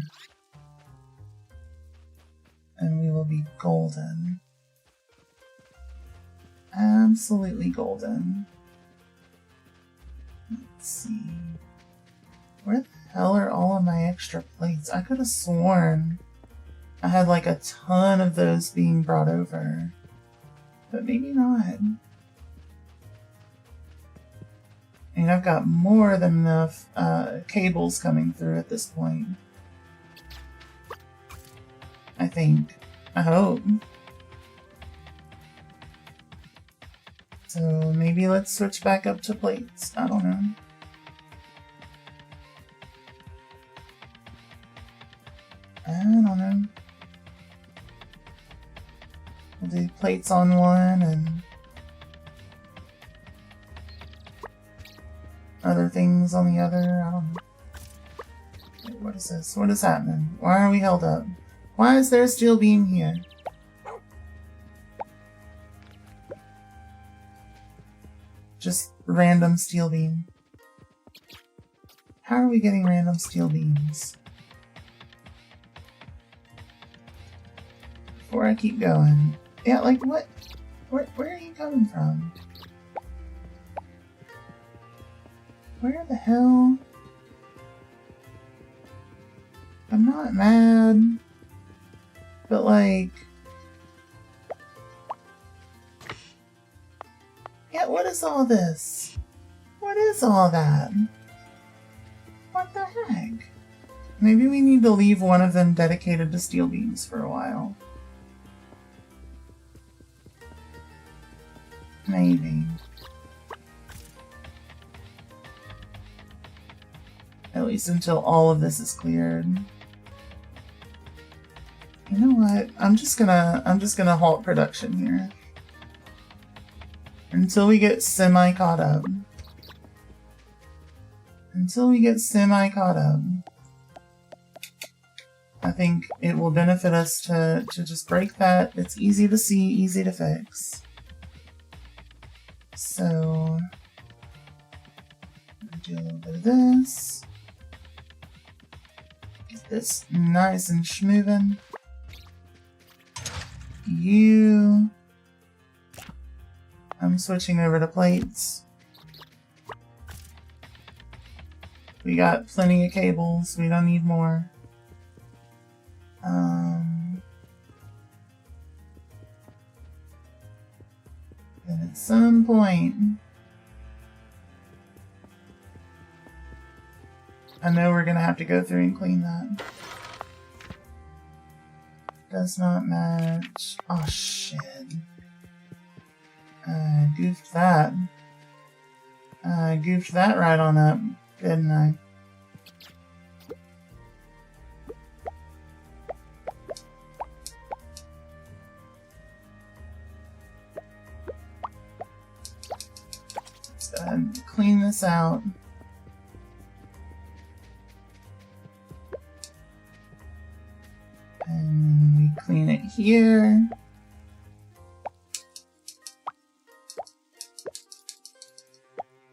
And we will be golden. Absolutely golden. Let's see. Where the hell are all of my extra plates? I could have sworn I had like a ton of those being brought over. But maybe not. I mean, I've got more than enough cables coming through at this point. I think. I hope. So maybe let's switch back up to plates. I don't know. I don't know. We'll do plates on one and other things on the other. I don't know. Wait, what is this? What is happening? Why are we held up? Why is there a steel beam here? Just random steel beam. How are we getting random steel beams? Before I keep going. Yeah, like what? Where are you coming from? Where the hell? I'm not mad. But like... Yeah, what is all this? What is all that? What the heck? Maybe we need to leave one of them dedicated to steel beams for a while. Maybe. At least until all of this is cleared. You know what? I'm just gonna halt production here. Until we get semi caught up. I think it will benefit us to just break that. It's easy to see, easy to fix. So, do a little bit of this. Get this nice and schmovin'. I'm switching over to plates. We got plenty of cables. We don't need more. And at some point, I know we're gonna have to go through and clean that. Does not match. Oh shit. Goofed that. Goofed that right on up, didn't I? Let's go ahead and clean this out. And we clean it here.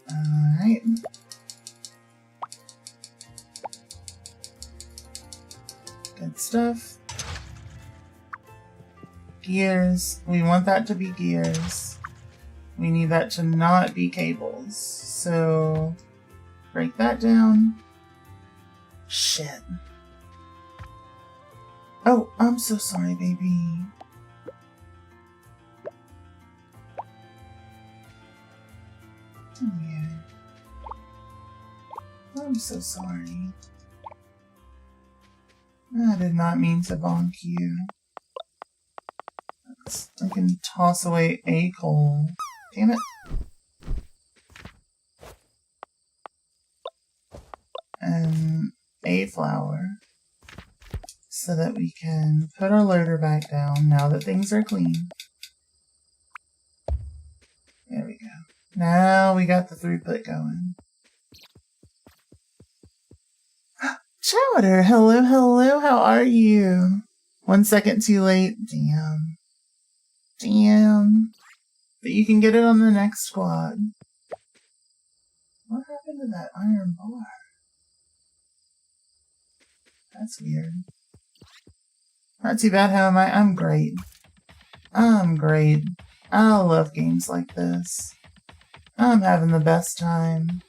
Alright. Good stuff. Gears. We want that to be gears. We need that to not be cables. So, break that down. Shit. Oh, I'm so sorry, baby. Oh, yeah. I'm so sorry. I did not mean to bonk you. I can toss away a coal. Damn it. And a flower. so that we can put our loader back down now that things are clean. There we go. Now we got the throughput going. Chowder, hello, hello, how are you? 1 second too late. Damn. Damn. But you can get it on the next squad. What happened to that iron bar? That's weird. Not too bad, how am I? I'm great. I'm great. I love games like this. I'm having the best time.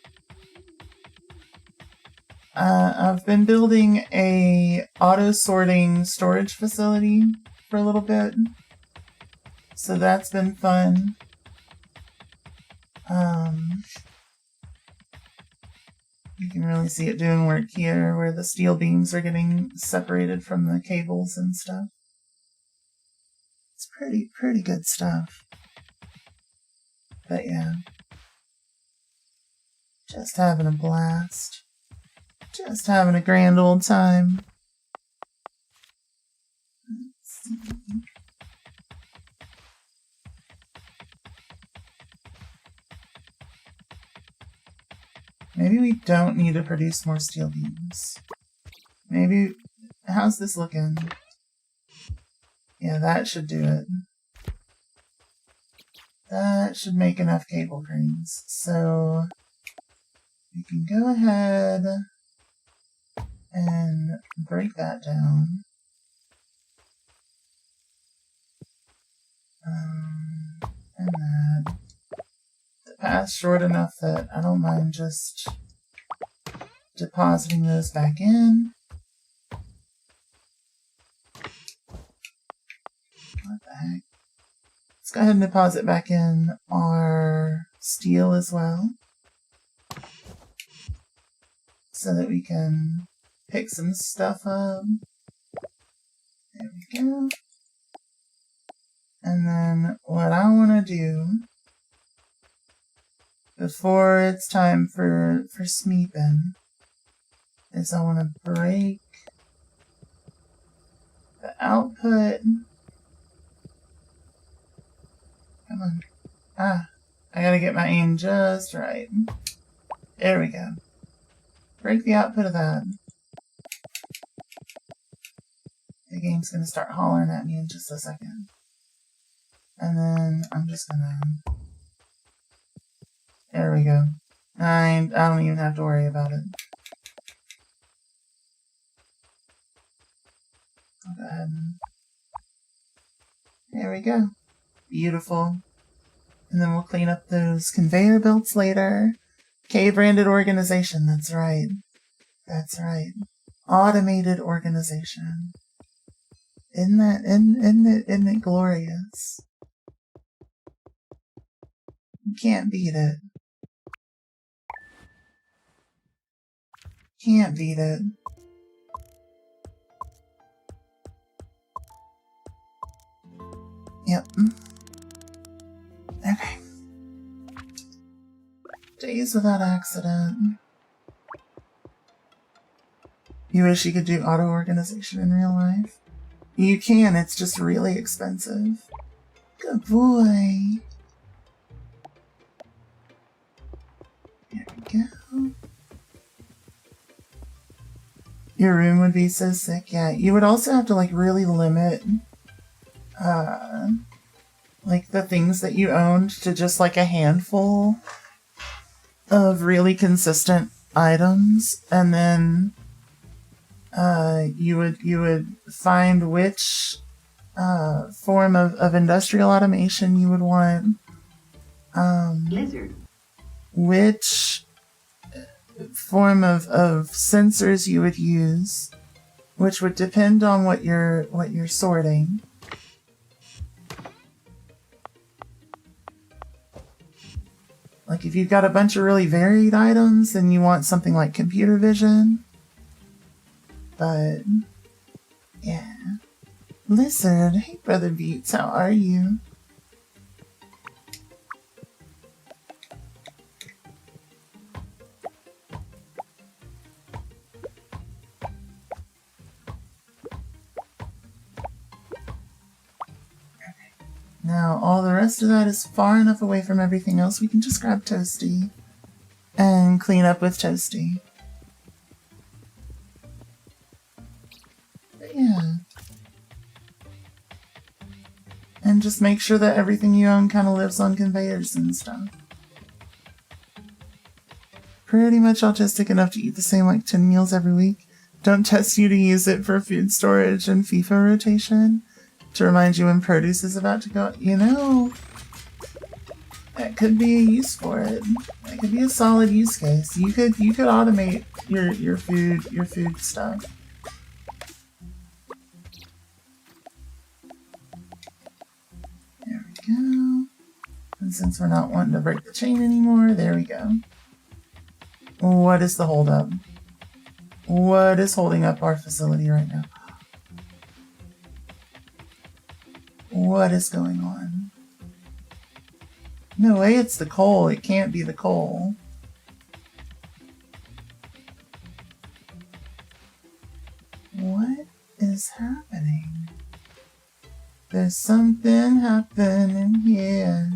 I've been building a auto-sorting storage facility for a little bit. So that's been fun. You can really see it doing work here where the steel beams are getting separated from the cables and stuff. It's pretty good stuff. But yeah. Just having a blast. Just having a grand old time. Let's see. Maybe we don't need to produce more steel beams. Maybe... How's this looking? Yeah, that should do it. That should make enough cable cranes. So... we can go ahead and break that down. And that. The path's short enough that I don't mind just depositing those back in. What the heck? Let's go ahead and deposit back in our steel as well, so that we can pick some stuff up. There we go. And then what I want to do before it's time for smeeping is I want to break the output. Come on. I gotta get my aim just right. There we go. Break the output of that. The game's gonna start hollering at me in just a second. And then I'm just gonna... There we go. I don't even have to worry about it. I'll go ahead and... There we go. Beautiful. And then we'll clean up those conveyor belts later. K-branded organization, that's right. That's right. Automated organization. Isn't it glorious? You can't beat it. Can't beat it. Yep. Okay. Days without accident. You wish you could do auto-organization in real life? You can, it's just really expensive. Good boy. There we go. Your room would be so sick, yeah. You would also have to like really limit like the things that you owned to just like a handful of really consistent items, and then you would find which form of industrial automation you would want, Lizard. which form of sensors you would use, which would depend on what you're sorting. Like if you've got a bunch of really varied items, then you want something like computer vision. But yeah. Lizard, hey Brother Beats, how are you? Now, all the rest of that is far enough away from everything else, we can just grab Toasty and clean up with Toasty. But yeah. And just make sure that everything you own kind of lives on conveyors and stuff. Pretty much autistic enough to eat the same like 10 meals every week. Don't test you to use it for food storage and FIFA rotation. To remind you when produce is about to go, you know, that could be a use for it. That could be a solid use case. You could automate your food stuff. There we go. And since we're not wanting to break the chain anymore, there we go. What is the holdup? What is holding up our facility right now? What is going on? No way it's the coal. It can't be the coal. What is happening? There's something happening here.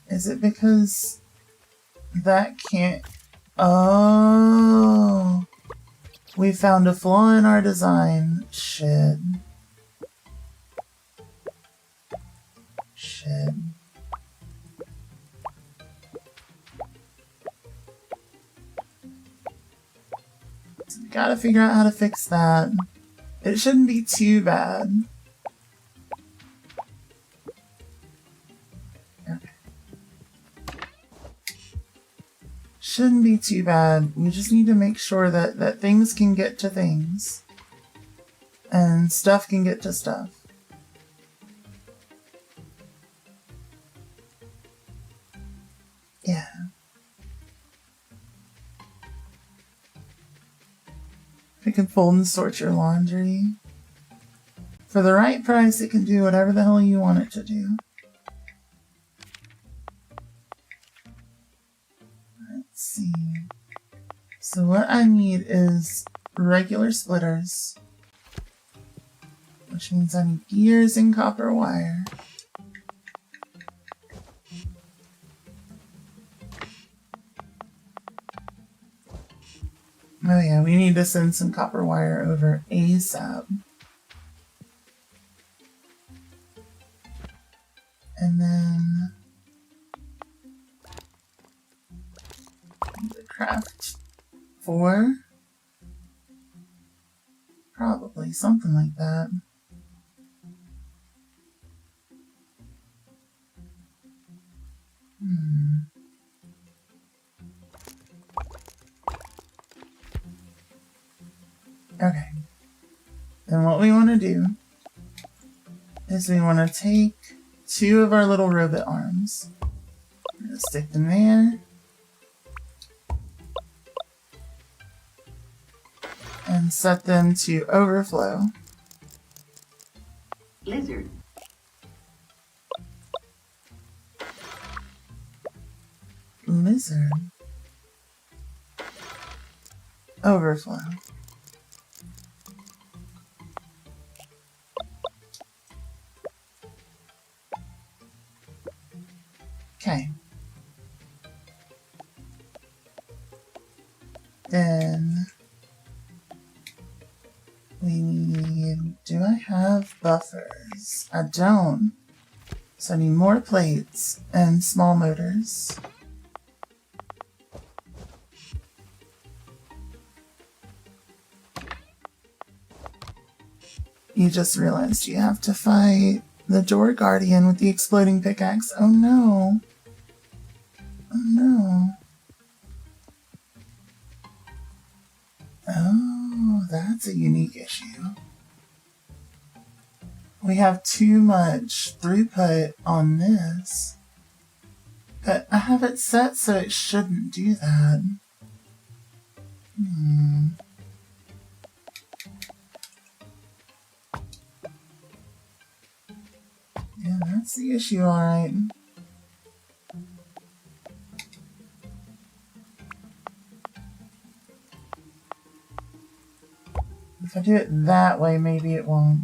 Is it because that can't... Oh, we found a flaw in our design. Shit. Shit. So we gotta figure out how to fix that. It shouldn't be too bad. Shouldn't be too bad. We just need to make sure that things can get to things. And stuff can get to stuff. Yeah. It can fold and sort your laundry. For the right price, it can do whatever the hell you want it to do. Let's see. So what I need is regular splitters, which means I need gears and copper wire. Oh yeah, we need to send some copper wire over ASAP. And then the craft 4? Probably, something like that. Okay. Then what we want to do is we want to take 2 of our little robot arms. We're going to stick them there. And set them to overflow. Lizard. Lizard. Overflow. Okay. Then we need, do I have buffers? I don't. So I need more plates and small motors. You just realized you have to fight the Door Guardian with the exploding pickaxe. Oh no. Oh no. Oh, that's a unique issue. We have too much throughput on this. But I have it set so it shouldn't do that. Yeah, that's the issue, alright. I do it that way, maybe it won't.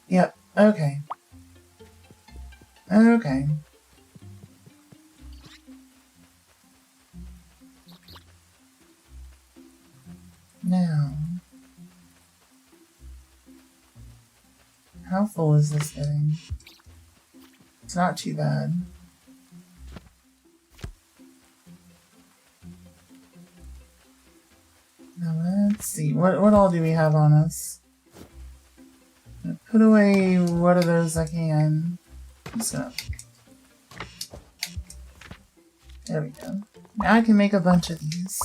Yep, okay. Okay. Now, how full is this getting? It's not too bad. Now let's see, what all do we have on us? I'm gonna put away what of those I can. So, there we go. Now I can make a bunch of these.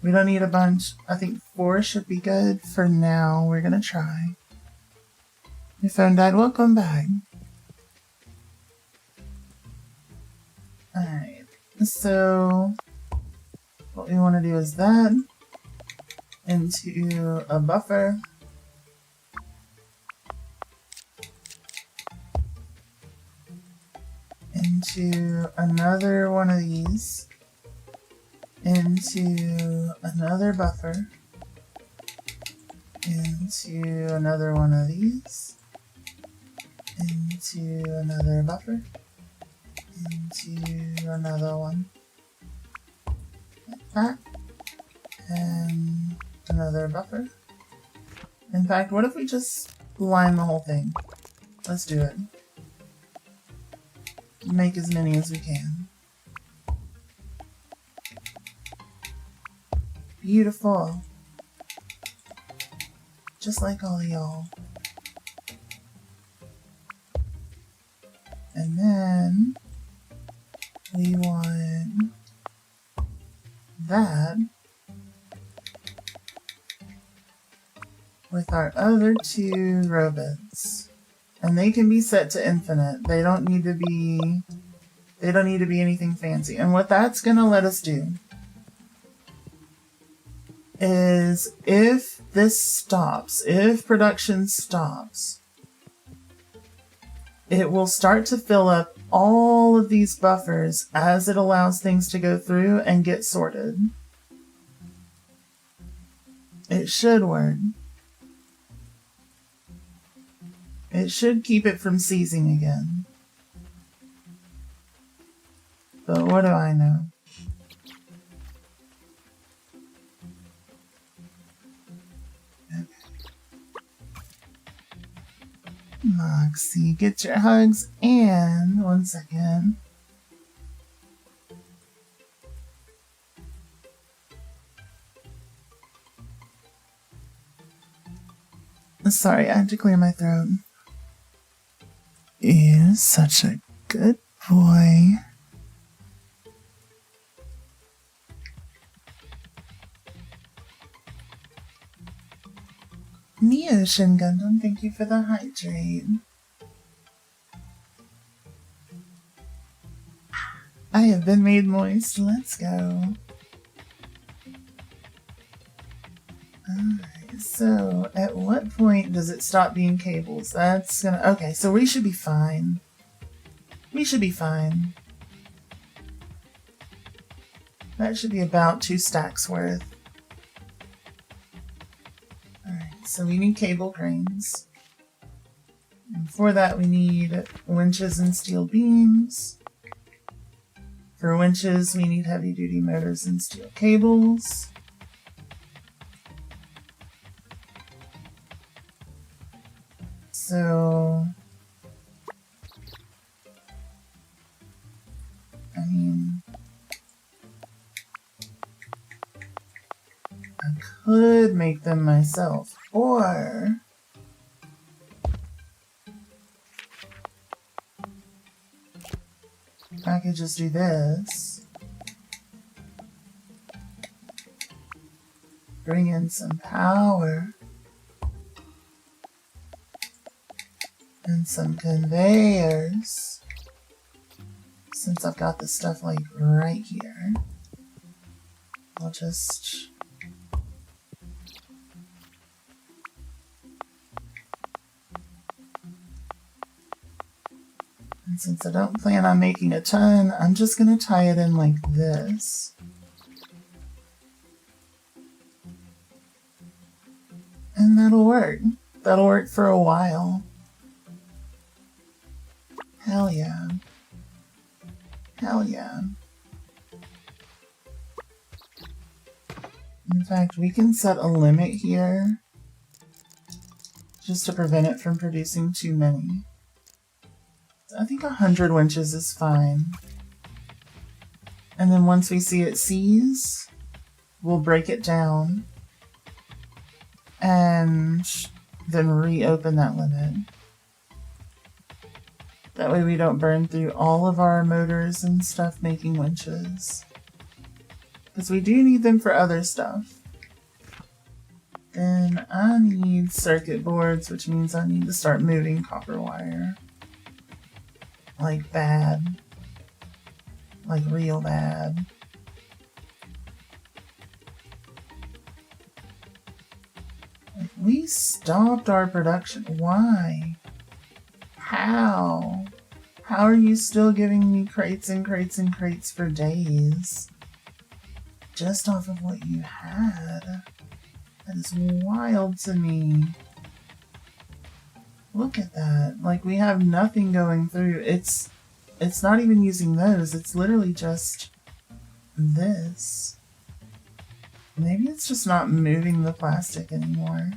We don't need a bunch. I think 4 should be good for now. We're gonna try. Your phone died. Welcome back. Alright. So, what we want to do is that into a buffer. Into another one of these. Into another buffer, into another one of these, into another buffer, into another one, like that, and another buffer. In fact, what if we just line the whole thing? Let's do it. Make as many as we can. Beautiful. Just like all y'all. And then we want that with our other 2 robots. And they can be set to infinite. They don't need to be anything fancy. And what that's gonna let us do is if this stops, if production stops, it will start to fill up all of these buffers as it allows things to go through and get sorted. It should work. It should keep it from seizing again. But what do I know? Moxie, get your hugs, and 1 second. Sorry, I had to clear my throat. You're such a good boy. Neo Shin Gundam, thank you for the hydrate. I have been made moist. Let's go. Alright, so at what point does it stop being cables? That's gonna... Okay, so we should be fine. We should be fine. That should be about 2 stacks worth. Alright, so we need cable cranes. And for that we need winches and steel beams. For winches we need heavy duty motors and steel cables. So, I mean, I could make them myself, or I could just do this. Bring in some power. And some conveyors. Since I've got this stuff like right here, I'll just... And since I don't plan on making a ton, I'm just gonna tie it in like this. that'll work. That'll work for a while. Hell yeah. Hell yeah. In fact, we can set a limit here just to prevent it from producing too many. I think 100 winches is fine. And then once we see it seize, we'll break it down and then reopen that limit. That way we don't burn through all of our motors and stuff making winches. Because we do need them for other stuff. Then I need circuit boards, which means I need to start moving copper wire. Like bad. Like real bad. Like we stopped our production. Why? How? How are you still giving me crates and crates and crates for days? Just off of what you had? That is wild to me. Look at that. Like, we have nothing going through. It's not even using those. It's literally just this. Maybe it's just not moving the plastic anymore.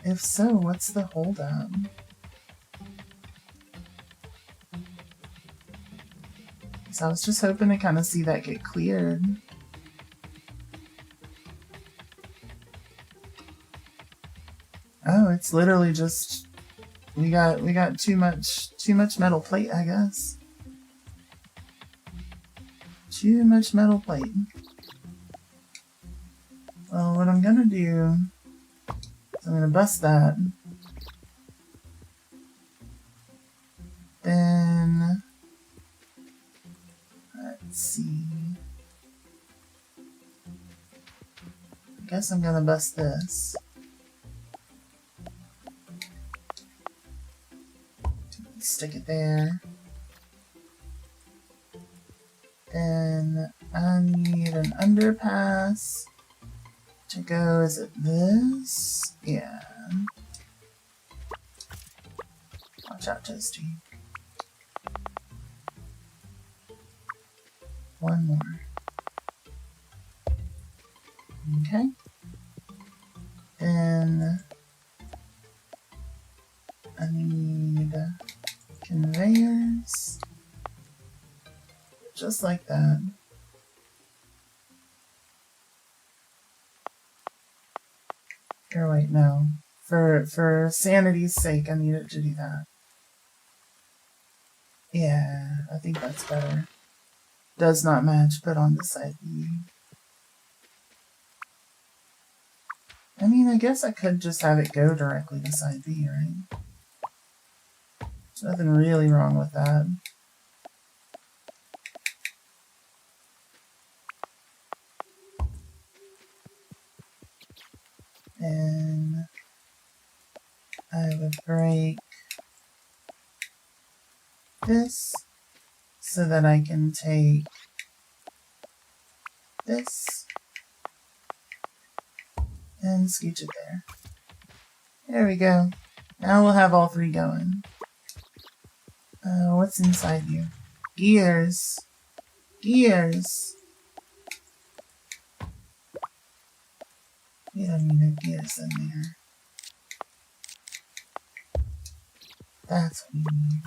If so, what's the holdup? So I was just hoping to kind of see that get cleared. Oh, it's literally just we got too much metal plate, I guess. Too much metal plate. Well, what I'm gonna do is I'm gonna bust that. Then let's see. I guess I'm gonna bust this. Stick it there. Then I need an underpass to go. Is it this? Yeah. Watch out, Toasty. One more. Okay. Then I need conveyors. Just like that. Or wait, no. For sanity's sake, I needed to do that. Yeah, I think that's better. Does not match, but on the side view. I mean, I guess I could just have it go directly to side B, right? There's nothing really wrong with that. And I would break this so that I can take this and scooch it there. There we go. Now we'll have all three going. What's inside you? Gears. Gears. We don't need no gears in there. That's what we need.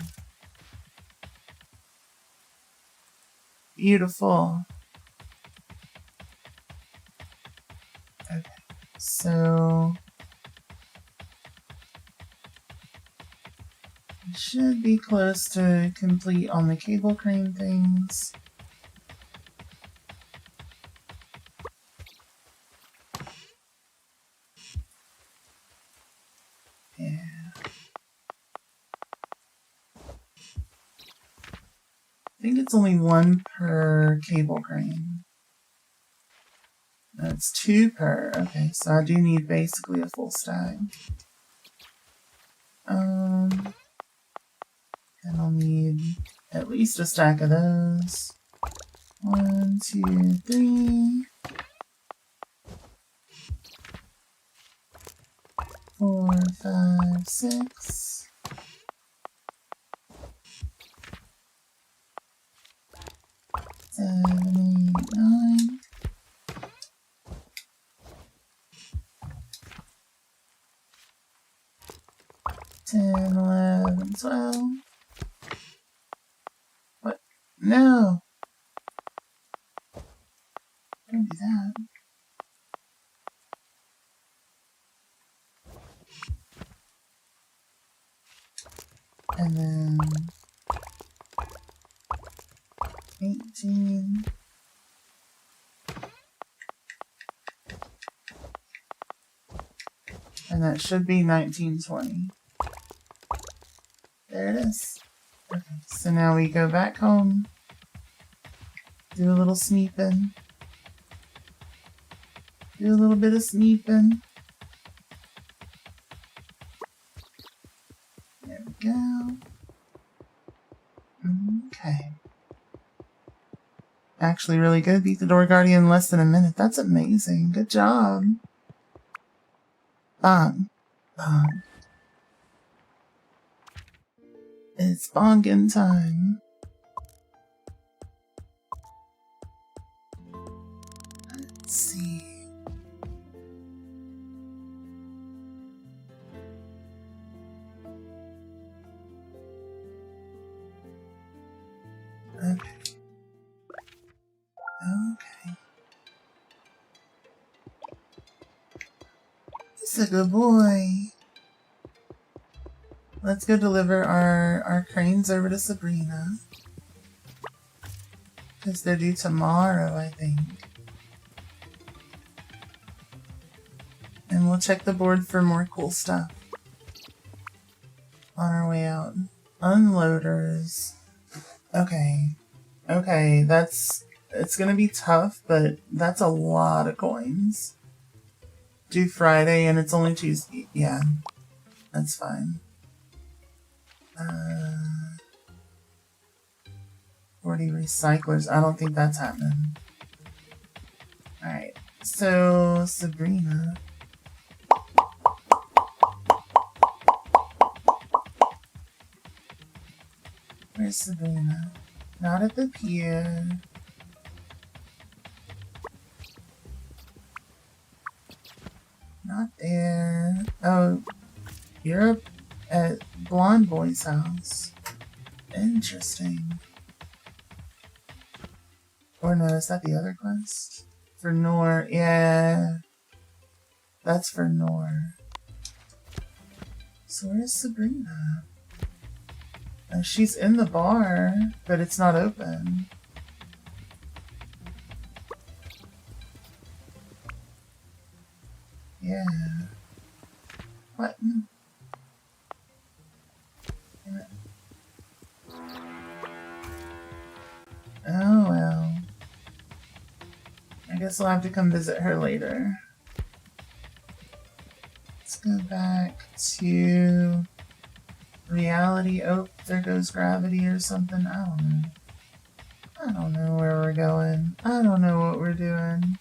Beautiful. Okay, so we should be close to complete on the cable crane things. Yeah. I think it's only one per cable crane. No, it's two per. Okay, so I do need basically a full stack. And I'll need at least a stack of those. 1, 2, 3. 4, 5, 6. 7, 8, 9. 10, 11, 12. What? No! Don't do that. And then 18. And that should be 1920. There it is. Okay, so now we go back home, do a little sneeping, do a little bit of sneeping. There we go. Okay. Actually really good. Beat the Door Guardian in less than a minute. That's amazing. Good job. Bong. Bong. It's bonging time. Let's see. Okay. Okay. This is a good boy. Let's go deliver our cranes over to Sabrina. Because they're due tomorrow, I think. And we'll check the board for more cool stuff on our way out. Unloaders. Okay. Okay, it's gonna be tough, but that's a lot of coins. Due Friday and it's only Tuesday. Yeah, that's fine. 40 recyclers. I don't think that's happening. Alright, so Sabrina. Where's Sabrina? Not at the pier. Not there. Oh, you're up at Blonde Boy's house. Interesting. Or no, is that the other quest? For Nor, yeah. That's for Nor. So where's Sabrina? She's in the bar, but it's not open. Yeah. What? Damn it. Oh well. I guess I'll have to come visit her later. Let's go back to reality. Oh, there goes gravity or something. I don't know. I don't know where we're going. I don't know what we're doing.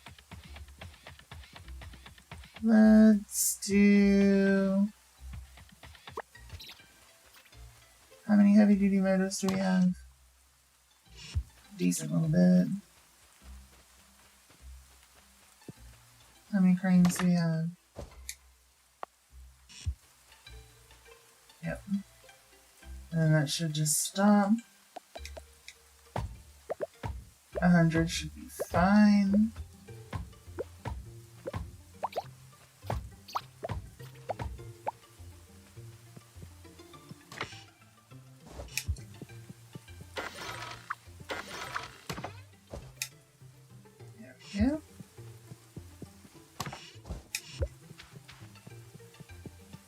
Let's do... How many heavy duty motors do we have? Decent little bit. How many cranes do we have? Yep. And that should just stop. 100 should be fine. There we go.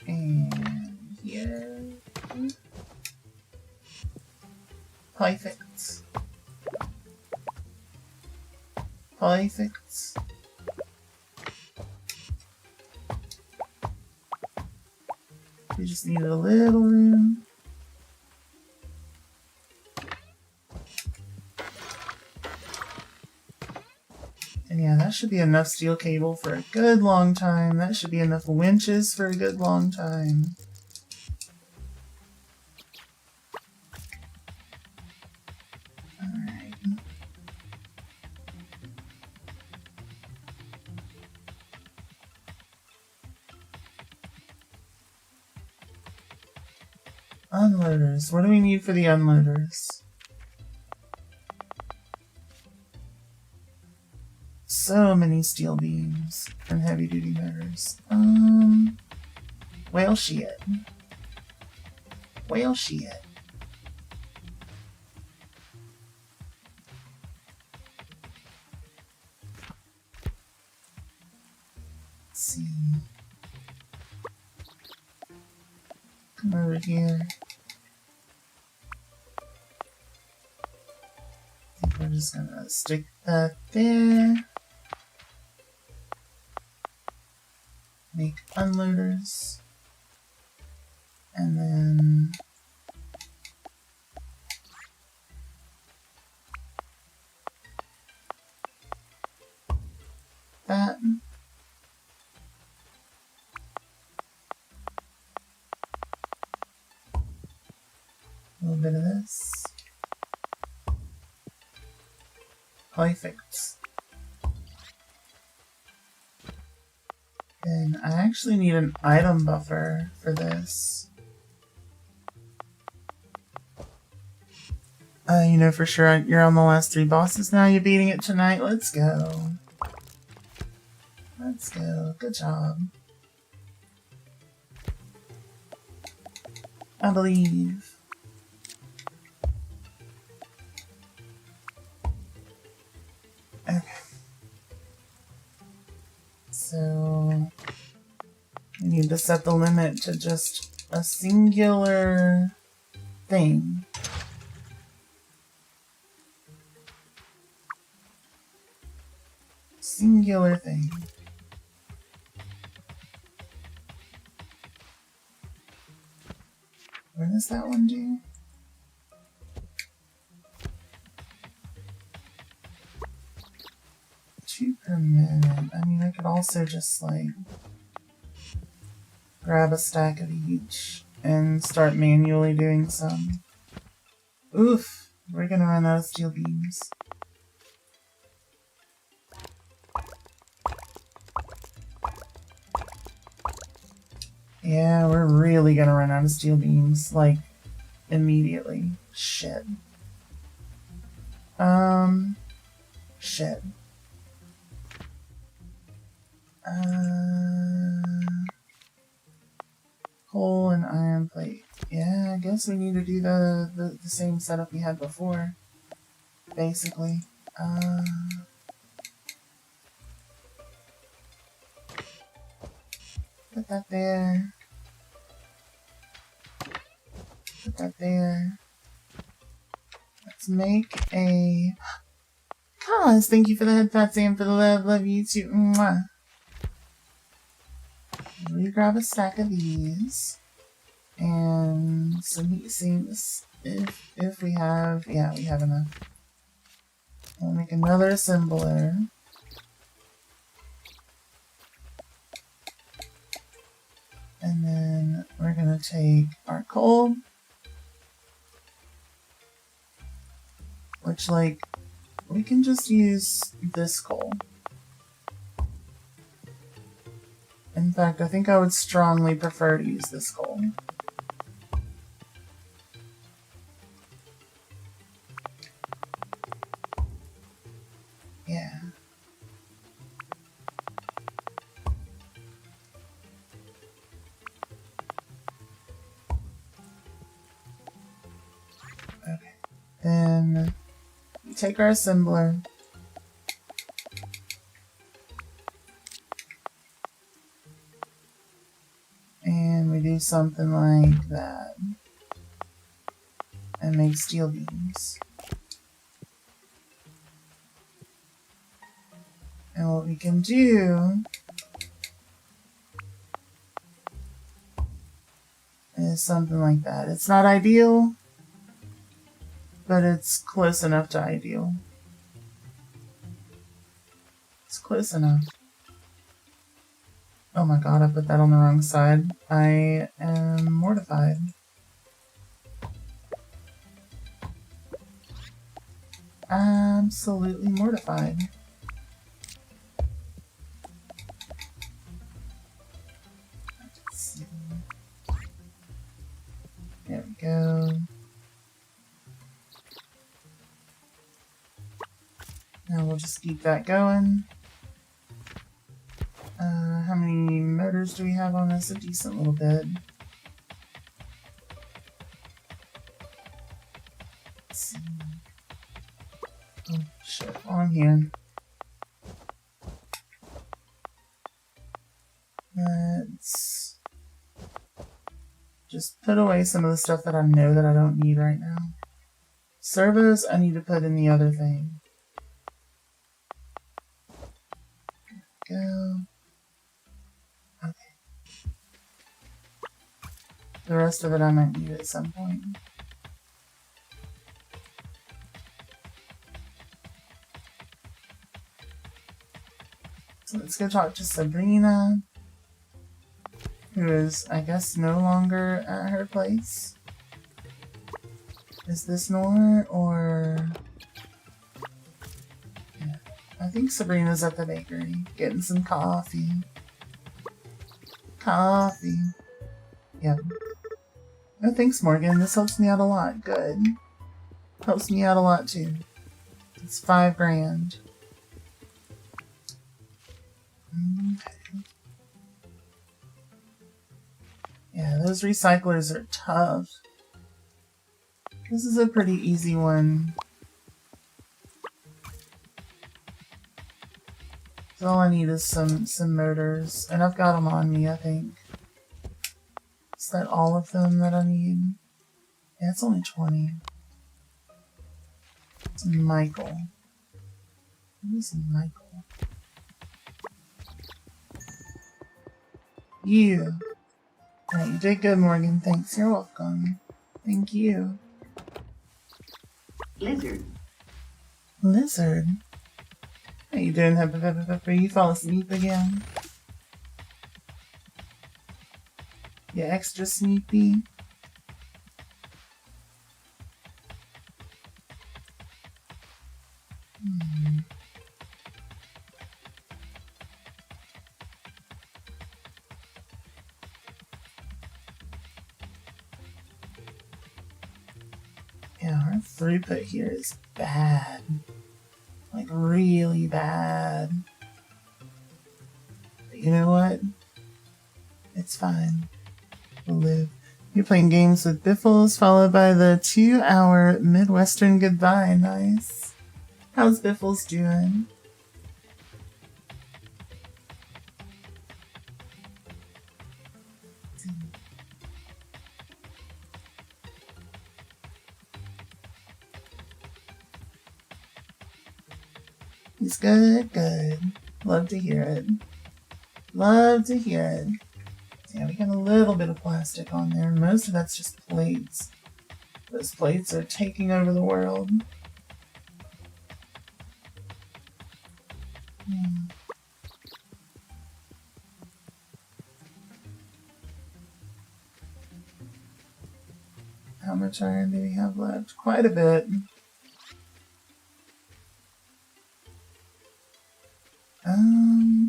And here. Perfect. Perfect. We just need a little room. And yeah, that should be enough steel cable for a good long time. That should be enough winches for a good long time. Alright. Unloaders. What do we need for the unloaders? So many steel beams and heavy duty motors. Whale shit. Whale shit. Let's see. Come over here. I think we're just gonna stick that there. Make unloaders. And then that. A little bit of this. Perfect. And I actually need an item buffer for this. You know for sure you're on the last 3 bosses now. You're beating it tonight. Let's go. Let's go. Good job. I believe. Okay. So we need to set the limit to just a singular thing. Singular thing. What does that one do? Two per minute. I mean, I could also just like grab a stack of each and start manually doing some. Oof, we're gonna run out of steel beams. Yeah, we're really gonna run out of steel beams, like, immediately. Shit. Shit. Coal and iron plate. Yeah, I guess we need to do the same setup we had before. Basically. Put that there. Put that there. Let's make a... Cause, thank you for the head pats and for the love. Love you too. Mwah. Let me grab a stack of these. And some heat sinks. If we have... Yeah, we have enough. We'll make another assembler. And then we're gonna take our coal. Which, like, we can just use this coal. In fact, I think I would strongly prefer to use this coal. Yeah. Okay. Then we take our assembler. And we do something like that. And make steel beams. And what we can do is something like that. It's not ideal, but it's close enough to ideal. It's Close enough. Oh my god, I put that on the wrong side. I am mortified. Absolutely mortified. Let's see. There we go. Now we'll just keep that going. How many motors do we have on this? A decent little bit. Let's see. Oh shit, on here. Let's just put away some of the stuff that I know that I don't need right now. Servos, I need to put in the other thing. Go. Okay. The rest of it I might need at some point. So let's go talk to Sabrina, who is, I guess, no longer at her place. Is this Nor, or... Yeah. I think Sabrina's at the bakery, getting some coffee. Coffee. Yep. Oh, thanks, Morgan. This helps me out a lot. Good. Helps me out a lot, too. It's $5 grand. Okay. Yeah, those recyclers are tough. This is a pretty easy one. So all I need is some motors, and I've got them on me, I think. Is that all of them that I need? Yeah, it's only 20. It's Michael. Who is Michael? You. Yeah, you did good, Morgan. Thanks. You're welcome. Thank you. Lizard. Lizard? How you doing, Pepper? You fall asleep again? You extra sleepy? Yeah, our throughput here is bad. Like, really bad. But you know what? It's fine. We'll live. You're playing games with Biffles, followed by the 2-hour Midwestern goodbye. Nice. How's Biffles doing? He's good, good. Love to hear it. Love to hear it. Yeah, we got a little bit of plastic on there. Most of that's just plates. Those plates are taking over the world. How much iron do we have left? Quite a bit.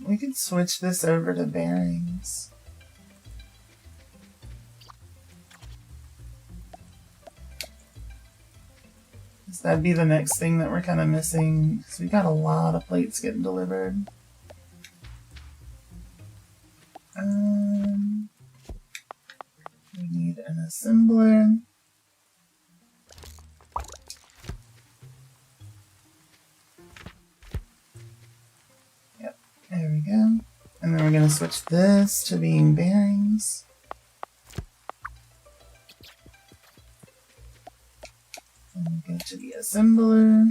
We could switch this over to bearings. That'd be the next thing that we're kind of missing, because we got a lot of plates getting delivered. We need an assembler. Yep, there we go. And then we're going to switch this to being bearings. And go to the assembler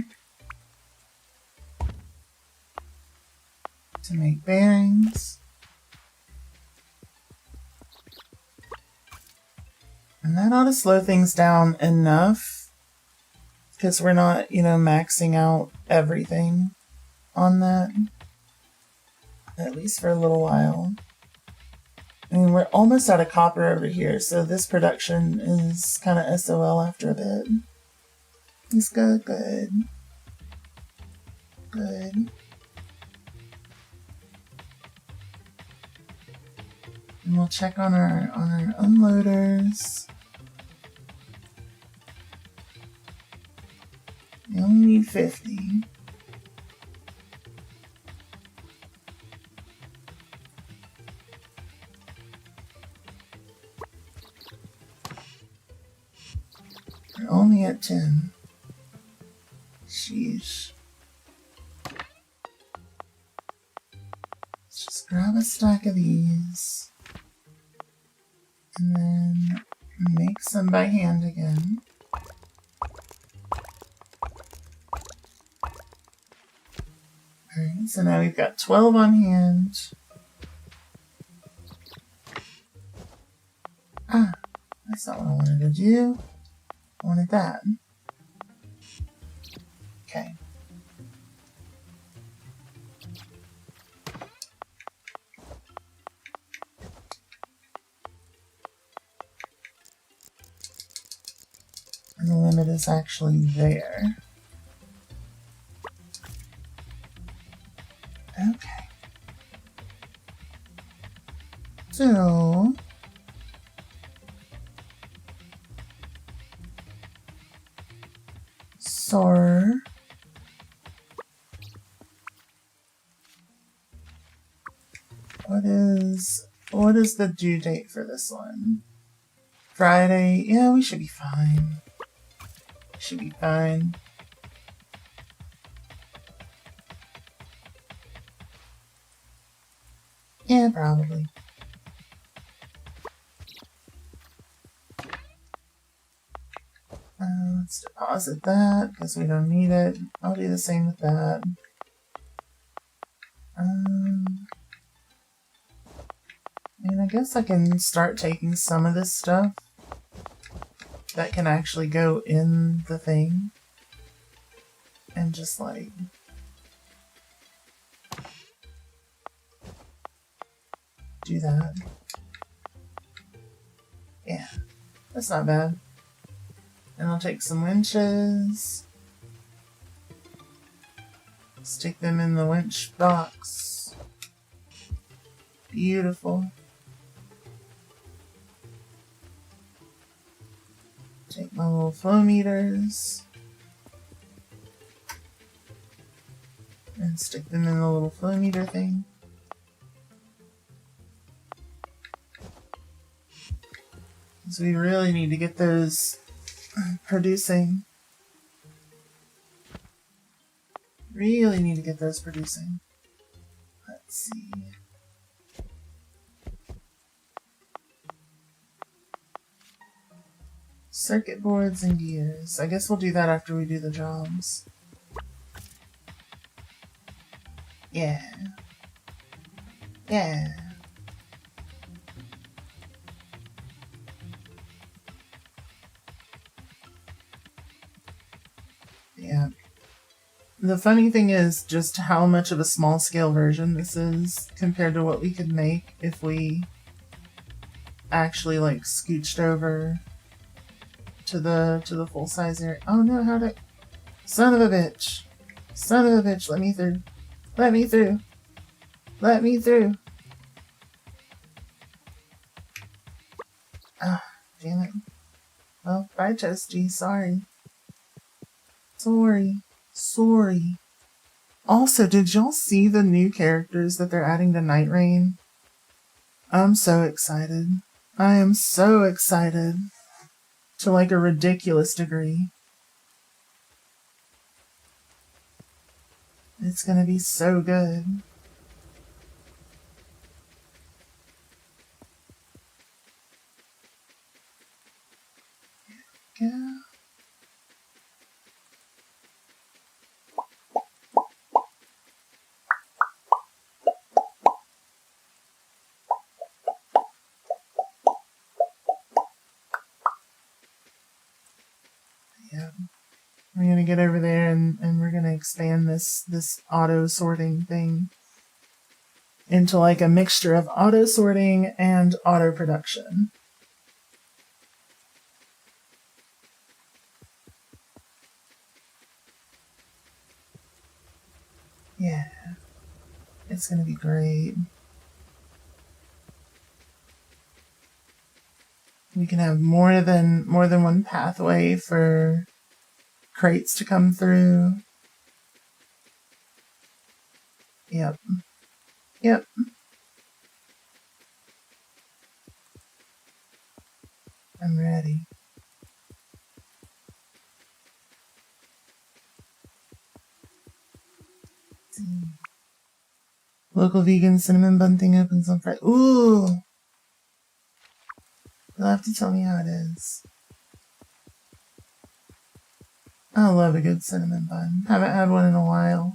to make bearings. And that ought to slow things down enough, because we're not, you know, maxing out everything on that. At least for a little while. I mean, we're almost out of copper over here, so this production is kind of SOL after a bit. Let's go good. Good. And we'll check on our unloaders. We only need 50. We're only at 10. Sheesh. Let's just grab a stack of these. And then make some by hand again. Alright, so now we've got 12 on hand. Ah, that's not what I wanted to do. I wanted that. Okay. And the limit is actually there. Okay. So what is the due date for this one? Friday? Yeah, we should be fine. Should be fine. Yeah, probably. Let's deposit that because we don't need it. I'll do the same with that. And I guess I can start taking some of this stuff that can actually go in the thing and just like do that. Yeah, that's not bad. And I'll take some winches, stick them in the winch box. Beautiful. Take my little flow meters and stick them in the little flow meter thing. So we really need to get those producing. Really need to get those producing. Let's see. Circuit boards and gears. I guess we'll do that after we do the jobs. Yeah. Yeah. Yeah. The funny thing is just how much of a small scale version this is compared to what we could make if we actually like scooched over to the full size area. Oh no, how did son of a bitch. Son of a bitch, let me through. Let me through. Let me through. Ah, damn it. Well, bye Toasty, sorry. Sorry. Also, did y'all see the new characters that they're adding to Night Rain? I'm so excited. I am so excited. To like a ridiculous degree. It's gonna be so good. Yeah. Yeah. We're gonna get over there and we're gonna expand this auto sorting thing. into like a mixture of auto sorting and auto production. Yeah, it's gonna be great. We can have more than one pathway for crates to come through. Yep. Yep. I'm ready. Local vegan cinnamon bun thing opens on Friday. Ooh! You'll have to tell me how it is. I love a good cinnamon bun. Haven't had one in a while.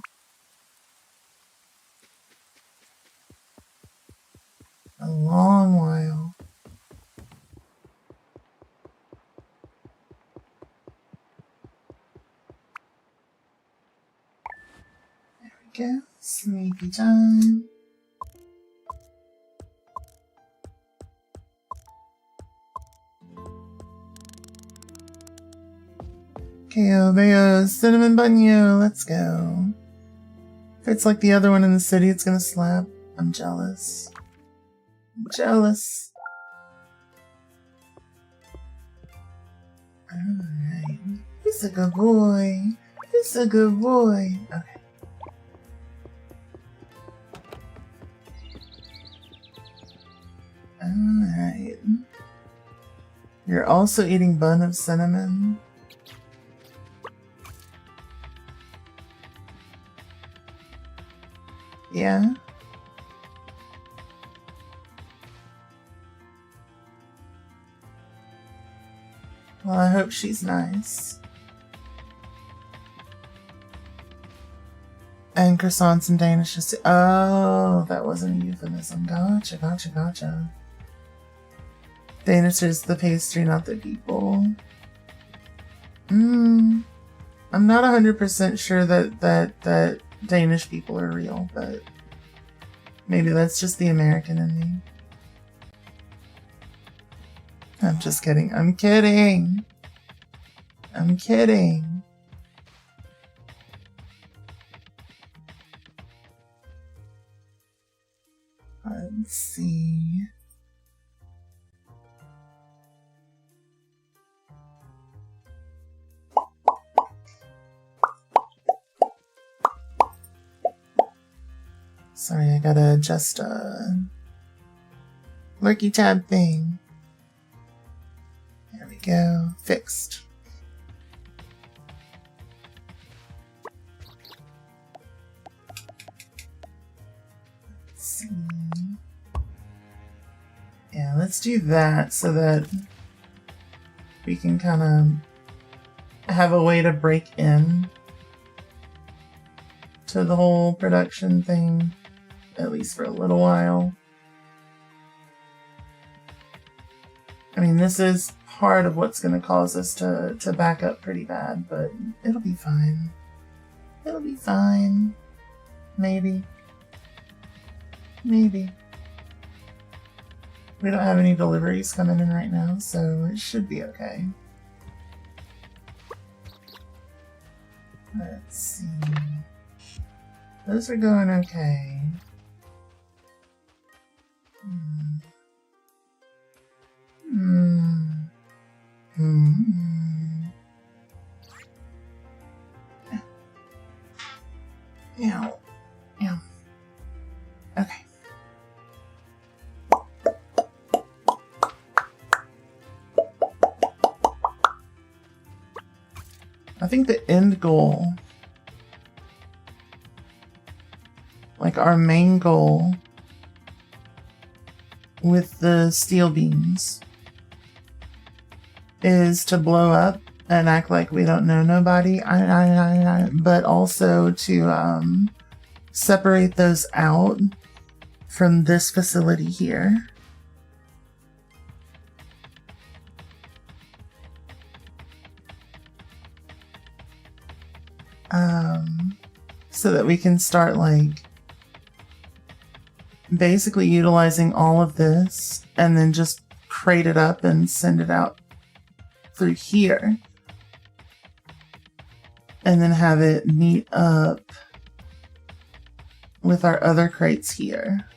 A long while. There we go. Sleepy time. KO Bayo cinnamon bun yo, let's go. If it's like the other one in the city, it's gonna slap. I'm jealous. I'm jealous. Alright. He's a good boy. He's a good boy. Okay. Alright. You're also eating bun of cinnamon. Yeah. Well, I hope she's nice. And croissants and Danish is... Oh, that wasn't a euphemism. Gotcha, gotcha, gotcha. Danish is the pastry, not the people. I'm not 100% sure that Danish people are real, but maybe that's just the American in me. I'm just kidding. I'm kidding. I'm kidding. Let's see. Sorry, I gotta adjust a lurky tab thing. There we go. Fixed. Let's see. Yeah, let's do that so that we can kind of have a way to break in to the whole production thing, at least for a little while. I mean, this is part of what's going to cause us to back up pretty bad, but it'll be fine. It'll be fine. Maybe. Maybe. We don't have any deliveries coming in right now, so it should be okay. Let's see. Those are going okay. Yeah. Yeah. Okay. I think the end goal, like our main goal with the steel beams, is to blow up and act like we don't know nobody, but also to separate those out from this facility here. So that we can start like basically utilizing all of this and then just crate it up and send it out through here. And then have it meet up with our other crates here.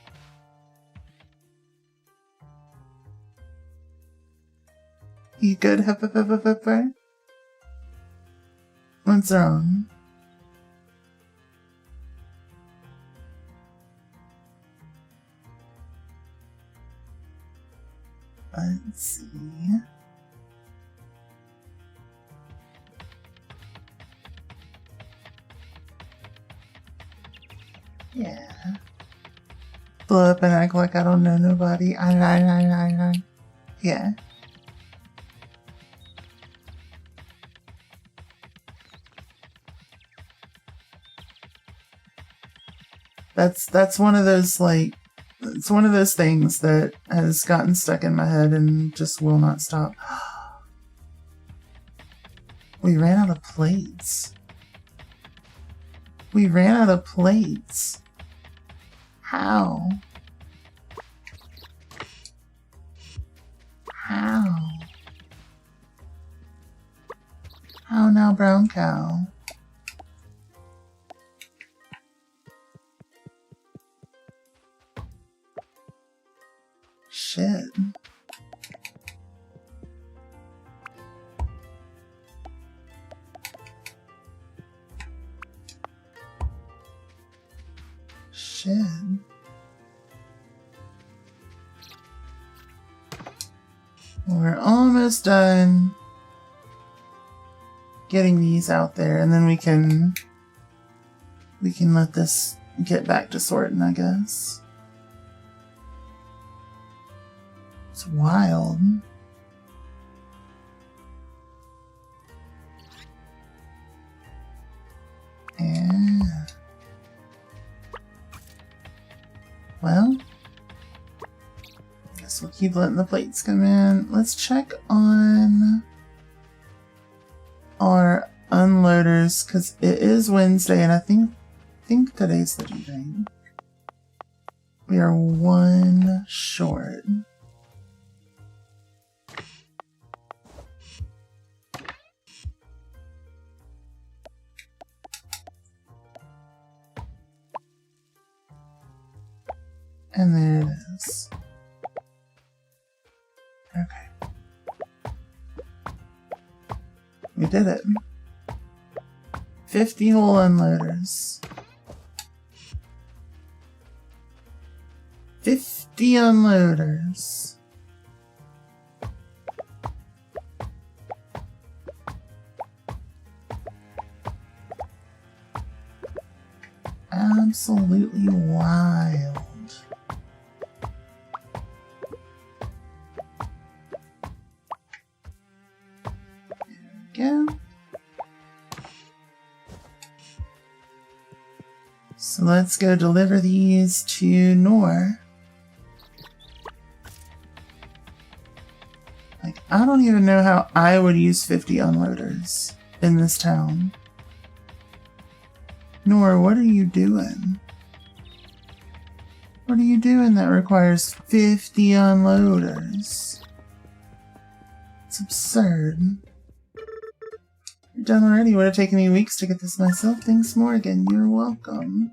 You good, Hipper? What's wrong? Let's see. Yeah. Blow up and act like I don't know nobody. Yeah. That's one of those, like, it's one of those things that has gotten stuck in my head and just will not stop. We ran out of plates. We ran out of plates. How? How? How now, brown cow? Shit. Shit. We're almost done getting these out there, and then we can let this get back to sorting, I guess. It's wild. Yeah. Well, I guess we'll keep letting the plates come in. Let's check on our unloaders, because it is Wednesday, and I think today's the due date. We are one short. And there it is. Okay. We did it. 50 whole unloaders. 50 unloaders. Absolutely wild. Go. So let's go deliver these to Nor. Like, I don't even know how I would use 50 unloaders in this town. Nor, what are you doing? What are you doing that requires 50 unloaders? It's absurd. You're done already. Would have taken me weeks to get this myself. Thanks, Morgan. You're welcome.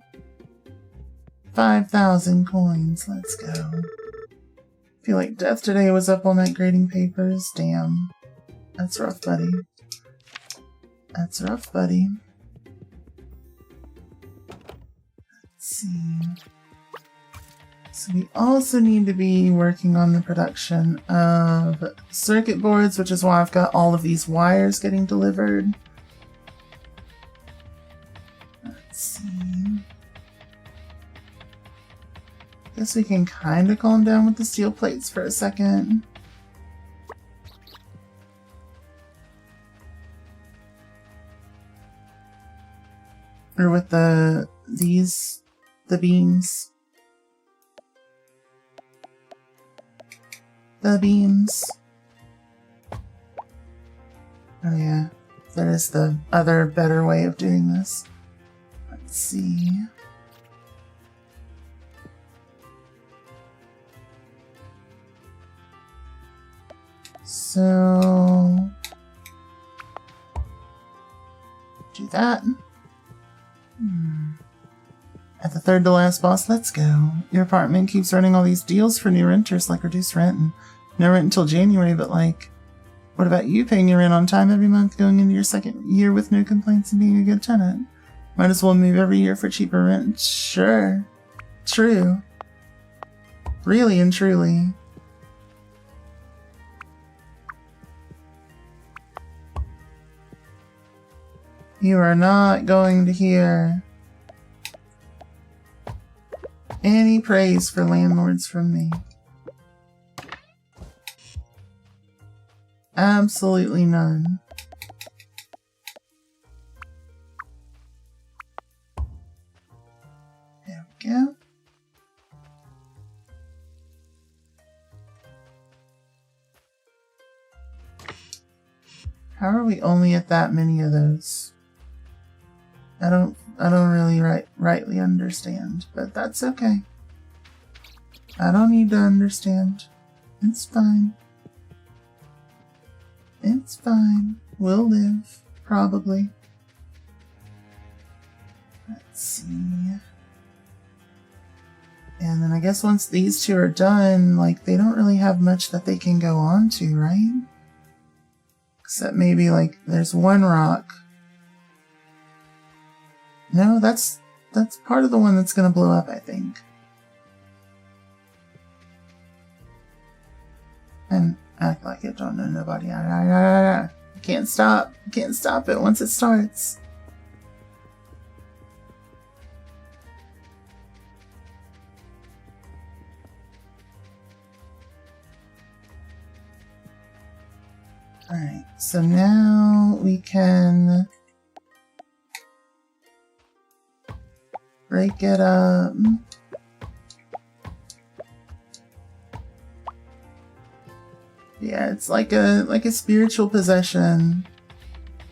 5,000 coins. Let's go. Feel like death today was up all night grading papers. Damn. That's rough, buddy. That's rough, buddy. Let's see. So we also need to be working on the production of circuit boards, which is why I've got all of these wires getting delivered. Let's see. Guess we can kind of calm down with the steel plates for a second. Or with the beams. The beams. Oh yeah, there is the other better way of doing this. Let's see. So do that. At the third to last boss, let's go. Your apartment keeps running all these deals for new renters, like reduced rent and no rent until January, but like, what about you paying your rent on time every month, going into your second year with no complaints and being a good tenant? Might as well move every year for cheaper rent. Sure. True. Really and truly. You are not going to hear any praise for landlords from me. Absolutely none. There we go. How are we only at that many of those? I don't really rightly understand, but that's okay. I don't need to understand. It's fine. It's fine. We'll live, probably. Let's see. And then I guess once these two are done, like, they don't really have much that they can go on to, right? Except maybe, like, there's one rock. No, that's part of the one that's gonna blow up, I think. And act like it don't know nobody. Can't stop. Can't stop it once it starts. Alright, so now we can break it up. Yeah, it's like a spiritual possession,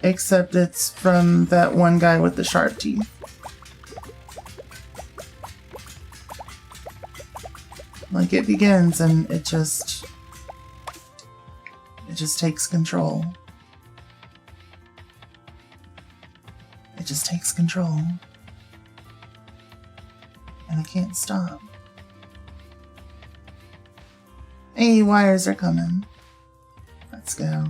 except it's from that one guy with the sharp teeth. Like, it begins and it just takes control. It just takes control. And I can't stop. Hey, wires are coming. Let's go.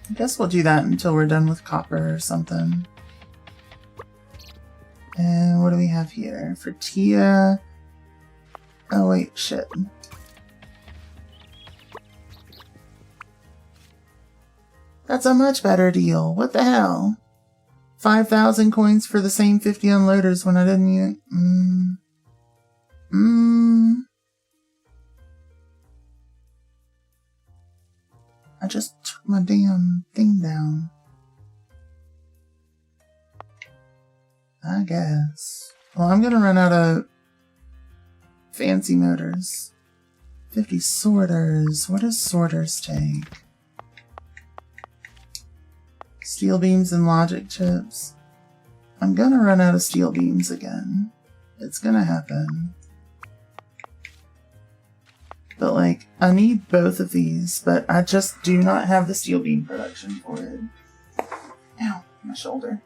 I guess we'll do that until we're done with copper or something. And what do we have here? For Tia. Oh wait, shit. That's a much better deal. What the hell? 5,000 coins for the same 50 unloaders when I didn't even... I just took my damn thing down. I guess. Well, I'm gonna run out of fancy motors. 50 sorters. What does sorters take? Steel beams and logic chips. I'm gonna run out of steel beams again. It's gonna happen. But like, I need both of these, but I just do not have the steel beam production for it. Ow, my shoulder.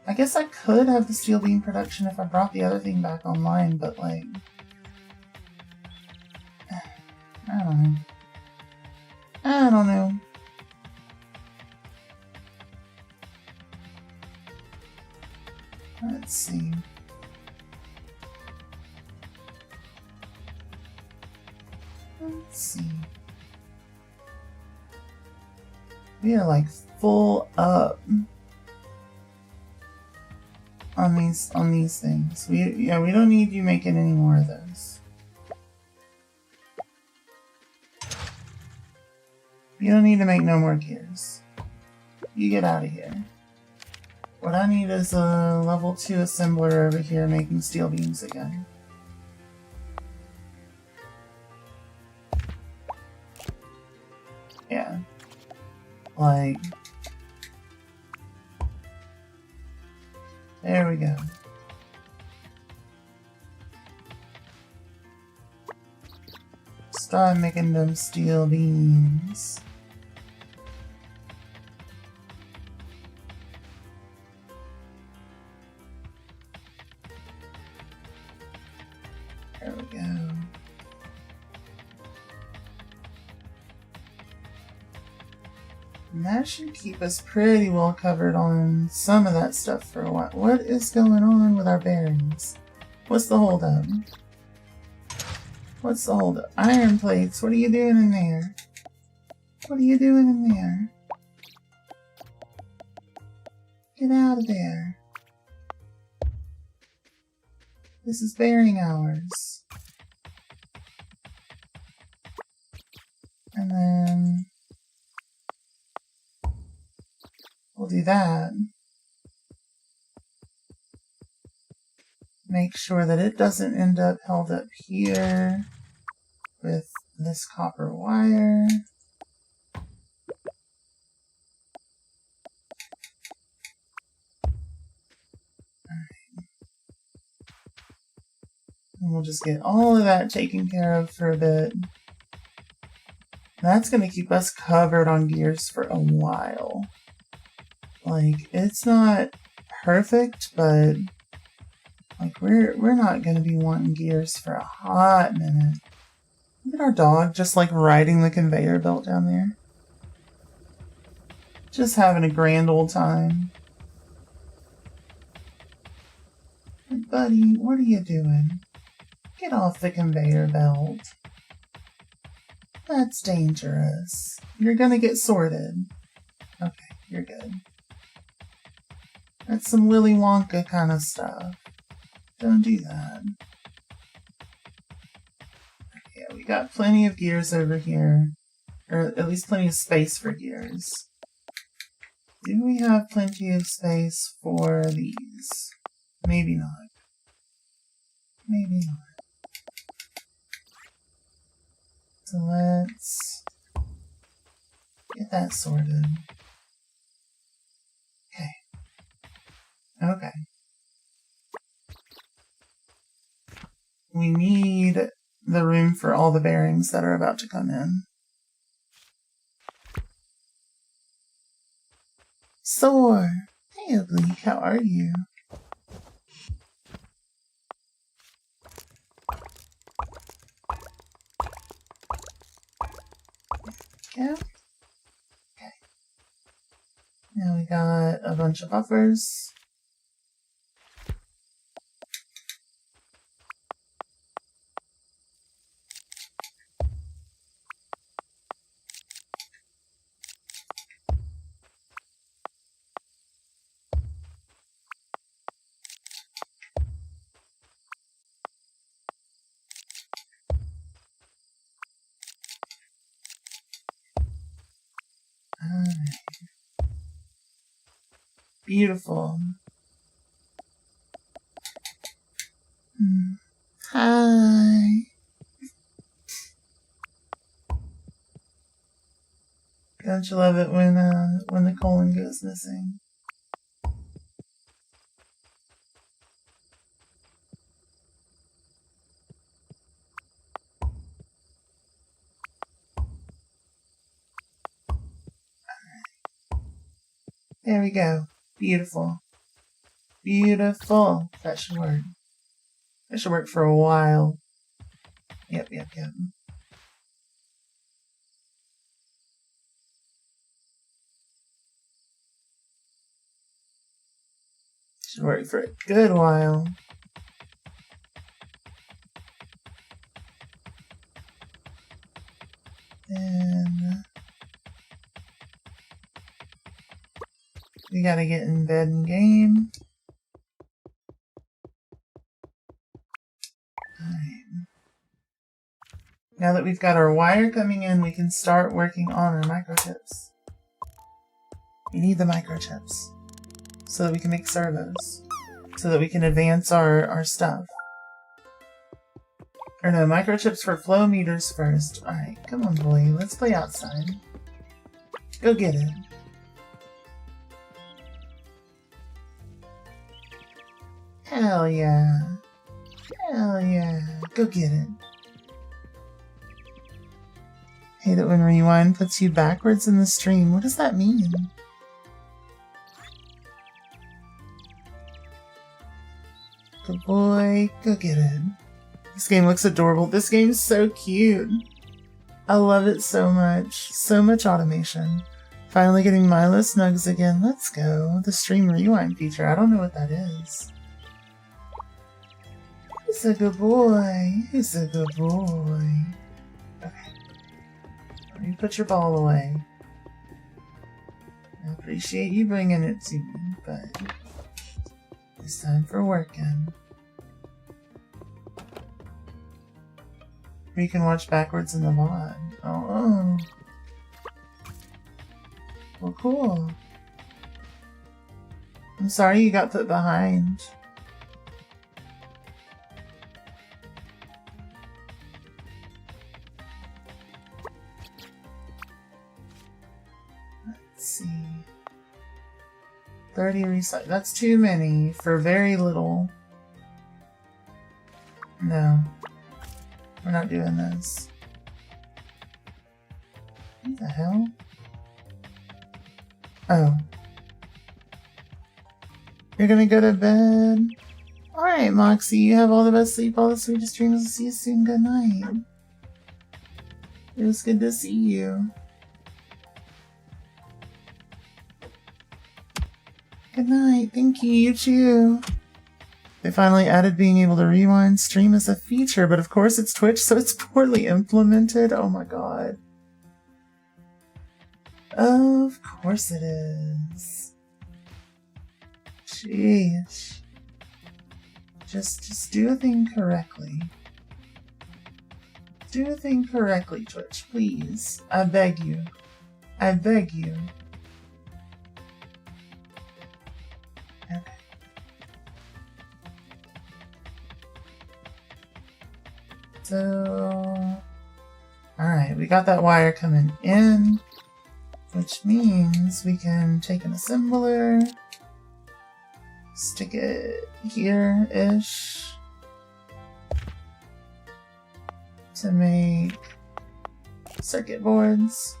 I guess I could have the steel beam production if I brought the other thing back online, but like... I don't know. I don't know. Let's see. Let's see. We are like full up on these things. We don't need you making any more of those. You don't need to make no more gears. You get out of here. What I need is a level 2 assembler over here making steel beams again. Yeah. Like... There we go. Start making them steel beams. There we go. And that should keep us pretty well covered on some of that stuff for a while. What is going on with our bearings? What's the holdup? What's the holdup? Iron plates, what are you doing in there? What are you doing in there? Get out of there. This is bearing hours. And then we'll do that. Make sure that it doesn't end up held up here with this copper wire. And we'll just get all of that taken care of for a bit. That's going to keep us covered on gears for a while. Like, it's not perfect, but like we're not going to be wanting gears for a hot minute. Look at our dog just like riding the conveyor belt down there. Just having a grand old time. Hey, buddy, what are you doing? Get off the conveyor belt. That's dangerous. You're gonna get sorted. Okay, you're good. That's some Willy Wonka kind of stuff. Don't do that. Yeah, we got plenty of gears over here. Or at least plenty of space for gears. Do we have plenty of space for these? Maybe not. Maybe not. So let's get that sorted. Okay. Okay. We need the room for all the bearings that are about to come in. Soar! Hey, Oblique, how are you? Yeah. Okay. Now we got a bunch of buffers. Beautiful. Hi. Don't you love it when the colon goes missing? There we go. Beautiful. Beautiful. That should work. That should work for a while. Yep. Should work for a good while. And we gotta get in bed and game. Alright. Now that we've got our wire coming in, we can start working on our microchips. We need the microchips so that we can make servos, so that we can advance our stuff. Or no, microchips for flow meters first. Alright, come on boy, let's play outside. Go get it. Hell yeah. Hell yeah. Go get it. Hate it when rewind puts you backwards in the stream. What does that mean? Good boy, go get it. This game looks adorable. This game's so cute. I love it so much. So much automation. Finally getting Milo Snugs again. Let's go. The stream rewind feature. I don't know what that is. He's a good boy. He's a good boy. Okay. Let me put your ball away. I appreciate you bringing it to me, but it's time for working. We can watch backwards in the VOD. Oh. Well, cool. I'm sorry you got put behind. Let's see. 30 recycle. That's too many for very little. No. We're not doing this. What the hell? Oh. You're gonna go to bed? Alright, Moxie, you have all the best sleep, all the sweetest dreams. I'll see you soon. Good night. It was good to see you. Good night. Thank you. You too. They finally added being able to rewind stream as a feature, but of course it's Twitch, so it's poorly implemented. Oh my god. Of course it is. Jeez. Just do a thing correctly. Do a thing correctly, Twitch, please. I beg you. I beg you. Okay. So, alright, we got that wire coming in, which means we can take an assembler, stick it here-ish to make circuit boards.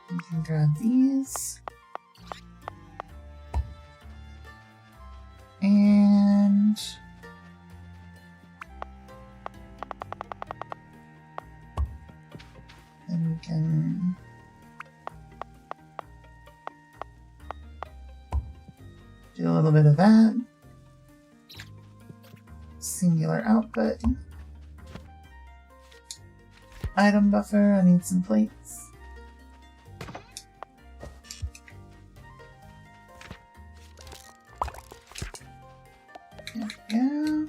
We can grab these. And then we can do a little bit of that. Singular output. Item buffer, I need some plates. There we go.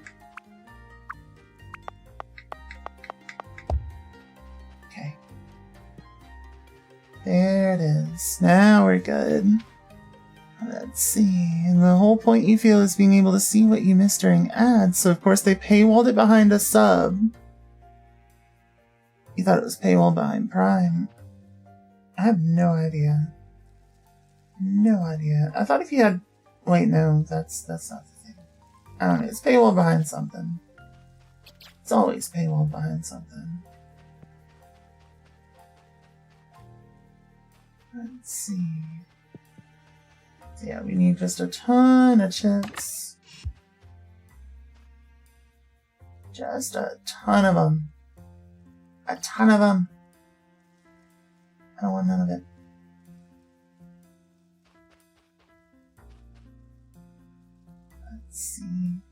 Okay. There it is. Now we're good. Let's see. And the whole point you feel is being able to see what you missed during ads. So of course they paywalled it behind a sub. You thought it was paywalled behind Prime. I have no idea. No idea. I thought if you had... Wait, no. That's not the thing. I don't know. It's paywalled behind something. It's always paywalled behind something. Let's see. So yeah, we need just a ton of chips. Just a ton of them. A ton of them. I don't want none of it. Let's see.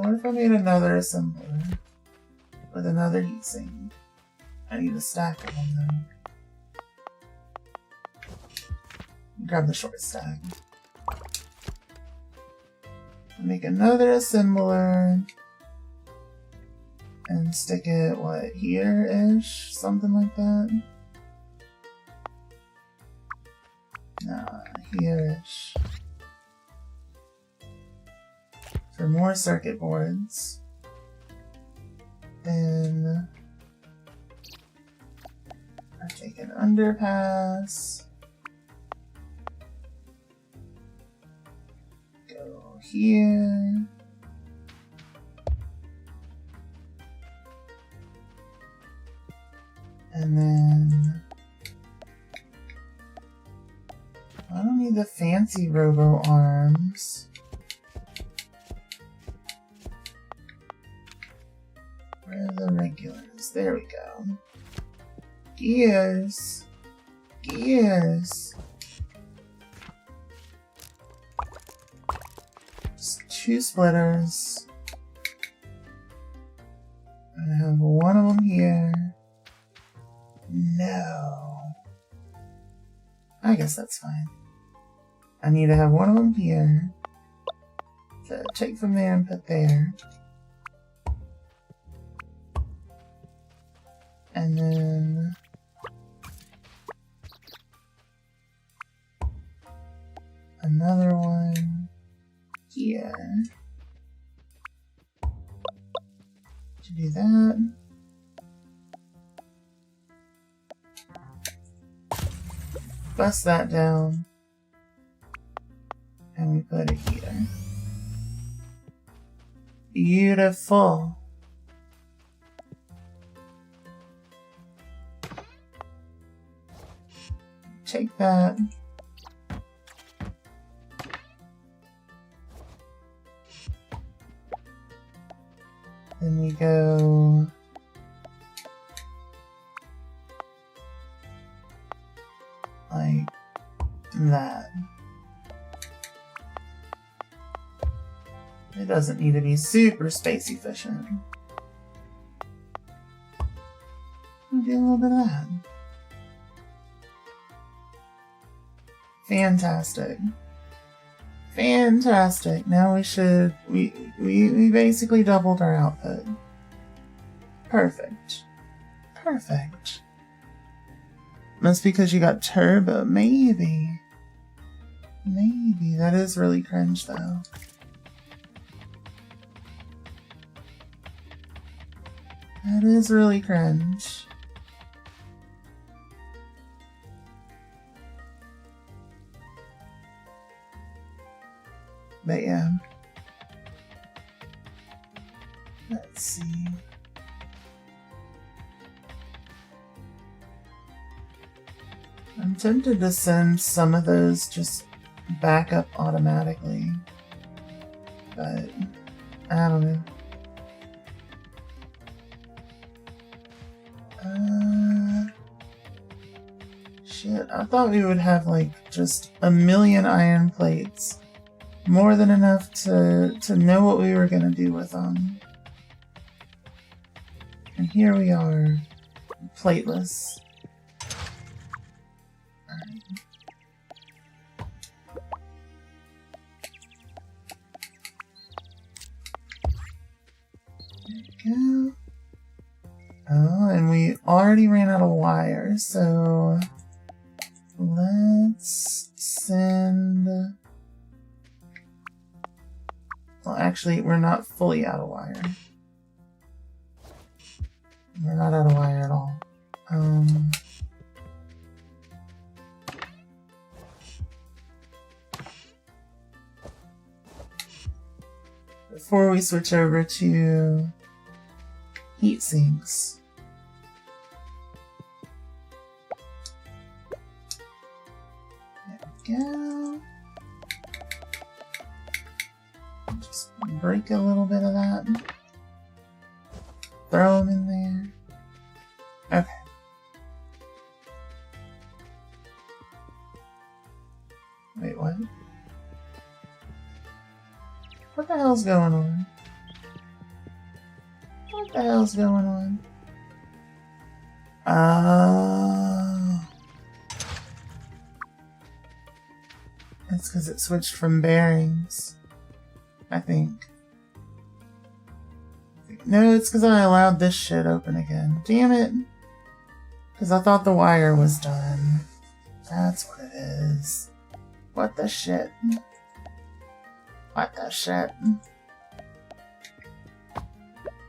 What if I made another assembler with another heatsink? I need a stack of them though. Grab the short stack. Make another assembler and stick it, what, here-ish? Something like that? Nah, here-ish. For more circuit boards. Then I take an underpass. Go here. And then I don't need the fancy robo arms. Where are the regulars? There we go. Gears. Gears. Just 2 splitters. I have one of them here. No. I guess that's fine. I need to have one of them here. So take from there and put there. And then another one here. To do that. Bust that down. And we put it here. Beautiful. Take that. Then we go like that. It doesn't need to be super space efficient. We'll do a little bit of that. Fantastic. Fantastic. Now we basically doubled our output. Perfect. Perfect. Must be because you got turbo. Maybe. Maybe. That is really cringe though. That is really cringe. But yeah. Let's see. I'm tempted to send some of those just back up automatically. But I don't know. Shit, I thought we would have like just a million iron plates. More than enough to know what we were gonna do with them. And here we are, plateless. Alright. There we go. Oh, and we already ran out of wire, so let's send... Well, actually, we're not fully out of wire. We're not out of wire at all. Before we switch over to heat sinks. There we go. Just break a little bit of that. Throw them in there. Okay. Wait, what? What the hell's going on? What the hell's going on? It's because it switched from bearings. I think. No, it's because I allowed this shit open again. Damn it. Because I thought the wire was done. That's what it is. What the shit? What the shit?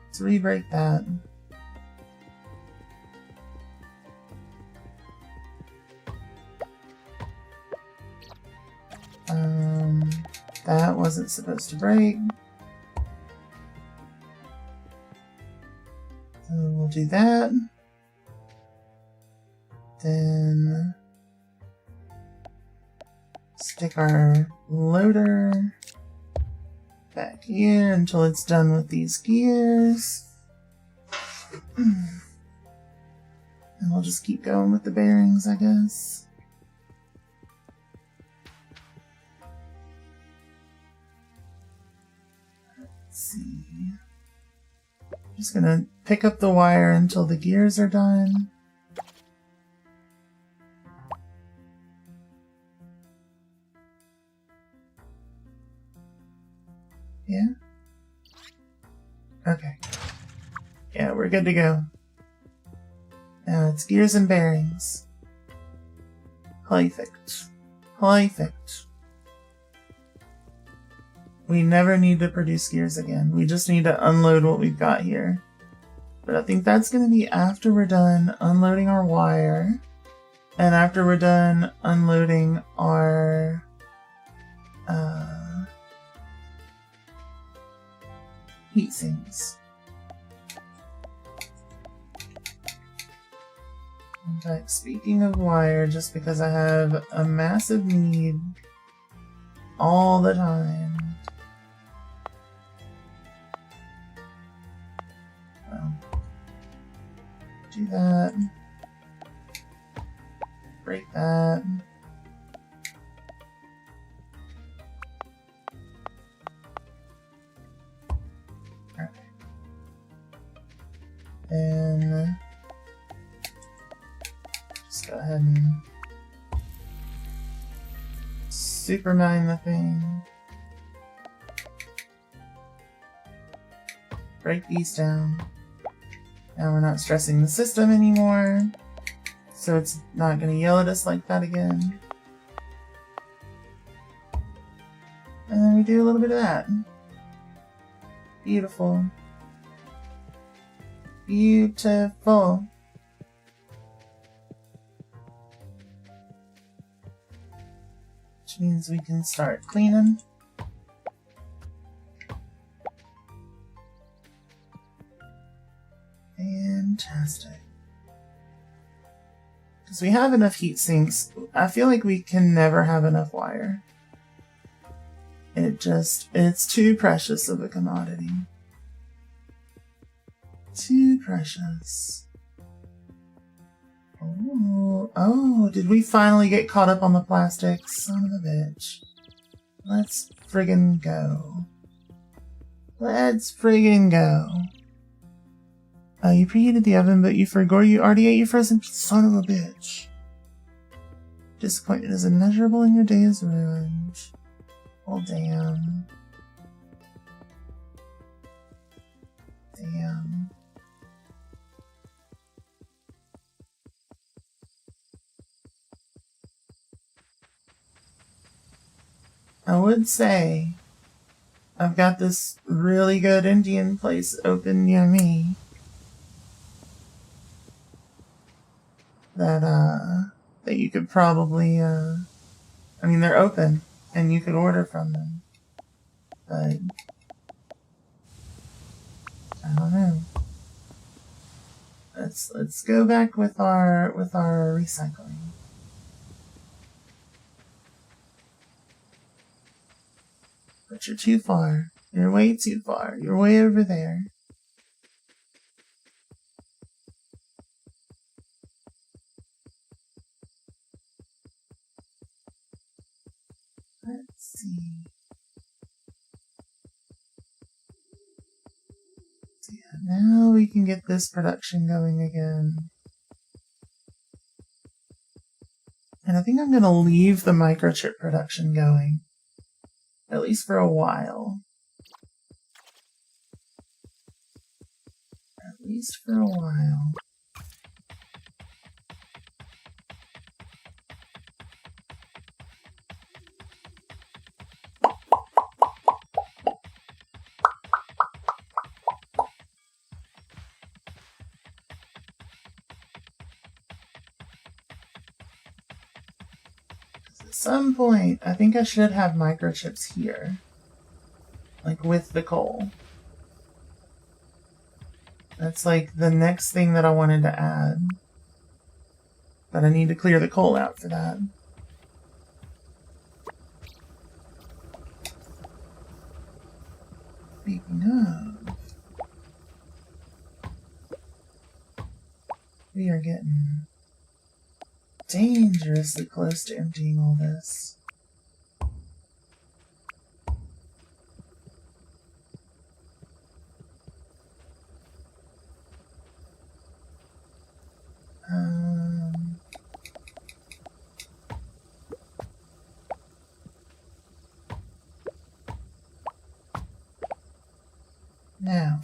Let's re-break that. That wasn't supposed to break. So we'll do that. Then stick our loader back here until it's done with these gears. And we'll just keep going with the bearings, I guess. Let's see. I'm just gonna pick up the wire until the gears are done. Yeah? Okay. Yeah, we're good to go. Now it's gears and bearings. Perfect. Perfect. We never need to produce gears again. We just need to unload what we've got here. But I think that's going to be after we're done unloading our wire. And after we're done unloading our heat sinks. In fact, speaking of wire, just because I have a massive need all the time. Well, do that. Break that. Okay. And just go ahead and supermine the thing. Break these down. Now we're not stressing the system anymore, so it's not going to yell at us like that again. And then we do a little bit of that. Beautiful. Beautiful. Which means we can start cleaning. Fantastic. Because we have enough heat sinks, I feel like we can never have enough wire. It's too precious of a commodity. Too precious. Oh, did we finally get caught up on the plastics? Son of a bitch. Let's friggin' go. Let's friggin' go. You preheated the oven, but you forgot you already ate your frozen pizza. Son of a bitch. Disappointment is immeasurable and your day is ruined. Oh, damn. Damn. I would say I've got this really good Indian place open near me that you could probably I mean, they're open and you could order from them, but I don't know. Let's go back with our recycling. But you're too far. You're way too far. You're way over there. Let's see. So yeah, now we can get this production going again. And I think I'm going to leave the microchip production going. At least for a while. At least for a while. At some point, I think I should have microchips here. Like with the coal. That's like the next thing that I wanted to add. But I need to clear the coal out for that. Speaking of, we are getting dangerously close to emptying all this. Now,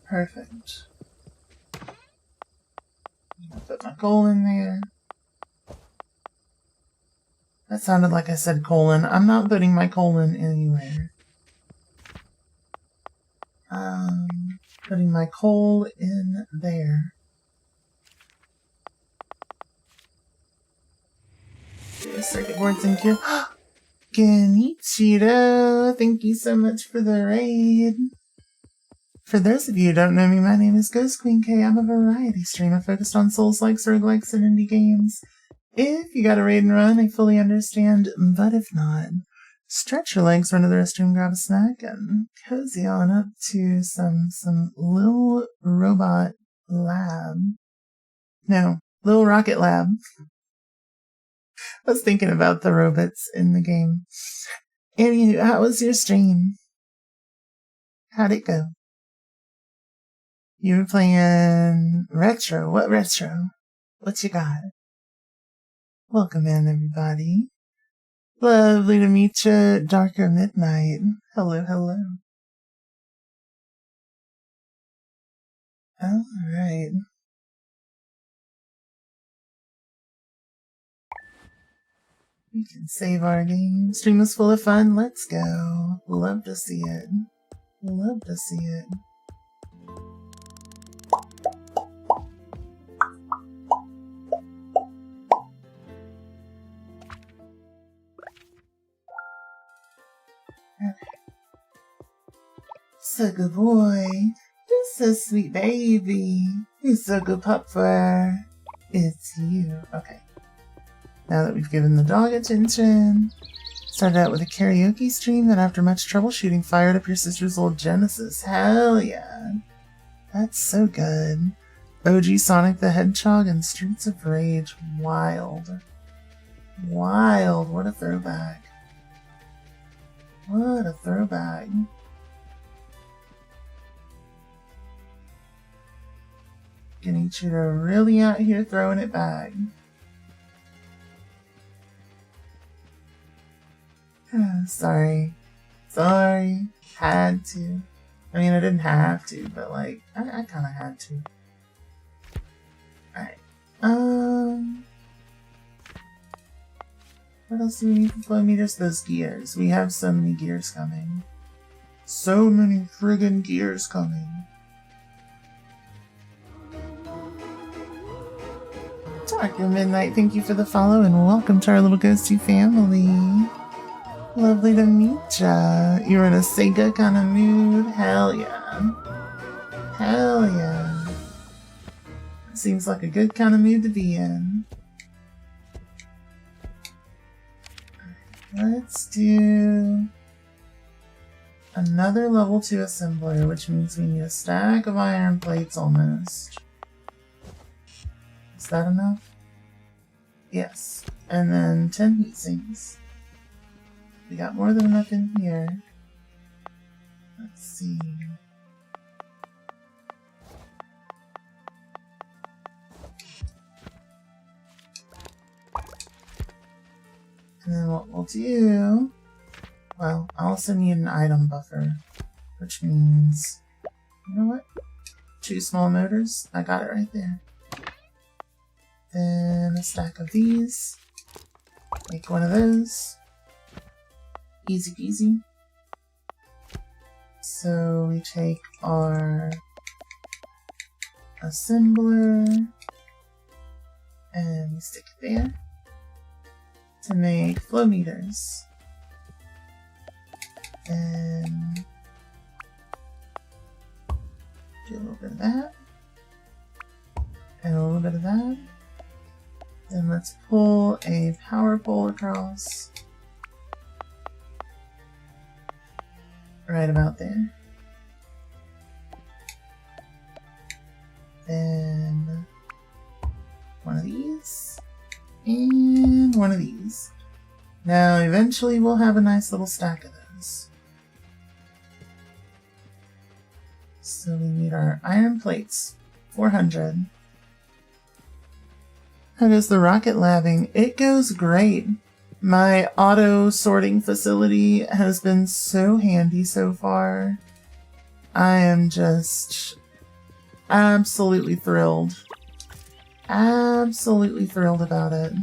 perfect. I'll put my coal in there. That sounded like I said colon. I'm not putting my colon anywhere. Putting my coal in there. The circuit board's in here. Genichiro, thank you so much for the raid. For those of you who don't know me, my name is Ghost Queen K. I'm a variety streamer focused on Souls-likes, roguelikes, and indie games. If you got a raid and run, I fully understand, but if not, stretch your legs, run to the restroom, grab a snack, and cozy on up to some Little Robot Lab. No, Little Rocket Lab. I was thinking about the robots in the game. Anywho, how was your stream? How'd it go? You were playing retro. What retro? What you got? Welcome in, everybody. Lovely to meet you, Darker Midnight. Hello, hello. Alright. We can save our game. Stream was full of fun. Let's go. Love to see it. Love to see it. Okay. So good boy. You're so sweet, baby. You're so good pup fur. It's you. Okay. Now that we've given the dog attention, started out with a karaoke stream, then after much troubleshooting, fired up your sister's old Genesis. Hell yeah. That's so good. OG Sonic the Hedgehog and Streets of Rage. Wild. Wild. What a throwback. What a throwback. Genichiro really out here throwing it back. Sorry. Sorry. Had to. I mean, I didn't have to, but like, I kind of had to. Alright. What else do we need for flow meters? Those gears. We have so many gears coming. So many friggin' gears coming. Darker Midnight, thank you for the follow and welcome to our little ghosty family. Lovely to meet ya. You're in a Sega kind of mood? Hell yeah. Hell yeah. Seems like a good kind of mood to be in. Let's do another level 2 assembler, which means we need a stack of iron plates almost. Is that enough? Yes. And then 10 heat sinks. We got more than enough in here. Let's see. And then what we'll do, well, I also need an item buffer, which means, you know what? 2 small motors. I got it right there. Then a stack of these. Make one of those. Easy peasy. So we take our assembler and we stick it there to make flow meters. And do a little bit of that. And a little bit of that. Then let's pull a power pole across. Right about there. Then one of these. And one of these. Now eventually we'll have a nice little stack of those. So we need our iron plates. 400. How goes the rocket labbing? It goes great. My auto sorting facility has been so handy so far. I am just absolutely thrilled. Absolutely thrilled about it.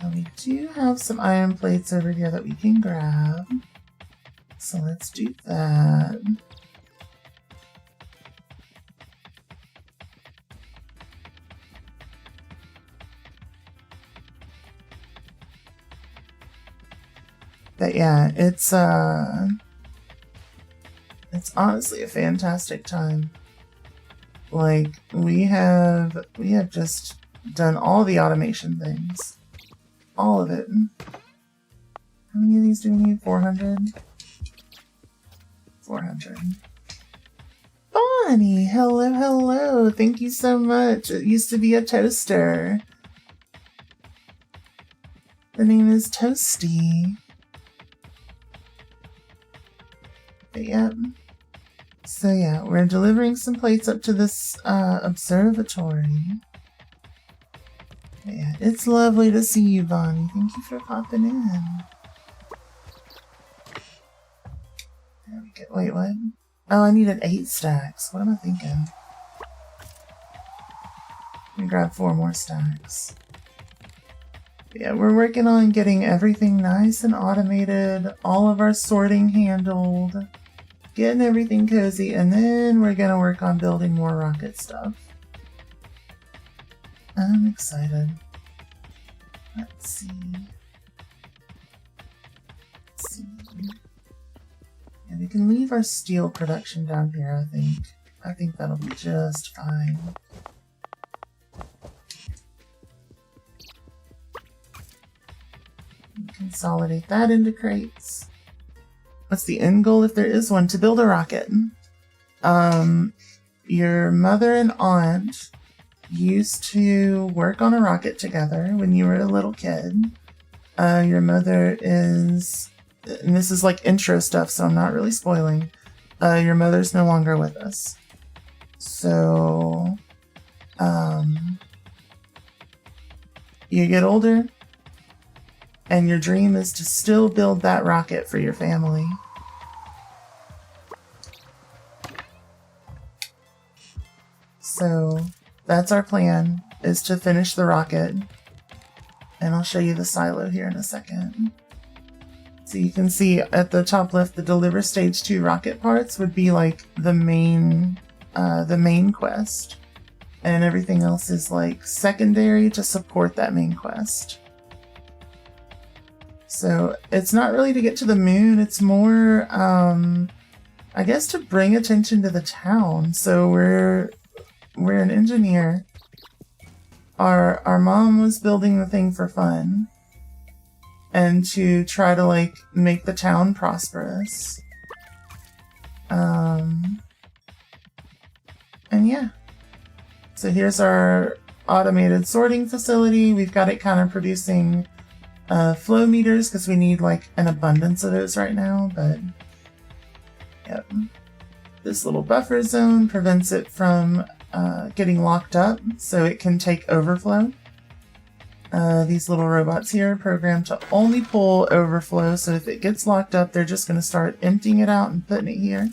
Now we do have some iron plates over here that we can grab. So let's do that. But yeah, it's honestly a fantastic time. Like we have just done all the automation things. All of it. How many of these do we need? 400? 400. Bonnie, hello, hello. Thank you so much. It used to be a toaster. The name is Toasty. But yeah. So yeah, we're delivering some plates up to this observatory. But yeah, it's lovely to see you, Bonnie. Thank you for popping in. There we go. Wait, what? Oh, I needed 8 stacks. What am I thinking? Let me grab 4 more stacks. But yeah, we're working on getting everything nice and automated, all of our sorting handled, getting everything cozy, and then we're gonna work on building more rocket stuff. I'm excited. Let's see. Let's see. Yeah, we can leave our steel production down here, I think. I think that'll be just fine. Consolidate that into crates. What's the end goal, if there is one? To build a rocket. Your mother and aunt used to work on a rocket together when you were a little kid. Your mother is, and this is like intro stuff, so I'm not really spoiling. Your mother's no longer with us. So, you get older, and your dream is to still build that rocket for your family. So that's our plan, is to finish the rocket. And I'll show you the silo here in a second. So you can see at the top left, the deliver stage 2 rocket parts would be like the main quest. And everything else is like secondary to support that main quest. So it's not really to get to the moon, it's more, I guess, to bring attention to the town. So we're an engineer. Our mom was building the thing for fun and to try to like make the town prosperous. And yeah. So here's our automated sorting facility. We've got it kind of producing flow meters because we need like an abundance of those right now, but yep. This little buffer zone prevents it from getting locked up so it can take overflow. These little robots here are programmed to only pull overflow, so if it gets locked up, they're just going to start emptying it out and putting it here.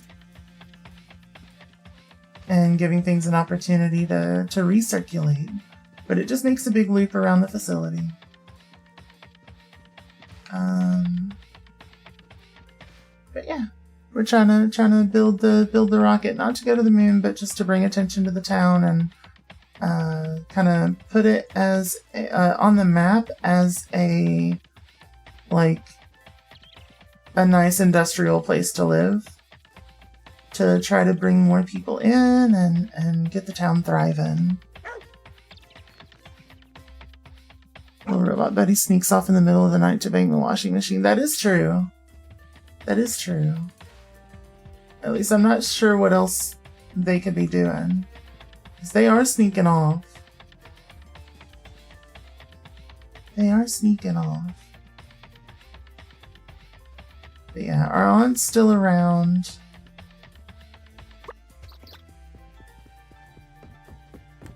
And giving things an opportunity to recirculate. But it just makes a big loop around the facility. But yeah, we're trying to build the rocket, not to go to the moon, but just to bring attention to the town and kind of put it as on the map as a nice industrial place to live, to try to bring more people in and get the town thriving. Little robot buddy sneaks off in the middle of the night to bang the washing machine. That is true. That is true. At least I'm not sure what else they could be doing, because they are sneaking off. They are sneaking off. But yeah, our aunt's still around.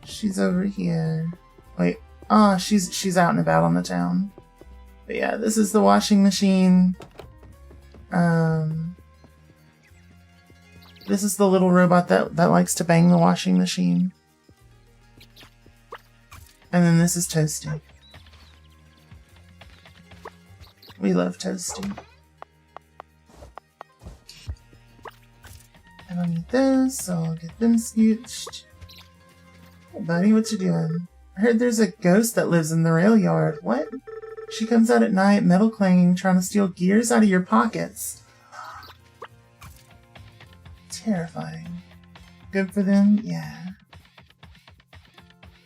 She's over here. Wait. Oh, she's out and about on the town. But yeah, this is the washing machine. This is the little robot that likes to bang the washing machine. And then this is Toasty. We love Toasty. I don't need those, so I'll get them scooched. Hey buddy, what you doing? I heard there's a ghost that lives in the rail yard. What? She comes out at night, metal clanging, trying to steal gears out of your pockets. Terrifying. Good for them? Yeah.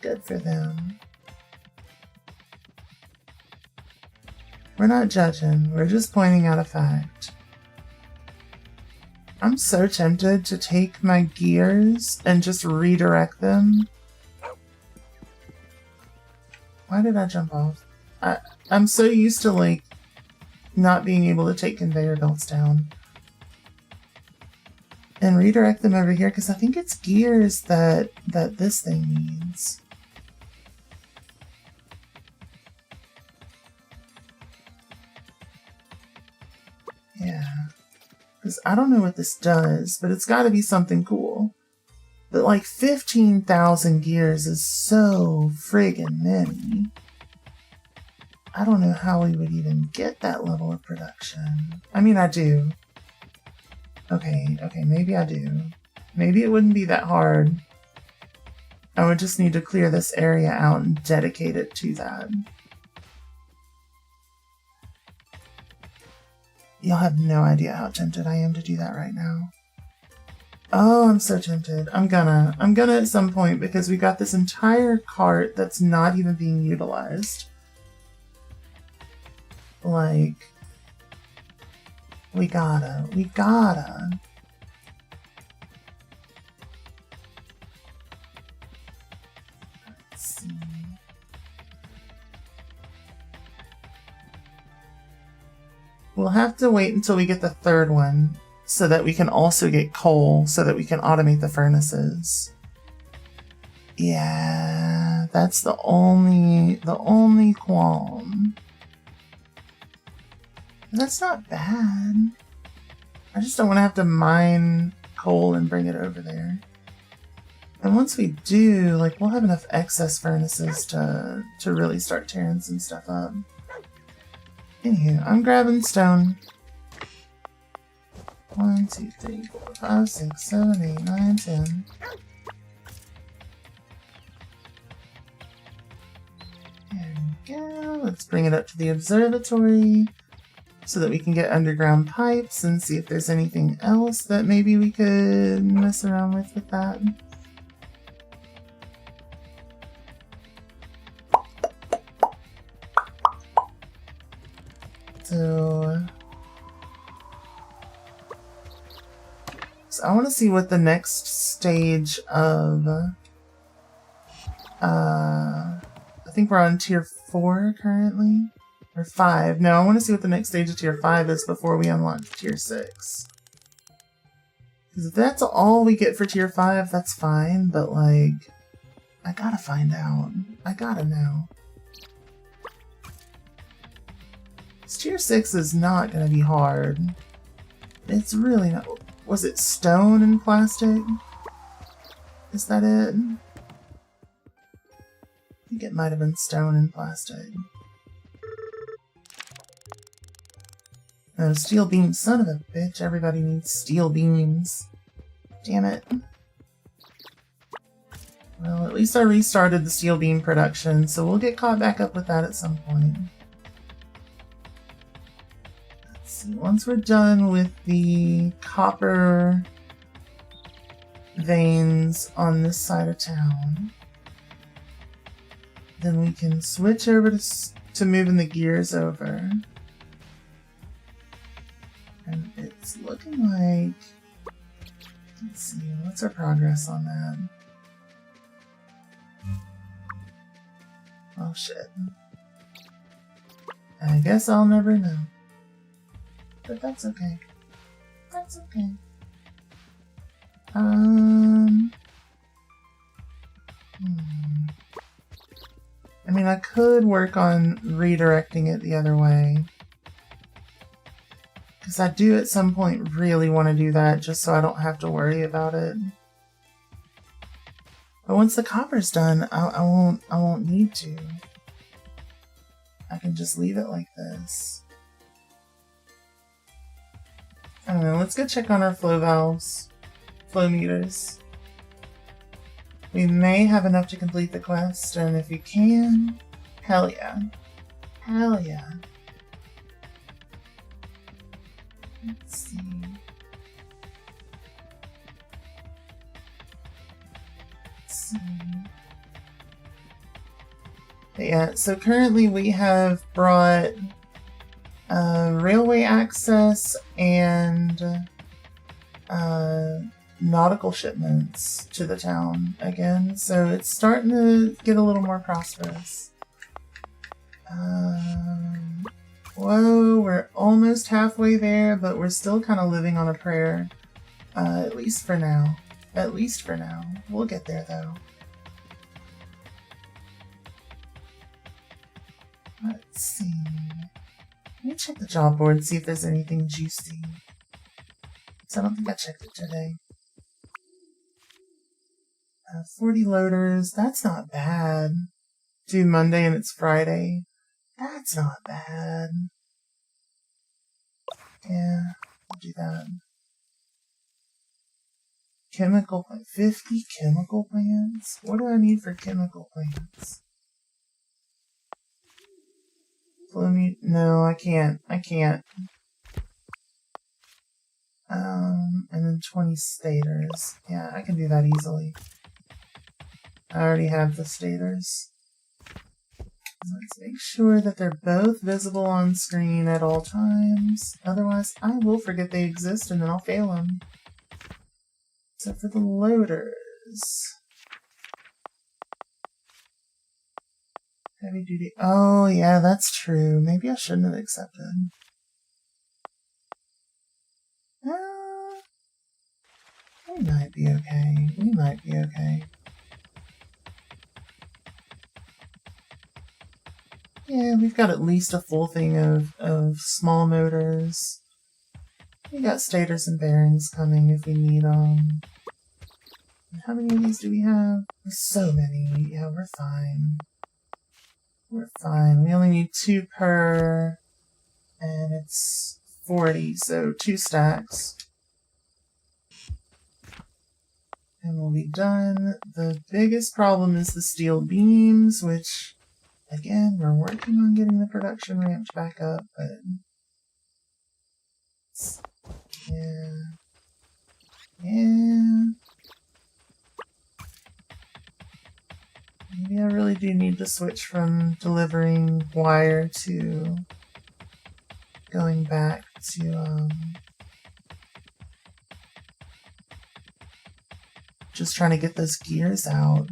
Good for them. We're not judging, we're just pointing out a fact. I'm so tempted to take my gears and just redirect them. Why did I jump off? I'm so used to not being able to take conveyor belts down. And redirect them over here, because I think it's gears that this thing needs. Yeah. Because I don't know what this does, but it's got to be something cool. But 15,000 gears is so friggin' many. I don't know how we would even get that level of production. I mean, I do. Okay, maybe I do. Maybe it wouldn't be that hard. I would just need to clear this area out and dedicate it to that. Y'all have no idea how tempted I am to do that right now. Oh, I'm so tempted. I'm gonna at some point, because we got this entire cart that's not even being utilized. We gotta. Let's see. We'll have to wait until we get the third one, so that we can also get coal, so that we can automate the furnaces. Yeah, that's the only qualm. That's not bad. I just don't want to have to mine coal and bring it over there. And once we do, we'll have enough excess furnaces to really start tearing some stuff up. Anywho, I'm grabbing stone. 1, 2, 3, 4, 5, 6, 7, 8, 9, 10. There we go. Let's bring it up to the observatory, so that we can get underground pipes and see if there's anything else that maybe we could mess around with that. So I want to see what the next stage of, I think we're on tier 4 currently. Or 5. No, I want to see what the next stage of tier 5 is before we unlock tier 6. Because if that's all we get for tier 5, that's fine, but I gotta find out. I gotta know. This tier 6 is not gonna be hard. It's really not. Was it stone and plastic? Is that it? I think it might have been stone and plastic. No, steel beams. Son of a bitch. Everybody needs steel beams. Damn it. Well, at least I restarted the steel beam production, so we'll get caught back up with that at some point. Let's see. Once we're done with the copper veins on this side of town, then we can switch over to moving the gears over. And it's looking like... Let's see, what's our progress on that? Oh shit. I guess I'll never know. But that's okay. That's okay. I mean, I could work on redirecting it the other way. Because I do at some point really want to do that just so I don't have to worry about it. But once the copper's done, I won't need to. I can just leave it like this. I don't know, let's go check on our flow valves. Flow meters. We may have enough to complete the quest, and if you can, hell yeah. Hell yeah. Let's see. But yeah, so currently we have brought railway access and nautical shipments to the town again, so it's starting to get a little more prosperous. Whoa, we're almost halfway there, but we're still kind of living on a prayer, at least for now. At least for now. We'll get there, though. Let's see. Let me check the job board and see if there's anything juicy. So I don't think I checked it today. 40 loaders. That's not bad. Due Monday and it's Friday. That's not bad. Yeah, I'll do that. Chemical plant. 50 chemical plants? What do I need for chemical plants? No, I can't. I can't. And then 20 stators. Yeah, I can do that easily. I already have the stators. Let's make sure that they're both visible on screen at all times. Otherwise, I will forget they exist and then I'll fail them. Except for the loaders. Heavy duty. Oh, yeah, that's true. Maybe I shouldn't have accepted. We might be okay. We might be okay. Yeah, we've got at least a full thing of small motors. We got stators and bearings coming if we need them. How many of these do we have? So many. Yeah, we're fine. We're fine. We only need 2 per, and it's 40, so 2 stacks. And we'll be done. The biggest problem is the steel beams, which, again, we're working on getting the production ramped back up, but... yeah. Yeah. Maybe I really do need to switch from delivering wire to going back to, just trying to get those gears out.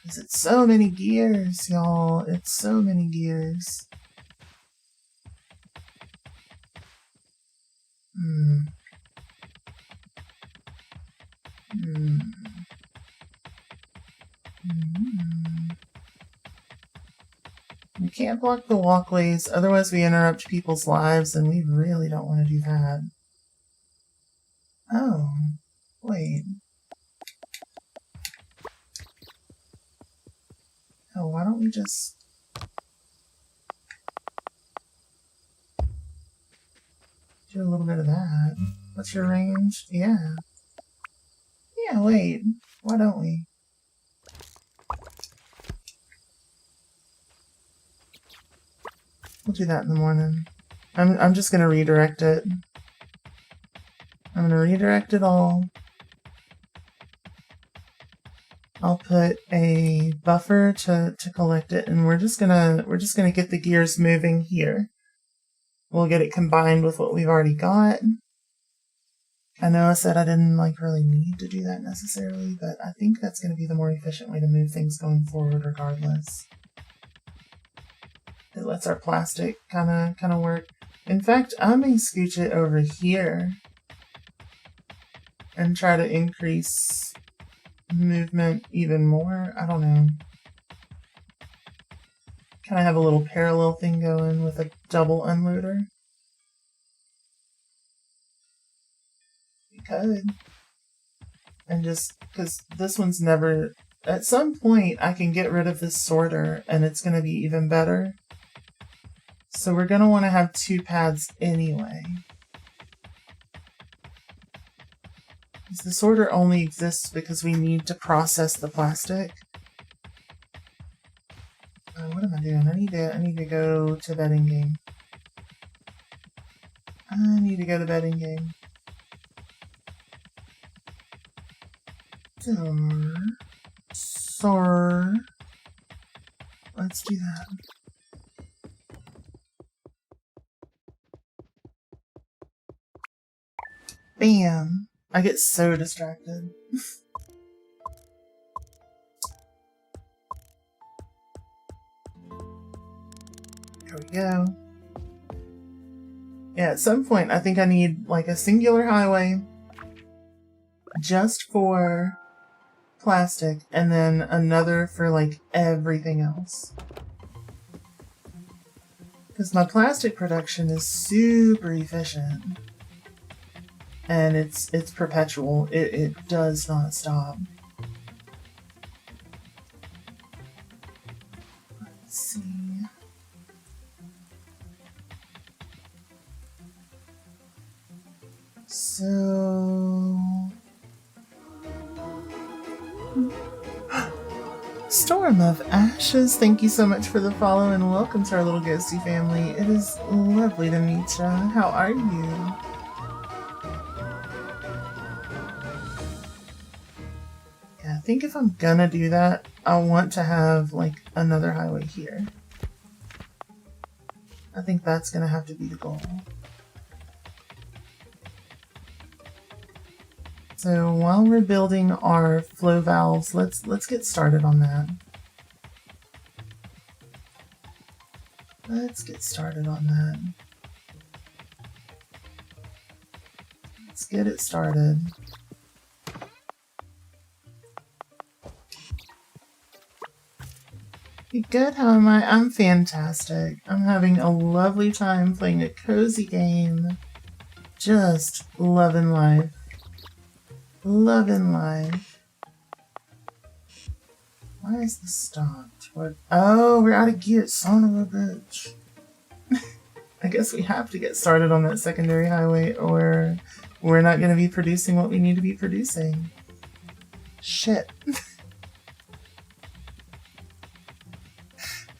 Because it's so many gears, y'all. It's so many gears. We can't block the walkways, otherwise we interrupt people's lives, and we really don't want to do that. Oh, wait. Oh, why don't we just... Do a little bit of that. What's your range? Yeah. Yeah, wait. Why don't we? We'll do that in the morning. I'm just gonna redirect it. I'm gonna redirect it all. I'll put a buffer to collect it, and we're just gonna get the gears moving here. We'll get it combined with what we've already got. I know I said I didn't really need to do that necessarily, but I think that's gonna be the more efficient way to move things going forward regardless. It lets our plastic kinda work. In fact, I may scooch it over here and try to increase movement even more. I don't know. Kind of have a little parallel thing going with a double unloader. You could. And just because this one's never... At some point, I can get rid of this sorter and it's going to be even better. So we're going to want to have 2 pads anyway. The sorter only exists because we need to process the plastic. What am I doing? I need to go to bedding game. I need to go to bedding game. Sor. Let's do that. Bam! I get so distracted. There we go. Yeah, at some point I think I need a singular highway just for plastic and then another for everything else. Because my plastic production is super efficient. And it's perpetual. It does not stop. Let's see. So... Storm of Ashes, thank you so much for the follow and welcome to our little ghosty family. It is lovely to meet you. How are you? I think if I'm gonna do that, I want to have another highway here. I think that's gonna have to be the goal. So while we're building our flow valves, let's get started on that. Let's get started on that. Let's get it started. You good? How am I? I'm fantastic. I'm having a lovely time playing a cozy game. Just loving life. Loving life. Why is this stopped? What? Oh, we're out of gear. Son of a bitch. I guess we have to get started on that secondary highway or we're not going to be producing what we need to be producing. Shit.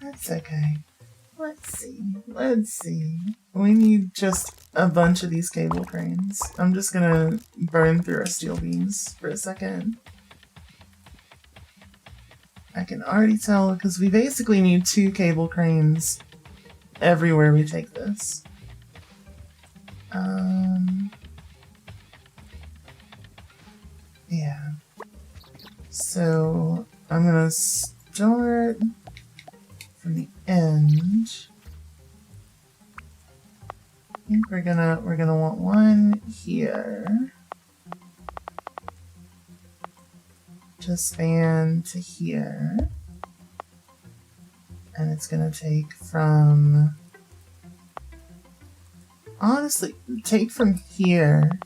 That's okay. Let's see. We need just a bunch of these cable cranes. I'm just gonna burn through our steel beams for a second. I can already tell because we basically need 2 cable cranes everywhere we take this. Yeah. So I'm gonna start from the end. I think we're gonna want one here to span to here, and it's gonna take from, honestly, take from here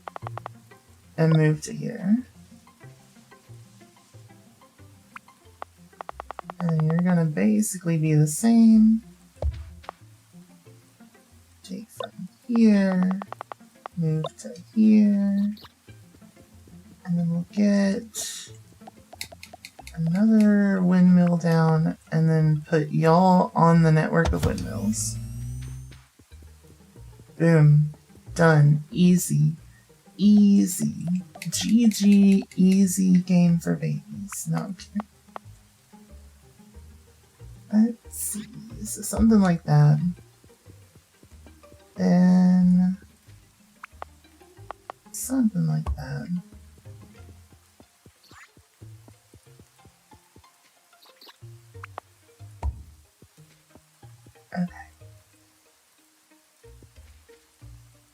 and move to here. And you're gonna basically be the same. Take from here move to here. And then we'll get another windmill down and then put y'all on the network of windmills. Boom. Done. Easy. Easy. GG. Easy game for babies. No, I'm kidding. Let's see. So something like that. Then something like that. Okay.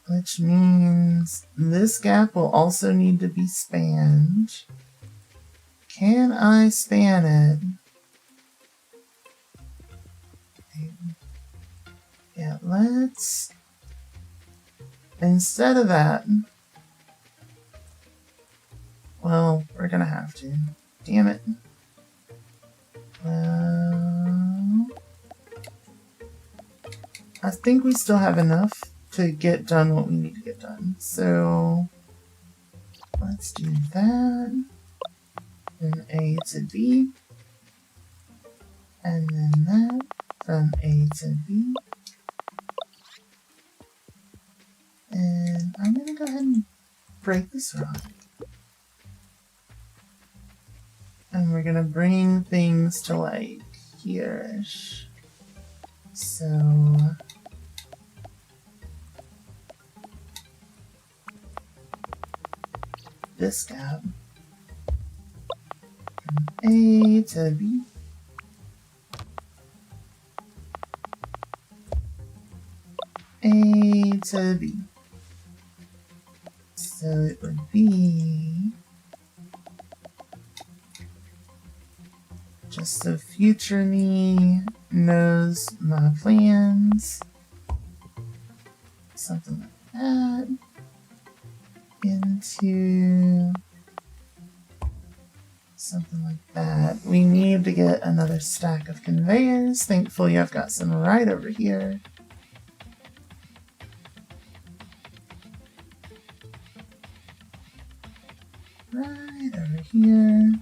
Which means this gap will also need to be spanned. Can I span it? Yeah, let's... Instead of that... Well, we're gonna have to. Damn it. Well... I think we still have enough to get done what we need to get done. So... Let's do that. Then A to B. And then that from A to B. And I'm gonna go ahead and break this rock. And we're gonna bring things to like here-ish. So this gap from A to B. A to B. So it would be just so future me knows my plans. Something like that. Into something like that. We need to get another stack of conveyors. Thankfully, I've got some right over here. Right over here.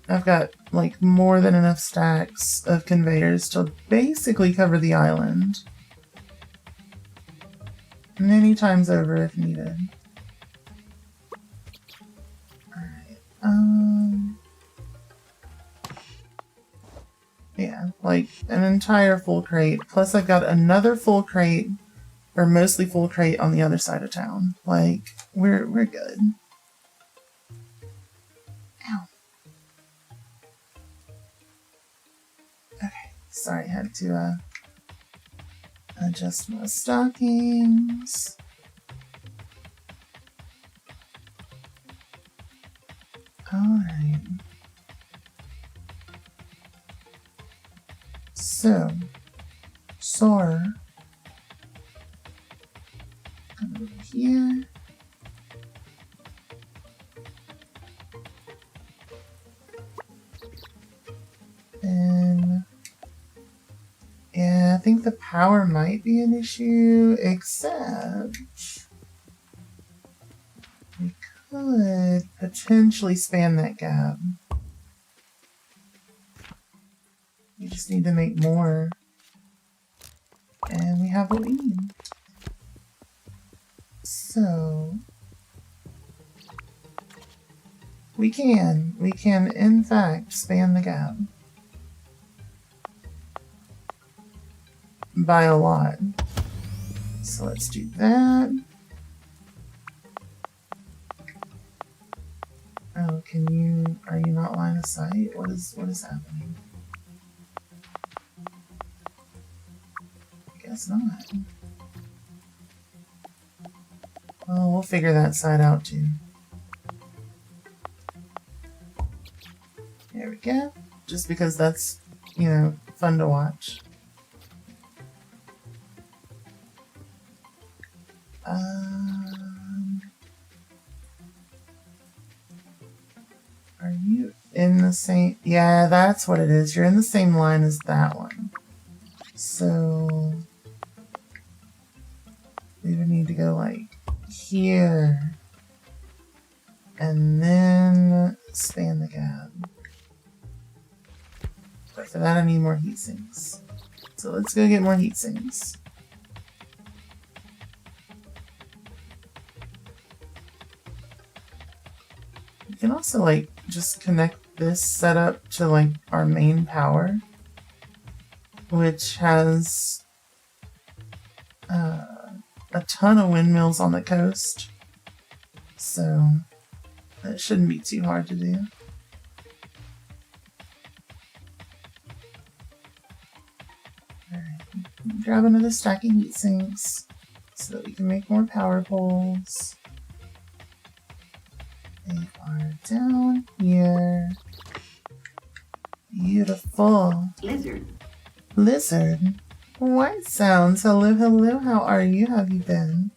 I've got like more than enough stacks of conveyors to basically cover the island. Many times over if needed. Alright, yeah, like an entire full crate. Plus I've got another full crate, or mostly full crate on the other side of town. Like, we're good. Sorry, I had to adjust my stockings. Alright. So, Sora, come over here. And yeah, I think the power might be an issue, except we could potentially span that gap. We just need to make more. And we have what we need. So we can in fact span the gap. By a lot. So let's do that. Oh, are you not line of sight? What is happening? I guess not. Well, we'll figure that side out too. There we go. Just because that's, you know, fun to watch. Are you in the same... Yeah, that's what it is. You're in the same line as that one. So we would need to go like here. And then span the gap. But for that I need more heat sinks. So let's go get more heat sinks. You can also like just connect this setup to like our main power, which has a ton of windmills on the coast. So that shouldn't be too hard to do. Alright, grab another stack of heat sinks so that we can make more power poles. They are down here. Beautiful. Lizard. Lizard. White sounds. Hello, hello. How are you? How have you been?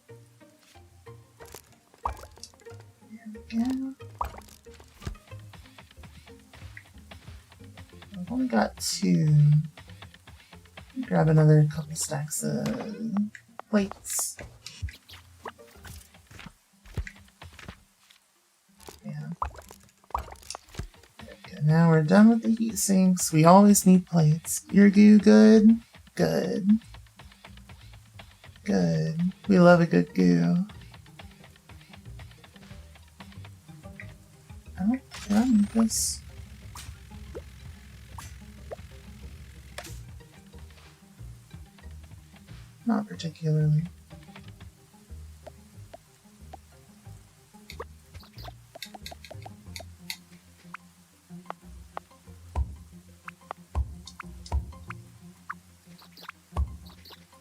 There we go. I've only got 2. Grab another couple stacks of plates. Yeah. Okay, now we're done with the heat sinks. We always need plates. Your goo good? Good. Good. We love a good goo. Oh, did I need this? Not particularly.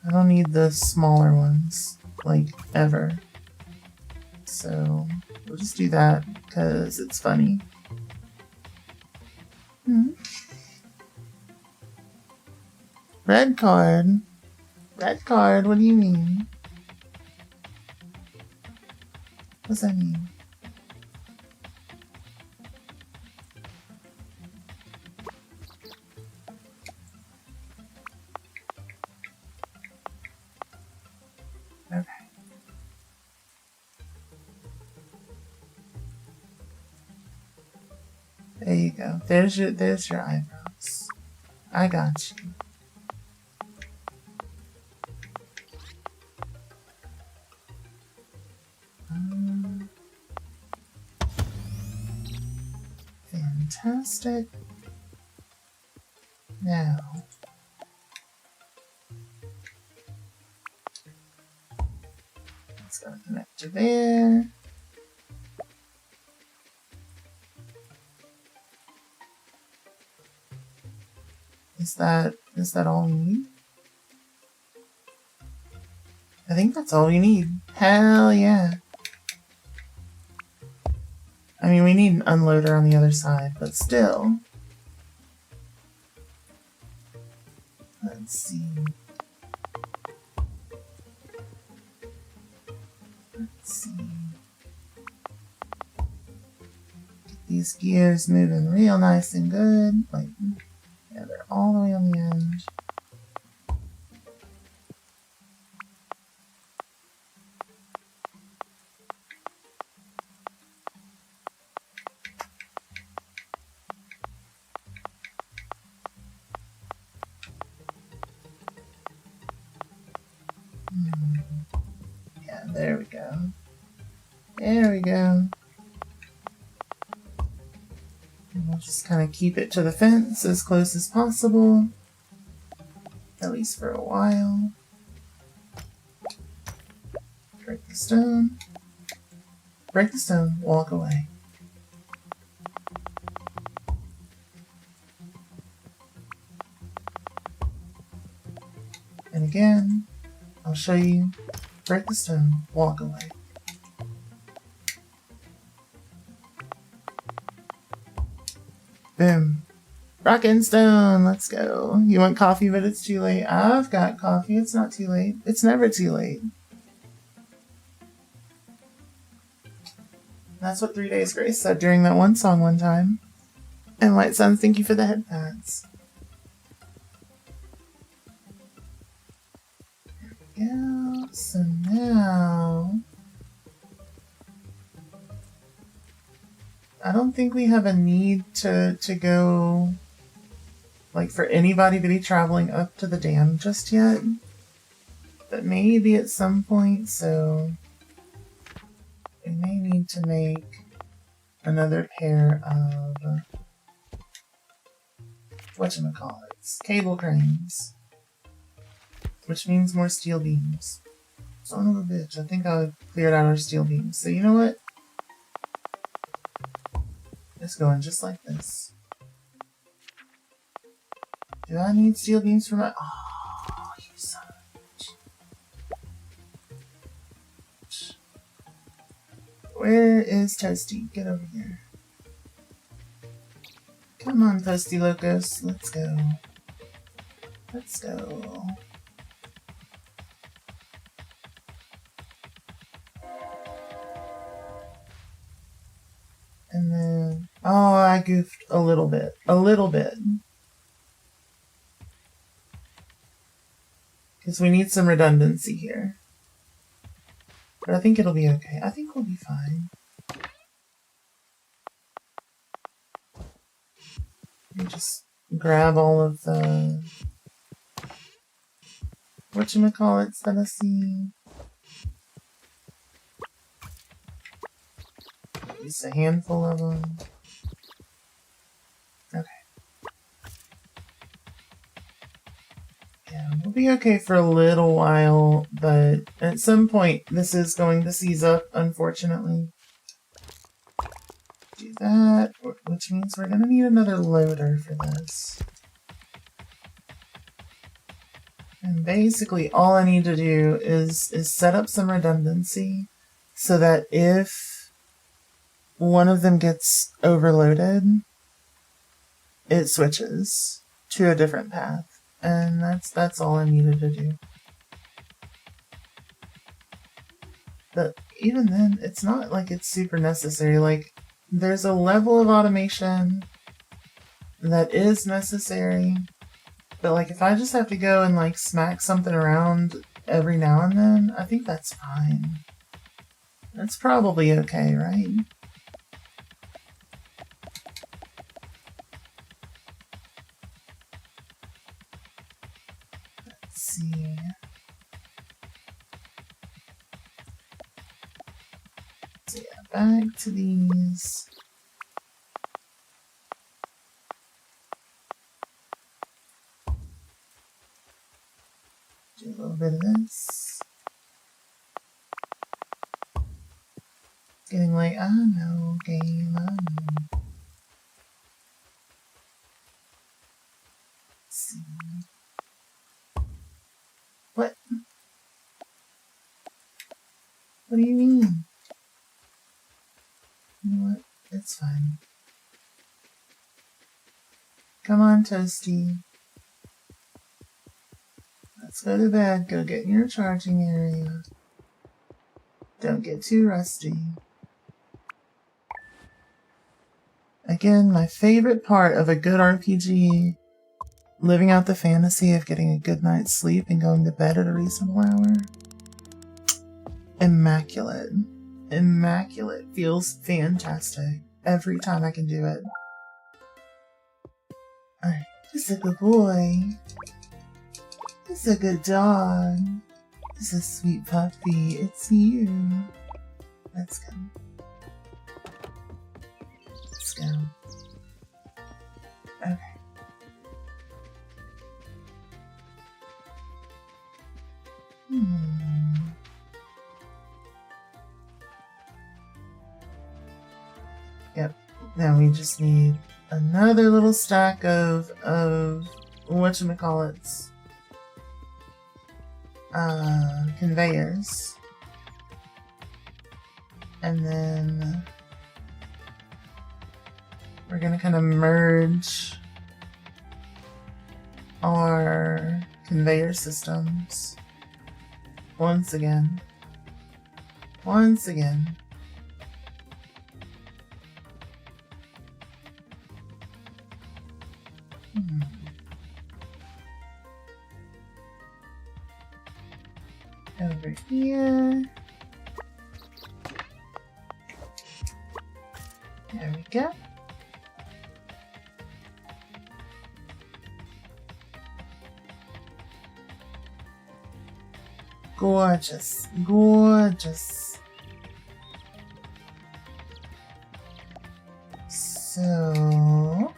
I don't need the smaller ones, like, ever. So, we'll just do that, because it's funny. Red card? Red card, what do you mean? What does that mean? Okay. There you go. There's your eyebrows. I got you. Fantastic. Now, it's gonna connect to there. Is that all we need? I think that's all we need. Hell yeah. I mean, we need an unloader on the other side, but still. Let's see. Let's see. Get these gears moving real nice and good. Like, yeah, they're all the way on the end. Yeah, there we go. There we go. And we'll just kind of keep it to the fence as close as possible. At least for a while. Break the stone. Break the stone, walk away. And again, I'll show you. Break the stone, walk away. Boom. Rock and stone, let's go. You want coffee, but it's too late. I've got coffee, it's not too late. It's never too late. That's what 3 Days Grace said during that one song one time. And White Suns, thank you for the head pads. There we go. So now I don't think we have a need to go, like, for anybody to be traveling up to the dam just yet. But maybe at some point, so we may need to make another pair of whatchamacallits, cable cranes, which means more steel beams. Son of a bitch, I think I cleared out our steel beams. So you know what? It's going just like this. Do I need steel beams for my... Oh, you son of a bitch. Where is Toasty? Get over here. Come on, Toasty Locos. Let's go. Let's go. And then... Oh, I goofed a little bit. A little bit. Because we need some redundancy here. But I think it'll be okay. I think we'll be fine. Let me just grab all of the... whatchamacallits that I see. Just a handful of them. Okay. Yeah, we'll be okay for a little while, but at some point this is going to seize up, unfortunately. Do that, which means we're gonna need another loader for this. And basically all I need to do is set up some redundancy so that if one of them gets overloaded, it switches to a different path. And that's all I needed to do. But even then, it's not like it's super necessary. Like, there's a level of automation that is necessary. But like, if I just have to go and like smack something around every now and then, I think that's fine. That's probably okay, right? See. So yeah, back to these. Do a little bit of this. Getting like, I know, game, I know. Let's see. What? What do you mean? You know what? It's fine. Come on, Toasty. Let's go to bed. Go get in your charging area. Don't get too rusty. Again, my favorite part of a good RPG, living out the fantasy of getting a good night's sleep and going to bed at a reasonable hour. Immaculate. Immaculate. Feels fantastic every time I can do it. Alright, just a good boy. Just a good dog. Just a sweet puppy. It's you. Let's go. Let's go. Okay. Yep. Now we just need another little stack of whatchamacallits. Conveyors. And then we're gonna kind of merge our conveyor systems once again. Once again. Over here. Yeah, There we go. Gorgeous, gorgeous. So,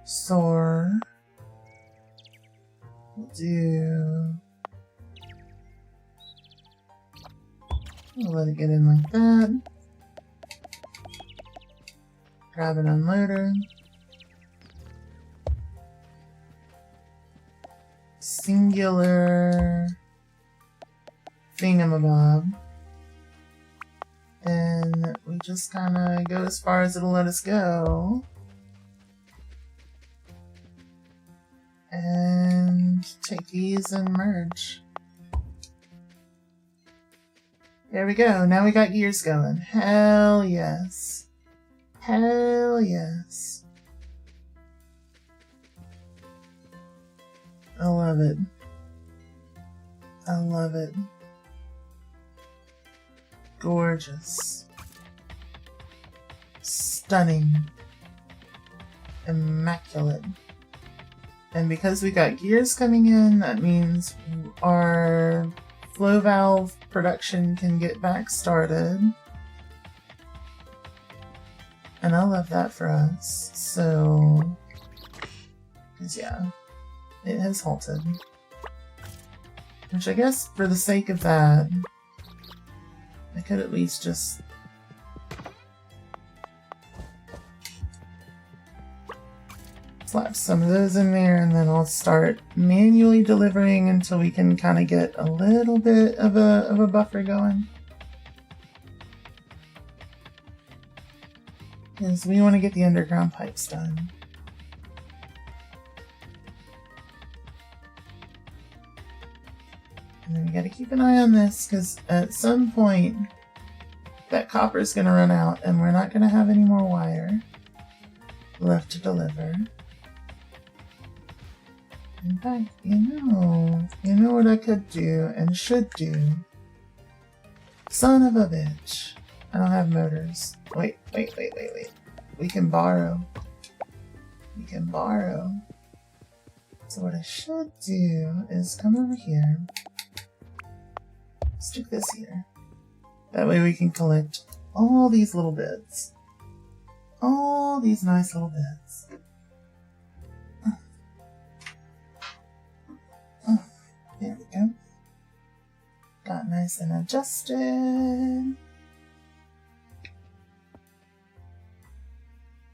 soar. We'll do. We'll let it get in like that. Grab an unloader. Singular thingamabob. Then we just kind of go as far as it'll let us go. And take these and merge. There we go. Now we got gears going. Hell yes. Hell yes. I love it. I love it. Gorgeous. Stunning. Immaculate. And because we got gears coming in, that means our flow valve production can get back started. And I love that for us. So, 'cause yeah, it has halted. Which I guess for the sake of that, I could at least just slap some of those in there, and then I'll start manually delivering until we can kind of get a little bit of a buffer going. Because we want to get the underground pipes done. And then we got to keep an eye on this, because at some point that copper is going to run out and we're not going to have any more wire left to deliver. In fact, you know what I could do and should do? Son of a bitch. I don't have motors. Wait. We can borrow. We can borrow. So what I should do is come over here. Stick this here. That way we can collect all these little bits. All these nice little bits. There we go. Got nice and adjusted.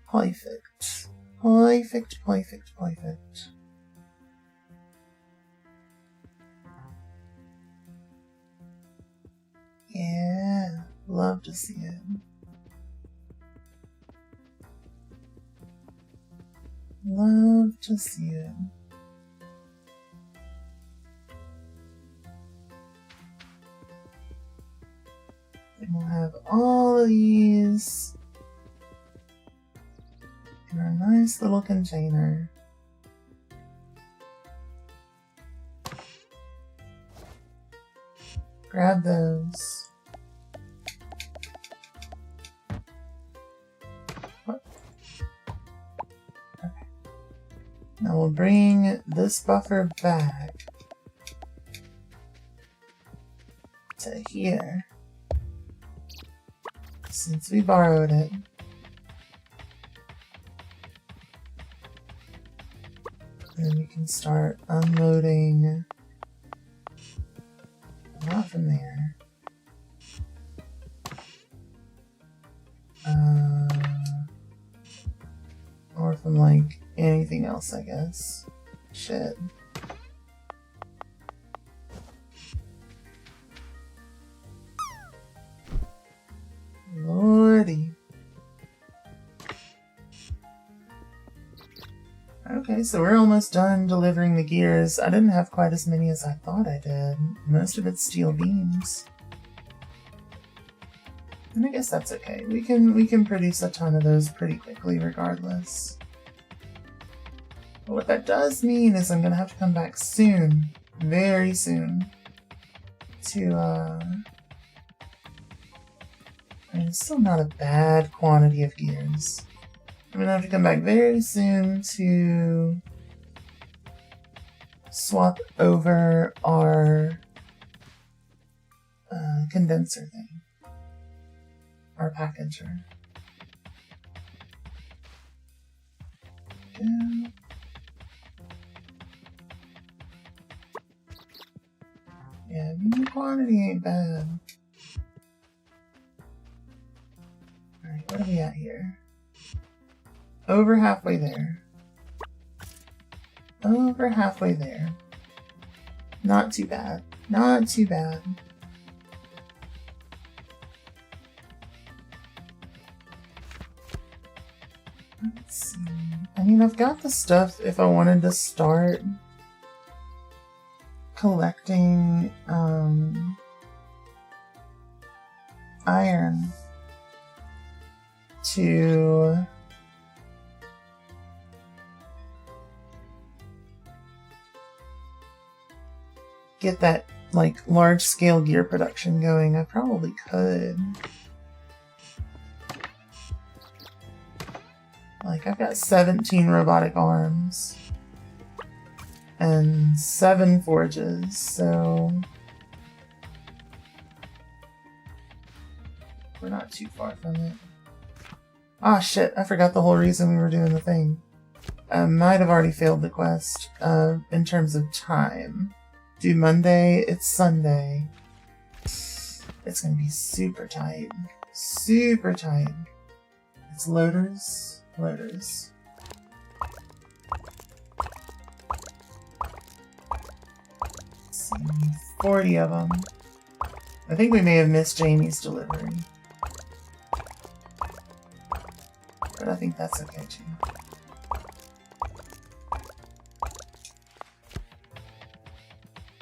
Perfect. Perfect. Yeah, love to see it. Love to see it. And we'll have all of these in our nice little container. Grab those. What? Okay. Now we'll bring this buffer back to here. Since we borrowed it. Then we can start unloading. Not from there. Or from like anything else, I guess. Shit. Lordy. Okay, so we're almost done delivering the gears. I didn't have quite as many as I thought I did. Most of it's steel beams. And I guess that's okay. We can produce a ton of those pretty quickly regardless. But what that does mean is I'm gonna have to come back soon, very soon, to I mean, it's still not a bad quantity of gears. I'm gonna have to come back very soon to swap over our condenser thing, our packager. Go. Yeah, the quantity ain't bad. Alright, what are we at here? Over halfway there. Over halfway there. Not too bad. Not too bad. Let's see. I mean, I've got the stuff if I wanted to start collecting iron to get that like large scale gear production going. I probably could. Like, I've got 17 robotic arms and 7 forges, so we're not too far from it. Ah, shit, I forgot the whole reason we were doing the thing. I might have already failed the quest in terms of time. Due Monday, it's Sunday. It's gonna be super tight. Super tight. It's loaders. Loaders. Let's see, 40 of them. I think we may have missed Jamie's delivery. But I think that's okay too.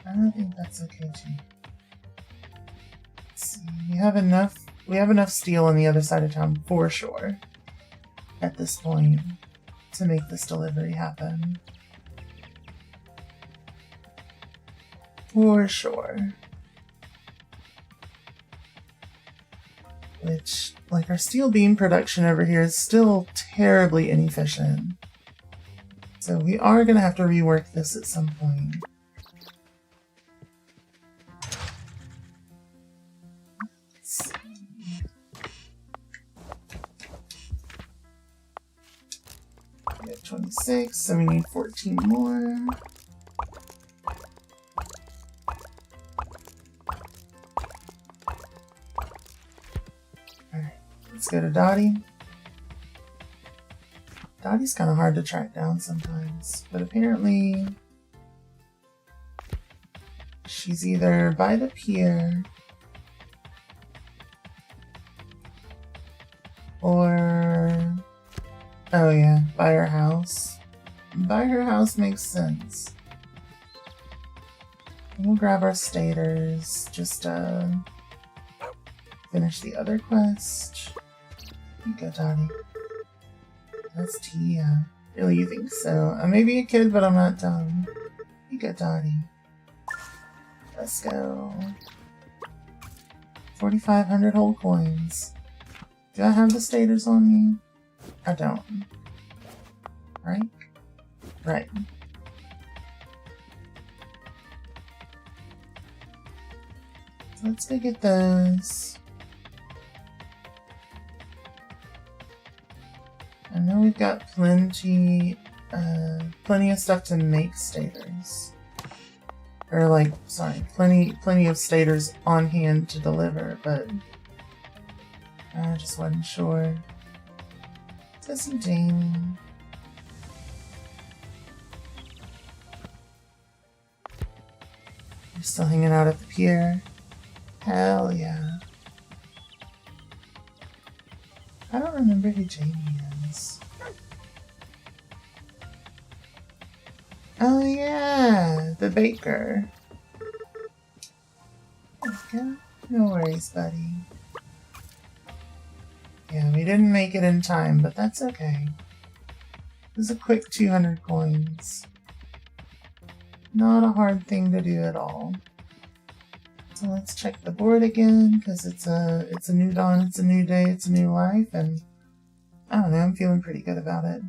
I think that's okay too. Let's see. We have enough steel on the other side of town for sure at this point to make this delivery happen. For sure. Which, like, our steel beam production over here is still terribly inefficient. So we are going to have to rework this at some point. Let's see. We have 26, so we need 14 more. Alright, let's go to Dottie. Dottie's kind of hard to track down sometimes, but apparently she's either by the pier or, oh yeah, by her house. By her house makes sense. We'll grab our stators, just finish the other quest. You go, Dottie. That's Tia. Really, you think so? I may be a kid, but I'm not dumb. You go, Dottie. Let's go. 4,500 whole coins. Do I have the stators on me? I don't. Right? Right. So let's go get those. I know we've got plenty of stuff to make stators. Or like, sorry, plenty of stators on hand to deliver, but I just wasn't sure. To see Jamie. You're still hanging out at the pier? Hell yeah. I don't remember who Jamie is. Oh yeah, the baker. Okay, no worries, buddy. Yeah, we didn't make it in time, but that's okay. It was a quick 200 coins. Not a hard thing to do at all. So let's check the board again, because it's a new dawn, it's a new day, it's a new life, and I don't know, I'm feeling pretty good about it.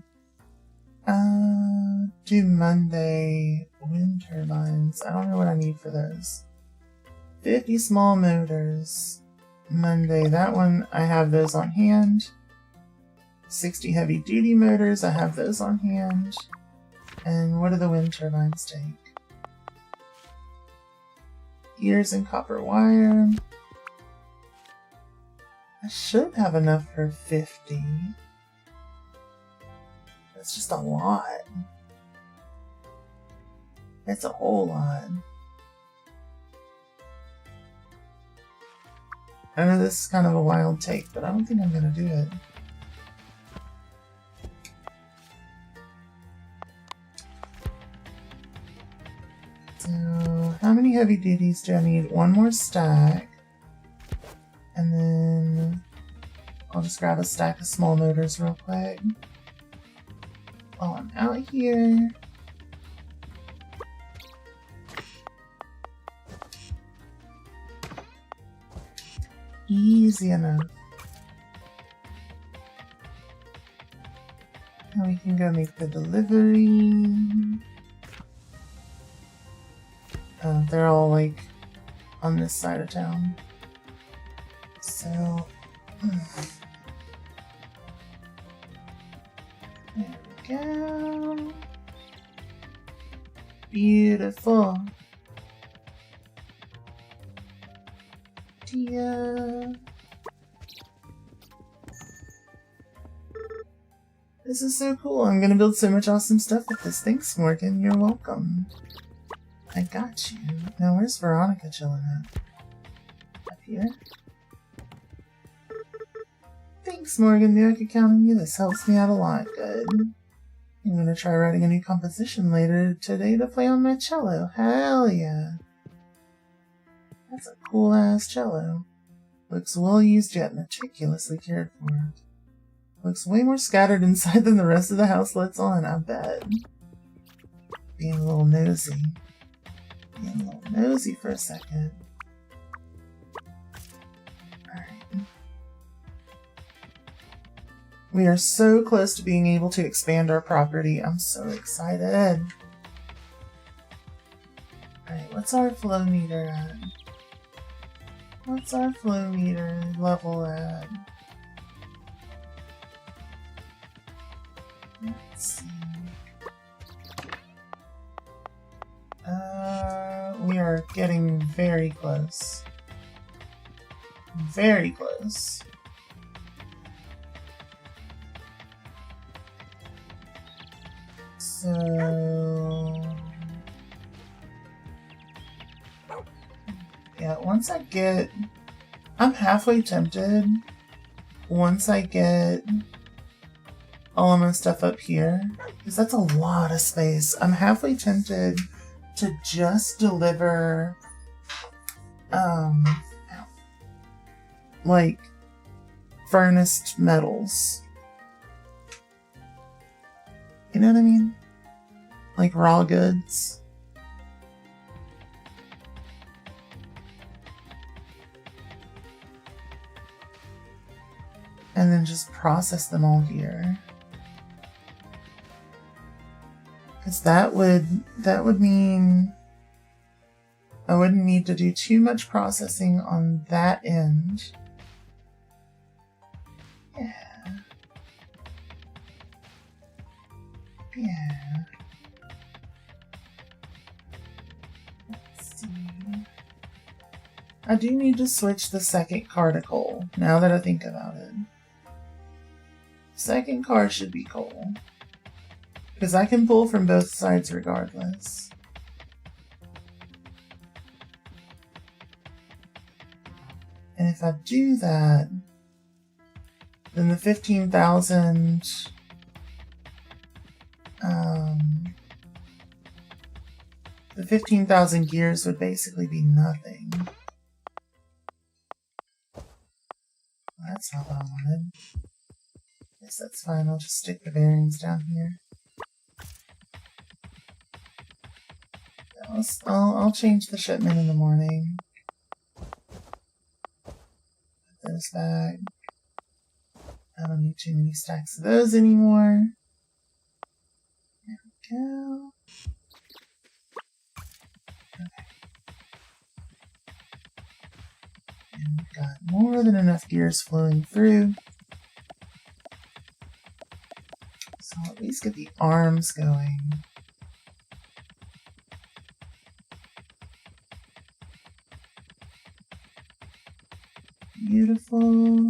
Do Monday wind turbines. I don't know what I need for those. 50 small motors. Monday, that one, I have those on hand. 60 heavy duty motors, I have those on hand. And what do the wind turbines take? Gears and copper wire. I should have enough for 50. That's just a lot. It's a whole lot. I know this is kind of a wild take, but I don't think I'm gonna do it. So, how many heavy duties do I need? One more stack. And then I'll just grab a stack of small motors real quick. While I'm out here. Easy enough. Now we can go make the delivery. They're all like on this side of town. So there we go. Beautiful. This is so cool. I'm gonna build so much awesome stuff with this. Thanks, Morgan. You're welcome. I got you. Now, where's Veronica chilling at? Up here? Thanks, Morgan. Knew I could count on you. This helps me out a lot. Good. I'm gonna try writing a new composition later today to play on my cello. Hell yeah. That's a cool-ass cello. Looks well used yet meticulously cared for. Looks way more scattered inside than the rest of the house lets on, I bet. Being a little nosy. Being a little nosy for a second. Alright. We are so close to being able to expand our property. I'm so excited. Alright, what's our flow meter at? What's our flow meter level at? Let's see. We are getting very close. Very close. So... yeah, once I get... I'm halfway tempted. Once I get all of my stuff up here, because that's a lot of space. I'm halfway tempted to just deliver, like, furnace metals. You know what I mean? Like raw goods. And then just process them all here. Because that would mean I wouldn't need to do too much processing on that end. Yeah. Yeah. Let's see. I do need to switch the second car to coal, now that I think about it. Second car should be coal. Because I can pull from both sides regardless. And if I do that, then the 15,000 the 15,000 gears would basically be nothing. That's not what I wanted. Guess that's fine, I'll just stick the bearings down here. I'll change the shipment in the morning. those back. I don't need too many stacks of those anymore. There we go. Okay. And we've got more than enough gears flowing through. So I'll at least get the arms going. Beautiful.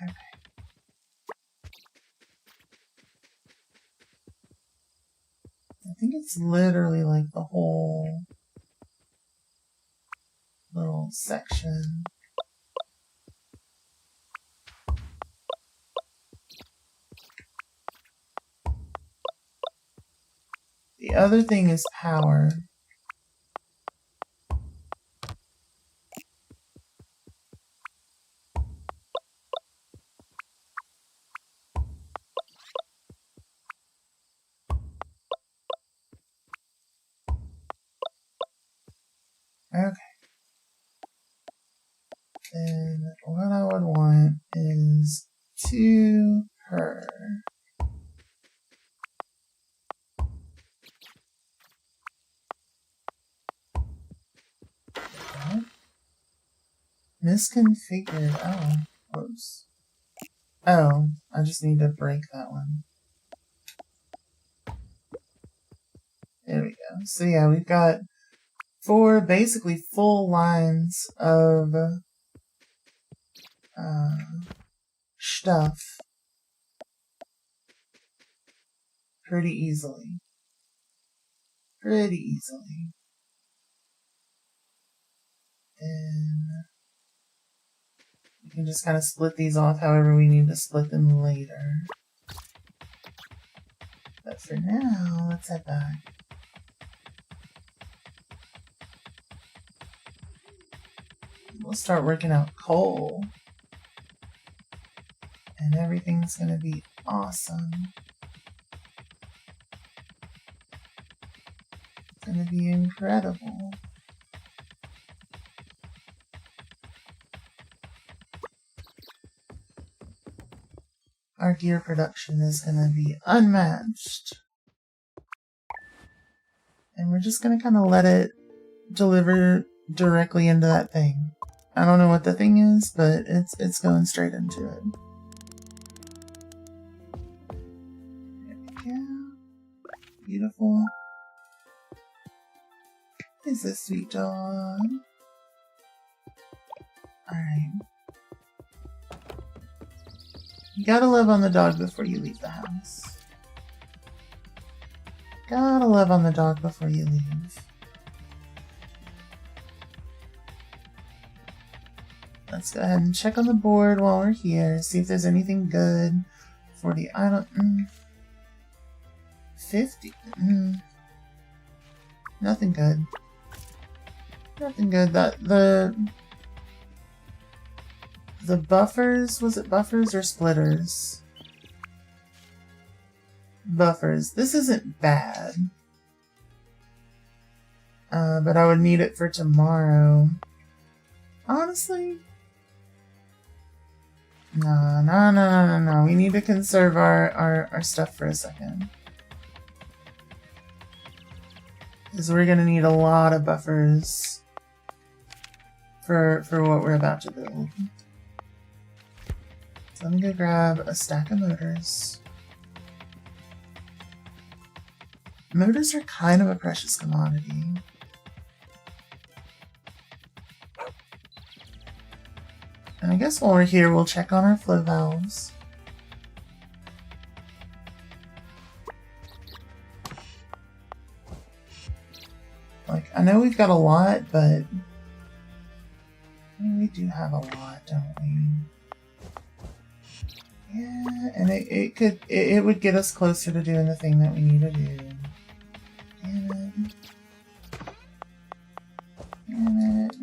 Okay. I think it's literally like the whole little section. The other thing is power. Okay. And what I would want is to her. What? Misconfigured. Oh, whoops. Oh, I just need to break that one. There we go. So yeah, we've got 4 basically full lines of stuff pretty easily. Pretty easily. And we can just kind of split these off however we need to split them later. But for now, let's head back. We'll start working out coal. And everything's gonna be awesome. It's gonna be incredible. Our gear production is gonna be unmatched. And we're just gonna kind of let it deliver directly into that thing. I don't know what the thing is, but it's going straight into it. There we go. Beautiful. Is this sweet dog? Alright. You gotta love on the dog before you leave the house. Gotta love on the dog before you leave. Let's go ahead and check on the board while we're here. See if there's anything good for the island. 50. Nothing good. Nothing good. The buffers, was it buffers or splitters? Buffers. This isn't bad. But I would need it for tomorrow. Honestly? No. We need to conserve our stuff for a second. Because we're going to need a lot of buffers for what we're about to build. So let me go grab a stack of motors. Motors are kind of a precious commodity. And I guess while we're here, we'll check on our flow valves. Like, I know we've got a lot, but I mean, we do have a lot, don't we? Yeah, and it would get us closer to doing the thing that we need to do. Damn it. Damn it.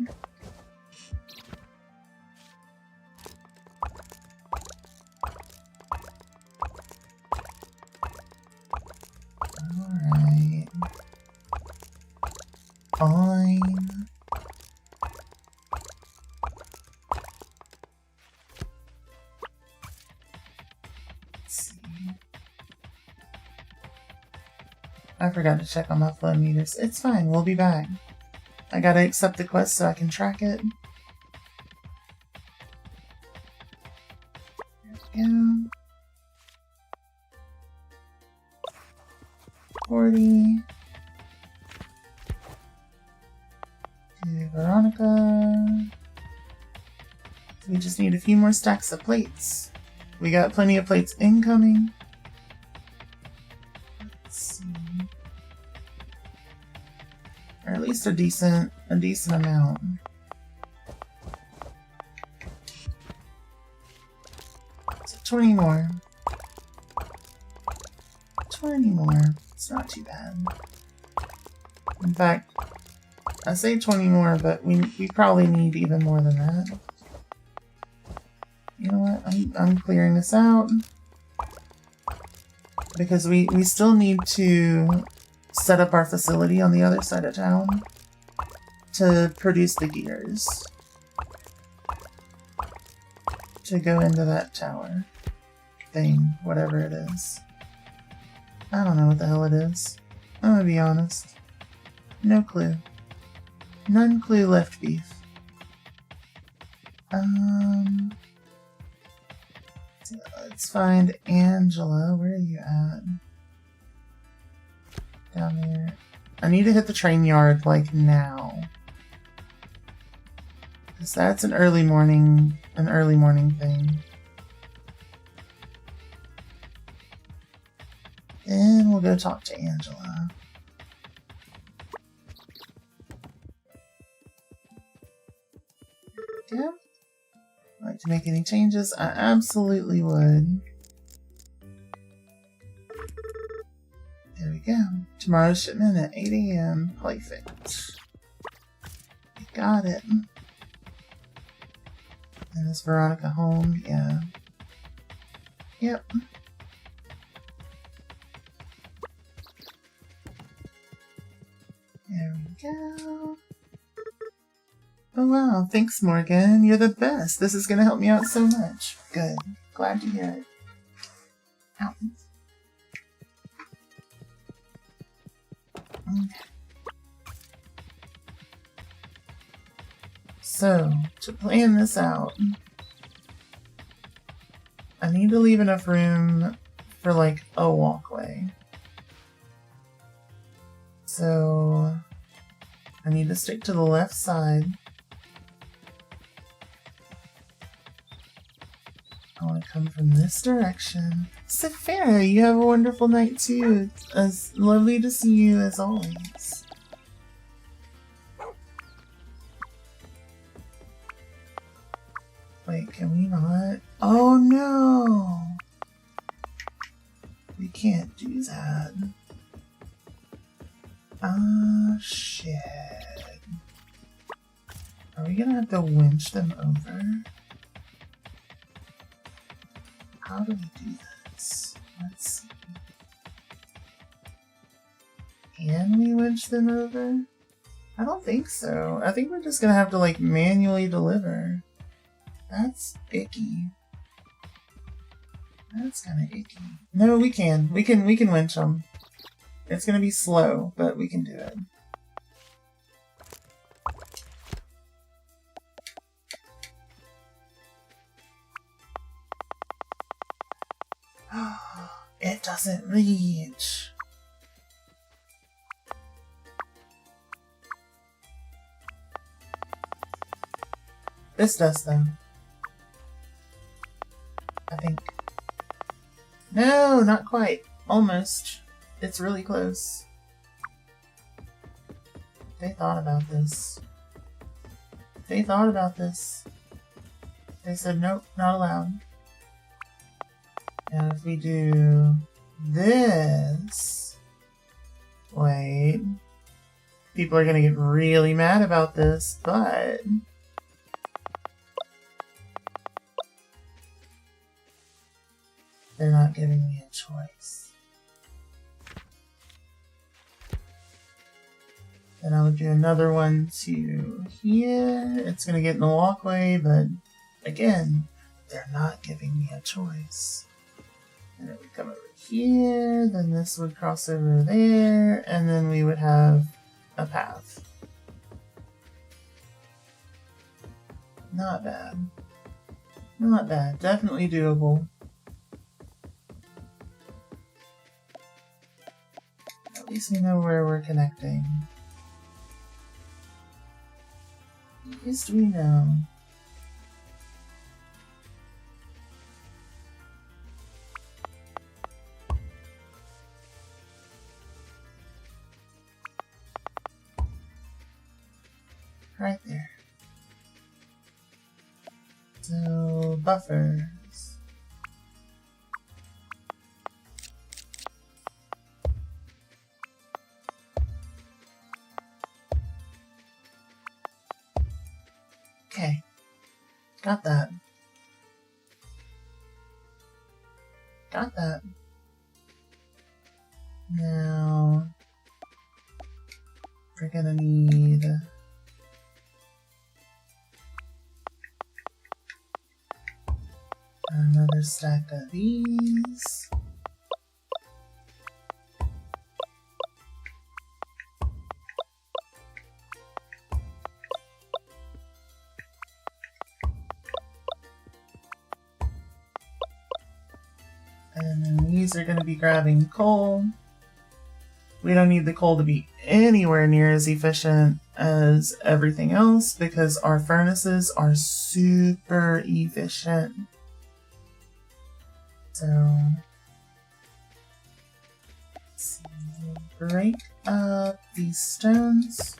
Alright. fine. Let's see. I forgot to check on my flow meters. It's fine, we'll be back. I gotta accept the quest so I can track it. There we go. 40. To Veronica. We just need a few more stacks of plates. We got plenty of plates incoming. Let's see. Or at least a decent amount. So 20 more. 20 more. It's not too bad. In fact, I say 20 more, but we probably need even more than that. You know what? I'm clearing this out. Because we still need to set up our facility on the other side of town to produce the gears to go into that tower thing, whatever it is. I don't know what the hell it is. I'm gonna be honest. No clue. None clue left, beef. So let's find Angela. Where are you at? Down there. I need to hit the train yard, like, now. Because that's an early morning thing. Then we'll go talk to Angela. Yeah. Like to make any changes? I absolutely would. There we go. Tomorrow's shipment at 8 AM. Perfect. You got it. And is Veronica home? Yeah. Yep. There we go. Oh wow, thanks Morgan. You're the best. This is gonna help me out so much. Good. Glad to hear it. Ow. Okay. So, to plan this out, I need to leave enough room for like a walkway. So, I need to stick to the left side. I want to come from this direction. Saphira, you have a wonderful night too. It's lovely to see you as always. Wait, can we not? Oh no! We can't do that. Ah, shit. Are we gonna have to winch them over? How do we do this? Let's see. Can we winch them over? I don't think so. I think we're just gonna have to like manually deliver. That's icky. That's kind of icky. No, we can. We can winch them. It's gonna be slow, but we can do it. It doesn't reach. This does though. I think. No, not quite. Almost. It's really close. They thought about this. They thought about this. They said, nope, not allowed. And if we do this, wait, people are gonna get really mad about this, but they're not giving me a choice. Then I would do another one to here. It's going to get in the walkway, but again, they're not giving me a choice. And it would come over here, then this would cross over there, and then we would have a path. Not bad. Not bad. Definitely doable. At least we know where we're connecting. At least we know. Right there. So, buffers. Okay. Got that. Got that. Now, we're gonna need another stack of these. And then these are going to be grabbing coal. We don't need the coal to be anywhere near as efficient as everything else because our furnaces are super efficient. So, let's see, break up these stones.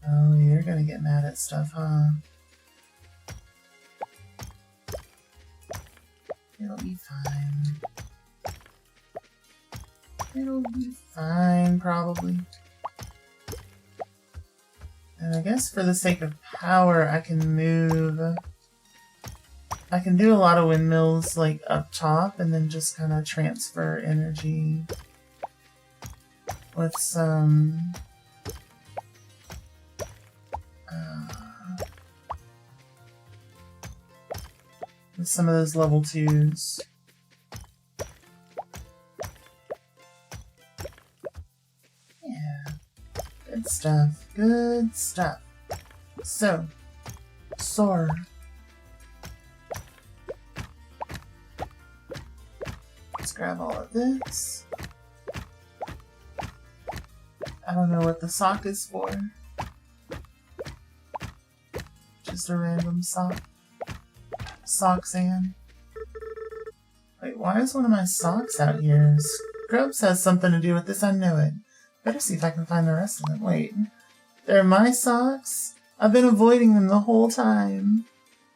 Oh, you're gonna get mad at stuff, huh? It'll be fine. It'll be fine, probably. And I guess for the sake of power, I can move... I can do a lot of windmills, like, up top, and then just kind of transfer energy with some... with some of those level 2s. Yeah. Good stuff. Good stuff. So, soar. Let's grab all of this. I don't know what the sock is for. Just a random sock. Sock sand. Wait, why is one of my socks out here? Scrubs has something to do with this, I know it. Better see if I can find the rest of them. Wait, they're my socks? I've been avoiding them the whole time.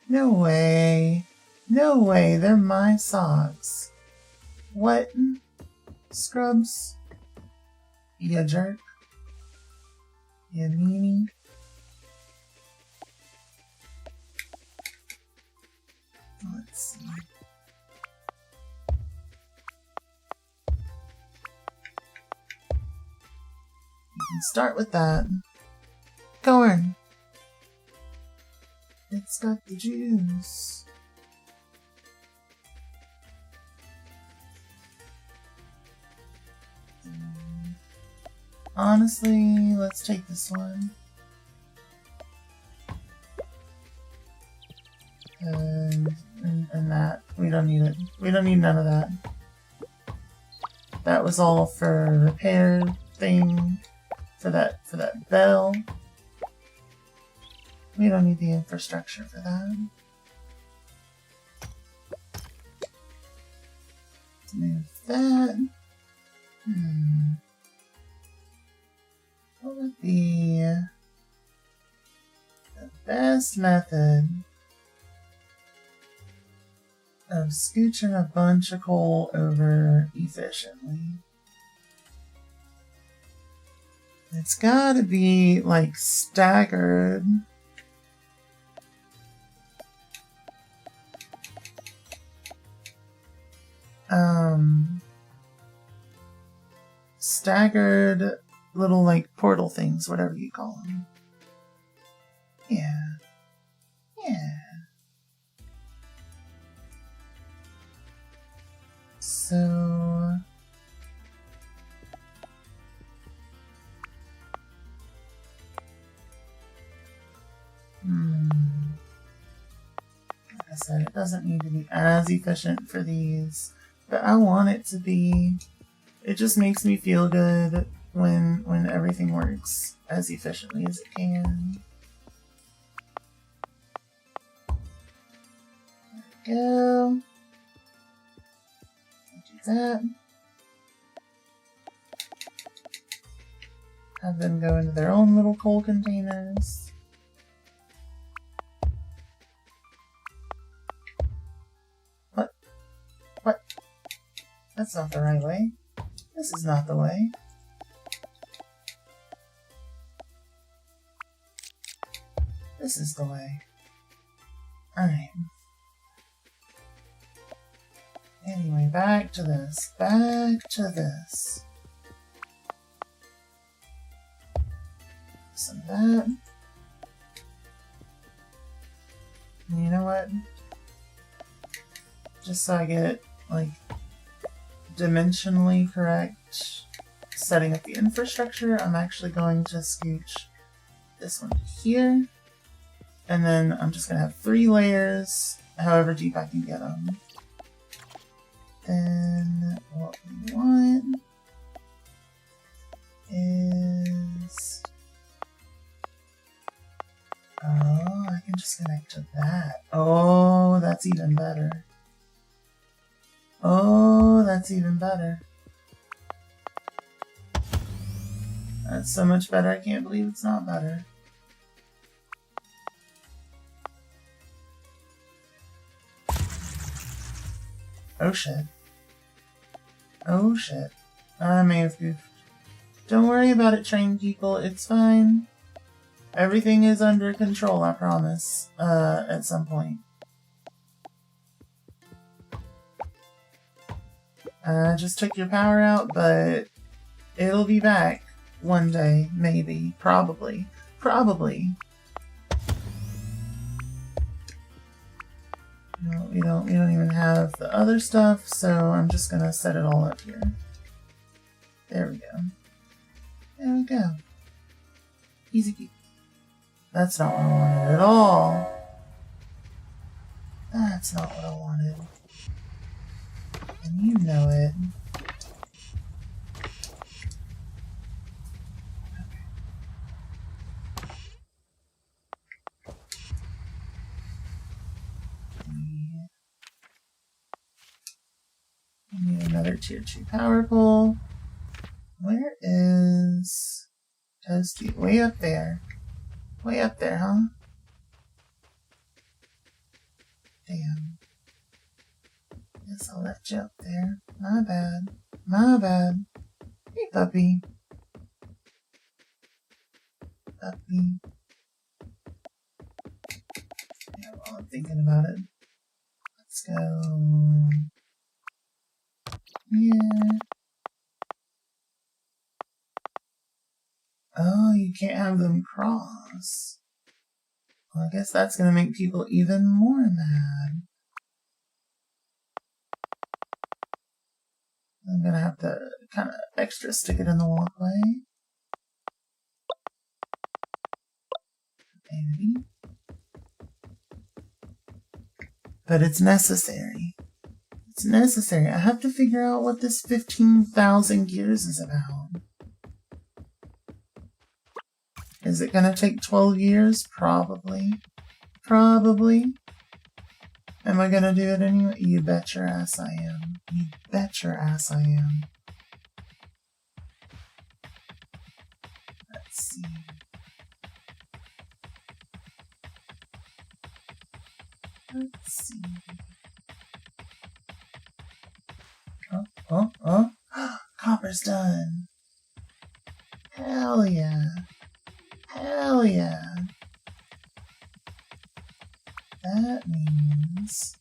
No way. No way, they're my socks. What? Scrubs? You jerk. You meanie. Let's see. You can start with that. Corn. It's got the juice. Honestly, let's take this one. And that. We don't need it. We don't need none of that. That was all for repair thing. For that bell. We don't need the infrastructure for that. Let's move that. What would be the best method of scooching a bunch of coal over efficiently? It's gotta be, like, staggered. staggered little like portal things, whatever you call them. Yeah. So like I said, it doesn't need to be as efficient for these, but I want it to be. It just makes me feel good when everything works as efficiently as it can. There we go. Do that. Have them go into their own little coal containers. What? That's not the right way. This is not the way. This is the way. Alright. Anyway, back to this. Back to this. Some of that. And you know what? Just so I get, like, dimensionally correct setting up the infrastructure, I'm actually going to scooch this one here. And then I'm just going to have 3 layers, however deep I can get them. Then what we want is... Oh, I can just connect to that. Oh, that's even better. Oh, that's even better. That's so much better, I can't believe it's not better. Oh shit. Oh shit. I may have goofed. Don't worry about it, trained people, it's fine. Everything is under control, I promise, at some point. I just took your power out, but it'll be back one day, maybe, probably. Probably. No, we don't even have the other stuff, so I'm just gonna set it all up here. There we go. There we go. Easy peasy. That's not what I wanted at all. That's not what I wanted. And you know it. We need another tier 2 power pole. Where is Toasty? Way up there. Way up there, huh? Damn. Guess I left you up there. My bad. My bad. Hey, puppy. Puppy. Yeah, while I'm thinking about it. Let's go here. Oh, you can't have them cross. Well, I guess that's gonna make people even more mad. I'm gonna have to kind of extra stick it in the walkway. Maybe. But it's necessary. It's necessary. I have to figure out what this 15,000 gears is about. Is it gonna take 12 years? Probably. Probably. Am I gonna do it anyway? You bet your ass I am. You bet your ass I am. Let's see. Let's see. Oh. Copper's done. Hell yeah. Hell yeah. That means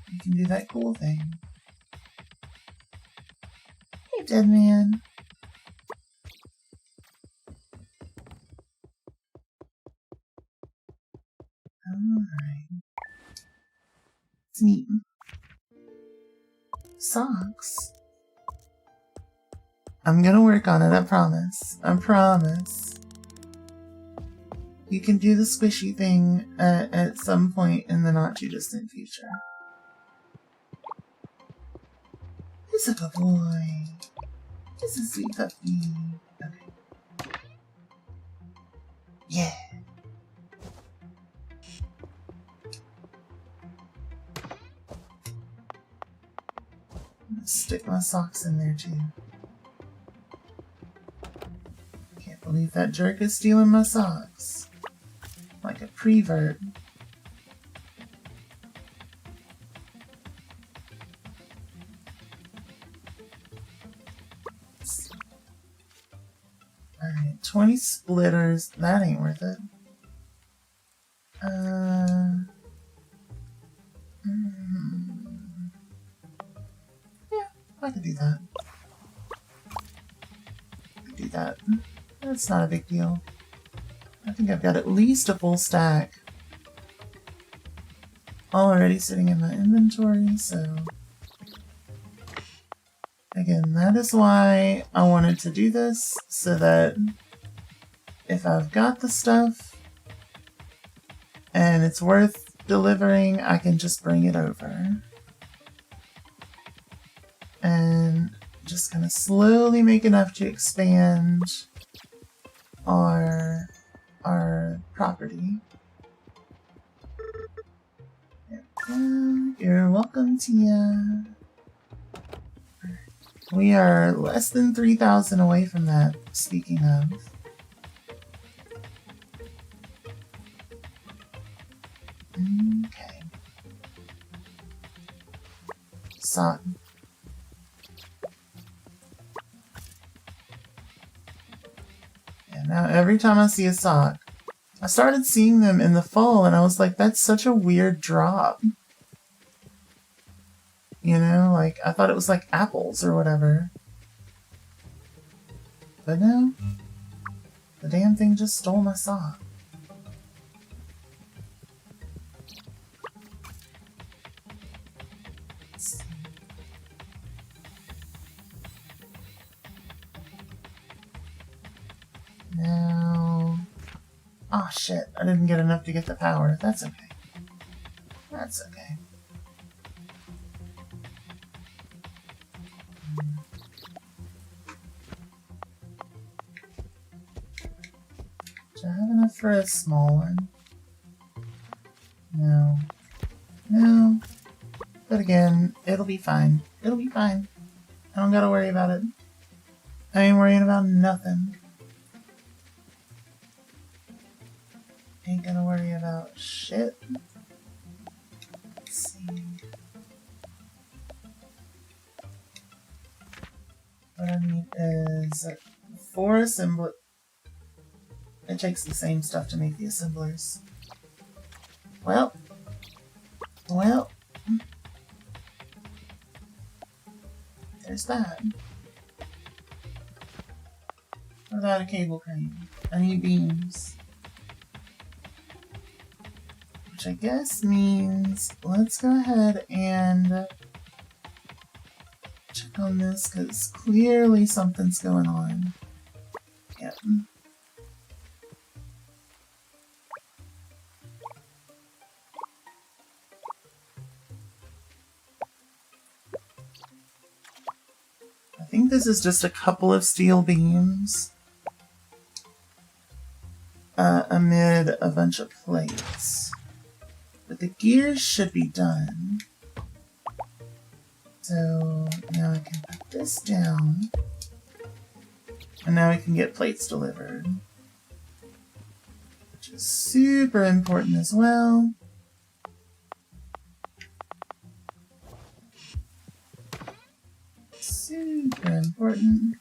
we can do that cool thing. Hey, dead man. Alright. It's neat. Socks. I'm gonna work on it, I promise. I promise. You can do the squishy thing at some point in the not too distant future. He's a good boy. He's a sweet puppy. Okay. Yeah. Stick my socks in there too. Can't believe that jerk is stealing my socks. Like a prevert. Alright, 20 splitters. That ain't worth it. Yeah, I could do that. I could do that. That's not a big deal. I think I've got at least a full stack already sitting in my inventory, so again, that is why I wanted to do this, so that if I've got the stuff and it's worth delivering, I can just bring it over. And just kind of slowly make enough to expand our property. There we go. You're welcome, Tia. We are less than 3,000 away from that, speaking of. Okay. Sock. Yeah, now every time I see a sock, I started seeing them in the fall and I was like, that's such a weird drop. You know, like, I thought it was like apples or whatever. But no. The damn thing just stole my sock. Let's see. Now... Oh shit, I didn't get enough to get the power. That's okay. That's okay. Do I have enough for a small one? No. No. But again, it'll be fine. It'll be fine. I don't gotta worry about it. I ain't worrying about nothing. Ain't gonna worry about shit. Let's see. What I need is 4 assemblers. It takes the same stuff to make the assemblers. Well. There's that. What about a cable crane? I need beams. Which I guess means let's go ahead and check on this, because clearly something's going on. Yep. I think this is just a couple of steel beams amid a bunch of plates. But the gears should be done. So now I can put this down. And now we can get plates delivered. Which is super important as well. Super important.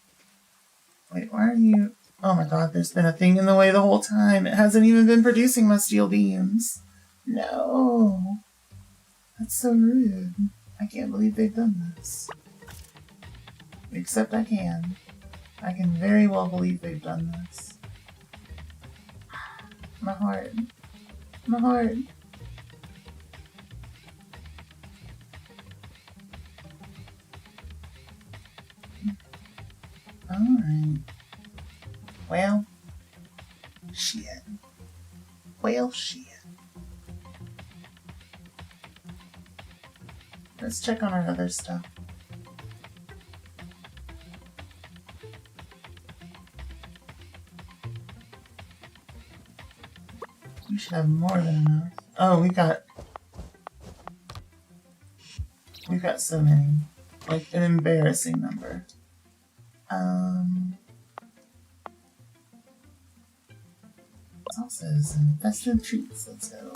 Wait, why are you... Oh my god, there's been a thing in the way the whole time. It hasn't even been producing my steel beams. No. That's so rude. I can't believe they've done this. Except I can. I can very well believe they've done this. My heart. My heart. Alright. Well, shit. Well, shit. Let's check on our other stuff. We should have more than enough. Oh, we've got so many. Like an embarrassing number. Sauces and festive treats. Let's go.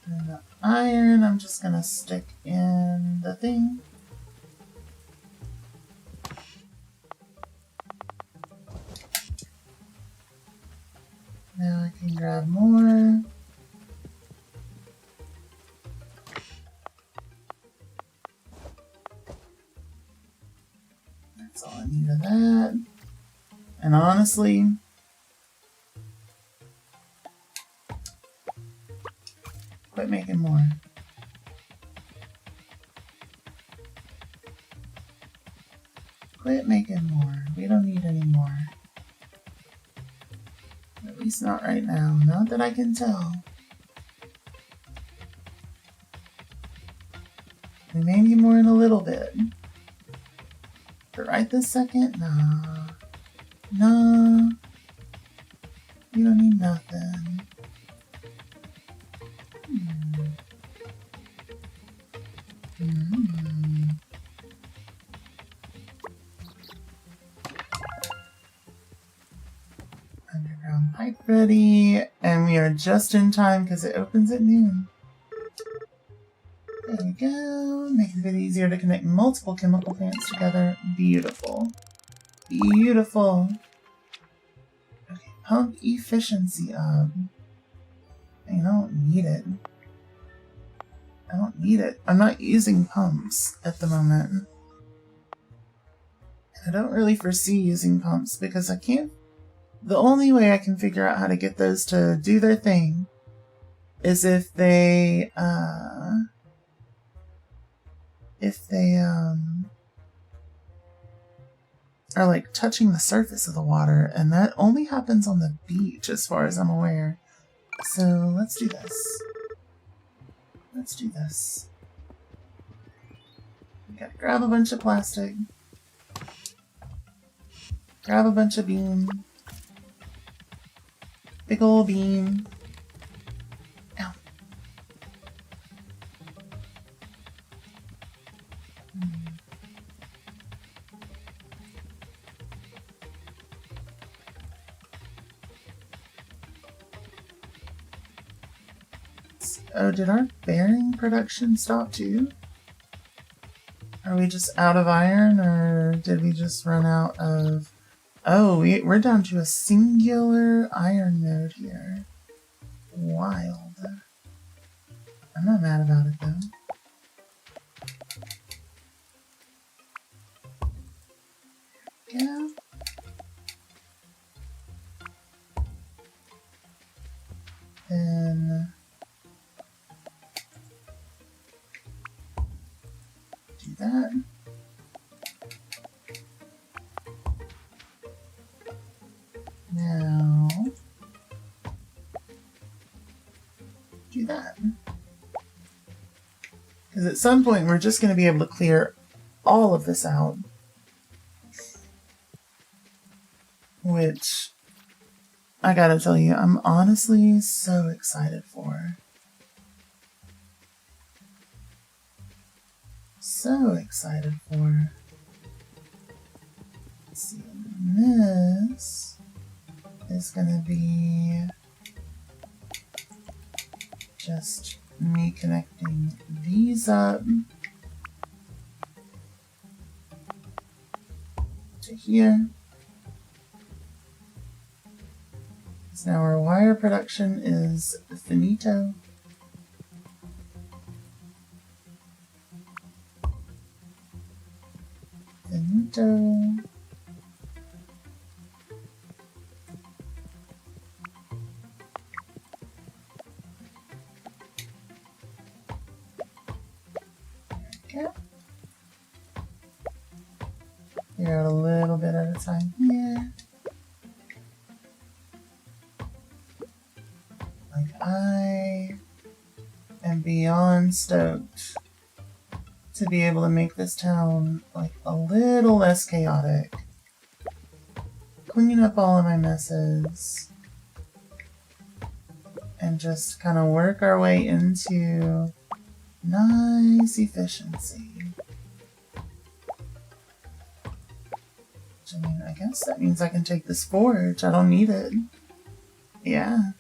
And the iron, I'm just gonna stick in the thing. Now I can grab more. That's all I need of that. And honestly, quit making more. Quit making more. We don't need any more. At least not right now. Not that I can tell. We may need more in a little bit. But right this second, nah. Nah. You don't need nothing. Underground pipe ready, and we are just in time because it opens at noon. There we go. Making it easier to connect multiple chemical plants together. Beautiful. Beautiful. Okay, pump efficiency up. I don't need it. I don't need it. I'm not using pumps at the moment. I don't really foresee using pumps because I can't. The only way I can figure out how to get those to do their thing is if they are like touching the surface of the water, and that only happens on the beach as far as I'm aware. So let's do this. Let's do this. We gotta grab a bunch of plastic. Grab a bunch of beam. Big ol' beam. Ow. Oh, did our bearing production stop too? Are we just out of iron, or did we just run out of... Oh, we're down to a singular iron node here. Wild. I'm not mad about it though. Yeah. Then do that. Now do that. Because at some point we're just going to be able to clear all of this out. Which, I gotta tell you, I'm honestly so excited for. So excited for. Let's see, this is gonna be just me connecting these up to here. So now our wire production is finito. Finito. Okay. Figure out a little bit at a time here. Like, I am beyond stoked to be able to make this town like a little less chaotic. Clean up all of my messes and just kind of work our way into nice efficiency. I mean, I guess that means I can take this forge. I don't need it. Yeah.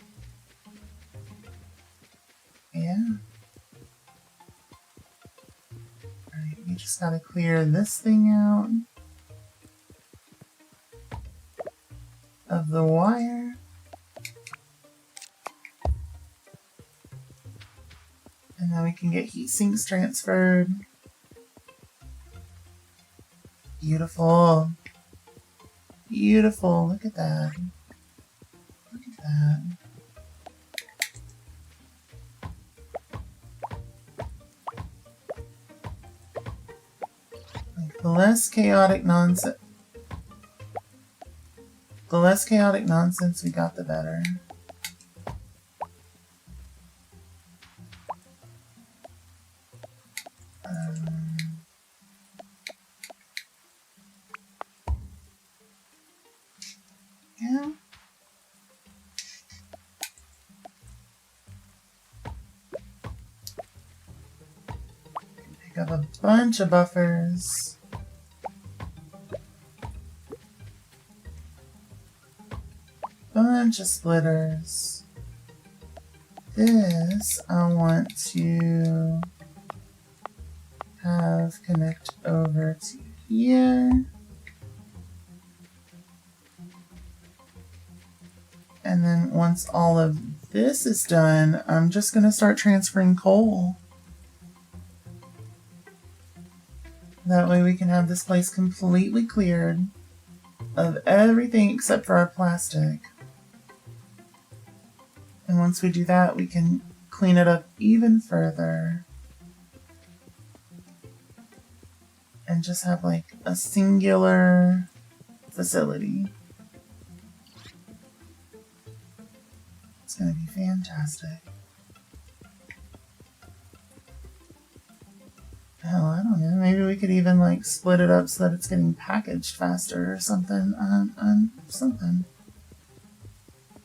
Yeah. Alright, we just gotta clear this thing out of the wire. And then we can get heat sinks transferred. Beautiful. Beautiful. Look at that. Look at that. Like, the less chaotic nonsense we got, the better. Yeah. Pick up a bunch of buffers. Bunch of splitters. This I want to have connect over to here. And then once all of this is done, I'm just going to start transferring coal. That way we can have this place completely cleared of everything except for our plastic. And once we do that, we can clean it up even further. And just have like a singular facility. It's going to be fantastic. Hell, I don't know. Maybe we could even like split it up so that it's getting packaged faster or something. Something.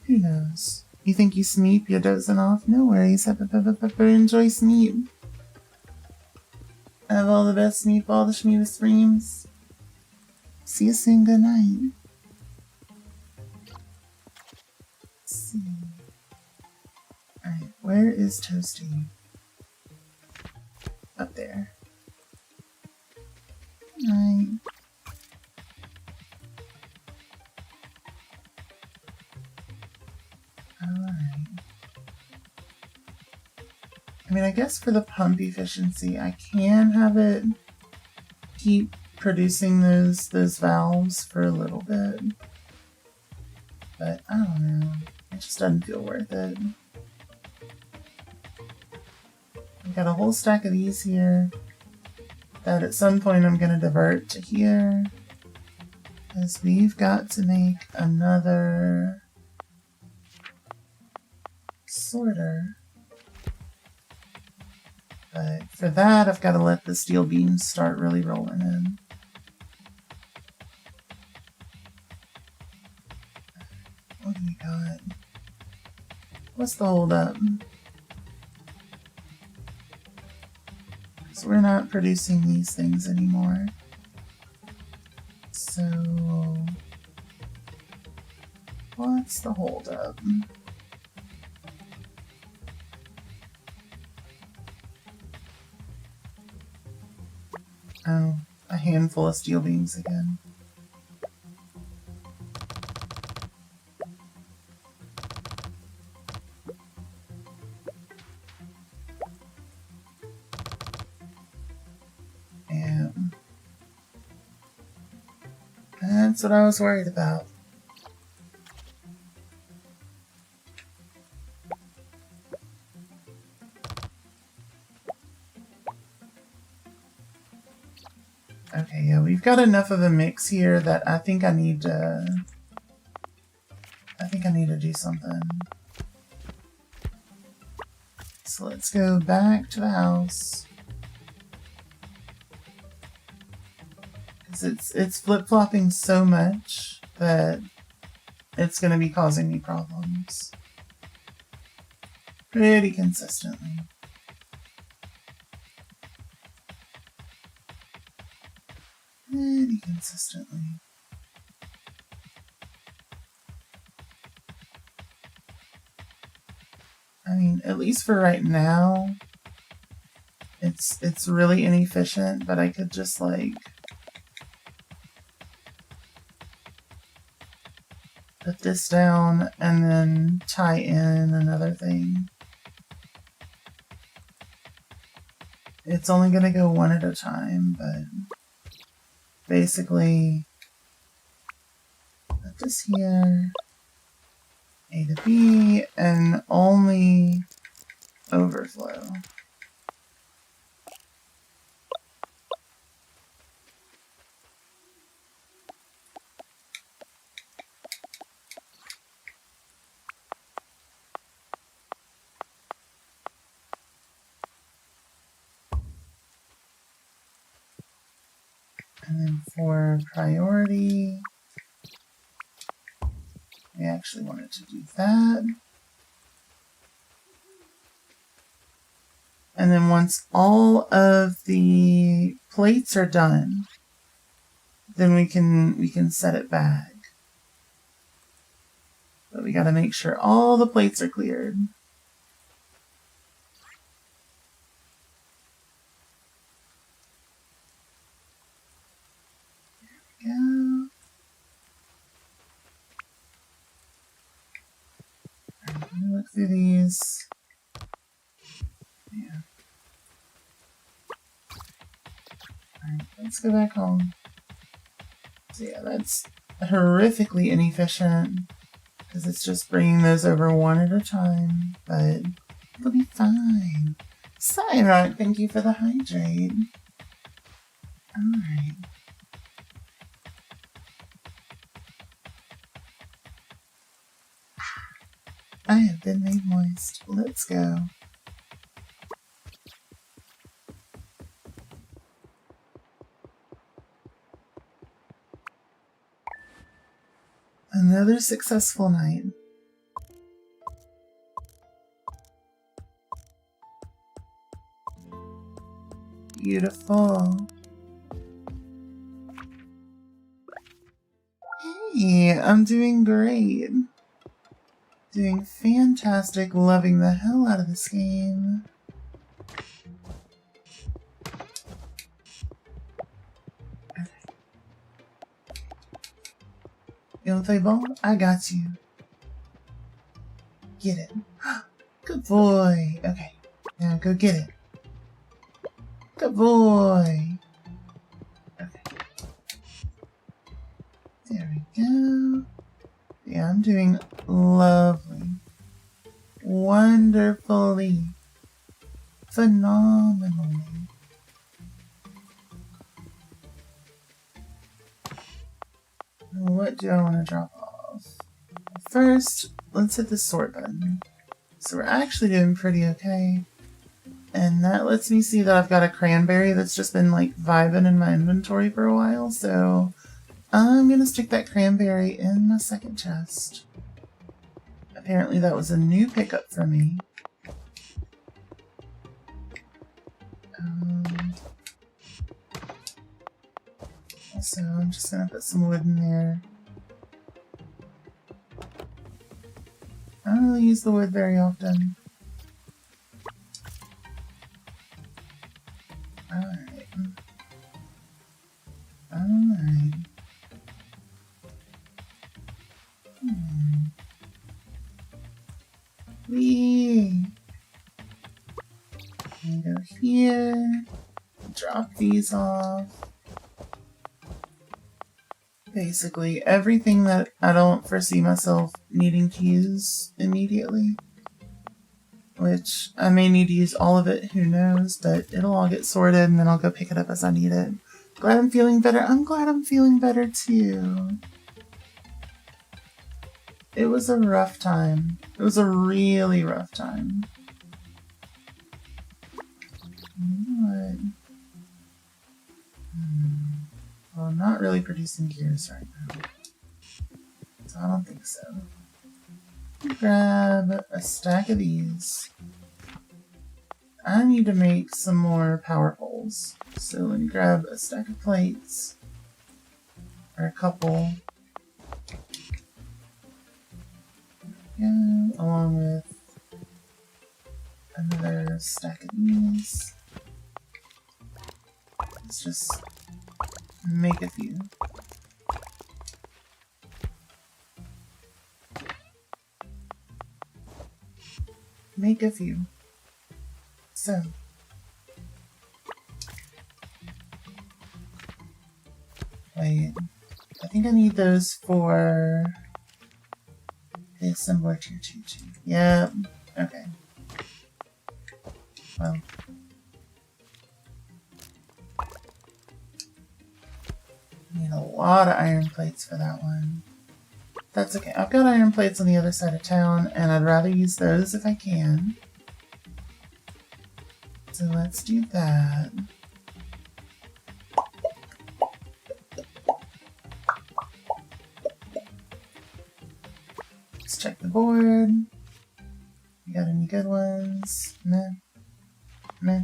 Who knows? You think you Smeep? You're dozing off? No worries. Enjoy Smeep. Have all the best Smeep, all the Shmeevis streams. See you soon. Good night. Let's see. Alright, where is Toasty? Up there. Night. Alright. I mean, I guess for the pump efficiency, I can have it keep producing those valves for a little bit. But I don't know. It just doesn't feel worth it. I've got a whole stack of these here that at some point I'm going to divert to here. Because we've got to make another sorter. But for that, I've got to let the steel beams start really rolling in. What do we got? What's the holdup? So we're not producing these things anymore. So what's the holdup? Oh, a handful of steel beams again. That's what I was worried about. Okay, yeah, we've got enough of a mix here that I think I need to do something. So let's go back to the house. Because it's flip-flopping so much that it's going to be causing me problems. Pretty consistently. Pretty consistently. I mean, at least for right now, it's really inefficient, but I could just like put this down and then tie in another thing. It's only going to go one at a time, but basically put this here, A to B, and only overflow. And then for priority, we actually wanted to do that. And then once all of the plates are done, then we can set it back. But we got to make sure all the plates are cleared. There we go. All right, let me look through these. Yeah. Alright, let's go back home. So yeah, that's horrifically inefficient because it's just bringing those over one at a time, but it'll be fine. Cyrock, thank you for the hydrate. Alright. I have been made moist. Let's go. Another successful night. Beautiful. Hey, I'm doing great. Doing fantastic, loving the hell out of this game. You wanna play ball? I got you. Get it. Good boy. Okay, now go get it. Good boy. Okay. There we go. Yeah, I'm doing lovely. Wonderfully. Phenomenally. What do I want to drop off? First, let's hit the sort button. So we're actually doing pretty okay. And that lets me see that I've got a cranberry that's just been like vibing in my inventory for a while. So I'm going to stick that cranberry in my second chest. Apparently that was a new pickup for me. So I'm just going to put some wood in there. I don't really use the wood very often. Alright. Alright. Wee. Go here. Drop these off. basically everything that I don't foresee myself needing to use immediately. Which I may need to use all of it, who knows, but it'll all get sorted and then I'll go pick it up as I need it. Glad I'm feeling better. I'm glad I'm feeling better too. It was a rough time. It was a really rough time. What? Well, I'm not really producing gears right now, so I don't think so. Grab a stack of these. I need to make some more power poles. So let me grab a stack of plates. Or a couple. Yeah, along with another stack of these. Let's just make a few. Make a few. So. Wait. I think I need those for the assembler tier 2. Yep. Okay. Well. I need a lot of iron plates for that one. That's okay. I've got iron plates on the other side of town, and I'd rather use those if I can. So let's do that. Let's check the board. You got any good ones? Meh. Meh.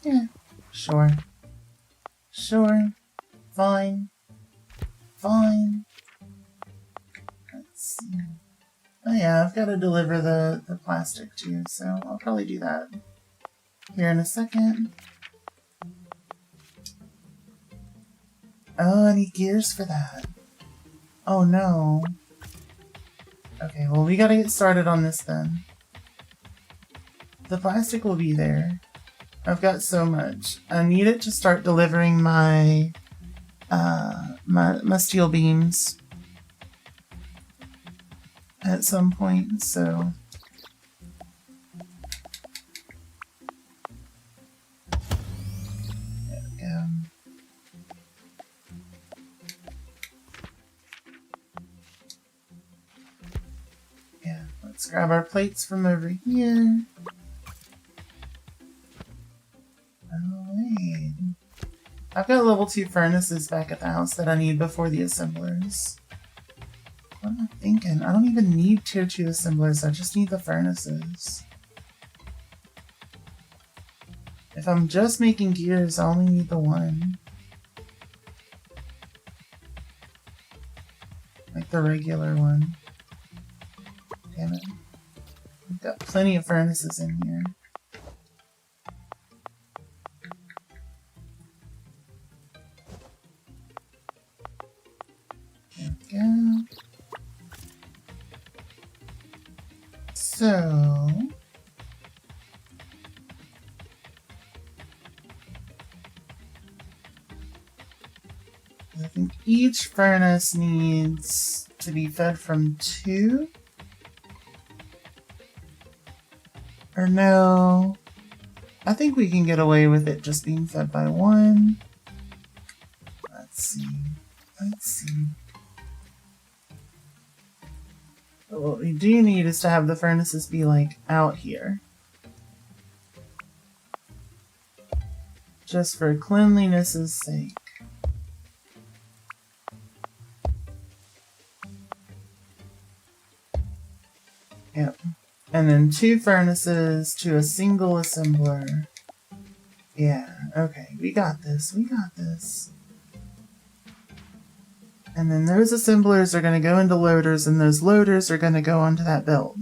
Yeah. Sure. Sure. Fine. Fine. Let's see. Oh yeah, I've got to deliver the plastic too, so I'll probably do that here in a second. Oh, I need gears for that. Oh no. Okay, well we gotta get started on this then. The plastic will be there. I've got so much. I need it to start delivering my my steel beams at some point, so there we go. Yeah, let's grab our plates from over here. Oh wait. I've got level 2 furnaces back at the house that I need before the assemblers. What am I thinking? I don't even need tier 2 assemblers, I just need the furnaces. If I'm just making gears, I only need the one. Like the regular one. Damn it. I've got plenty of furnaces in here. There we go. So I think each furnace needs to be fed from 2. Or no, I think we can get away with it just being fed by 1. Let's see. Let's see. But what we do need is to have the furnaces be like out here. Just for cleanliness' sake. Yep. And then 2 furnaces to a single assembler. Yeah, okay, we got this, we got this. And then those assemblers are going to go into loaders, and those loaders are going to go onto that belt.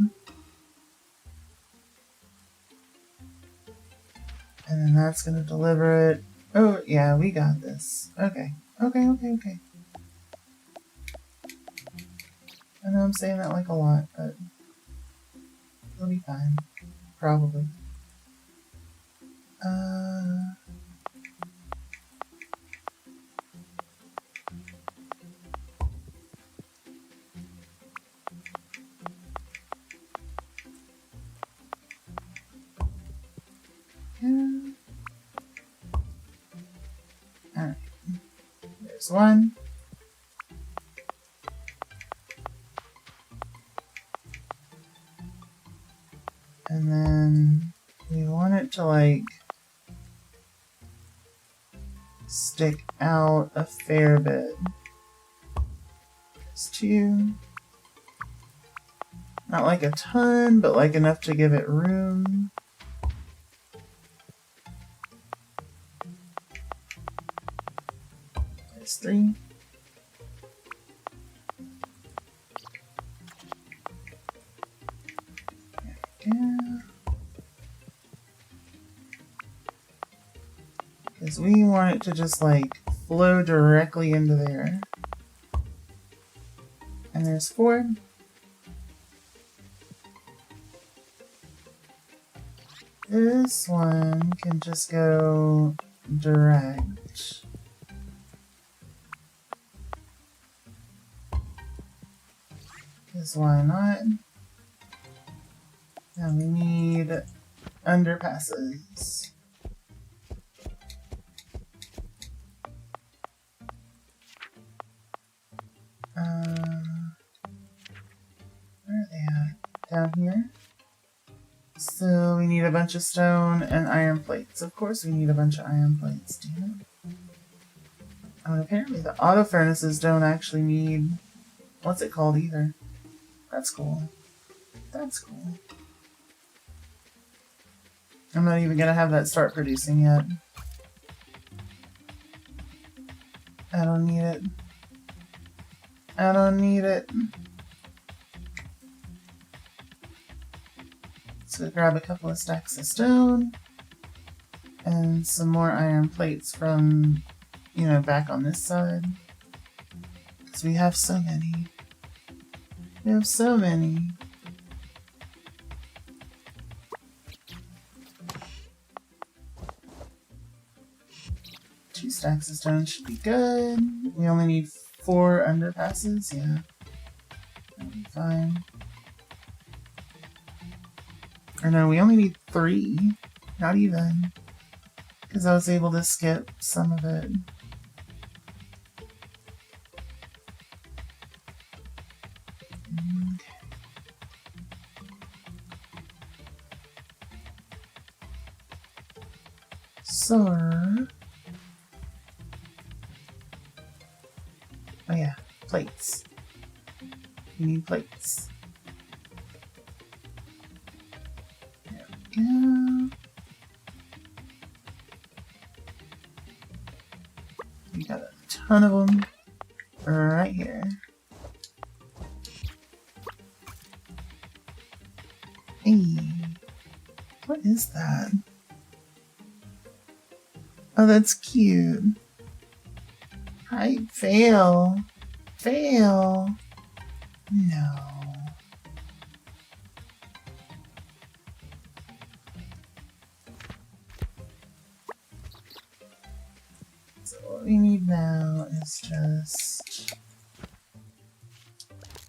And then that's going to deliver it. Oh, yeah, we got this. Okay, okay, okay, okay. I know I'm saying that like a lot, but it'll be fine. probably. Yeah. Alright. There's one. And then we want it to like stick out a fair bit. There's two. Not like a ton, but like enough to give it room. There's three. Yeah. Because we want it to just like flow directly into there. And there's four. This one can just go direct. Because why not? Now we need underpasses. Where are they at? Down here? So we need a bunch of stone and iron plates. Of course we need a bunch of iron plates, damn it. Oh, and apparently the auto furnaces don't actually need... what's it called either. That's cool. That's cool. I'm not even gonna have that start producing yet. I don't need it. I don't need it. So grab a couple of stacks of stone and some more iron plates from, you know, back on this side. Because we have so many. We have so many. Two stacks of stone should be good. We only need 4 underpasses, yeah. That'll be fine. Or no, we only need 3. Not even. Because I was able to skip some of it. Okay. So... oh yeah, plates. We need plates. There we go. We got a ton of them right here. Hey, what is that? Oh, that's cute. I fail. Fail. No. So what we need now is just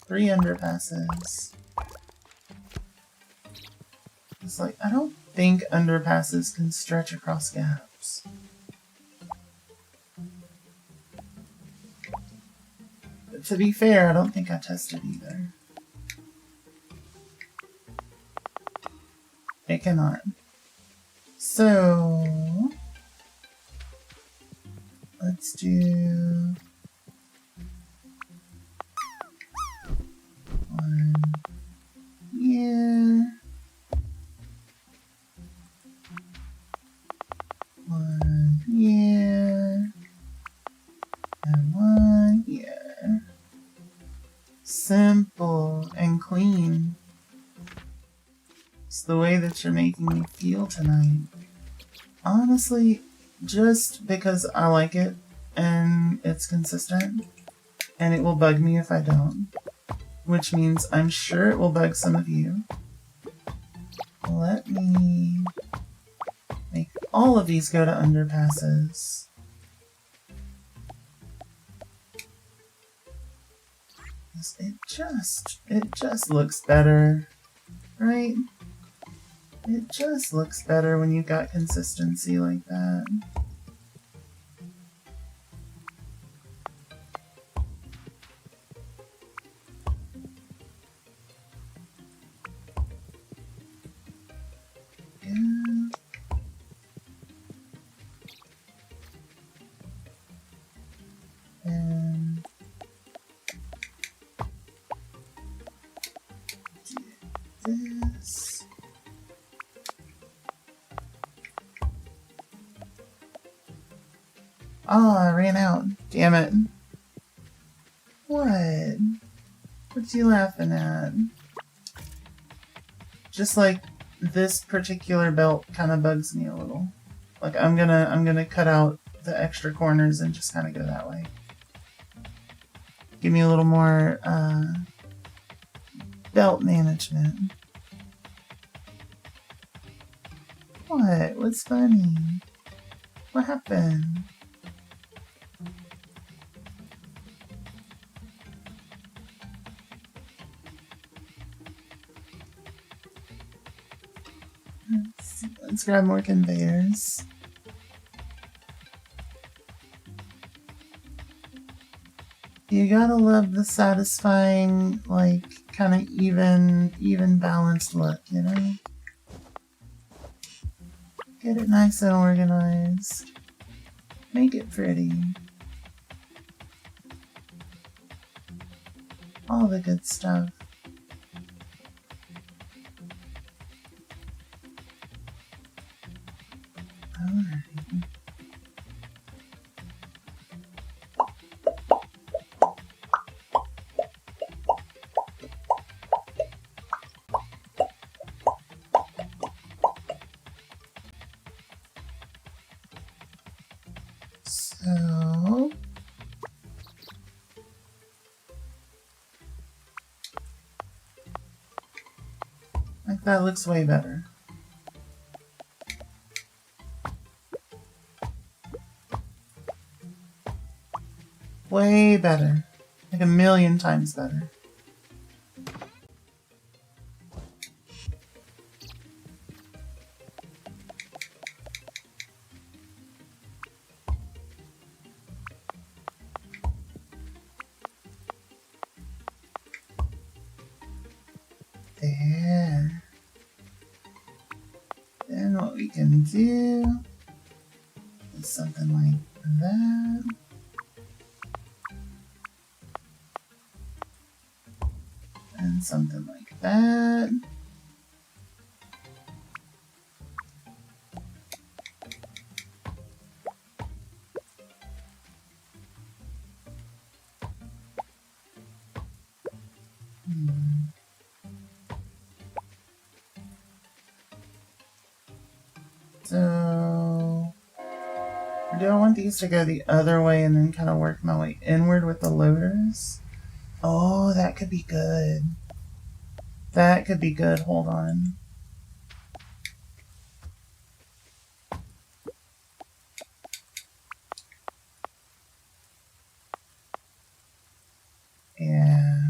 3 underpasses. It's like, I don't think underpasses can stretch across gaps. But to be fair, I don't think I tested either. It cannot. So let's do 1 here. 1 here. And 1 here. Simple and clean. It's the way that you're making me feel tonight. Honestly, just because I like it and it's consistent, and it will bug me if I don't, which means I'm sure it will bug some of you. Let me make all of these go to underpasses. It just looks better, right? It just looks better when you've got consistency like that. Yeah. And do this. Oh, I ran out. Damn it. What? What you laughing at? Just like this particular belt kind of bugs me a little. Like I'm gonna cut out the extra corners and just kind of go that way. Give me a little more belt management. What? What's funny? What happened? Let's grab more conveyors. You gotta love the satisfying, like, kind of even balanced look, you know? Get it nice and organized. Make it pretty. All the good stuff. Alright. So like that looks way better. Way better. Like 1,000,000 times better. There. Then what we can do is something like that. And something like that. So, do I want these to go the other way and then kind of work my way inward with the loaders? Oh, that could be good. That could be good. Hold on. Yeah.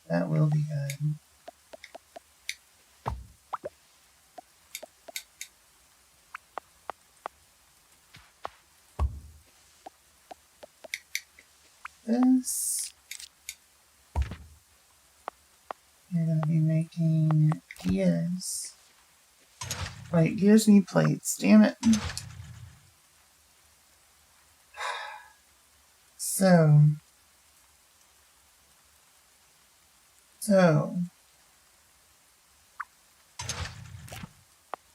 That will be good. This. You're going to be making gears. Wait, gears need plates. Damn it. So.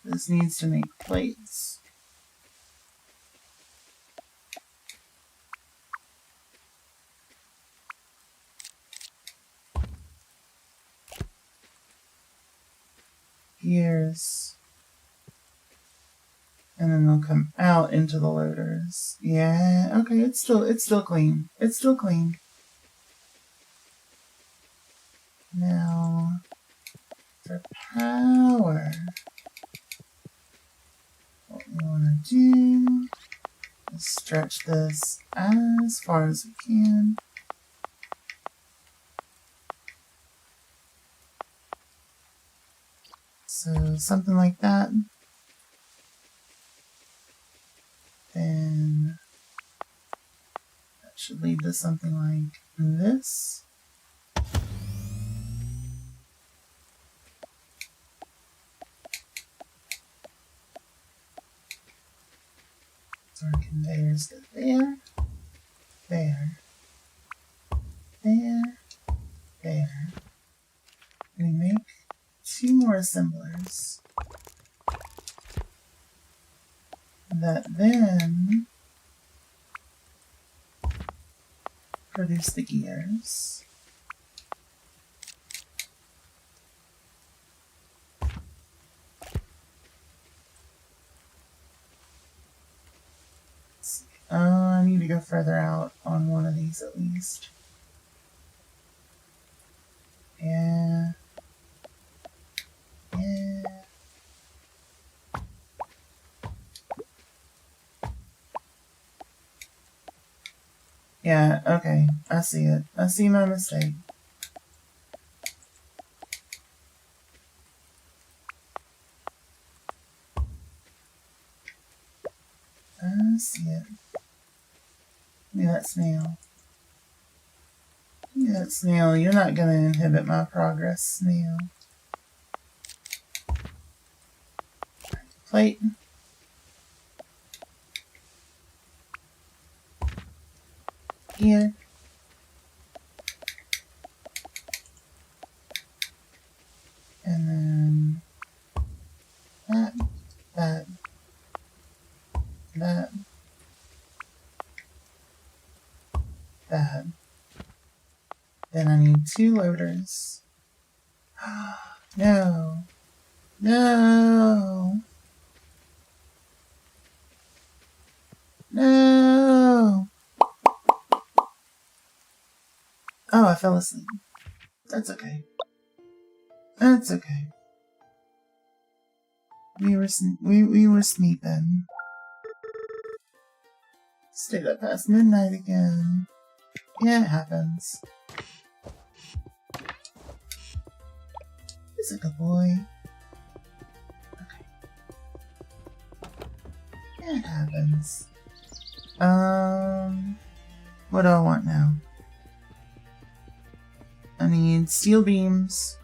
This needs to make plates. Gears. And then they'll come out into the loaders. Yeah, okay, it's still clean. It's still clean. Now, For power, what we want to do is stretch this as far as we can. So something like that. Then that should lead to something like this. So our conveyors go there, there, there, there. We make 2 more assemblers that then produce the gears. Oh, I need to go further out on one of these at least. Yeah. Yeah. Yeah, okay. I see it. I see my mistake. I see it. Give me that snail. Give me that snail. You're not going to inhibit my progress, snail. Plate. Here. And then that, that, that, that. Then I need 2 loaders. No. No. No. Oh, I fell asleep. That's okay. That's okay. We were sleeping. Stayed up past midnight again. Yeah, it happens. He's a good boy. Okay. Yeah, it happens. What do I want now? I need steel beams.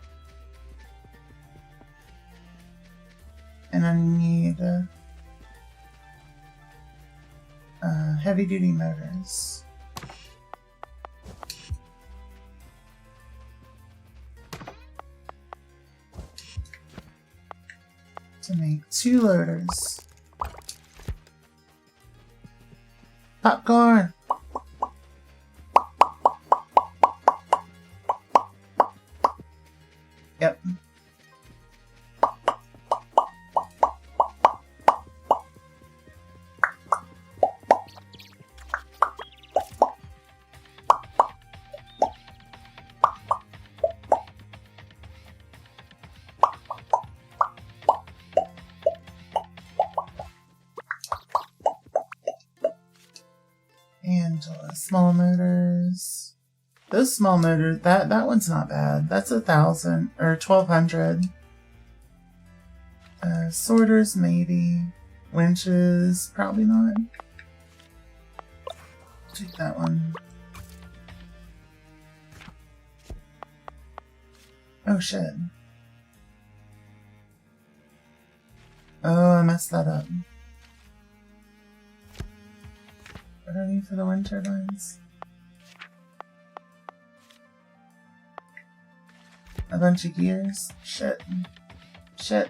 And I need heavy duty motors. To make 2 loaders. Popcorn! Yep. And small motors. Those small motors, that one's not bad. That's 1,000 or 1,200. Sorters, maybe. Winches, probably not. Take that one. Oh shit. Oh, I messed that up. What do I need for the wind turbines? A bunch of gears? Shit. Shit.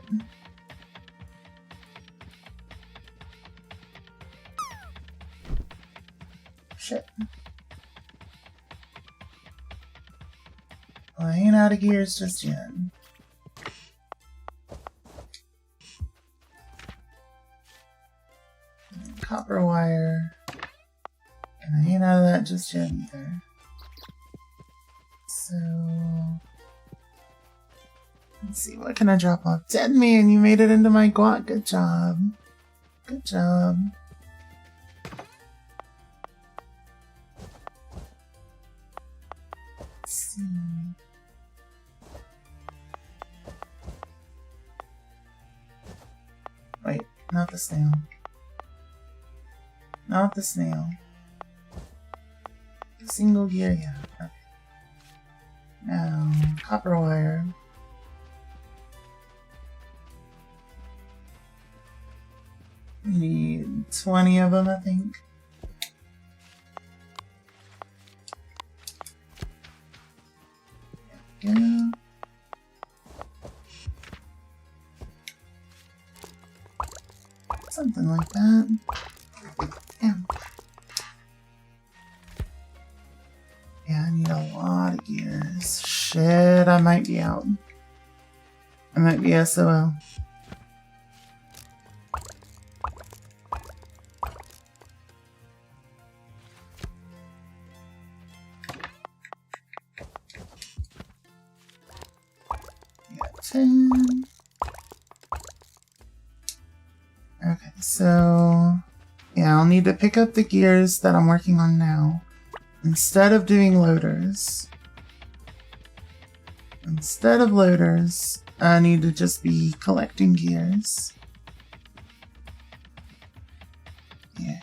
Shit. Well, I ain't out of gears just yet. Copper wire. And I ain't out of that just yet either. So Let's see, what can I drop off? Dead man, you made it into my guac. Good job. Good job. Let's see. Wait, not the snail. Not the snail. Single gear, yeah. Okay. Now, copper wire. We need 20 of them, I think. There we go. Something like that. Yeah. Yeah, I need a lot of gears. Shit, I might be out. I might be SOL. Got 10. Okay, so yeah, I'll need to pick up the gears that I'm working on now. Instead of doing loaders, I need to just be collecting gears. Yeah.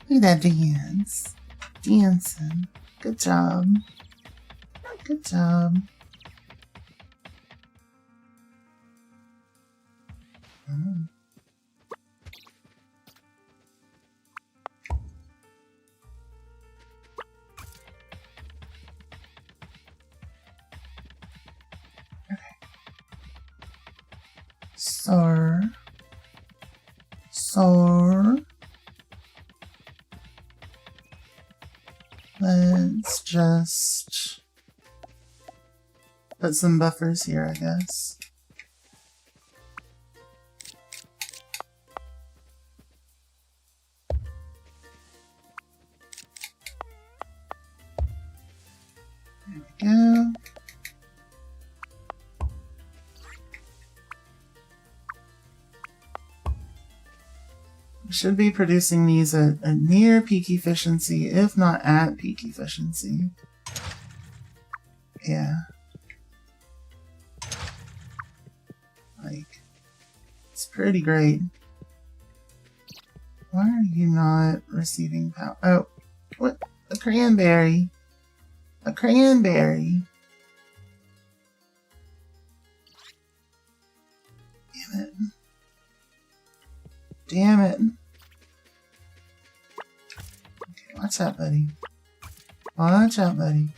Look at that dance. Dancing. Good job. Good job. Mm. Let's just put some buffers here, I guess. There we go. Should be producing these at near peak efficiency, if not at peak efficiency. Yeah. Like, it's pretty great. Why are you not receiving power? Oh, what? A cranberry. A cranberry. Damn it. Damn it. Watch out, buddy. Watch out, buddy.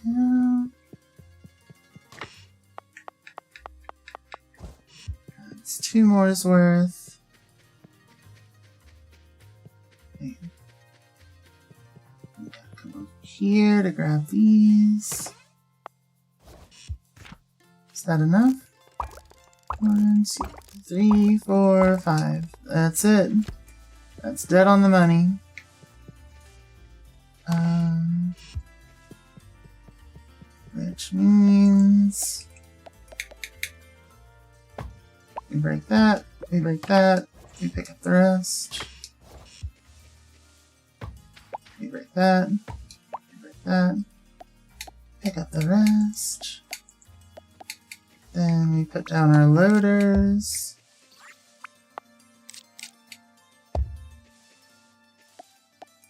Yeah. That's 2 more's worth. Okay. We gotta come over here to grab these. Is that enough? 1, 2, 3, 4, 5. That's it. That's dead on the money. Which means we break that, we break that, we pick up the rest. We break that, we break that, pick up the rest. Then we put down our loaders.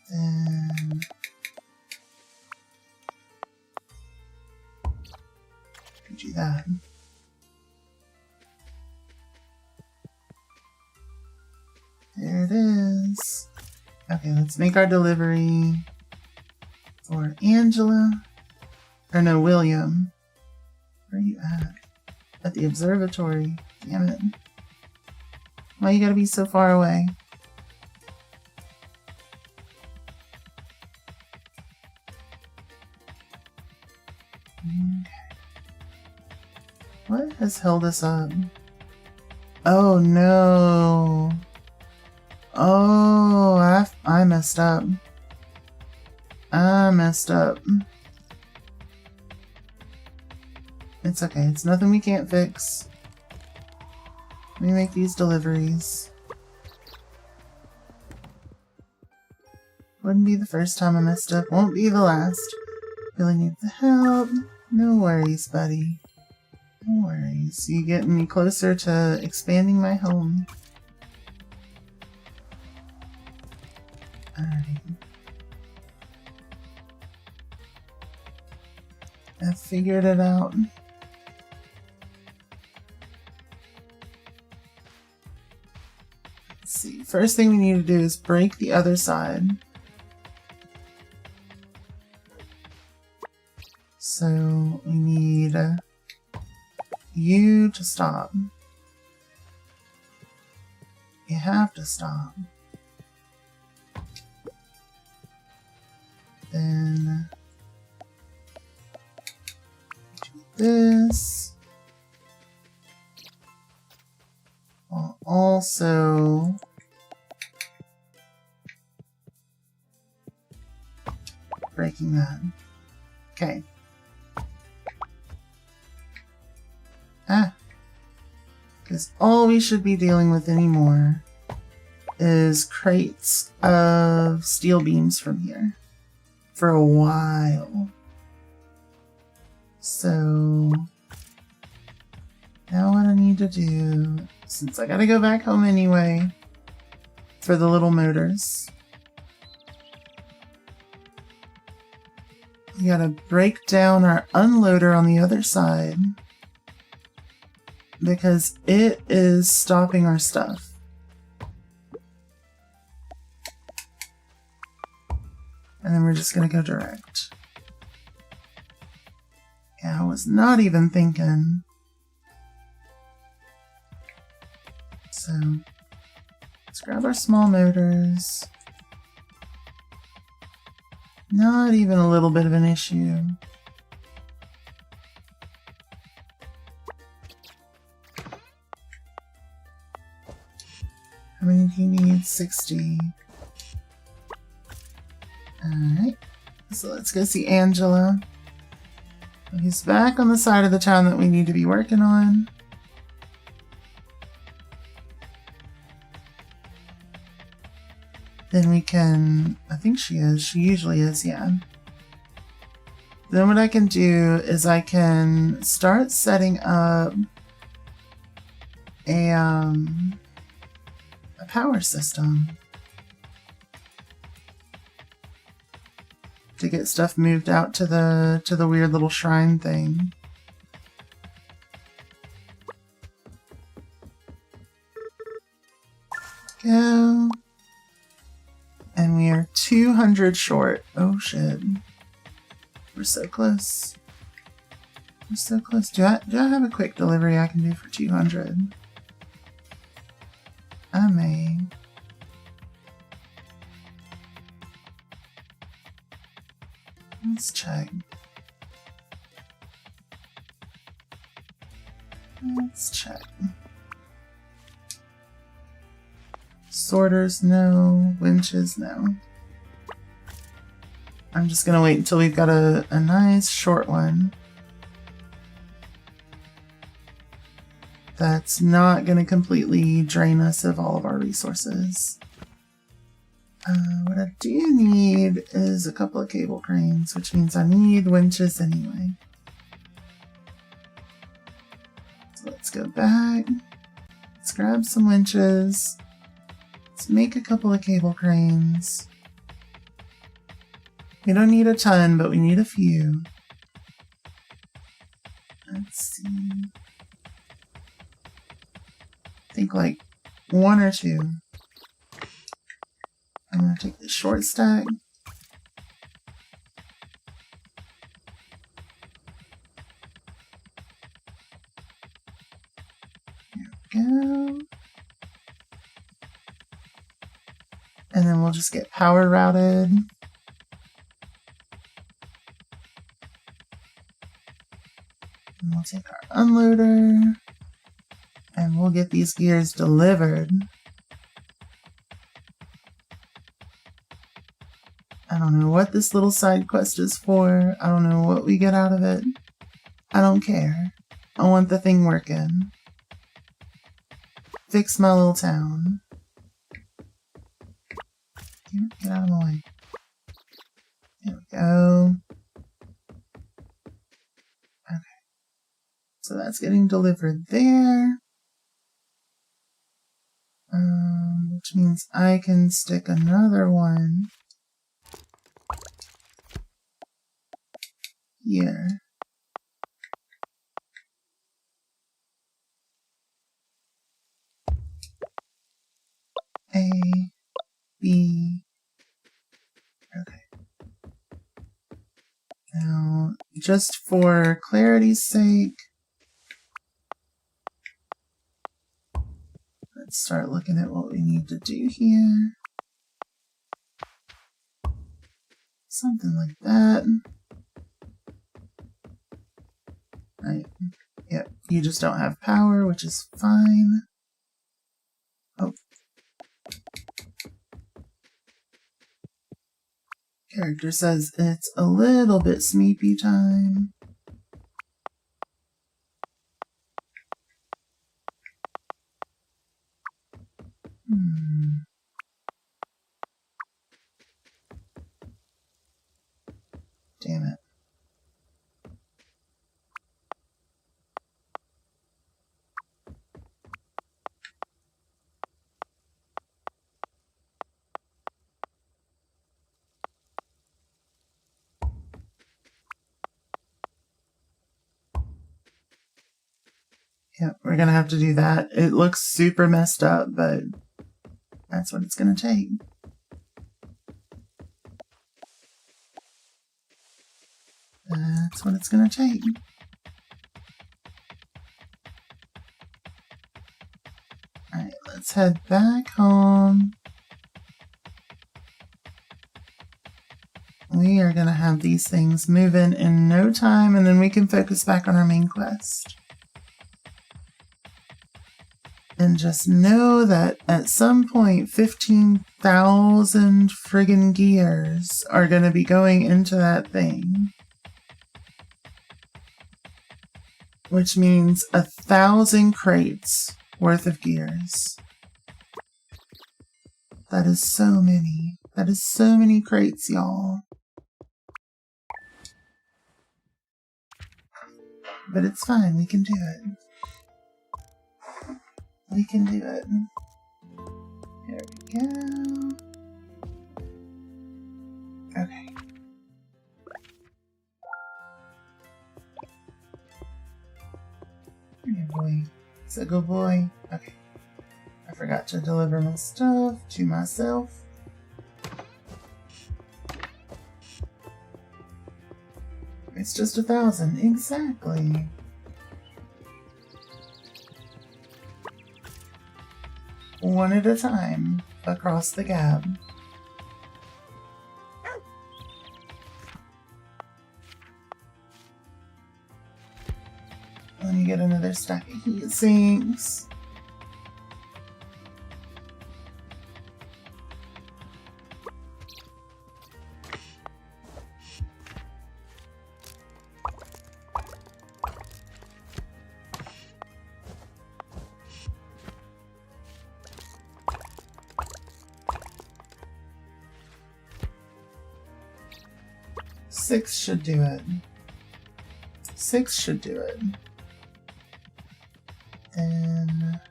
Then do that. There it is. Okay, let's make our delivery for Angela. Or no, William. Where are you at? At the observatory. Damn it. Why you gotta be so far away? Okay. What has held us up? Oh no. Oh, I messed up. I messed up. It's okay. It's nothing we can't fix. Let me make these deliveries. Wouldn't be the first time I messed up. Won't be the last. Really need the help. No worries, buddy. No worries. You getting me closer to expanding my home. Alright. I figured it out. Let's see. First thing we need to do is break the other side. So we need you to stop. You have to stop. Then do this. While also breaking that. Okay. Because all we should be dealing with anymore is crates of steel beams from here for a while. So now what I need to do, since I gotta go back home anyway for the little motors, we gotta break down our unloader on the other side, because it is stopping our stuff. And then we're just gonna go direct. Yeah, I was not even thinking. So let's grab our small motors. Not even a little bit of an issue. How many do you need? 60. Alright. So let's go see Angela. He's back on the side of the town that we need to be working on. Then we can... I think she is. She usually is, yeah. Then what I can do is I can start setting up a power system to get stuff moved out to the weird little shrine thing. Go. And we are 200 short. Oh shit. We're so close. We're so close. Do I have a quick delivery I can do for 200? I may. Let's check. Let's check. Sorters, no. Winches, no. I'm just gonna wait until we've got a nice short one. That's not gonna completely drain us of all of our resources. What I do need is a couple of cable cranes, which means I need winches anyway. So let's go back. Let's grab some winches. Let's make a couple of cable cranes. We don't need a ton, but we need a few. Let's see. I think like 1 or 2. I'm going to take the short stack. There we go. And then we'll just get power routed. And we'll take our unloader. And we'll get these gears delivered. And don't know what this little side quest is for. I don't know what we get out of it. I don't care. I want the thing working. Fix my little town. Get out of my way. There we go. Okay. So that's getting delivered there. Which means I can stick another one here. A, B, okay. Now, just for clarity's sake, let's start looking at what we need to do here. Something like that. Right. Yep, you just don't have power, which is fine. Oh. Character says it's a little bit sleepy time. Damn it. Yep, we're gonna have to do that. It looks super messed up, but that's what it's gonna take. That's what it's gonna take. Alright, let's head back home. We are gonna have these things moving in no time, and then we can focus back on our main quest. And just know that at some point, 15,000 friggin' gears are going to be going into that thing. Which means 1,000 crates worth of gears. That is so many. That is so many crates, y'all. But it's fine, we can do it. We can do it. There we go. Okay. Good boy. It's a good boy. Okay. I forgot to deliver my stuff to myself. It's just 1,000. Exactly. One at a time, across the gap. Let me get another stack of heat sinks. Six should do it. 6 should do it. Then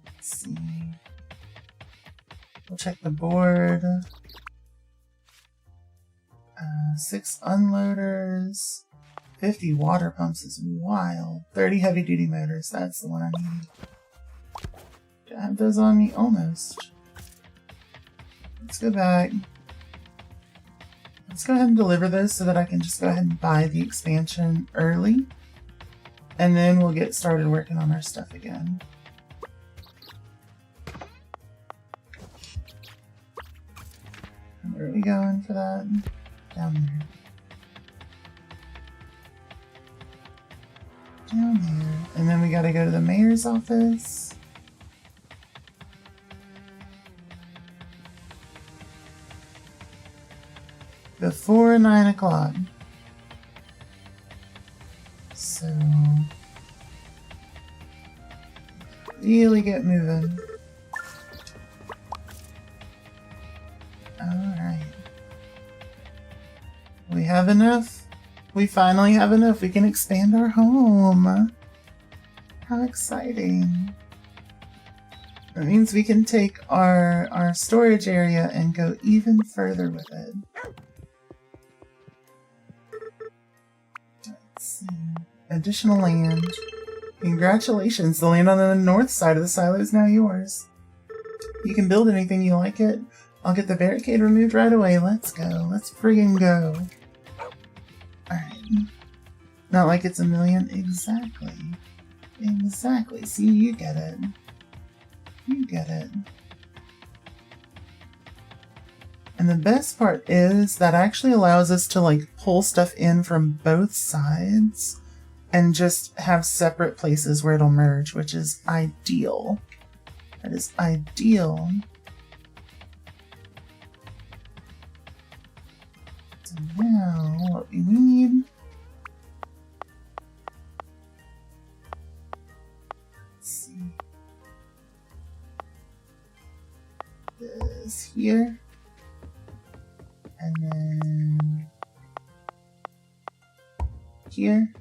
let's see. We'll check the board. 6 unloaders. 50 water pumps is wild. 30 heavy duty motors. That's the one I need. Do I have those on me? Almost. Let's go back. Let's go ahead and deliver those so that I can just go ahead and buy the expansion early. And then we'll get started working on our stuff again. And where are we going for that? Down there. Down there. And then we gotta go to the mayor's office. before 9 o'clock. So, really get moving. Alright. We have enough. We finally have enough. We can expand our home. How exciting. That means we can take our storage area and go even further with it. Let's see. Additional land. Congratulations, the land on the north side of the silo is now yours. You can build anything you like it. I'll get the barricade removed right away. Let's go. Let's friggin' go. Alright. Not like it's a million. Exactly. Exactly. See, you get it. You get it. And the best part is that actually allows us to like pull stuff in from both sides and just have separate places where it'll merge, which is ideal. That is ideal. So now what we need, let's see, this here, and then here,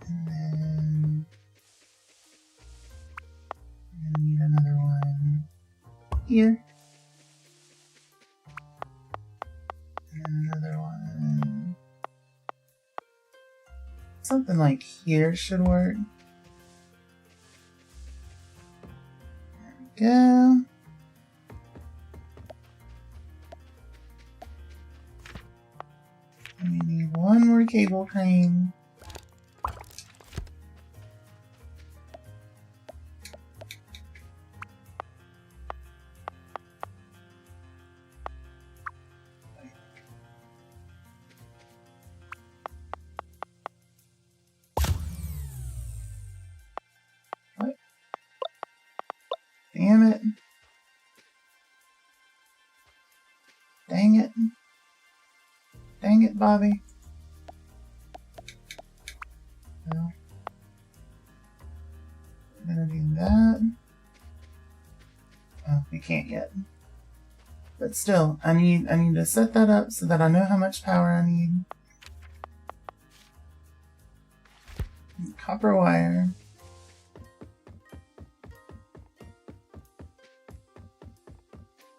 and then we're gonna need another one here. Another one. Something like here should work. There we go. And we need one more cable crane. Damn it. Dang it. Dang it, Bobby. Well, we're gonna do that. Oh, we can't yet. But still, I need to set that up so that I know how much power I need. Copper wire.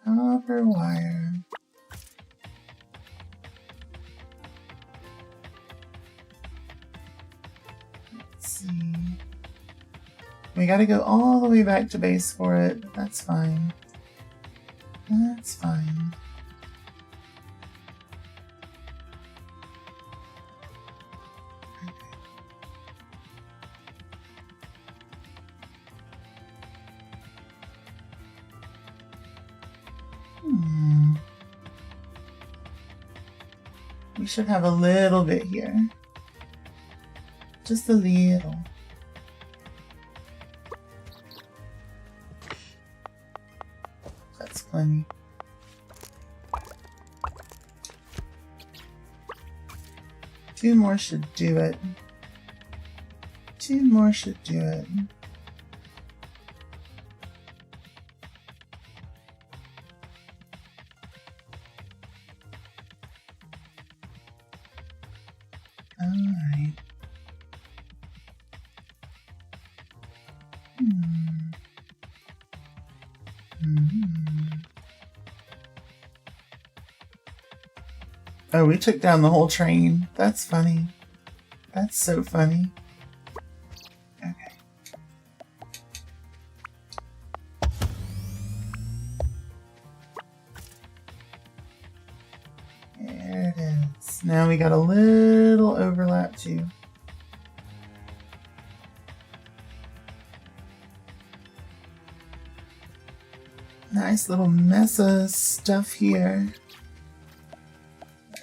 Copper wire. Let's see. We gotta go all the way back to base for it, but that's fine. That's fine. We should have a little bit here. Just a little. That's plenty. Two more should do it. Two more should do it. Alright. Oh, we took down the whole train. That's funny. That's so funny. Okay. There it is. Now we got a little overlap too. Nice little mess of stuff here.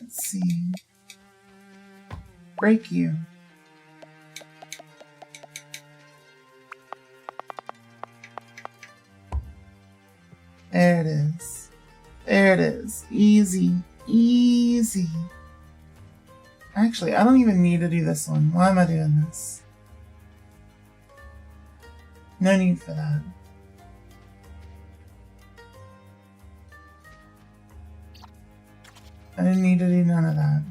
Let's see. Break you. There it is. There it is. Easy. easy. Actually, I don't even need to do this one. Why am I doing this? No need for that. I didn't need to do none of that.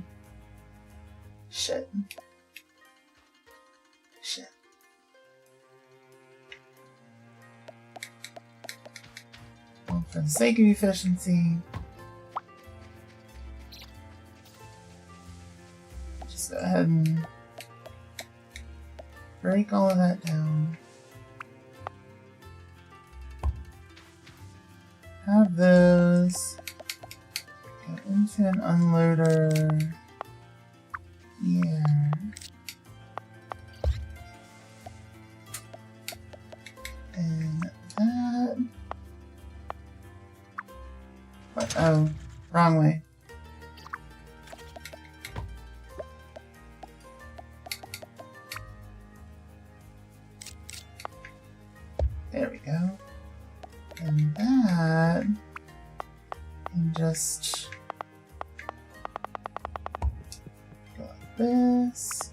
Shit. Shit. Well, for the sake of efficiency, just go ahead and break all of that down. Have those go into an unloader here. And that. What? Oh, wrong way. There we go. And that. And just go like this.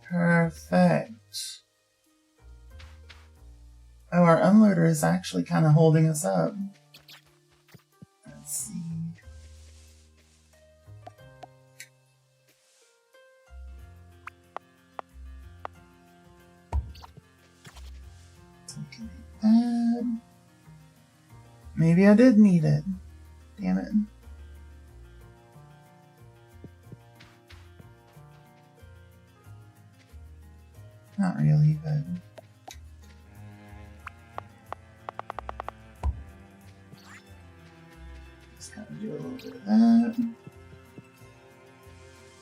Perfect. Oh, our unloader is actually kind of holding us up. Let's see. Something like that. Maybe I did need it. Damn it. Not really, but just kind of do a little bit of that.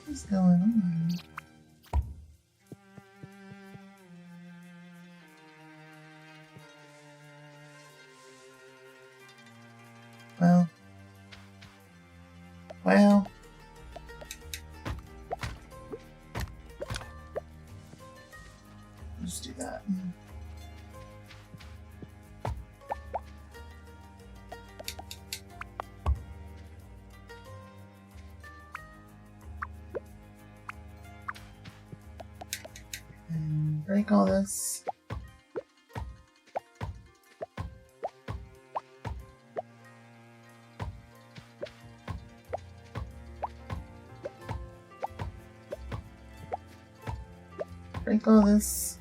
What's going on? Well. Just do that. And break all this. Break all this.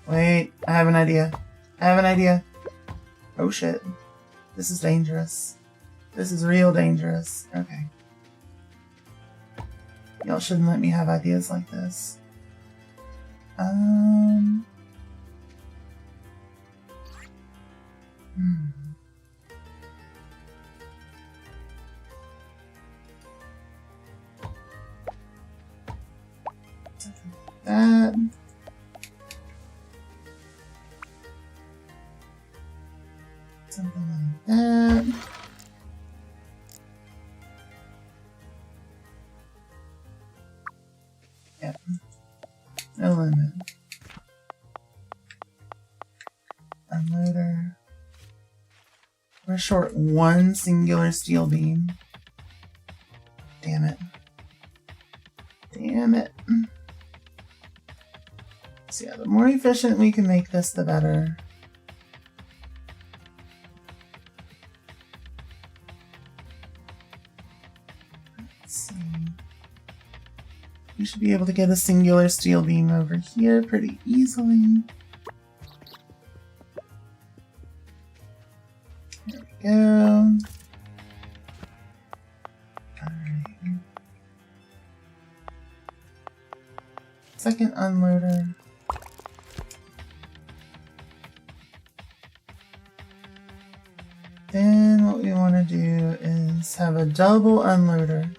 Wait, I have an idea. Oh shit. This is dangerous. This is real dangerous. Okay. Y'all shouldn't let me have ideas like this. Something like that. Something like that. Yep. No limit. Unloader. We're short one singular steel beam. Damn it. Damn it. So yeah, the more efficient we can make this, the better. Let's see. We should be able to get a singular steel beam over here pretty easily. There we go. Alright. Second unloader. Then what we want to do is have a double unloader.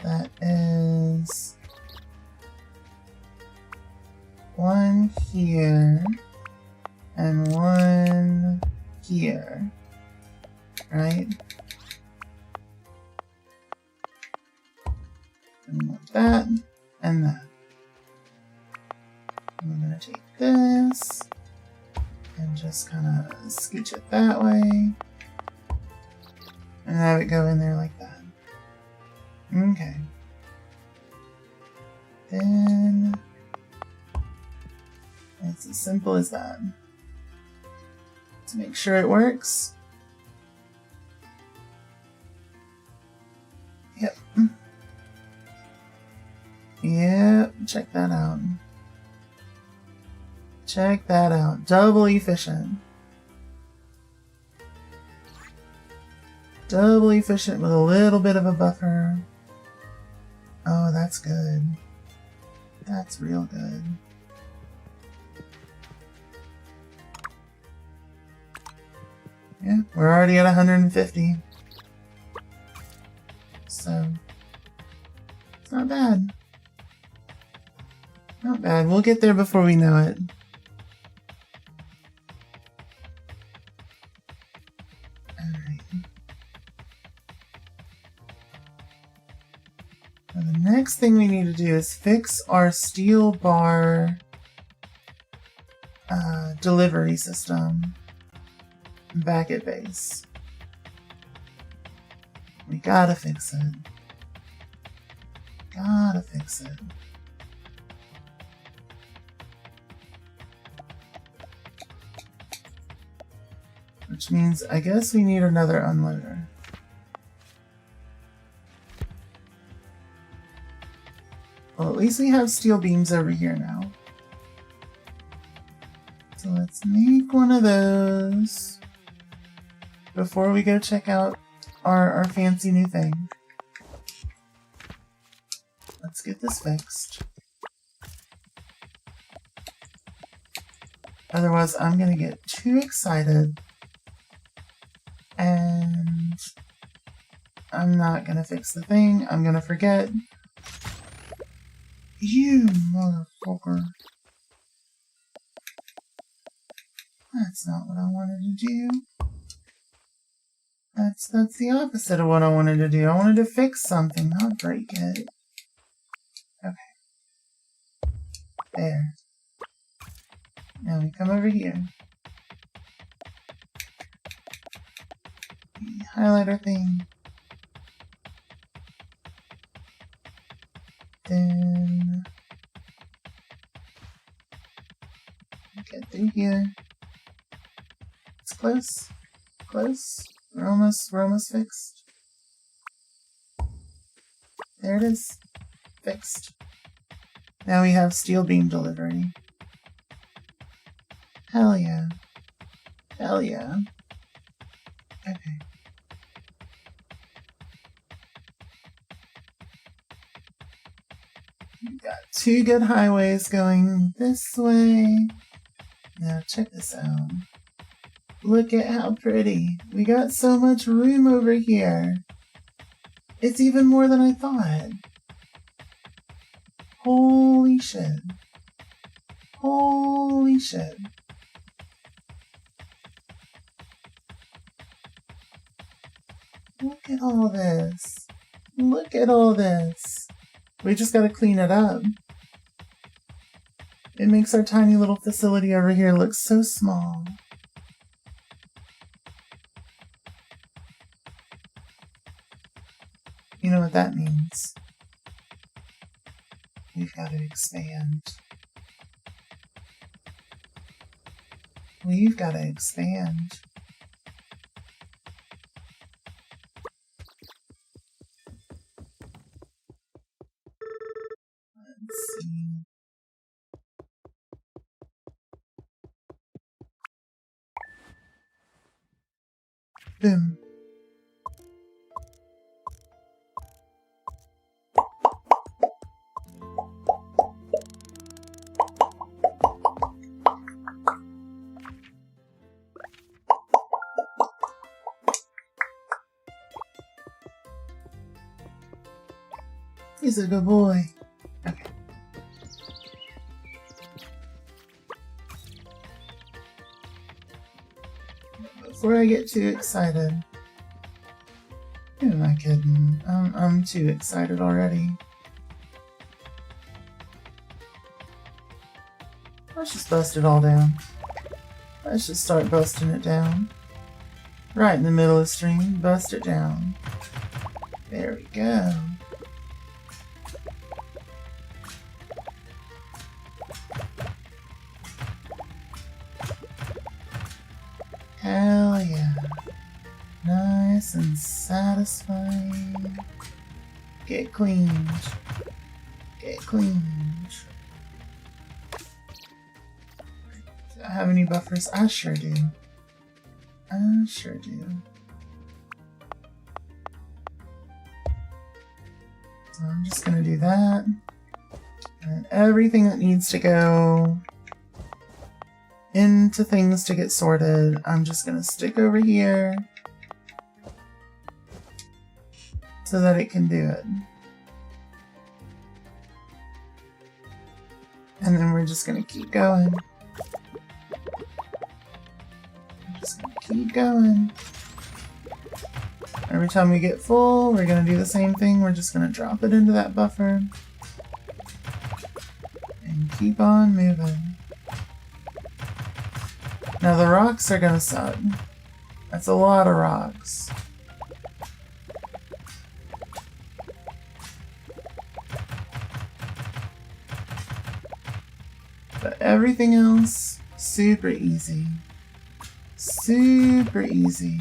That is here and one here, right? And want that and that. I'm gonna take this and just kind of scooch it that way and have it go in there like that. Okay. Then it's as simple as that. To make sure it works. Yep. Yep, check that out. Check that out. Double efficient. Double efficient with a little bit of a buffer. Oh, that's good. That's real good. Yeah, we're already at 150. So, it's not bad. Not bad. We'll get there before we know it. Alright. Now the next thing we need to do is fix our steel bar delivery system back at base. We gotta fix it. Gotta fix it. Which means I guess we need another unloader. Well, at least we have steel beams over here now. So let's make one of those before we go check out our fancy new thing. Let's get this fixed. Otherwise, I'm gonna get too excited and I'm not gonna fix the thing. I'm gonna forget. You motherfucker. That's not what I wanted to do. That's the opposite of what I wanted to do. I wanted to fix something, not break it. Okay. There. Now we come over here. We highlight our thing. Then get through here. It's close. Close. We're almost fixed. There it is. Fixed. Now we have steel beam delivery. Hell yeah. Hell yeah. Okay. We've got two good highways going this way. Now check this out. Look at how pretty. We got so much room over here. It's even more than I thought. Holy shit. Holy shit. Look at all this. Look at all this. We just gotta clean it up. It makes our tiny little facility over here look so small. You know what that means? We've got to expand. We've got to expand. Let's see. Boom. He's a good boy. Okay. before I get too excited. Who am I kidding? I'm too excited already. Let's just bust it all down. Let's just start busting it down. Right in the middle of the stream, bust it down. There we go. Hell yeah. Nice and satisfying. Get cleaned. Get cleaned. Do I have any buffers? I sure do. I sure do. So I'm just gonna do that. And everything that needs to go into things to get sorted, I'm just gonna stick over here so that it can do it. And then we're just gonna keep going. Just gonna keep going. Every time we get full, we're gonna do the same thing. We're just gonna drop it into that buffer and keep on moving. Now the rocks are gonna suck. That's a lot of rocks. But everything else, super easy. Super easy.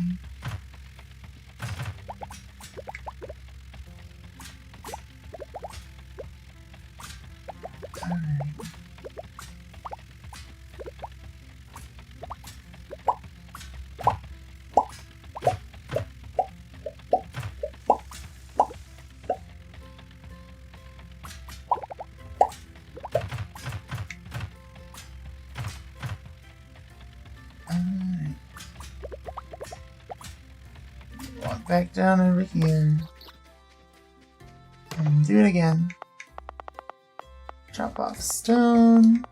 Alright. Walk back down over here. And do it again. Drop off stone.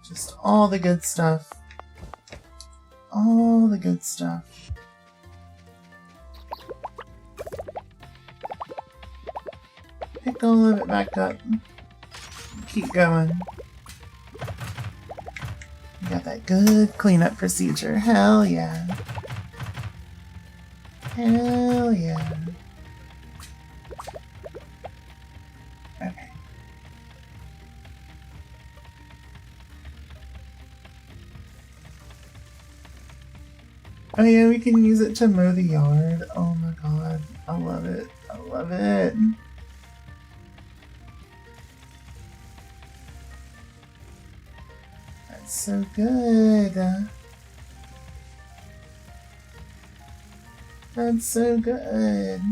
Just all the good stuff. All the good stuff. Pick all of it back up. Keep going. You got that good cleanup procedure. Hell yeah. Hell yeah. Okay. Oh yeah, we can use it to mow the yard. Oh my god. I love it. I love it. That's so good. That's so good.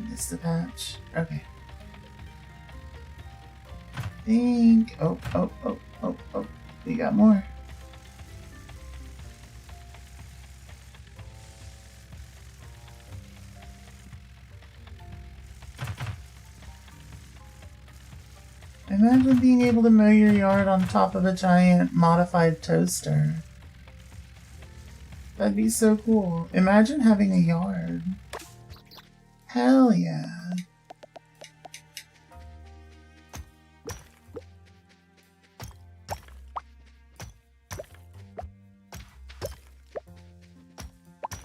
Missed the patch. Okay. Think. Oh. We got more. Imagine being able to mow your yard on top of a giant modified toaster. That'd be so cool. Imagine having a yard. Hell yeah.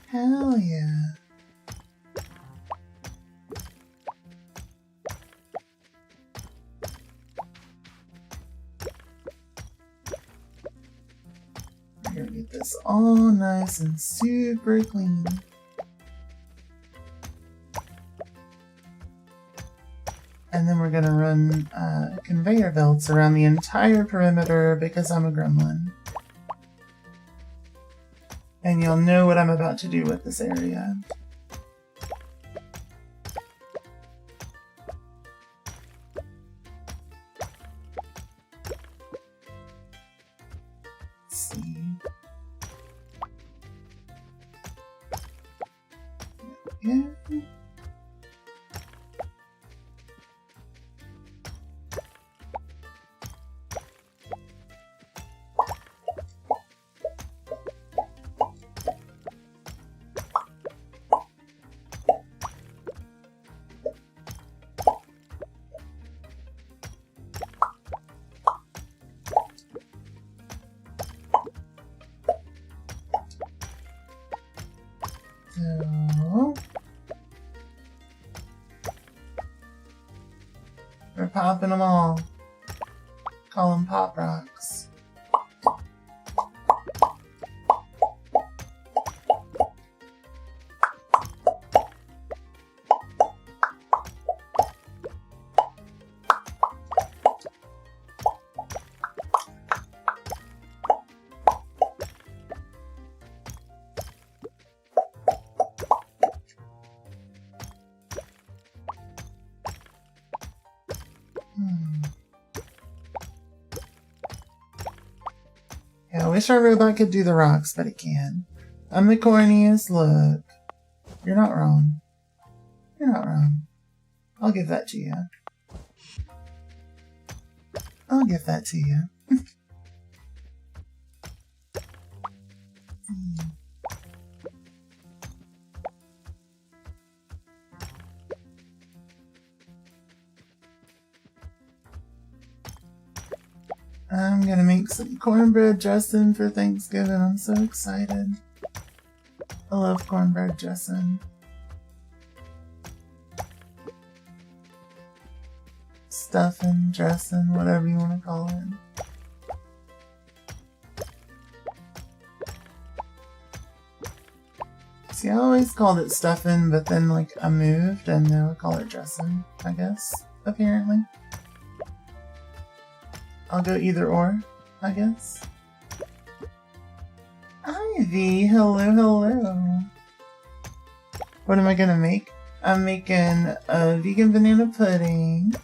Hell yeah. We're gonna get this all nice and super clean. And then we're gonna run conveyor belts around the entire perimeter because I'm a gremlin. And you'll know what I'm about to do with this area. Let's see. Yeah. So we're popping them all. Call them pop rocks. Yeah, I wish our robot could do the rocks, but it can. I'm the corniest. Look. You're not wrong. You're not wrong. I'll give that to you. I'll give that to you. I'm gonna make some cornbread dressing for Thanksgiving. I'm so excited. I love cornbread dressing. Stuffing, dressing, whatever you want to call it. See, I always called it stuffing, but then like I moved and now I call it dressing, I guess, apparently. I'll go either or, I guess. Ivy, hello, hello. What am I gonna make? I'm making a vegan banana pudding.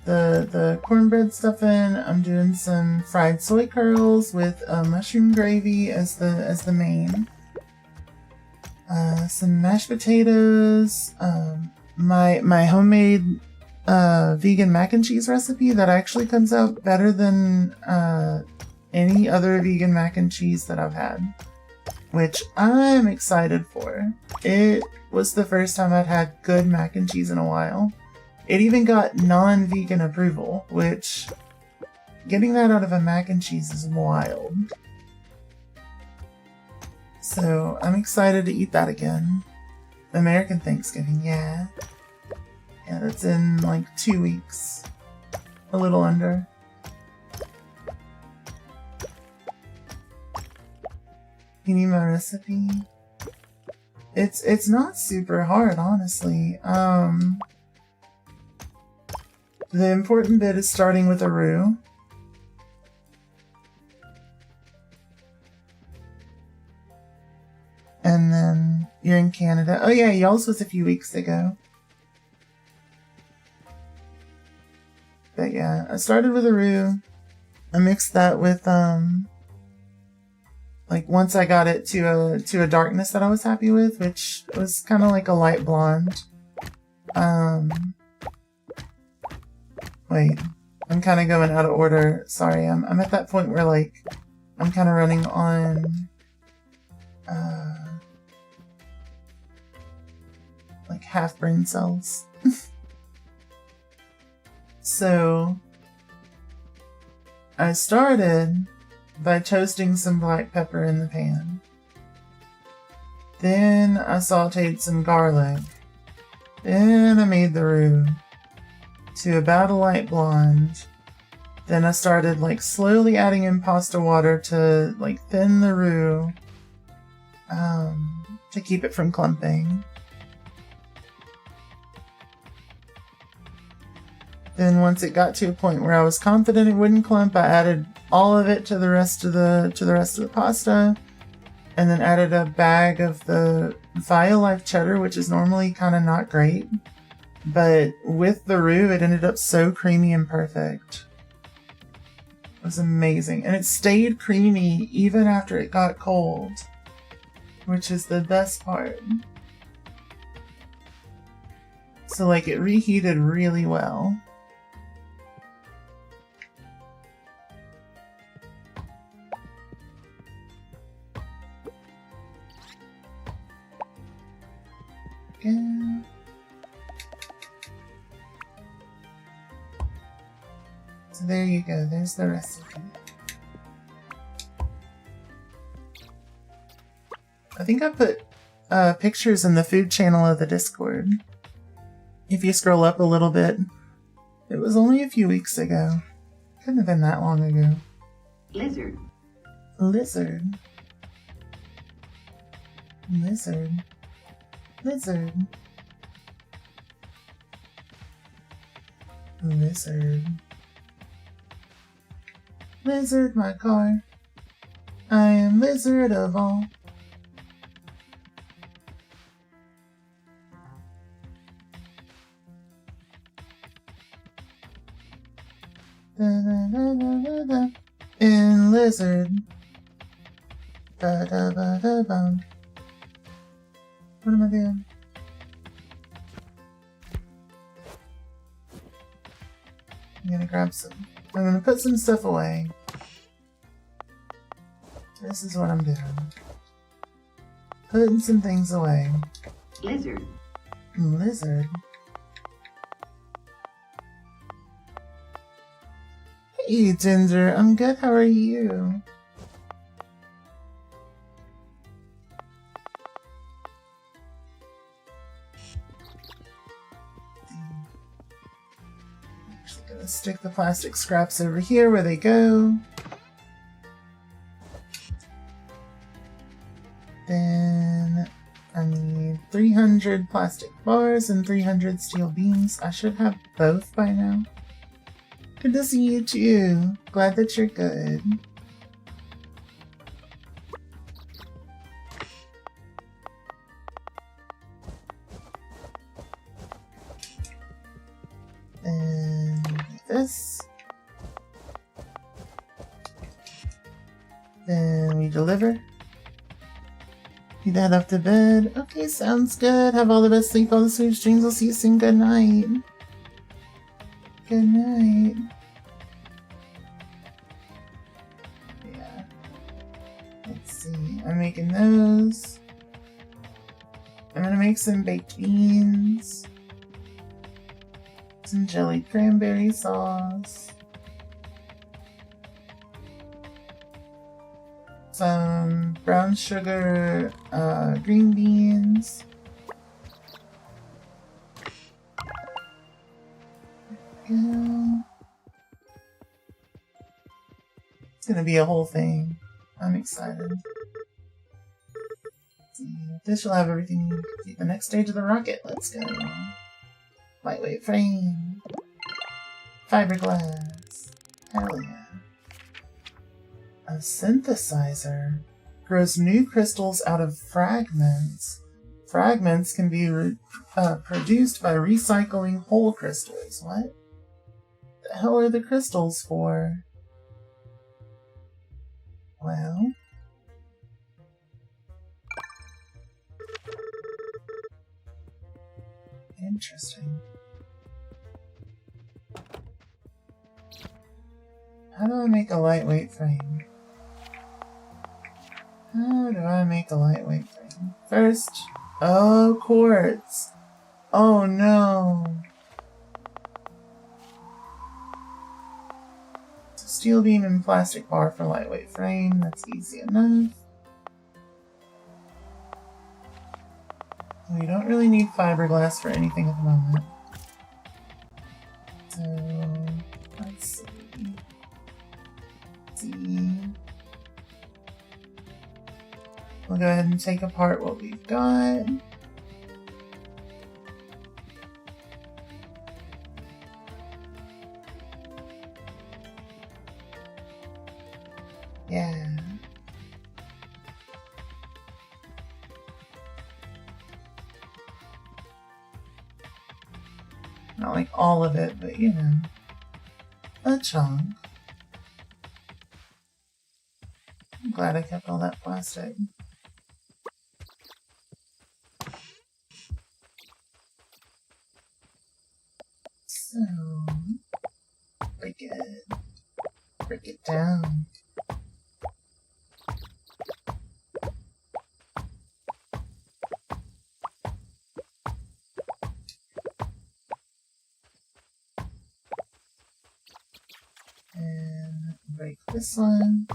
The cornbread stuffing. I'm doing some fried soy curls with mushroom gravy as the main. Some mashed potatoes. My homemade vegan mac and cheese recipe that actually comes out better than any other vegan mac and cheese that I've had, which I'm excited for. It was the first time I'd had good mac and cheese in a while. It even got non-vegan approval, which getting that out of a mac and cheese is wild. So I'm excited to eat that again. American Thanksgiving, yeah. Yeah, that's in like 2 weeks. A little under. You need my recipe? It's not super hard, honestly. The important bit is starting with a roux. And then you're in Canada. Oh yeah, y'all's was a few weeks ago. But yeah, I started with a roux. I mixed that with like once I got it to a darkness that I was happy with, which was kind of like a light blonde. Wait, I'm kind of going out of order. Sorry, I'm at that point where like I'm kind of running on like half brain cells. So I started by toasting some black pepper in the pan. Then I sauteed some garlic. Then I made the roux to about a light blonde. Then I started like slowly adding in pasta water to like thin the roux to keep it from clumping. Then once it got to a point where I was confident it wouldn't clump, I added all of it to the rest of the pasta, and then added a bag of the Violife cheddar, which is normally kind of not great, but with the roux it ended up so creamy and perfect. It was amazing, and it stayed creamy even after it got cold, which is the best part. So like it reheated really well. Yeah. So there you go, there's the recipe. think I put pictures in the food channel of the Discord. If you scroll up a little bit, it was only a few weeks ago. Couldn't have been that long ago. Lizard. Lizard. Lizard. Lizard. Lizard. Lizard, my car. I am lizard of all. Da, da, da, da, da, da. In lizard. Da, da, da, da, da. What am I doing? I'm gonna grab some. I'm gonna put some stuff away. This is what I'm doing. Putting some things away. Lizard. Lizard. Hey, Ginger. I'm good. How are you? Actually gonna stick the plastic scraps over here where they go. Then I need 300 plastic bars and 300 steel beams. I should have both by now. Good to see you too. Glad that you're good. And this. Then we deliver. You head up to bed. Okay, sounds good. Have all the best sleep, all the sweet dreams. I'll see you soon. Good night. Good night. Yeah. Let's see. I'm making those. I'm gonna make some baked beans. Some jelly cranberry sauce. Some brown sugar green beans. Yeah. It's gonna be a whole thing. I'm excited. Let's see. This will have everything you need. The next stage of the rocket. Let's go. Lightweight frame. Fiberglass. Hell yeah. A synthesizer grows new crystals out of fragments. Fragments can be produced by recycling whole crystals. What the hell are the crystals for? Well, interesting. How do I make a lightweight frame? How do I make a lightweight frame? First, oh, quartz. Oh no. Steel beam and plastic bar for lightweight frame. That's easy enough. We don't really need fiberglass for anything at the moment. So, let's see. We'll go ahead and take apart what we've got. Yeah. Not like all of it, but you know, a chunk. I'm glad I kept all that plastic. So, break it down. And break this one.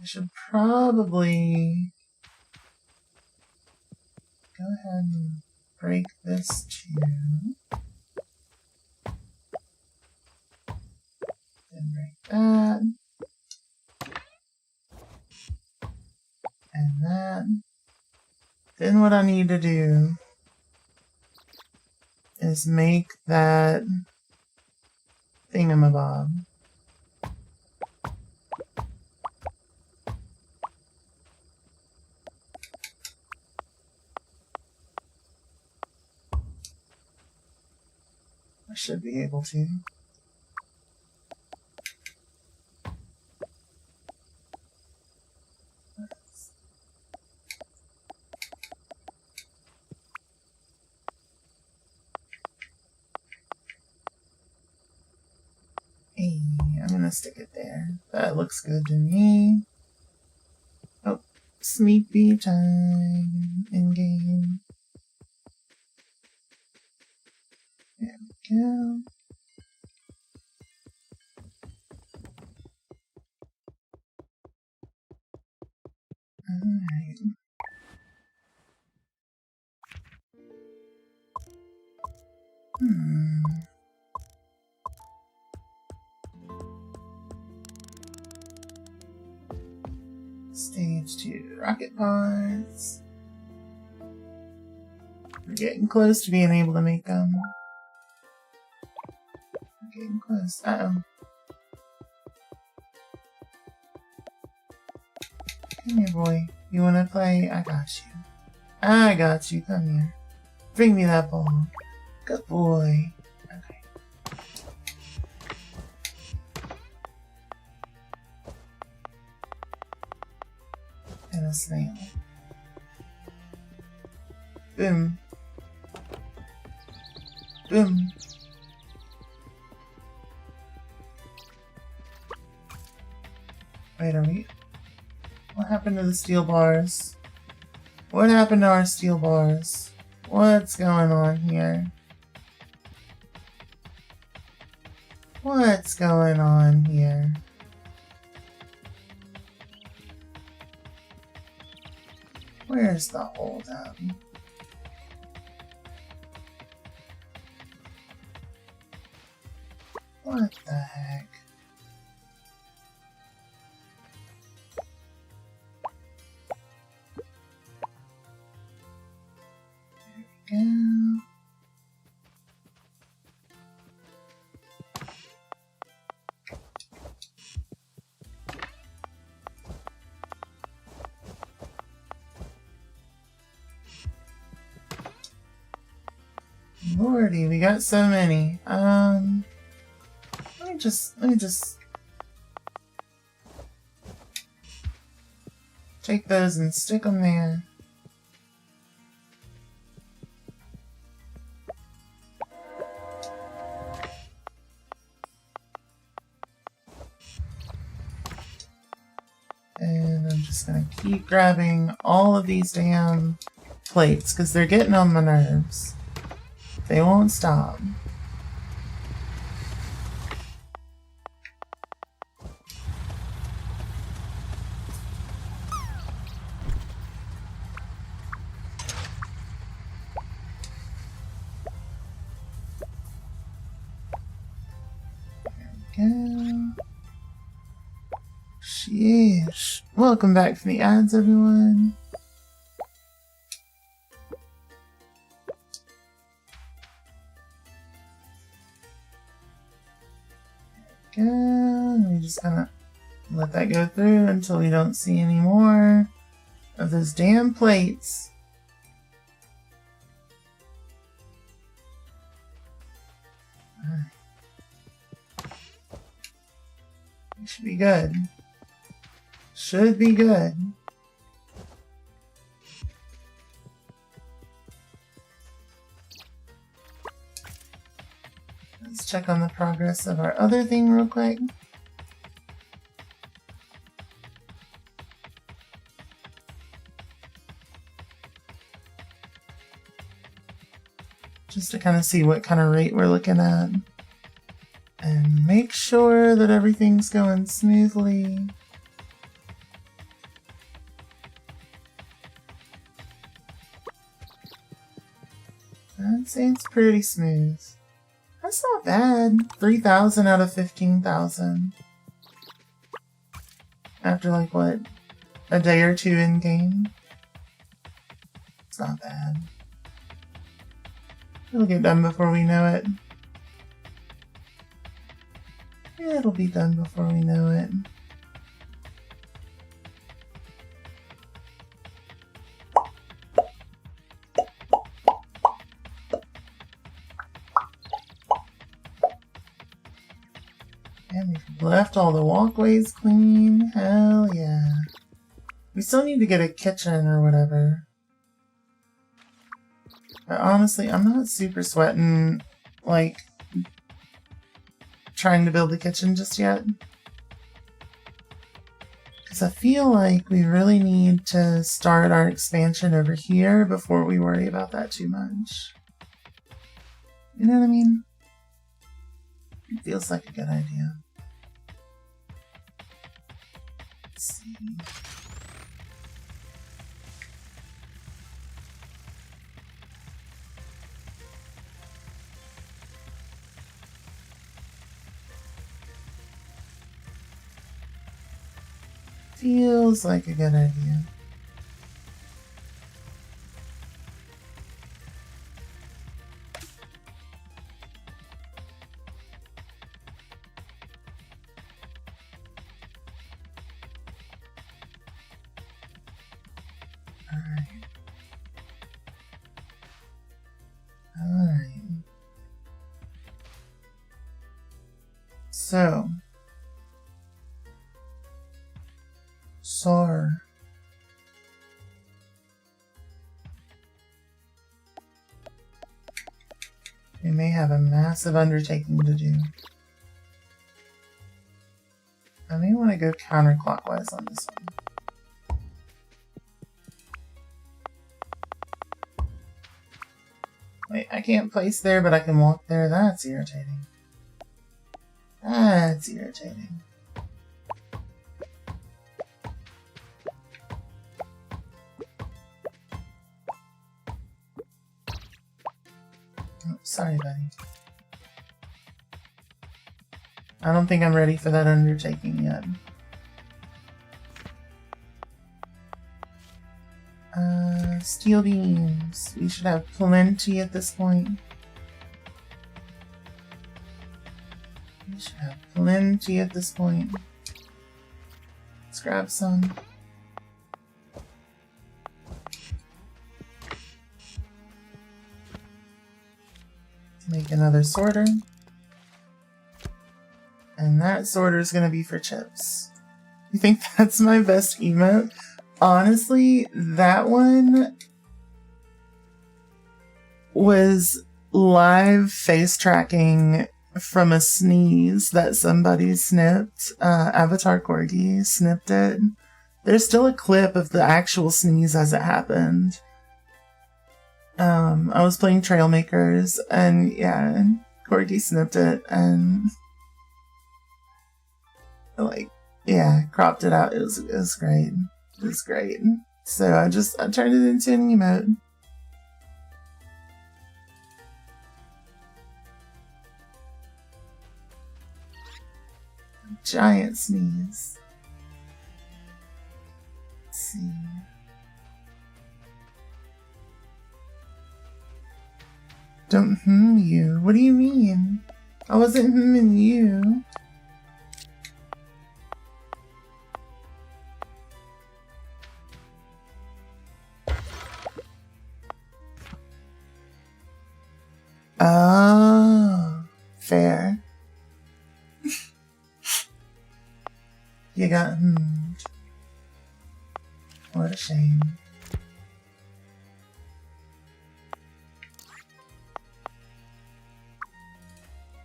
should probably go ahead and break this too. Then break that. And that. Then what I need to do is make that thingamabob. I should be able to. Hey, I'm gonna stick it there. That looks good to me. Oh, sleepy time in game. There we go. Alright. Stage 2 rocket pods. We're getting close to being able to make them. We're getting close. Uh-oh. Come here, boy. You wanna play? I got you. I got you. Come here. Bring me that ball. Good boy. Okay. And a snail. Boom. Boom. Wait, are we... What happened to the steel bars? What happened to our steel bars? What's going on here? What's going on here? Where's the holdup? What the heck? There we go. Lordy, we got so many. Let me just take those and stick them there. And I'm just gonna keep grabbing all of these damn plates because they're getting on my nerves. They won't stop. There we go. Sheesh. Welcome back from the ads, everyone. There we go. We're just gonna let that go through until we don't see any more of those damn plates. It should be good. Should be good. Let's check on the progress of our other thing real quick. Just to kind of see what kind of rate we're looking at. And make sure that everything's going smoothly. I'd say it's pretty smooth. That's not bad. 3,000 out of 15,000. After like what? A day or two in game? It's not bad. It'll get done before we know it. It'll be done before we know it. And we've left all the walkways clean. Hell yeah. We still need to get a kitchen or whatever. But honestly, I'm not super sweating, like, trying to build the kitchen just yet. Because I feel like we really need to start our expansion over here before we worry about that too much. You know what I mean? It feels like a good idea. Let's see. Feels like a good idea. Alright. So. SAR. We may have a massive undertaking to do. I may want to go counterclockwise on this one. Wait, I can't place there, but I can walk there. That's irritating. That's irritating. Sorry, buddy. I don't think I'm ready for that undertaking yet. Steel beams. We should have plenty at this point. We should have plenty at this point. Let's grab some. Make another sorter. And that sorter is going to be for chips. You think that's my best emote? Honestly, that one was live face tracking from a sneeze that somebody snipped. Avatar Corgi snipped it. There's still a clip of the actual sneeze as it happened. I was playing Trailmakers, and yeah, Corgi snipped it, and like, yeah, cropped it out. It was great. It was great. So I turned it into an emote. Giant sneeze. Let's see. Don't you. What do you mean? I wasn't hmming you. Oh, fair. You got hmmed. What a shame.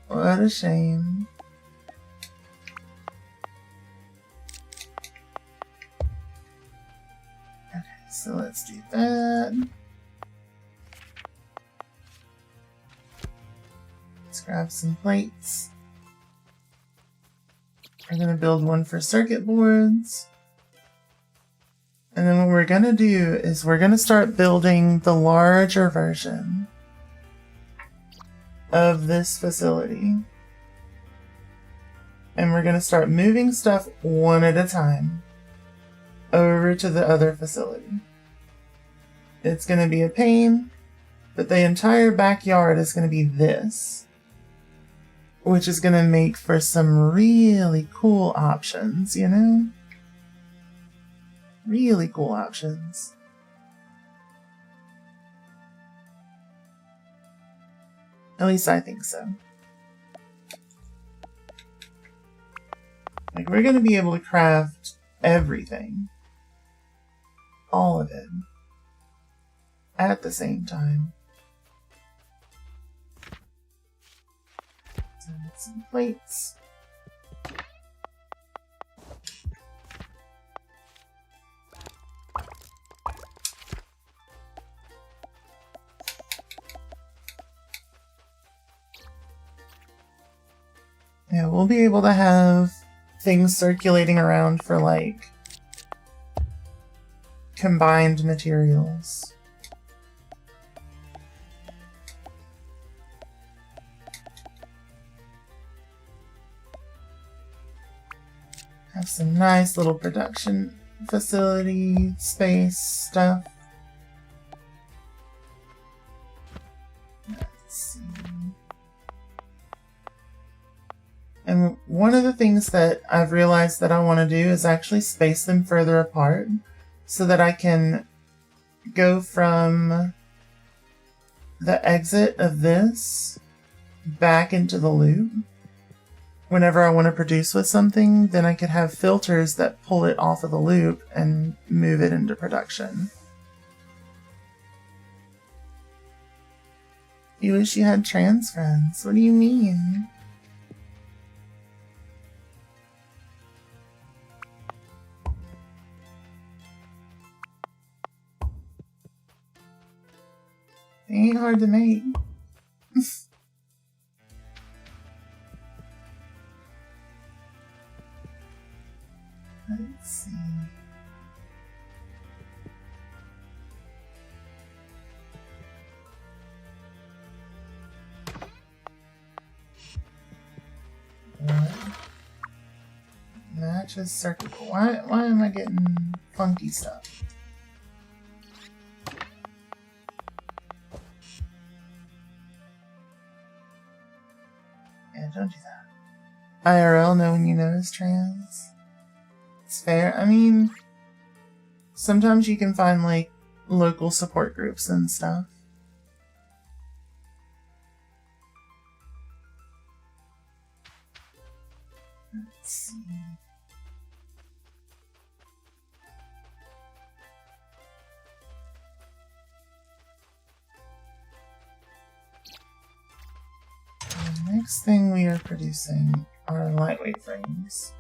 What a shame. Okay, so let's do that. Let's grab some plates. We're going to build one for circuit boards. And then what we're going to do is we're going to start building the larger version. of this facility. And we're going to start moving stuff one at a time over to the other facility. It's going to be a pain, but the entire backyard is going to be this, which is going to make for some really cool options, you know? Really cool options. At least I think so. Like, we're going to be able to craft everything. All of it. At the same time. So, some plates. Yeah, we'll be able to have things circulating around for, like, combined materials. Have some nice little production facility space stuff. Let's see. And one of the things that I've realized that I want to do is actually space them further apart so that I can go from the exit of this back into the loop. Whenever I want to produce with something, then I could have filters that pull it off of the loop and move it into production. You wish you had trans friends. What do you mean? They ain't hard to make. Let's see. Matches circuit. Why am I getting funky stuff? Yeah, don't do that. IRL, knowing you know is trans. It's fair. I mean, sometimes you can find, like, local support groups and stuff. Let's see. The next thing we are producing are lightweight frames.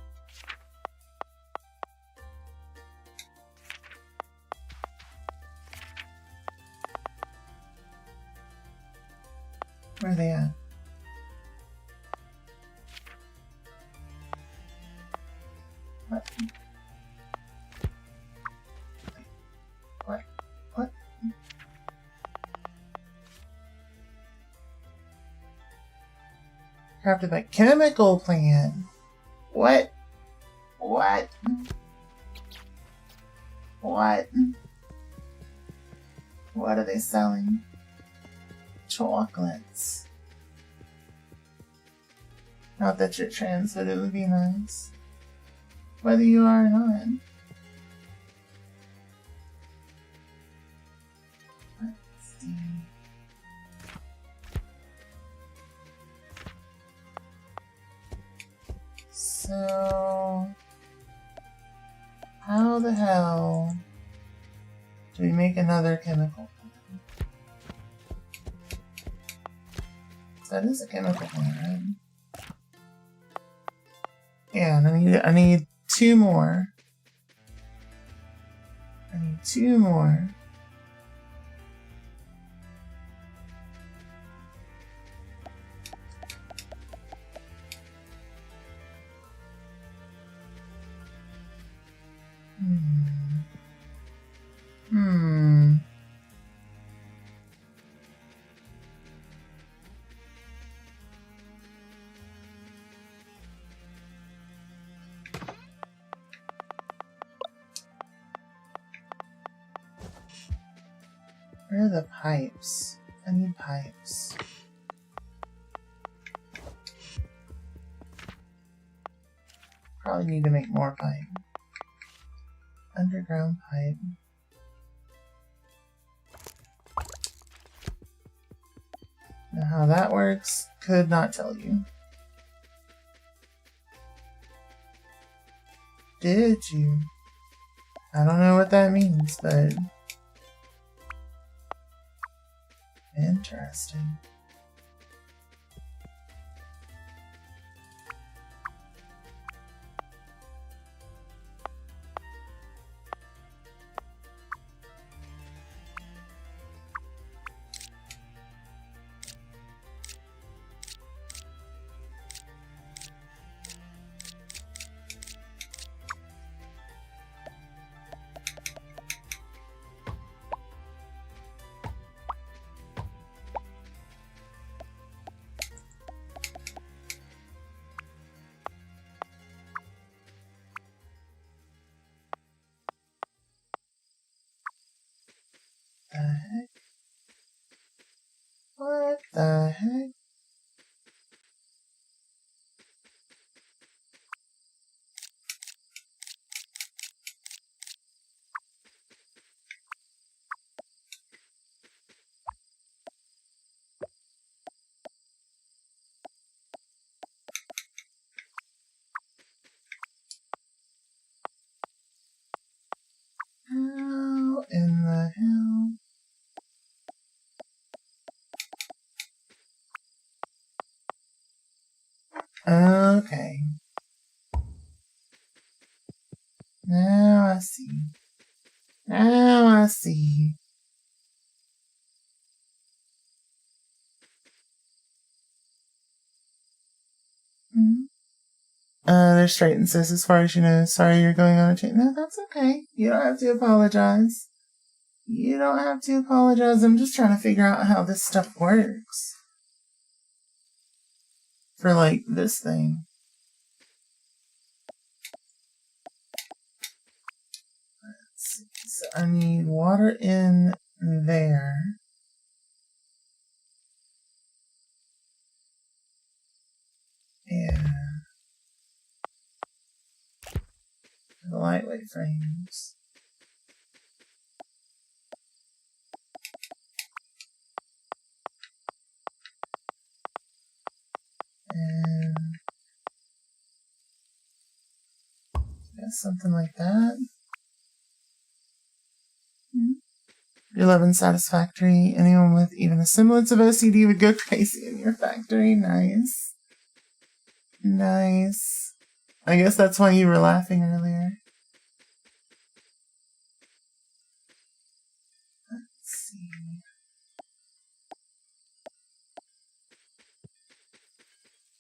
Where are they at? What? What? Crafted by chemical plant. What? What? What? What are they selling? Chocolates. Not that you're trans, but it would be nice. Whether you are or not. Let's see. So, how the hell do we make another chemical? That is a chemical plant, right? Yeah, and I need two more. I need two more. Where are the pipes? I need pipes. Probably need to make more pipe. Underground pipe. Now how that works, could not tell you. Did you? I don't know what that means, but interesting. The heck? What the heck? How in the hell? Okay. Now I see. Now I see. There's straight and says, as far as you know, sorry you're going on a change. No, that's okay. You don't have to apologize. You don't have to apologize. I'm just trying to figure out how this stuff works. For, like, this thing. Let's see. So I need water in there. Yeah. The lightweight frames. And something like that. Your love and satisfactory. Anyone with even a semblance of OCD would go crazy in your factory. Nice. Nice. I guess that's why you were laughing earlier. Let's see.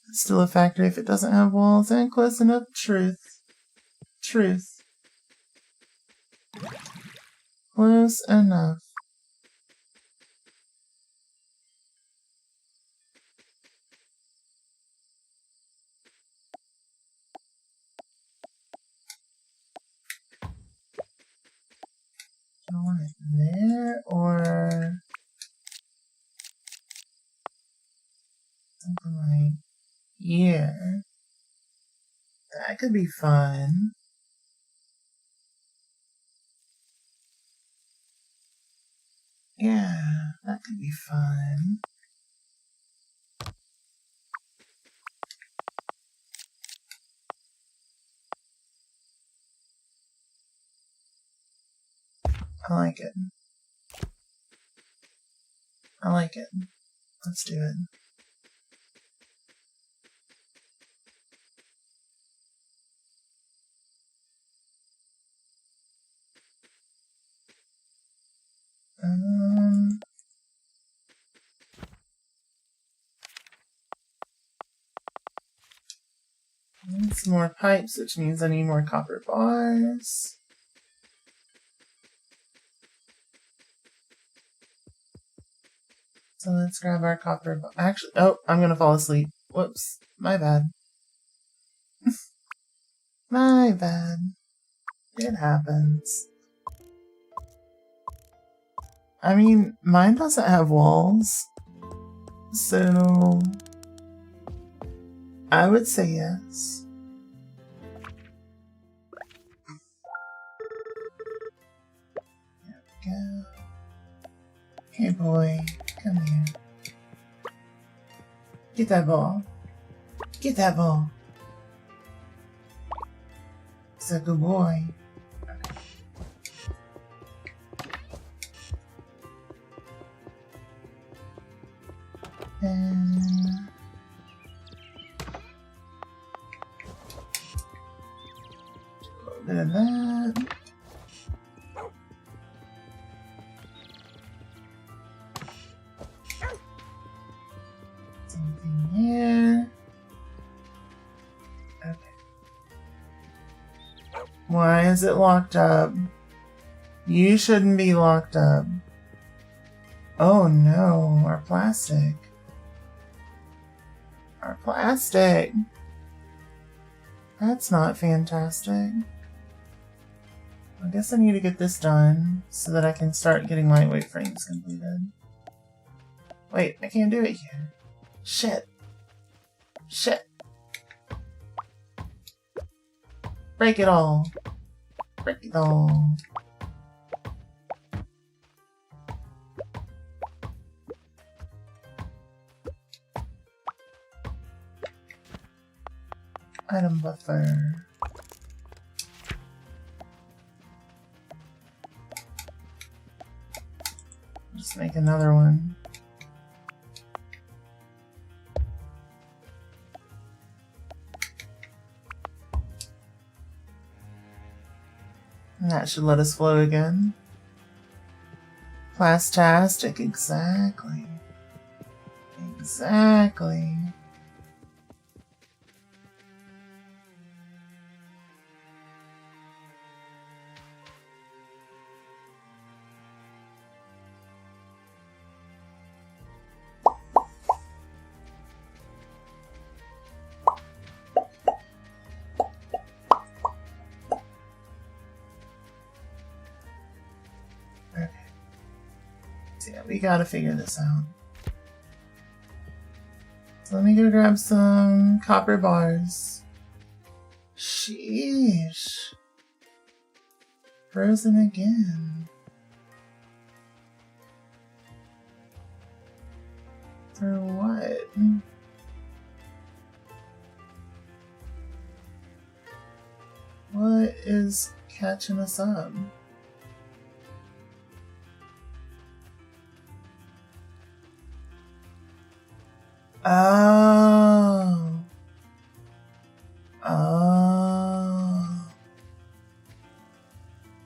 It's still a factory if it doesn't have walls. And close enough. Truth. Truth. Close enough. Do I want it there or something like here? That could be fun. Yeah, that could be fun. I like it. I like it. Let's do it. I need some more pipes, which means I need more copper bars. So let's grab our copper bar. Actually, oh, I'm gonna fall asleep. Whoops. My bad. My bad. It happens. I mean, mine doesn't have walls. So I would say yes. There we go. Hey boy, come here. Get that ball. Get that ball. It's a good boy. And a bit of that. Something here. Okay. Why is it locked up? You shouldn't be locked up. Oh no, our plastic. Our plastic. That's not fantastic. I guess I need to get this done so that I can start getting lightweight frames completed. Wait, I can't do it here. Shit. Shit. Break it all. Break it all. Item buffer. Just make another one. And that should let us flow again. Plastastic, exactly. Exactly. We gotta figure this out. So let me go grab some copper bars. Sheesh. Frozen again. For what? What is catching us up? Oh. Oh.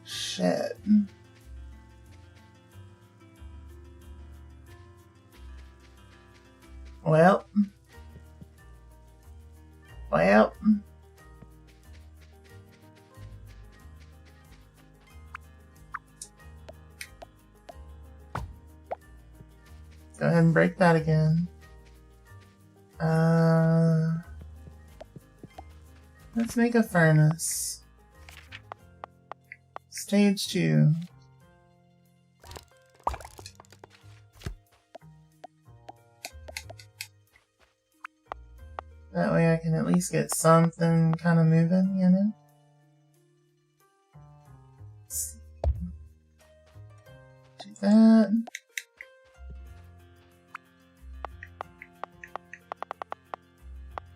Shit. Well. Go ahead and break that again. Let's make a furnace. Stage 2. That way I can at least get something kind of moving, you know? Let's see. Do that.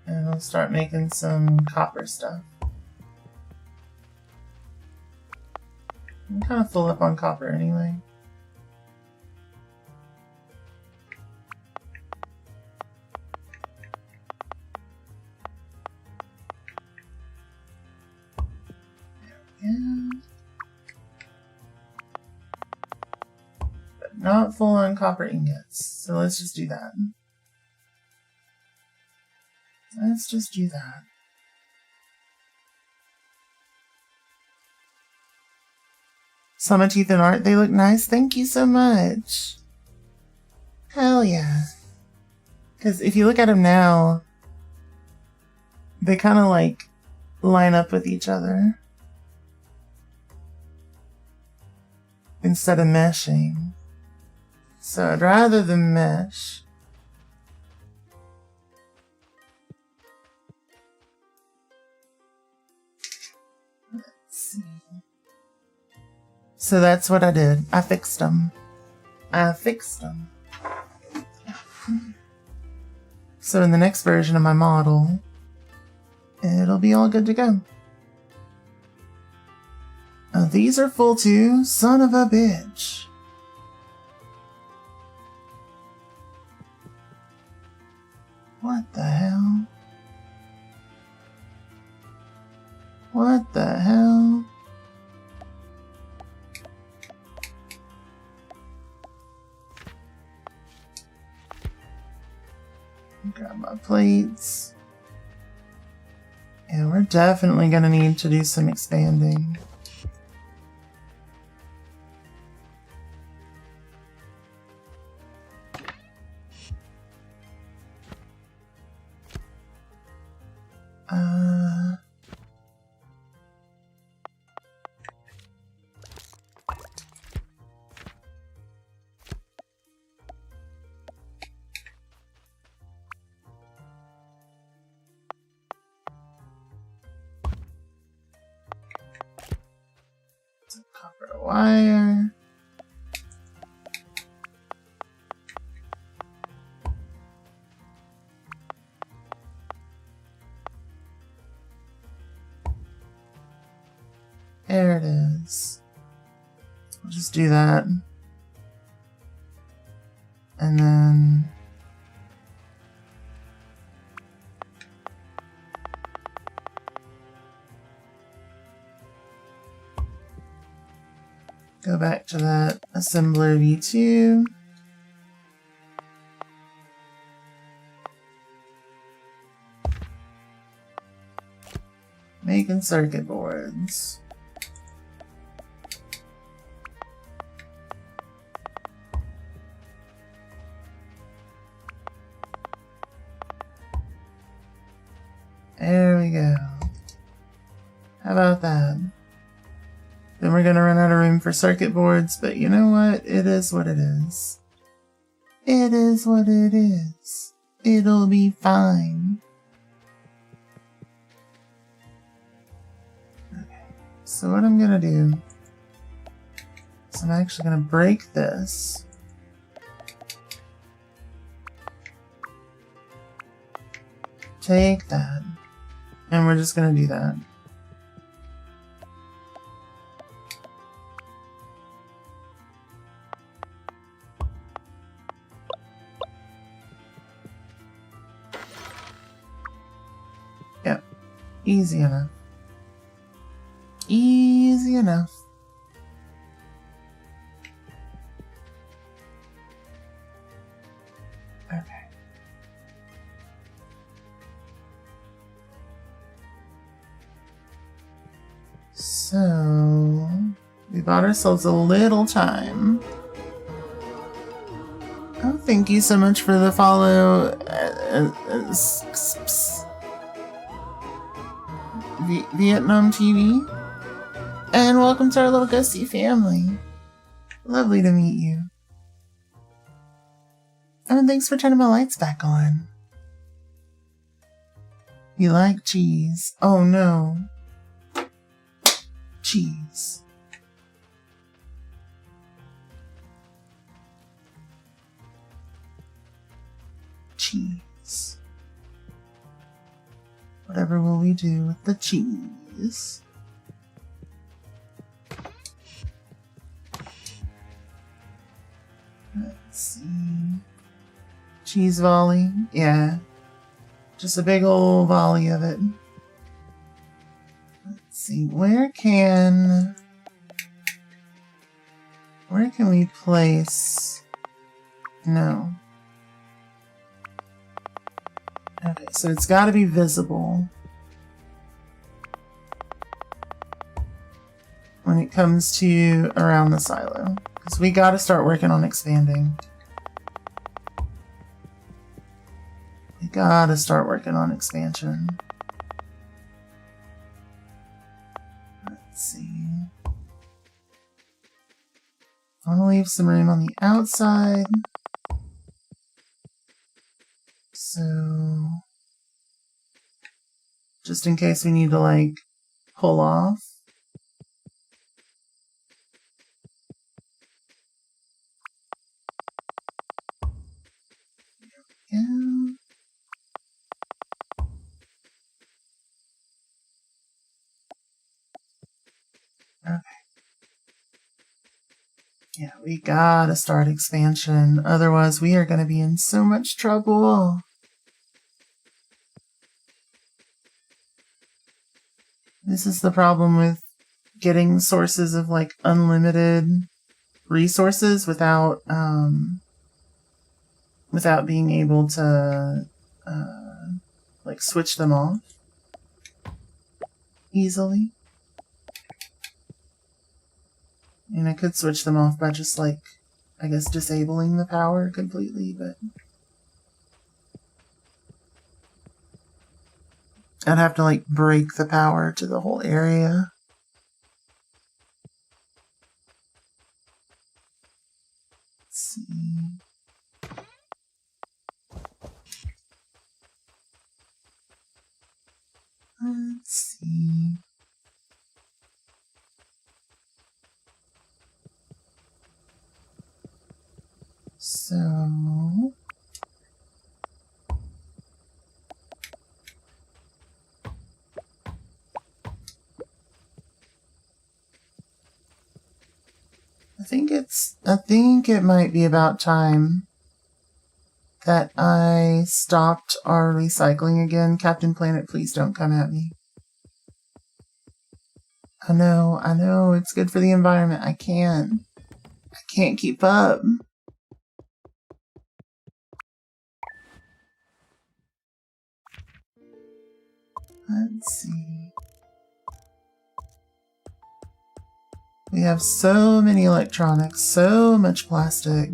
And I'll start making some copper stuff. I'm kind of full up on copper anyway. There we go. But not full on copper ingots, so let's just do that. Let's just do that. Summer teeth and art, they look nice. Thank you so much. Hell yeah. Because if you look at them now, they kind of like line up with each other instead of meshing. So I'd rather the mesh. Let's see. So that's what I did. I fixed them. So in the next version of my model, it'll be all good to go. Oh, these are full too? Son of a bitch. What the hell? What the hell? Grab my plates. Yeah, we're definitely gonna need to do some expanding. Copper wire. There it is. We'll just do that. And then go back to that assembler V2. Making circuit boards. There we go. How about that? Then we're gonna run out of room for circuit boards, but you know what? It is what it is. It is what it is. It'll be fine. Okay, so what I'm gonna do is I'm actually gonna break this. Take that. And we're just gonna do that. Yep. Easy enough. Easy enough. Okay. So, we bought ourselves a little time. Oh, thank you so much for the follow. Vietnam TV. And welcome to our little ghosty family. Lovely to meet you. And thanks for turning my lights back on. You like cheese? Oh no. Cheese. Cheese. Whatever will we do with the cheese? Let's see. Cheese volley? Yeah. Just a big old volley of it. Let's see, where can we place? No. Okay, so it's got to be visible when it comes to around the silo, because we got to start working on expanding. We got to start working on expansion. Let's see. want to leave some room on the outside. So, just in case we need to, like, pull off. Yeah. Okay. Yeah, we gotta start expansion. Otherwise, we are gonna be in so much trouble. This is the problem with getting sources of, like, unlimited resources without being able to like switch them off easily. And I could switch them off by just, like, I guess disabling the power completely, but I'd have to, like, break the power to the whole area. Let's see. Let's see. So, I think it might be about time that I stopped our recycling again. Captain Planet, please don't come at me. I know, it's good for the environment. I can't keep up. Let's see. We have so many electronics, so much plastic.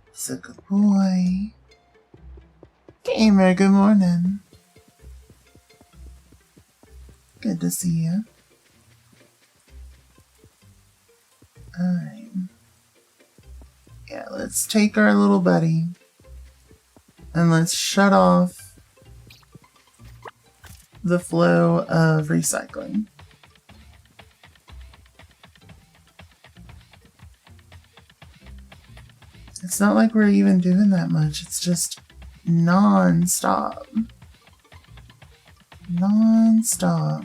It's a good boy. Gamer, good morning. Good to see you. Alright. Yeah, let's take our little buddy and let's shut off the flow of recycling. It's not like we're even doing that much. It's just non-stop. Non-stop.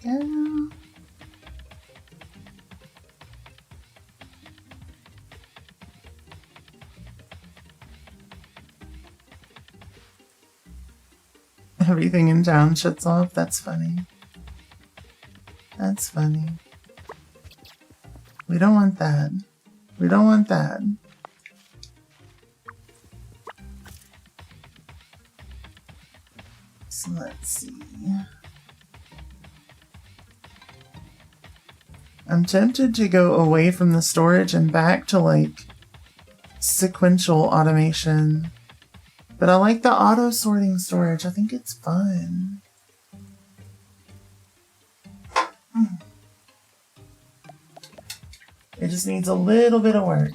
There we go. Everything in town shuts off. That's funny. That's funny. We don't want that. We don't want that. So let's see. I'm tempted to go away from the storage and back to, like, sequential automation. But I like the auto sorting storage. I think it's fun. It just needs a little bit of work.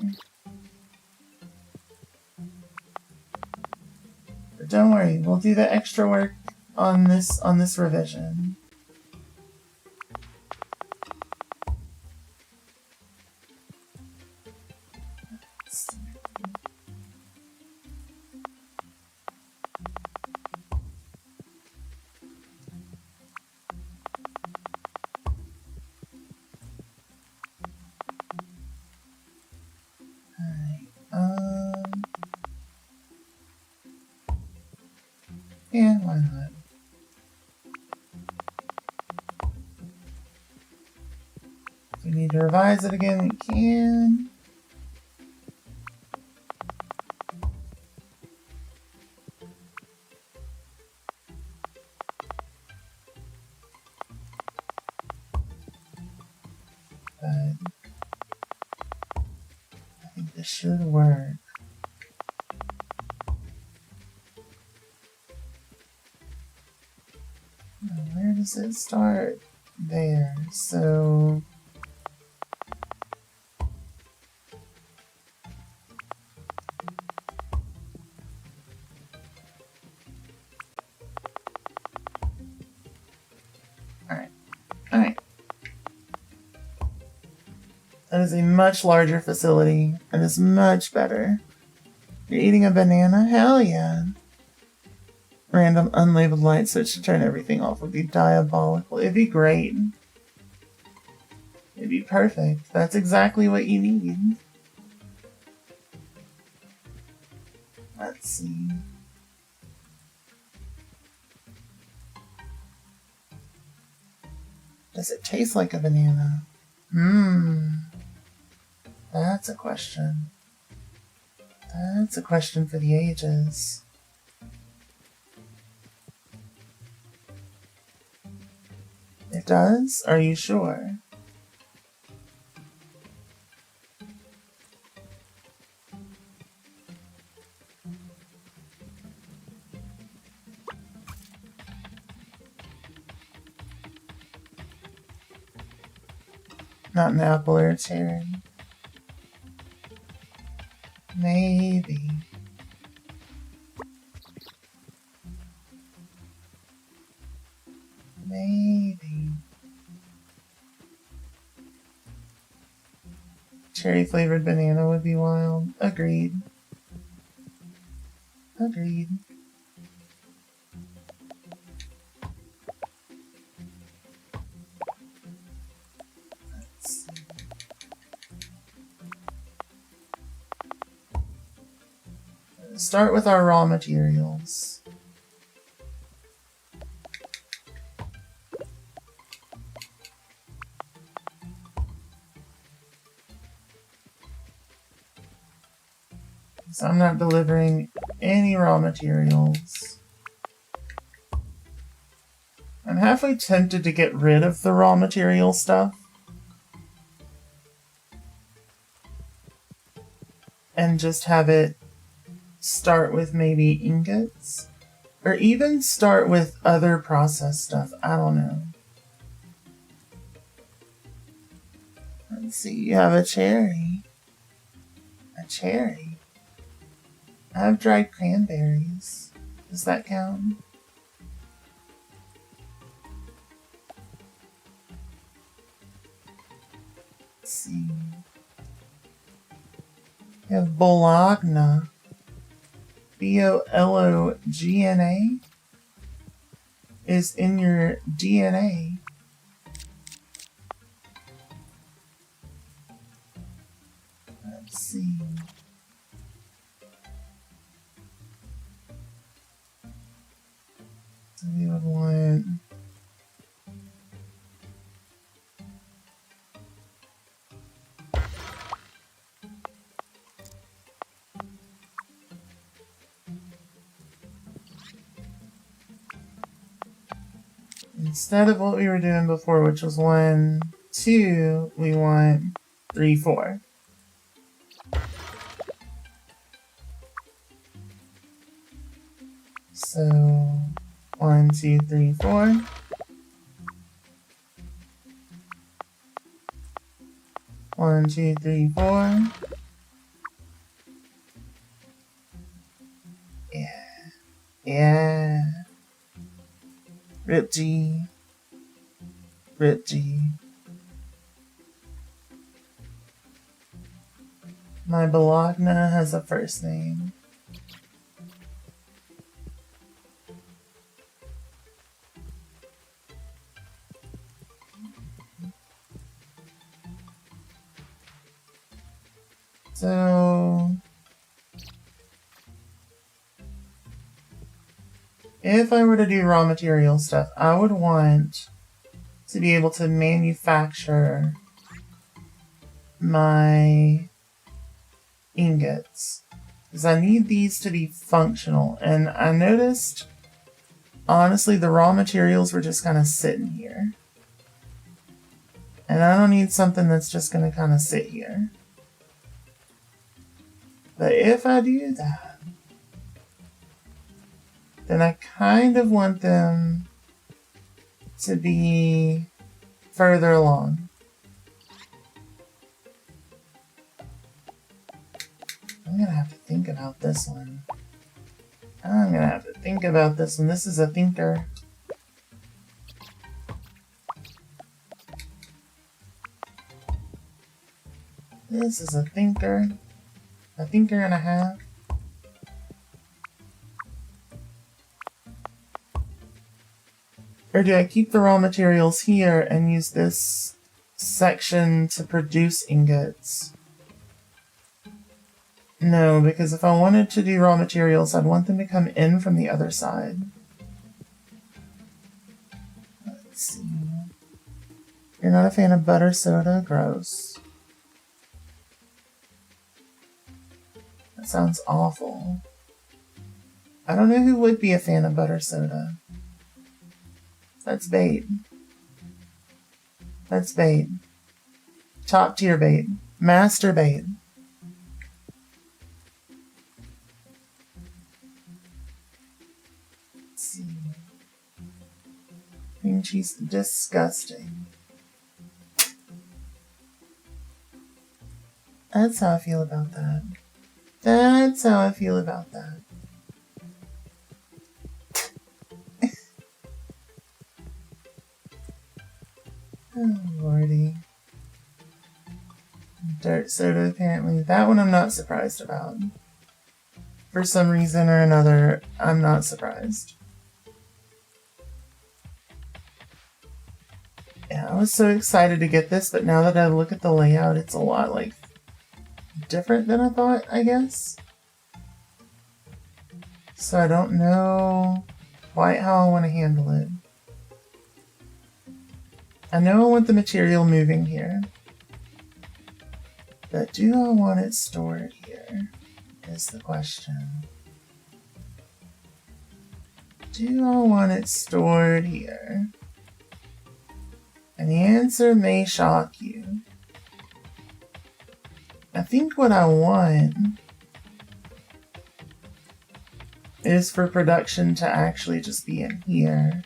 But don't worry, we'll do the extra work on this revision. Yeah, why not? If we need to revise it again, we can. but I think this should work. Now, where does it start? There. So Alright. That is a much larger facility. That is much better. You're eating a banana? Hell yeah. Random unlabeled light switch to turn everything off would be diabolical. It'd be great. It'd be perfect. That's exactly what you need. Let's see. Does it taste like a banana? That's a question. That's a question for the ages. It does? Are you sure? Not an apple or a cherry. Maybe. Maybe. Cherry flavored banana would be wild. Agreed. Agreed. Start with our raw materials. So I'm not delivering any raw materials. I'm halfway tempted to get rid of the raw material stuff and just have it start with maybe ingots, or even start with other processed stuff. I don't know. Let's see, you have a cherry. A cherry. I have dried cranberries. Does that count? Let's see. You have Bologna. B-O-L-O-G-N-A is in your DNA. Let's see. So we would want instead of what we were doing before, which was 1, 2, we want 3, 4. So 1, 2, 3, 4. One, two, three, 4. Yeah. Rip G. Rip G. My Bologna has a first name. So if I were to do raw material stuff, I would want to be able to manufacture my ingots, because I need these to be functional. And I noticed, honestly, the raw materials were just kind of sitting here. And I don't need something that's just going to kind of sit here. But if I do that, then I kind of want them to be further along. I'm going to have to think about this one. I'm going to have to think about this one. This is a thinker. This is a thinker and a half. Or do I keep the raw materials here and use this section to produce ingots? No, because if I wanted to do raw materials, I'd want them to come in from the other side. Let's see. You're not a fan of butter soda? Gross. That sounds awful. I don't know who would be a fan of butter soda. That's bait. That's bait. Top tier bait. Master bait. Let's see. Cream cheese. Disgusting. That's how I feel about that. That's how I feel about that. Oh, lordy. Dirt soda, apparently. That one I'm not surprised about. For some reason or another, I'm not surprised. Yeah, I was so excited to get this, but now that I look at the layout, it's a lot, like, different than I thought, I guess. So I don't know quite how I want to handle it. I know I want the material moving here. But do I want it stored here? Is the question. Do I want it stored here? And the answer may shock you. I think what I want is for production to actually just be in here.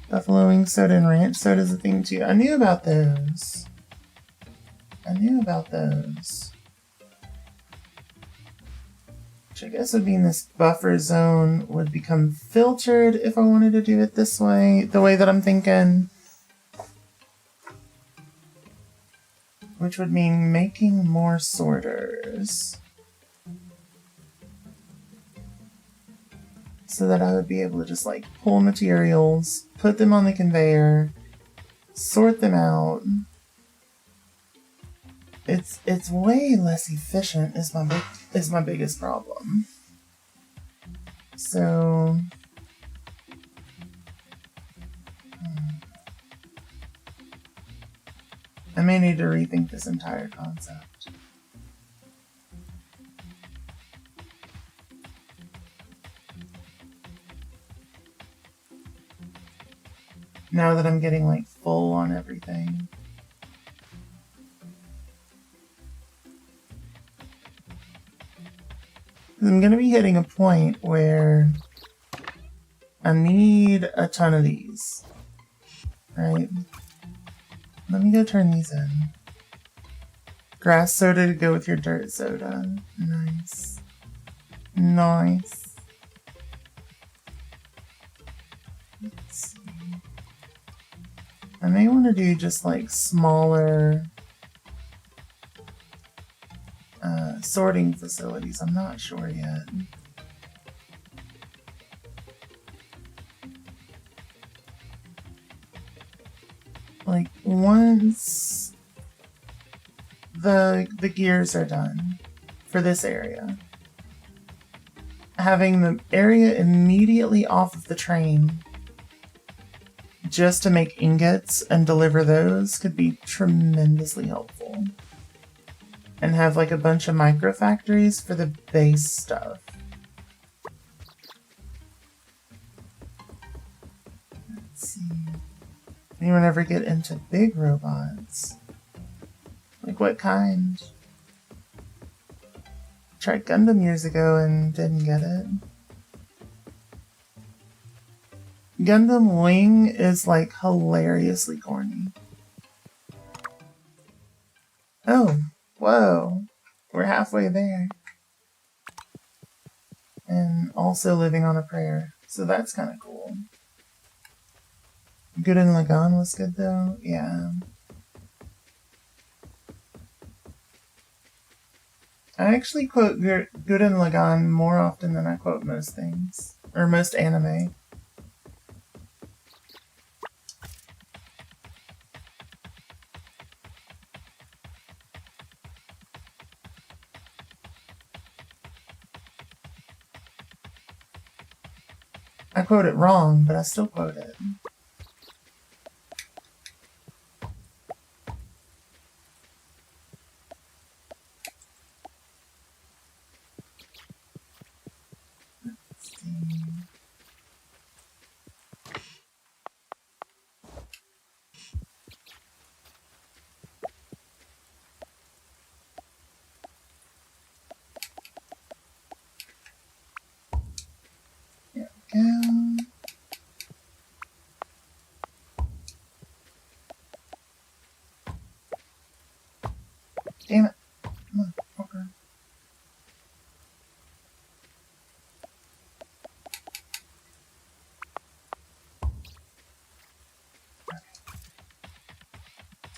Buffalo wing soda and ranch soda is a thing too. I knew about those. Which I guess would mean this buffer zone would become filtered if I wanted to do it this way, the way that I'm thinking. Which would mean making more sorters. So that I would be able to just like pull materials, put them on the conveyor, sort them out. It's way less efficient is my biggest problem. So I may need to rethink this entire concept. Now that I'm getting like full on everything. I'm gonna be hitting a point where I need a ton of these. Right? Let me go turn these in. Grass soda to go with your dirt soda. Nice. Nice. Let's see. I may want to do just like smaller sorting facilities. I'm not sure yet. Like once the gears are done for this area, having the area immediately off of the train just to make ingots and deliver those could be tremendously helpful. And have like a bunch of micro factories for the base stuff. Let's see. Anyone ever get into big robots? Like what kind? Tried Gundam years ago and didn't get it. Gundam Wing is like hilariously corny. Oh, whoa. We're halfway there. And also living on a prayer. So that's kind of cool. Gurren Lagann was good though. Yeah. I actually quote Gurren Lagann more often than I quote most things. Or most anime. I quote it wrong, but I still quote it. Let's see. There we go. Damn it. Motherfucker.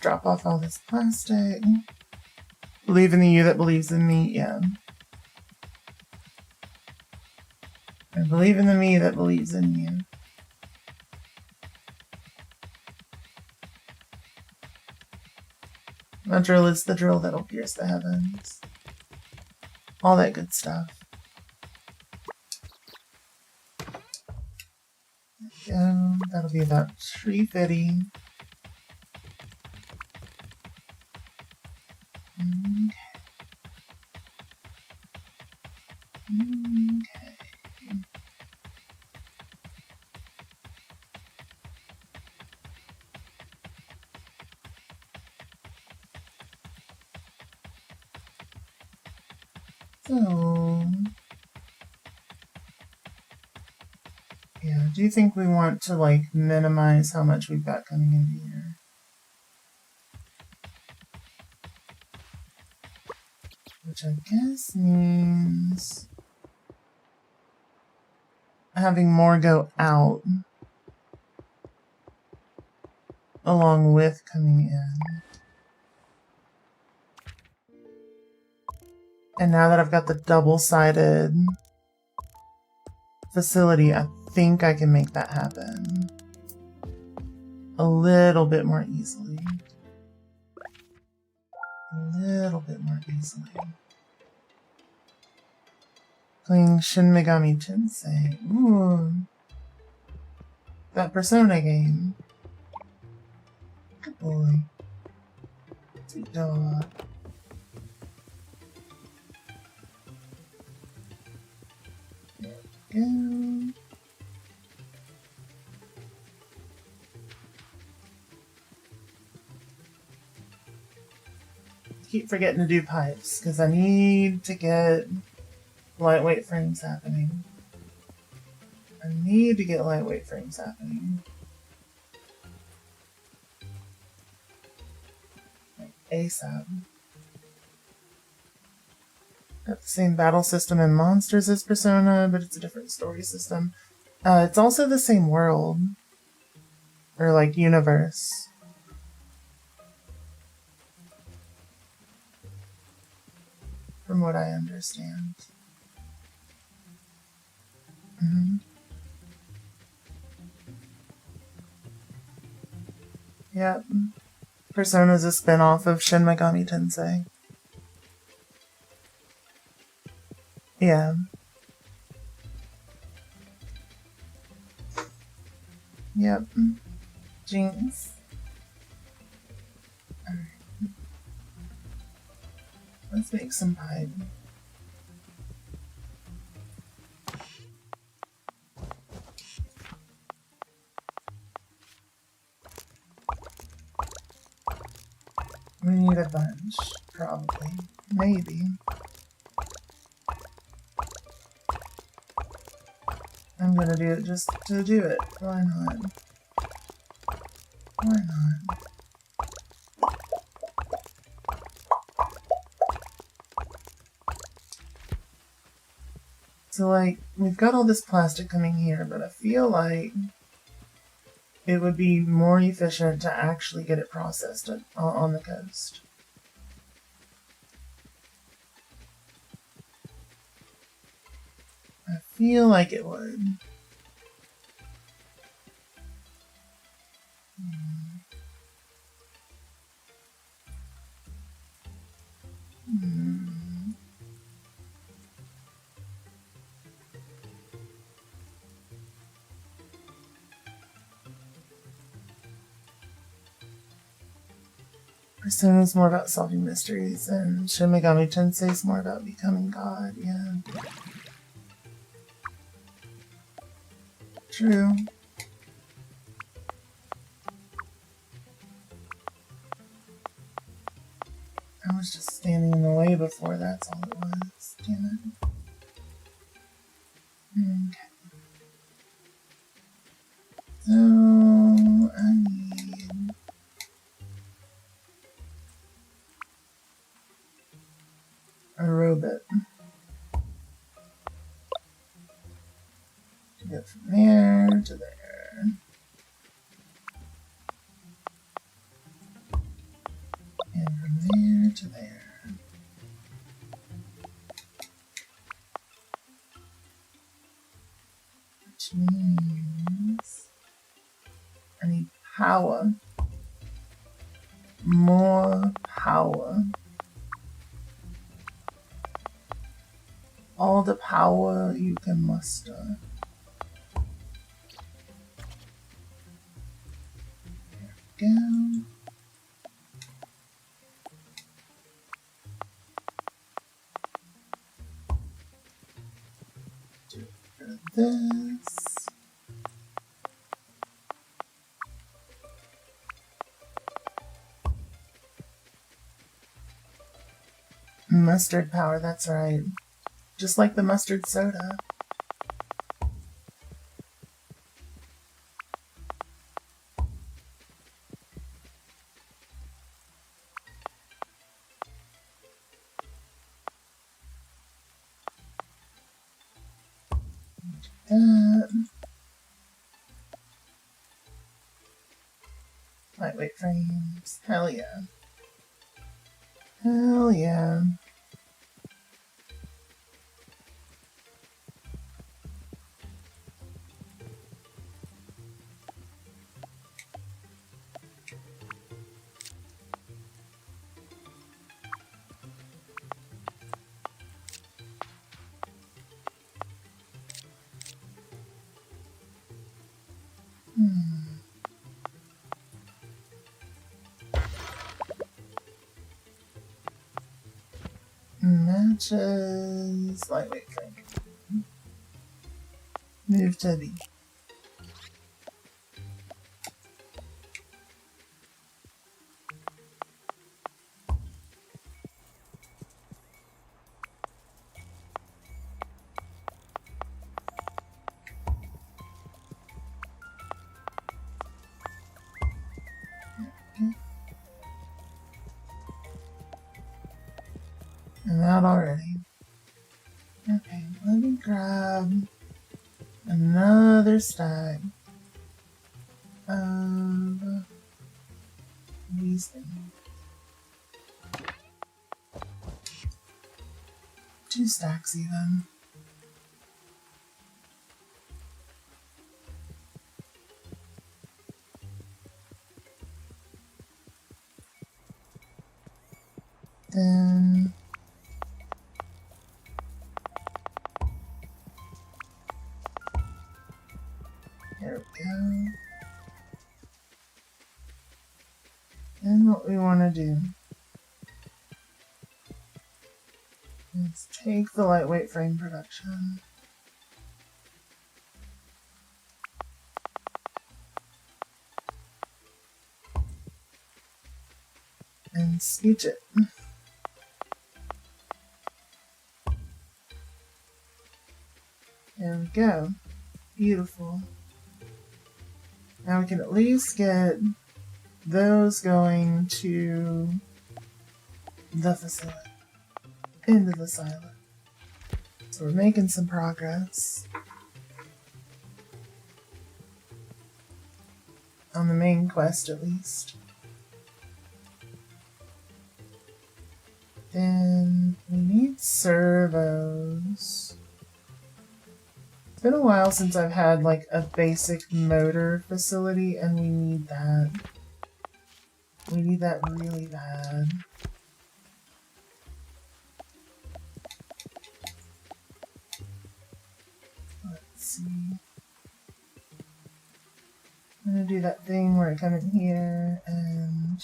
Drop off all this plastic. Believe in the you that believes in me. Yeah. I believe in the me that believes in you. My drill is the drill that'll pierce the heavens. All that good stuff. There we go. That'll be about 350. Okay. So, yeah, do you think we want to like minimize how much we've got coming into here? Which I guess means having more go out along with coming in. And now that I've got the double-sided facility, I think I can make that happen a little bit more easily. A little bit more easily. Playing Shin Megami Tensei. Ooh. That Persona game. Good boy. Sweet dog. Go. Keep forgetting to do pipes because I need to get lightweight frames happening. I need to get lightweight frames happening. Like ASAP. Got the same battle system and monsters as Persona, but it's a different story system. It's also the same world. Or like universe. From what I understand. Yep. Persona's a spin-off of Shin Megami Tensei. Yeah. Yep. Jinx. Alright. Let's make some pipe. We need a bunch, probably. Maybe. I'm gonna do it just to do it. Why not? Why not? So, like, we've got all this plastic coming here, but I feel like it would be more efficient to actually get it processed on the coast. I feel like it would. Persona is more about solving mysteries, and Shin Megami Tensei is more about becoming God, yeah. True. I was just standing in the way before, that's all it was. Damn it. Okay. So, I need a robot. To go from there to there. And from there to there. Which means I need power. More power. All the power you can muster. There we go. Do this. Mustard power, that's right. Just like the mustard soda. Lightweight frames. Hell yeah. Hell yeah. Matches. Lightweight frame. Move to B. I'm out already. Okay, let me grab another stack of these things. 2 stacks even. Then here we go. Then what we want to do is take the lightweight frame production and and scooch it. There we go. Beautiful. Now we can at least get those going to the facility. Into the silo. So we're making some progress. On the main quest, at least. Then we need servos. It's been a while since I've had like a basic motor facility, and we need that. We need that really bad. Let's see. I'm gonna do that thing where I come in here and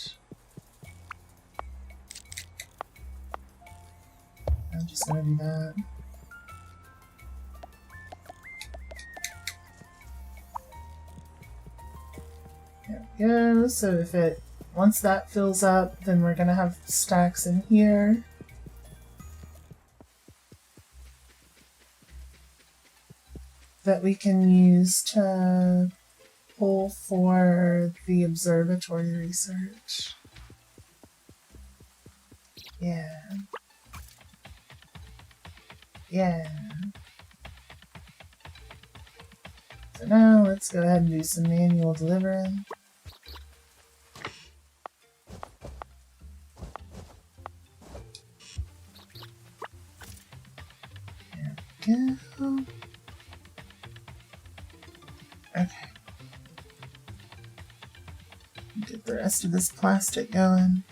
I'm just gonna do that. There we go. So if it, once that fills up, then we're gonna have stacks in here. That we can use to pull for the observatory research. Yeah. Yeah. So now let's go ahead and do some manual delivering. There we go. Okay. Get the rest of this plastic going.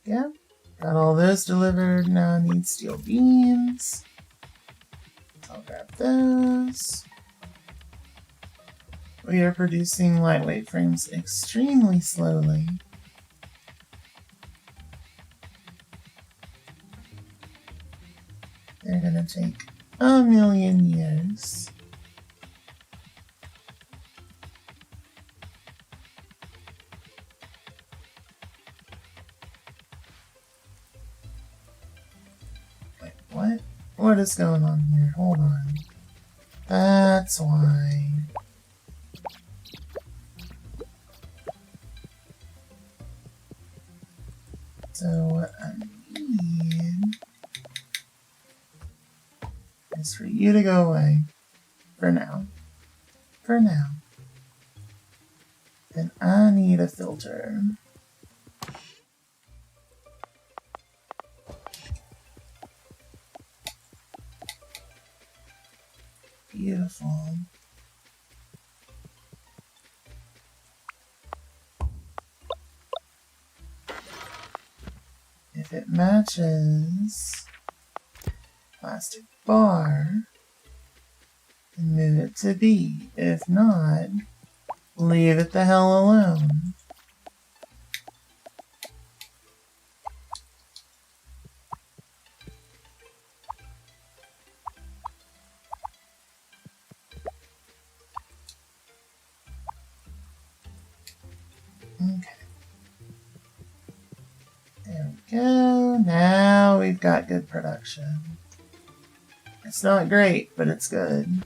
Yeah, got all those delivered. Now I need steel beams. I'll grab those. We are producing lightweight frames extremely slowly. They're gonna take a million years. What? What is going on here? Hold on. That's why. So what I need is for you to go away. For now. For now. Then I need a filter. Beautiful. If it matches plastic bar, then move it to B. If not, leave it the hell alone. Okay. There we go. Now we've got good production. It's not great, but it's good.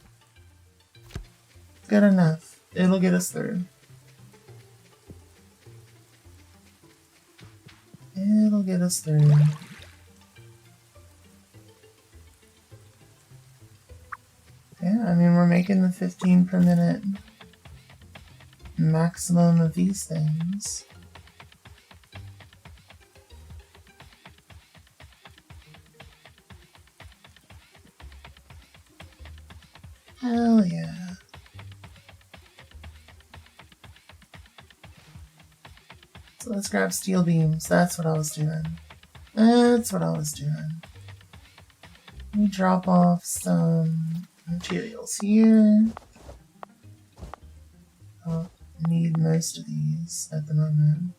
Good enough. It'll get us through. It'll get us through. Yeah, I mean, we're making the 15 per minute maximum of these things. Hell yeah. So let's grab steel beams. That's what I was doing. That's what I was doing. We drop off some materials here. I'll need most of these at the moment.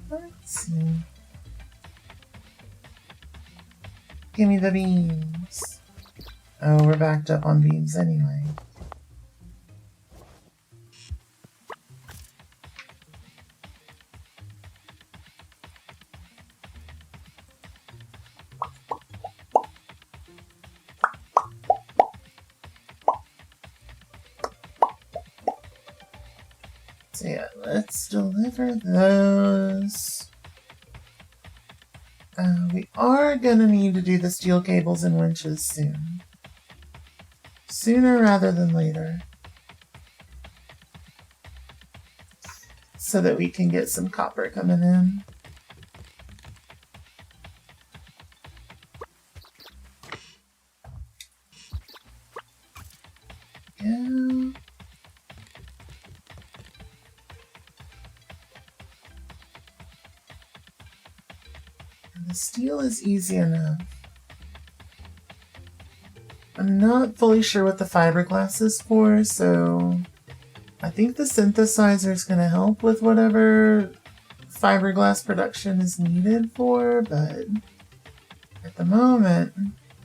Let's see. Give me the beams. Oh, we're backed up on beams anyway. So yeah, let's deliver those. We are gonna need to do the steel cables and winches soon. Sooner rather than later. So that we can get some copper coming in. Yeah. The steel is easy enough. I'm not fully sure what the fiberglass is for, so I think the synthesizer is going to help with whatever fiberglass production is needed for, but at the moment,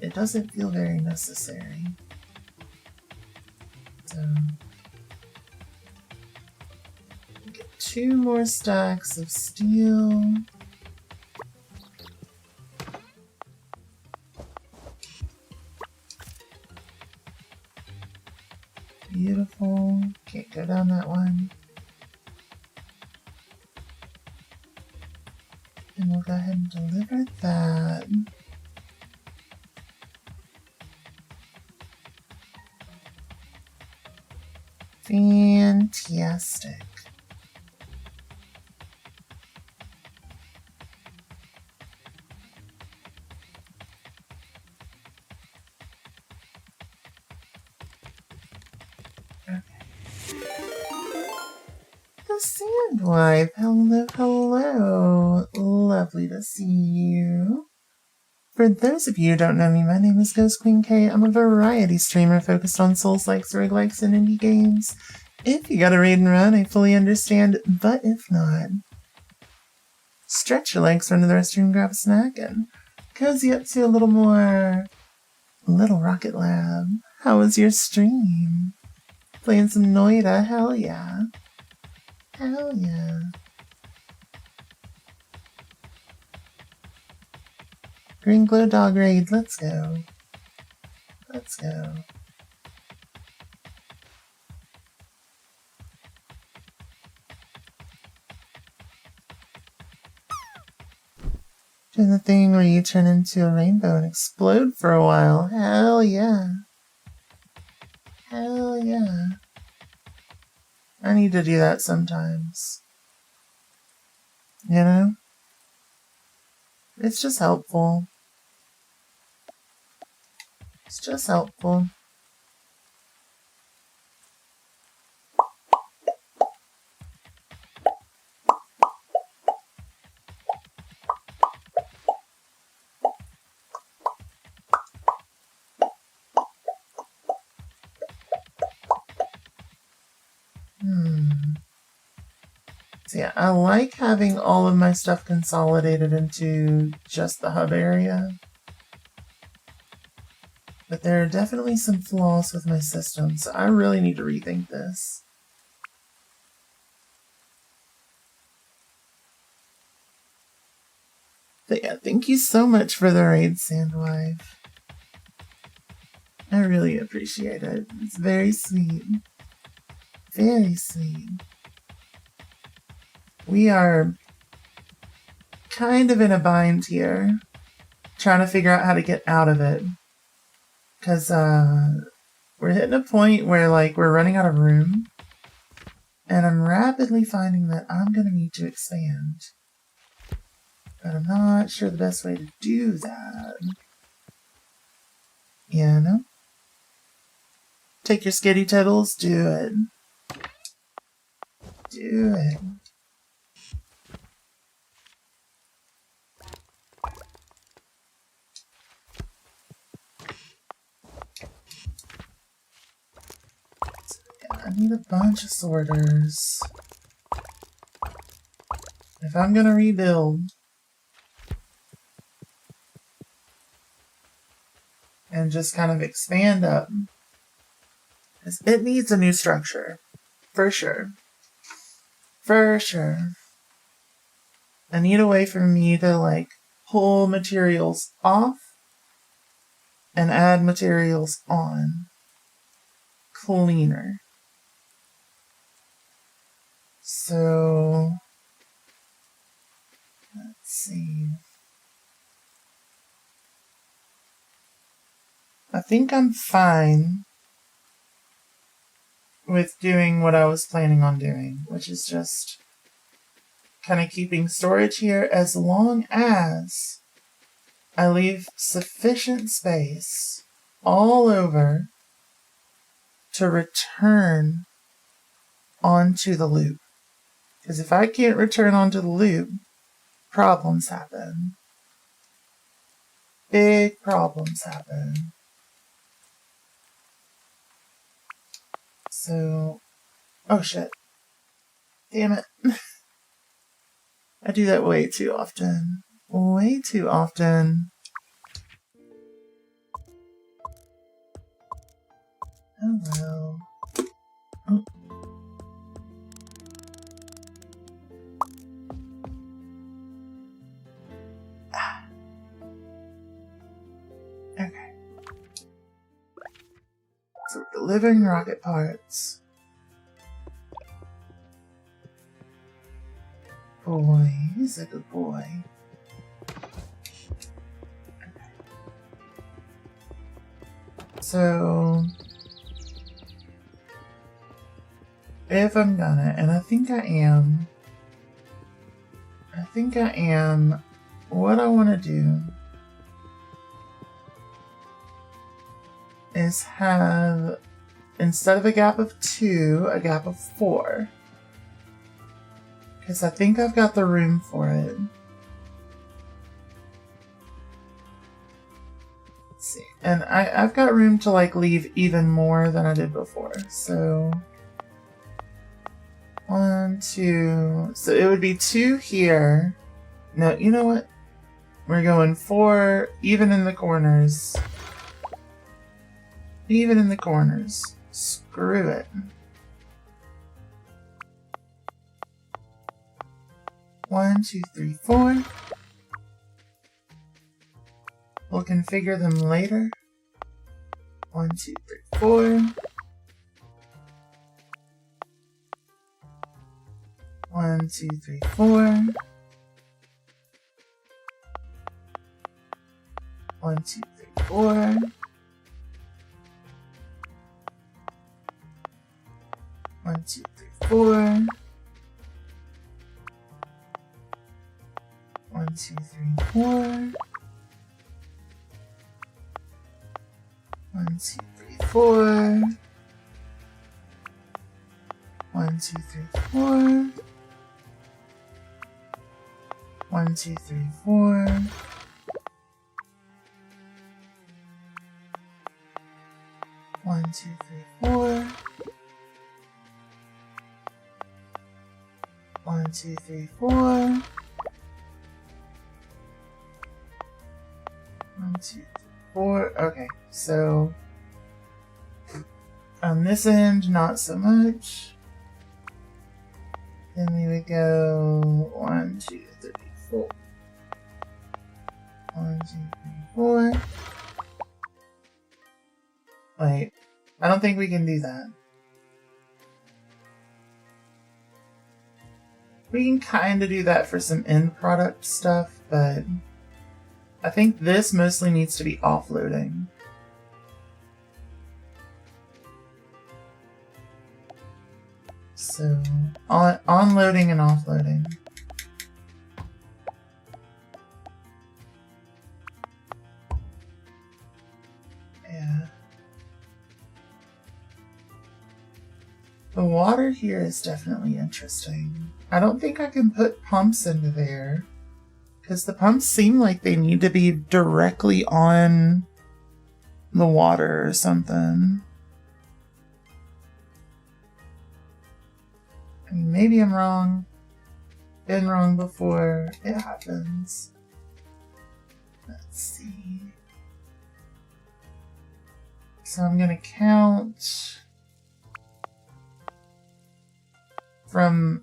it doesn't feel very necessary. So, get 2 more stacks of steel. Beautiful. Can't go down that one. And we'll go ahead and deliver that. Fantastic. Sandwife, hello, hello. Lovely to see you. For those of you who don't know me, my name is Ghost Queen K. I'm a variety streamer focused on Souls-likes, roguelikes, and indie games. If you got a raid and run, I fully understand, but if not, stretch your legs, run to the restroom, grab a snack, and cozy up to a little more Little Rocket Lab. How was your stream? Playing some Noita? Hell yeah. Hell yeah. Green Glow Dog Raid, let's go. Let's go. Doing the thing where you turn into a rainbow and explode for a while. Hell yeah. Hell yeah. I need to do that sometimes. You know? It's just helpful. It's just helpful. So yeah, I like having all of my stuff consolidated into just the hub area. But there are definitely some flaws with my system, so I really need to rethink this. But yeah, thank you so much for the raid, Sandwife. I really appreciate it. It's very sweet. Very sweet. We are kind of in a bind here, trying to figure out how to get out of it. Because we're hitting a point where, like, we're running out of room. And I'm rapidly finding that I'm going to need to expand. But I'm not sure the best way to do that. You know? take your skitty tittles? Do it. Do it. I need a bunch of sorters. If I'm gonna rebuild and just kind of expand up, it needs a new structure. For sure. For sure. I need a way for me to like pull materials off and add materials on. Cleaner. So let's see. I think I'm fine with doing what I was planning on doing, which is just kind of keeping storage here as long as I leave sufficient space all over to return onto the loop. Because if I can't return onto the loop, problems happen. Big problems happen. So, oh shit. Damn it. I do that way too often. Way too often. Oh well. Oh. Ah. Okay. So we're delivering rocket parts. Boy, he's a good boy. Okay. So, if I'm gonna, and I think I am, what I want to do is have, instead of a gap of 2, a gap of 4. Because I think I've got the room for it. Let's see. And I've got room to like leave even more than I did before. So 1, 2. So it would be 2 here. No, you know what? We're going 4 even in the corners. Even in the corners. Screw it. 1, 2, 3, 4. We'll configure them later. 1, 2, 3, 4. 1, 2, 3, 4. 1, 2, 3, 4. 1, 2, 3, 4. 1, 2, 3, 4. 1, 2, 3, 4. 1, 2, 3, 4. 1, 2, 3, 4. 1, 2, 3, 4. 1, 2, 3, 4. 1, 2, 3, 4. Okay, so on this end, not so much. Then we would go 1, 2, 3, 4. 1, 2, 3, 4. Wait, I don't think we can do that. We can kind of do that for some end product stuff, but I think this mostly needs to be offloading. So, onloading and offloading. Yeah. The water here is definitely interesting. I don't think I can put pumps into there because the pumps seem like they need to be directly on the water or something. I mean, maybe I'm wrong. Been wrong before. It happens. Let's see. So I'm gonna count from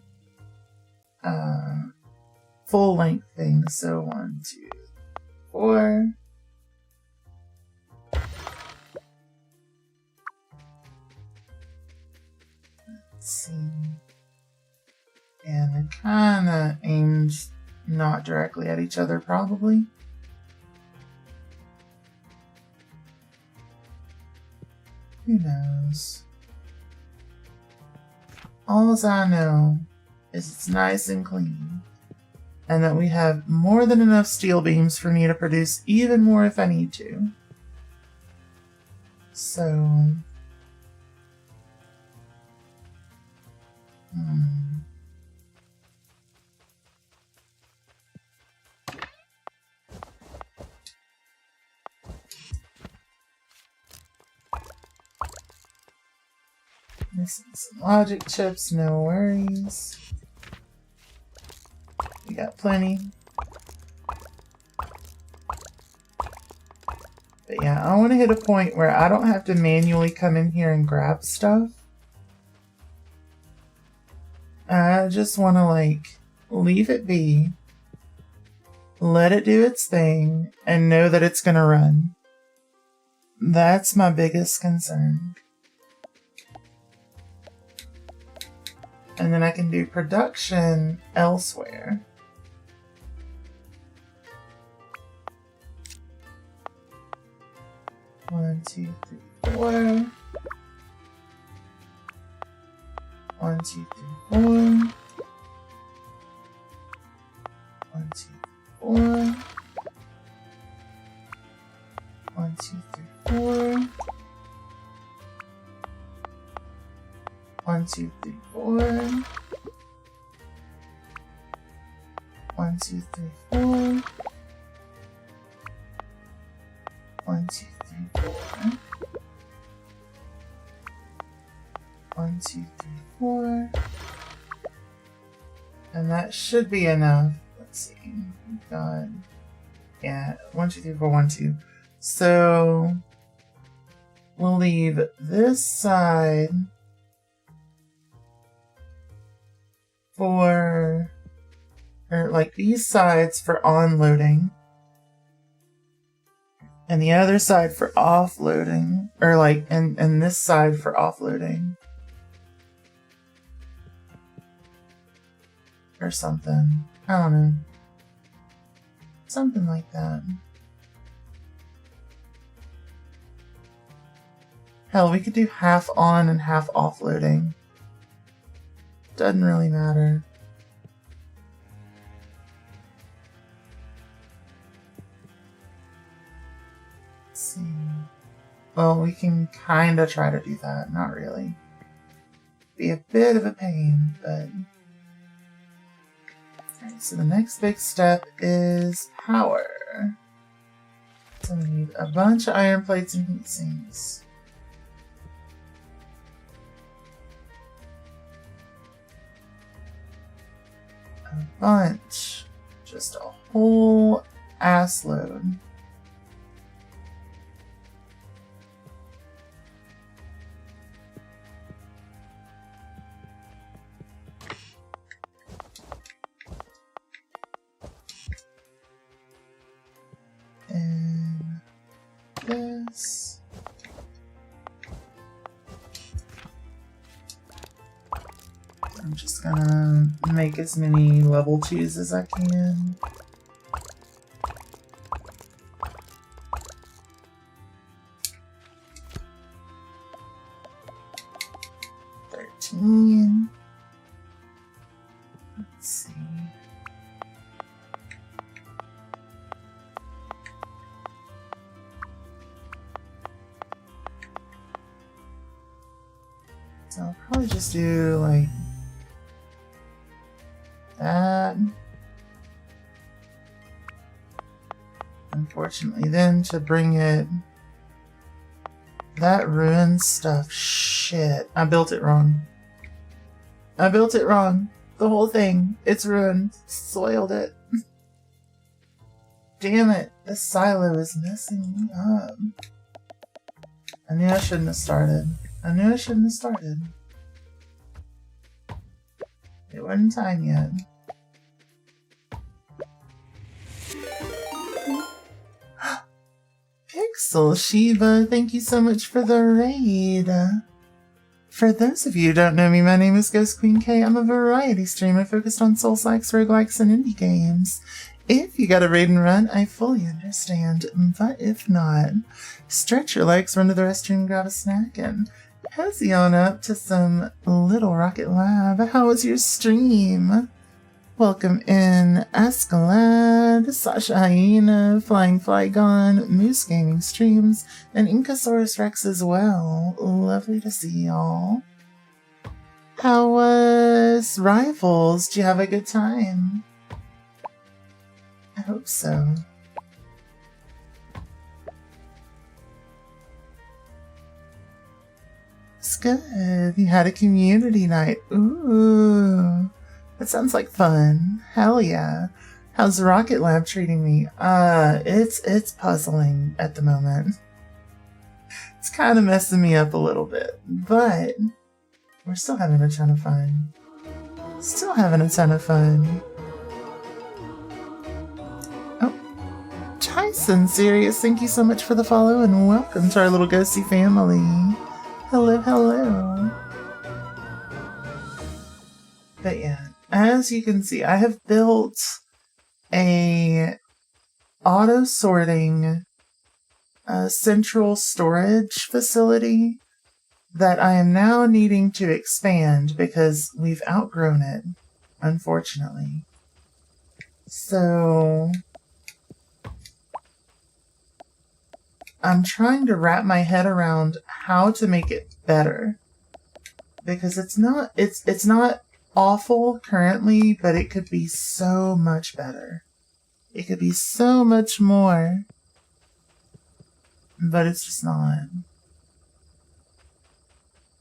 full length things. So 1, 2, 4. Let's see. And they're kind of aimed not directly at each other, probably. Who knows? All I know is it's nice and clean, and that we have more than enough steel beams for me to produce even more if I need to. So... Missing some logic chips, no worries. We got plenty. But yeah, I want to hit a point where I don't have to manually come in here and grab stuff. I just want to like leave it be, let it do its thing, and know that it's going to run. That's my biggest concern. And then I can do production elsewhere. One, two, three, 4. 1, 2, 3, 4. 1, 2, 4. 1, 2, 3, 4. 1, 2, 3, 4. 1, 2, 3, 4. 1, 2, 3, 4. 1, 2, 3, 4. And that should be enough. Let's see. We've got, yeah, 1, 2, 3, 4, 1, 2. So we'll leave this side for, or like these sides for onloading, and the other side for offloading, or like, and this side for offloading. Or something. I don't know. Something like that. Hell, we could do half on and half offloading. Doesn't really matter. Let's see. Well, we can kind of try to do that. Not really. Be a bit of a pain, but... Alright, so the next big step is power. So we need a bunch of iron plates and heat sinks. A bunch. Just a whole ass load. And this. I'm just gonna make as many level 2s as I can. Let's see. So I'll probably just do like that. Unfortunately, then to bring it... That ruins stuff. Shit. I built it wrong. I built it wrong. The whole thing. It's ruined. Soiled it. Damn it. This silo is messing me up. I knew I shouldn't have started. I knew I shouldn't have started. It wasn't time yet. Pixel Shiva, thank you so much for the raid. For those of you who don't know me, my name is Ghost Queen K. I'm a variety streamer focused on Souls-likes, roguelikes, and indie games. If you got a raid and run, I fully understand. But if not, stretch your legs, run to the restroom, grab a snack, and cozy on up to some Little Rocket Lab. How was your stream? Welcome in Escalade, Sasha Hyena, Flying Flygon, Moose Gaming Streams, and Inkasaurus Rex as well. Lovely to see y'all. How was Rivals? Did you have a good time? I hope so. It's good. You had a community night. Ooh. That sounds like fun. Hell yeah. How's Rocket Lab treating me? It's puzzling at the moment. It's kind of messing me up a little bit, but we're still having a ton of fun. Still having a ton of fun. Oh, Tyson Sirius, thank you so much for the follow and welcome to our little ghosty family. Hello, hello. But yeah. As you can see, I have built a auto-sorting central storage facility that I am now needing to expand because we've outgrown it, unfortunately. So I'm trying to wrap my head around how to make it better, because it's not awful currently, but it could be so much better. It could be so much more, but it's just not.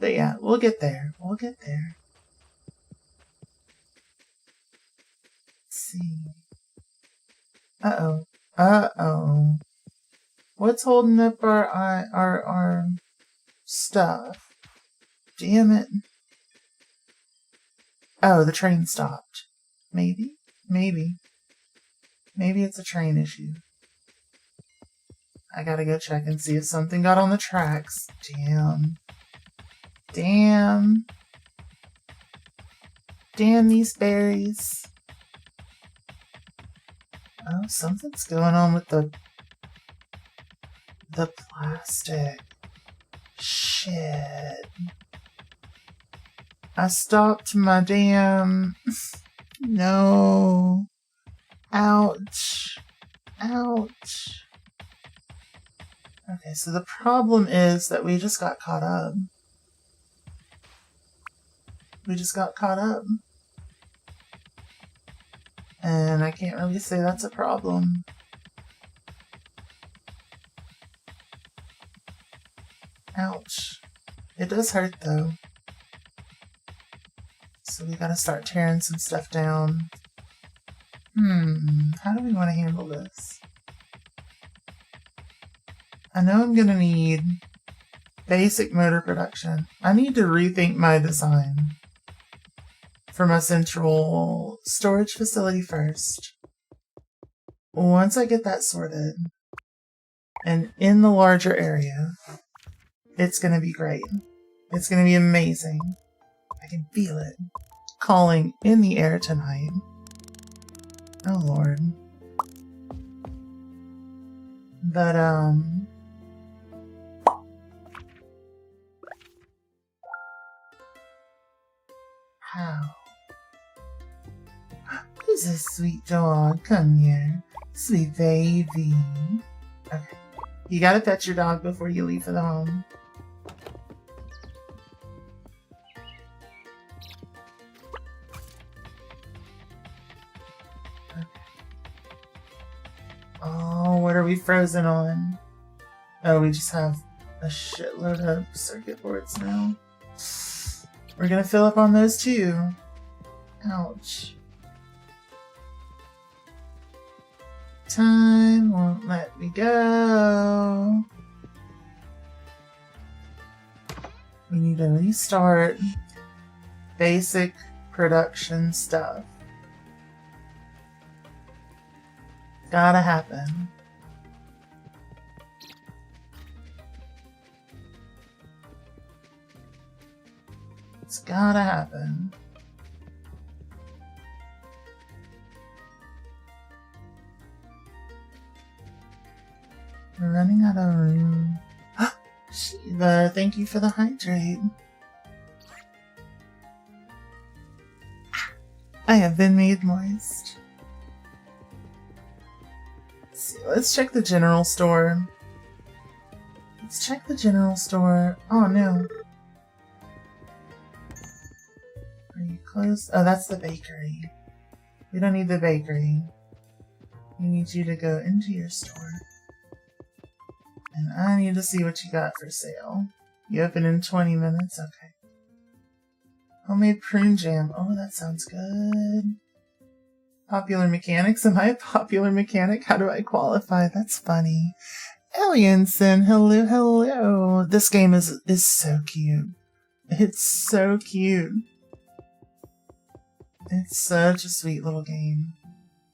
But yeah, we'll get there. We'll get there. Let's see. Uh-oh. Uh-oh. What's holding up our stuff? Damn it. Oh, the train stopped. Maybe? Maybe. Maybe it's a train issue. I gotta go check and see if something got on the tracks. Damn. Damn. Damn these berries. Oh, something's going on with the plastic. Shit. I stopped my damn... No. Ouch. Ouch. Okay, so the problem is that we just got caught up. We just got caught up. And I can't really say that's a problem. Ouch. It does hurt though. So we gotta start tearing some stuff down. How do we want to handle this? I know I'm gonna need basic motor production. I need to rethink my design for my central storage facility first. Once I get that sorted and in the larger area, it's gonna be great. It's gonna be amazing. I can feel it calling in the air tonight. Oh Lord. But how? Who's this sweet dog? Come here. Sweet baby. Okay. You gotta pet your dog before you leave for the home. frozen on. Oh, we just have a shitload of circuit boards now. We're gonna fill up on those too. Ouch. Time won't let me go. We need to restart basic production stuff. Gotta happen. It's gotta happen. We're running out of room. Shiva, thank you for the hydrate. I have been made moist. Let's check the general store. Let's check the general store. Oh no. Are you close? Oh, that's the bakery. We don't need the bakery. We need you to go into your store. And I need to see what you got for sale. You open in 20 minutes? Okay. Homemade prune jam. Oh, that sounds good. Popular mechanics. Am I a popular mechanic? How do I qualify? That's funny. Alienson, hello, hello. This game is so cute. It's so cute. It's such a sweet little game.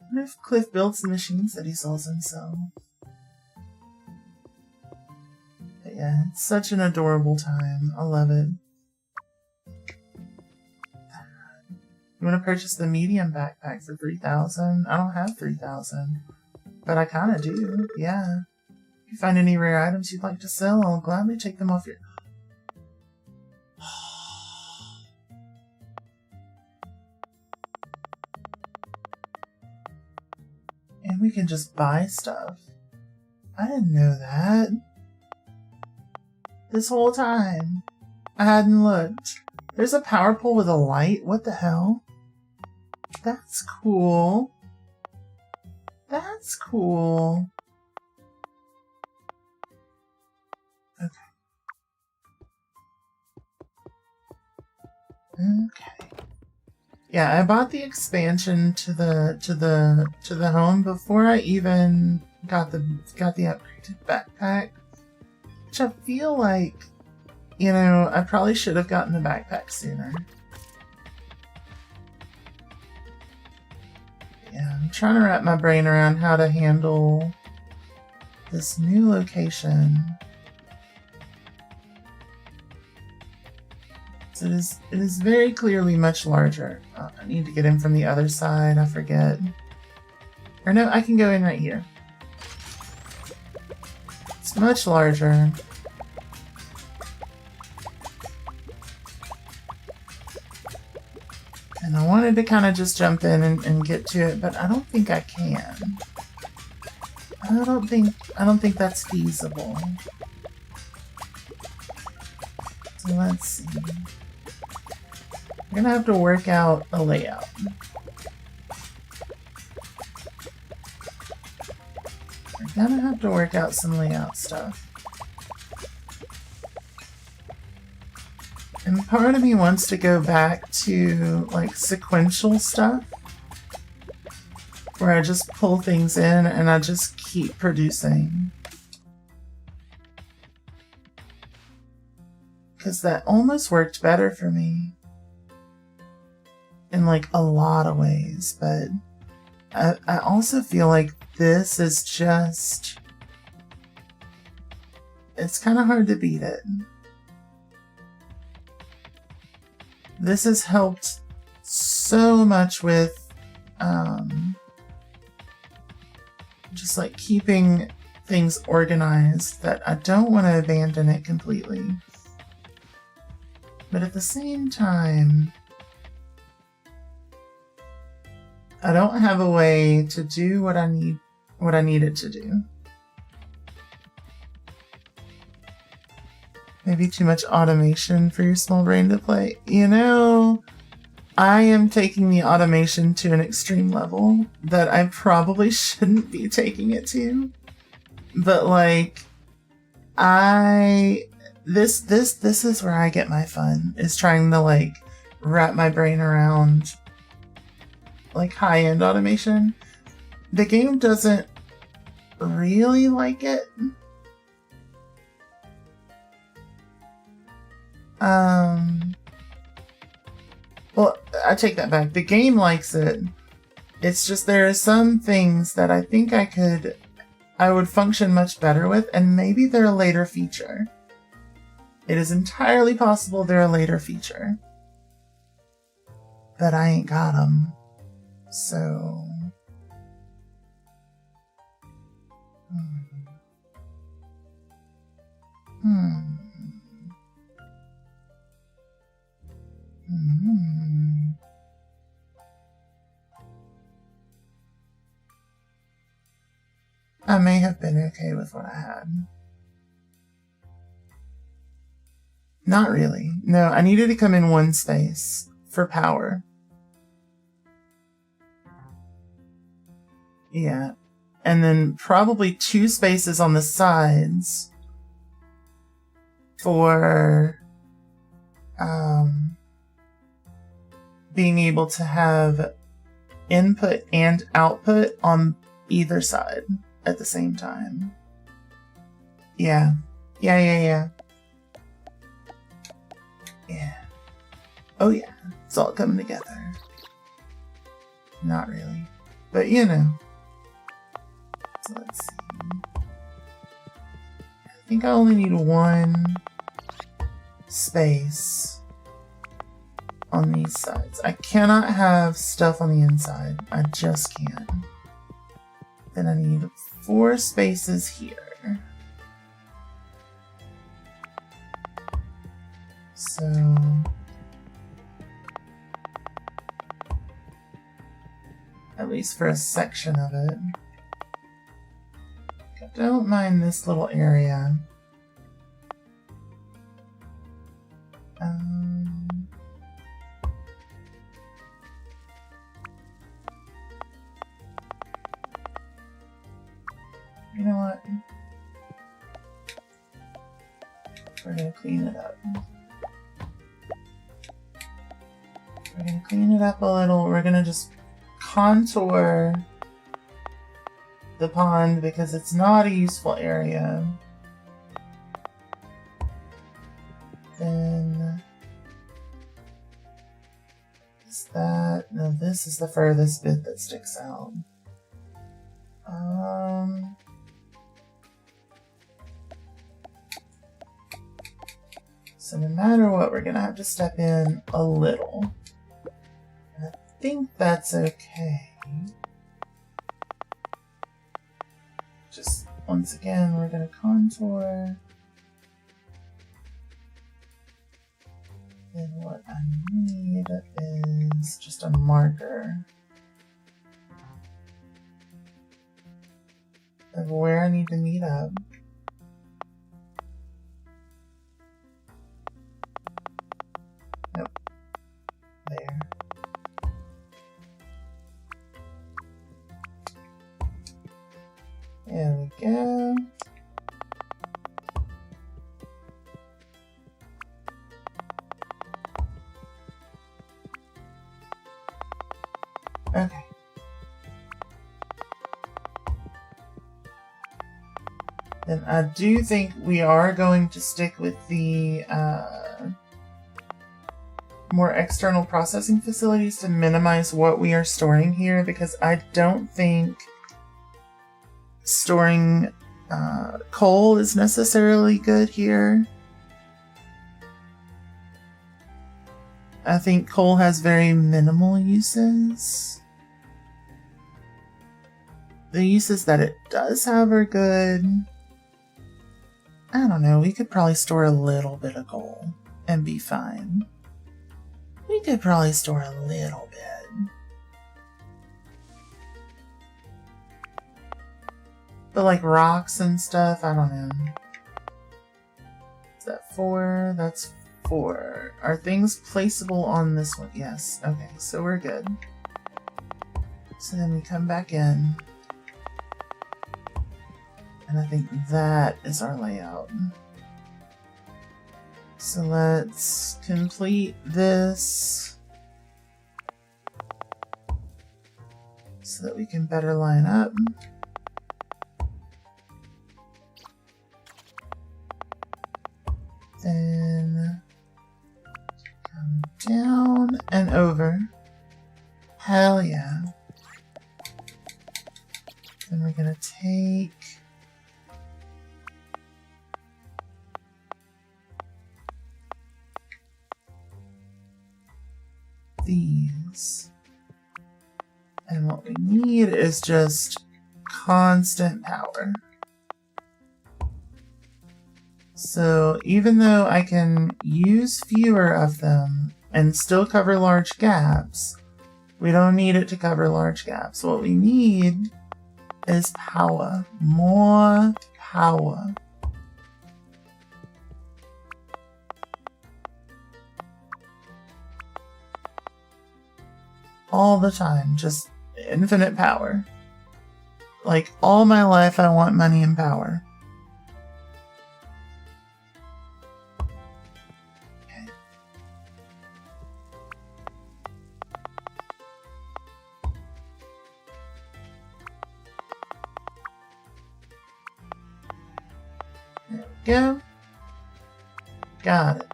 I wonder if Cliff builds the machines that he sells himself. But yeah, it's such an adorable time. I love it. You want to purchase the medium backpack for 3,000? I don't have 3,000, but I kind of do. Yeah. If you find any rare items you'd like to sell, I'll gladly take them off your... And we can just buy stuff. I didn't know that. This whole time, I hadn't looked. There's a power pole with a light? What the hell? That's cool. That's cool. Okay. Okay. Yeah, I bought the expansion to the home before I even got the upgraded backpack. Which I feel like, you know, I probably should have gotten the backpack sooner. Yeah, I'm trying to wrap my brain around how to handle this new location. So it is very clearly much larger. Oh, I need to get in from the other side, I forget. Or no, I can go in right here. It's much larger. And I wanted to kind of just jump in and get to it, but I don't think I can. I don't think that's feasible. So let's see. We're gonna have to work out a layout. We're gonna have to work out some layout stuff. And part of me wants to go back to, like, sequential stuff. Where I just pull things in and I just keep producing. Because that almost worked better for me. In, like, a lot of ways. But I also feel like this is just... It's kind of hard to beat it. This has helped so much with just like keeping things organized that I don't want to abandon it completely. But at the same time, I don't have a way to do what I need it to do. Maybe too much automation for your small brain to play. You know, I am taking the automation to an extreme level that I probably shouldn't be taking it to. But like, this is where I get my fun, is trying to like wrap my brain around like high-end automation. The game doesn't really like it. Well, I take that back. The game likes it. It's just there are some things that I think I would function much better with, and maybe they're a later feature. It is entirely possible they're a later feature. But I ain't got them. So... I may have been okay with what I had. Not really. No, I needed to come in one space for power. Yeah. And then probably 2 spaces on the sides for being able to have input and output on either side at the same time. Yeah. Yeah. Oh yeah, it's all coming together. Not really. But you know. So let's see. I think I only need 1 space on these sides. I cannot have stuff on the inside. I just can't. Then I need 4 spaces here. So... at least for a section of it. I don't mind this little area. You know what? We're gonna clean it up. We're gonna clean it up a little. We're gonna just contour the pond because it's not a useful area. Then is that, no, this is the furthest bit that sticks out. So no matter what, we're gonna have to step in a little. I think that's okay. Just once again, we're gonna contour. And what I need is just a marker of where I need to meet up. Nope. There. There we go. Okay. Then I do think we are going to stick with the more external processing facilities to minimize what we are storing here, because I don't think storing coal is necessarily good here. I think coal has very minimal uses. The uses that it does have are good. I don't know, we could probably store a little bit of coal and be fine. We could probably store a little bit. But like rocks and stuff, I don't know. Is that 4? That's 4. Are things placeable on this one? Yes. Okay, so we're good. So then we come back in. And I think that is our layout. So let's complete this so that we can better line up. Then come down and over. Hell yeah. Then we're gonna take these. And what we need is just constant power. So even though I can use fewer of them and still cover large gaps, we don't need it to cover large gaps. What we need is power. More power. All the time, just infinite power. Like all my life I want money and power. Okay. There we go. Got it.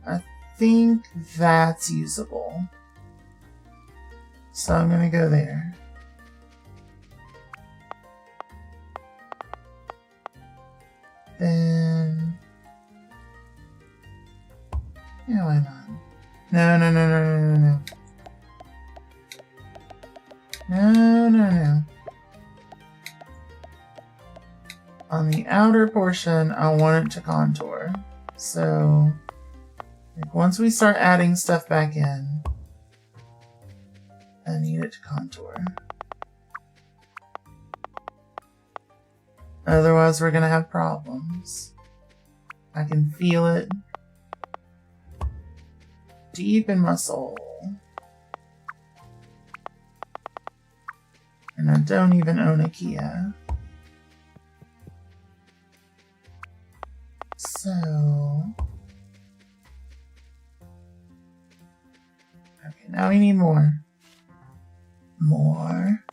I think that's usable. So I'm gonna go there. Then... yeah, why not? No. No. On the outer portion, I want it to contour. So, like, once we start adding stuff back in, I need it to contour. Otherwise, we're gonna have problems. I can feel it deep in my soul. And I don't even own a Kia. So... okay, now we need more. More.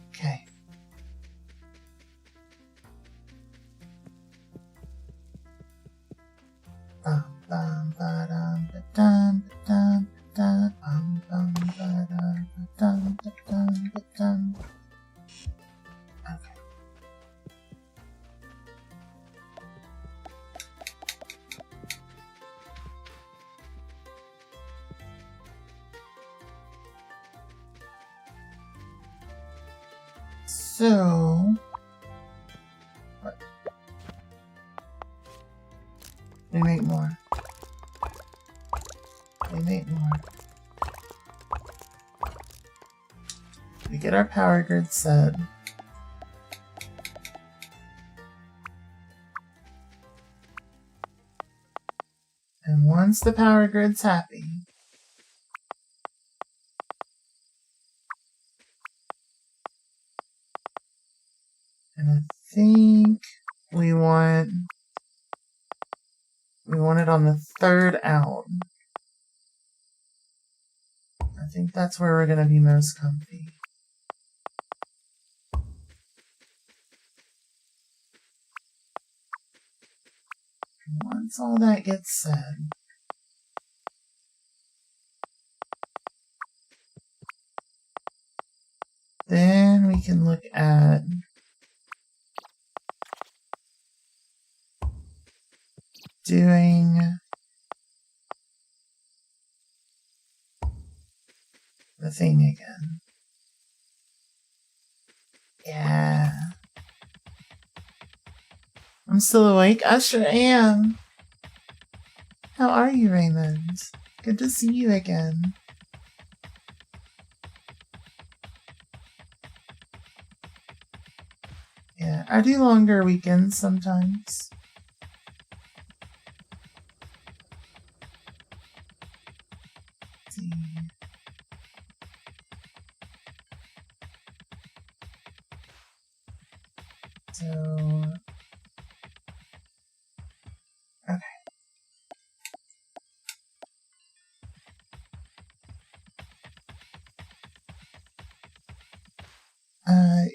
Okay. Bum bum ba dum ba dum ba dum ba dum bum ba dum ba dum ba dum ba dum. Okay. So, what? We make more. We get our power grid set. And once the power grid's happy, and I think we want it on the third out. I think that's where we're gonna be most comfy. And once all that gets said, then we can look at doing the thing again. Yeah. I'm still awake? I sure am. How are you, Raymond? Good to see you again. Yeah, I do longer weekends sometimes. Let's see. So, okay.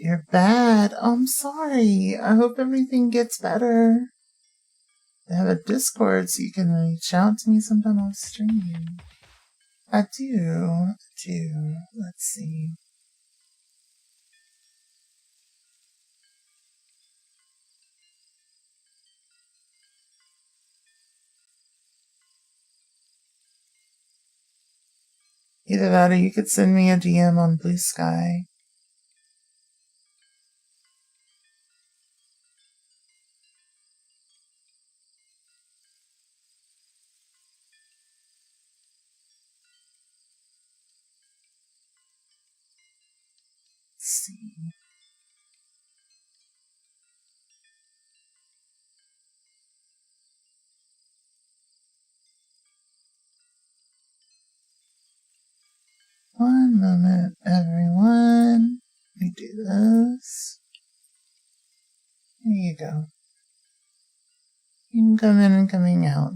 You're bad. Oh, I'm sorry. I hope everything gets better. I have a Discord so you can reach out to me sometime on stream. I do. Let's see. Either that or you could send me a DM on Blue Sky. Let's see. One moment, everyone. Let me do this. There you go. You can come in and coming out.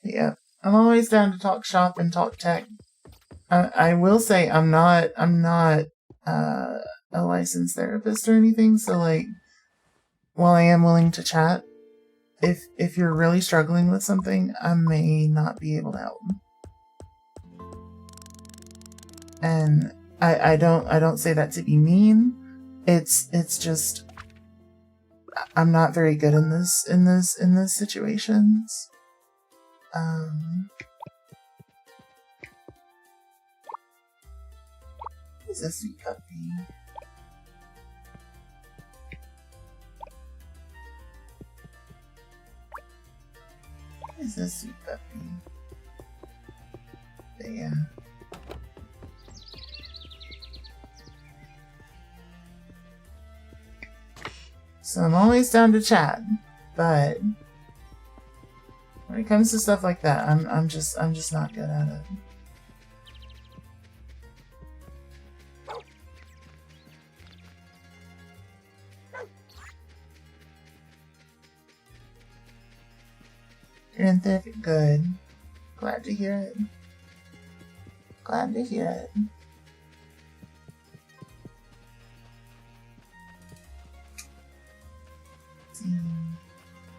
Yeah, I'm always down to talk shop and talk tech. I will say I'm not a licensed therapist or anything, so like while I am willing to chat, if you're really struggling with something, I may not be able to help. And I don't say that to be mean. It's just I'm not very good in these situations. He's a sweet puppy. He's a sweet puppy. But yeah. So I'm always down to chat, but when it comes to stuff like that, I'm just not good at it. You're in therapy. Good. Glad to hear it. Glad to hear it.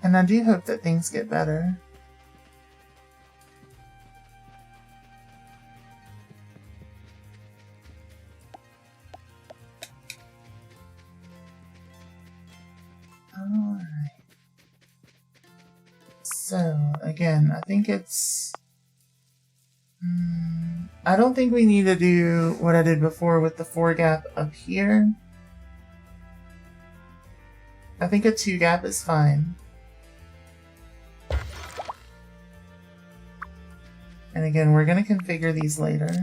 And I do hope that things get better. Alright. So, again, I think it's... I don't think we need to do what I did before with the 4 gap up here. I think a 2 gap is fine. And again, we're going to configure these later.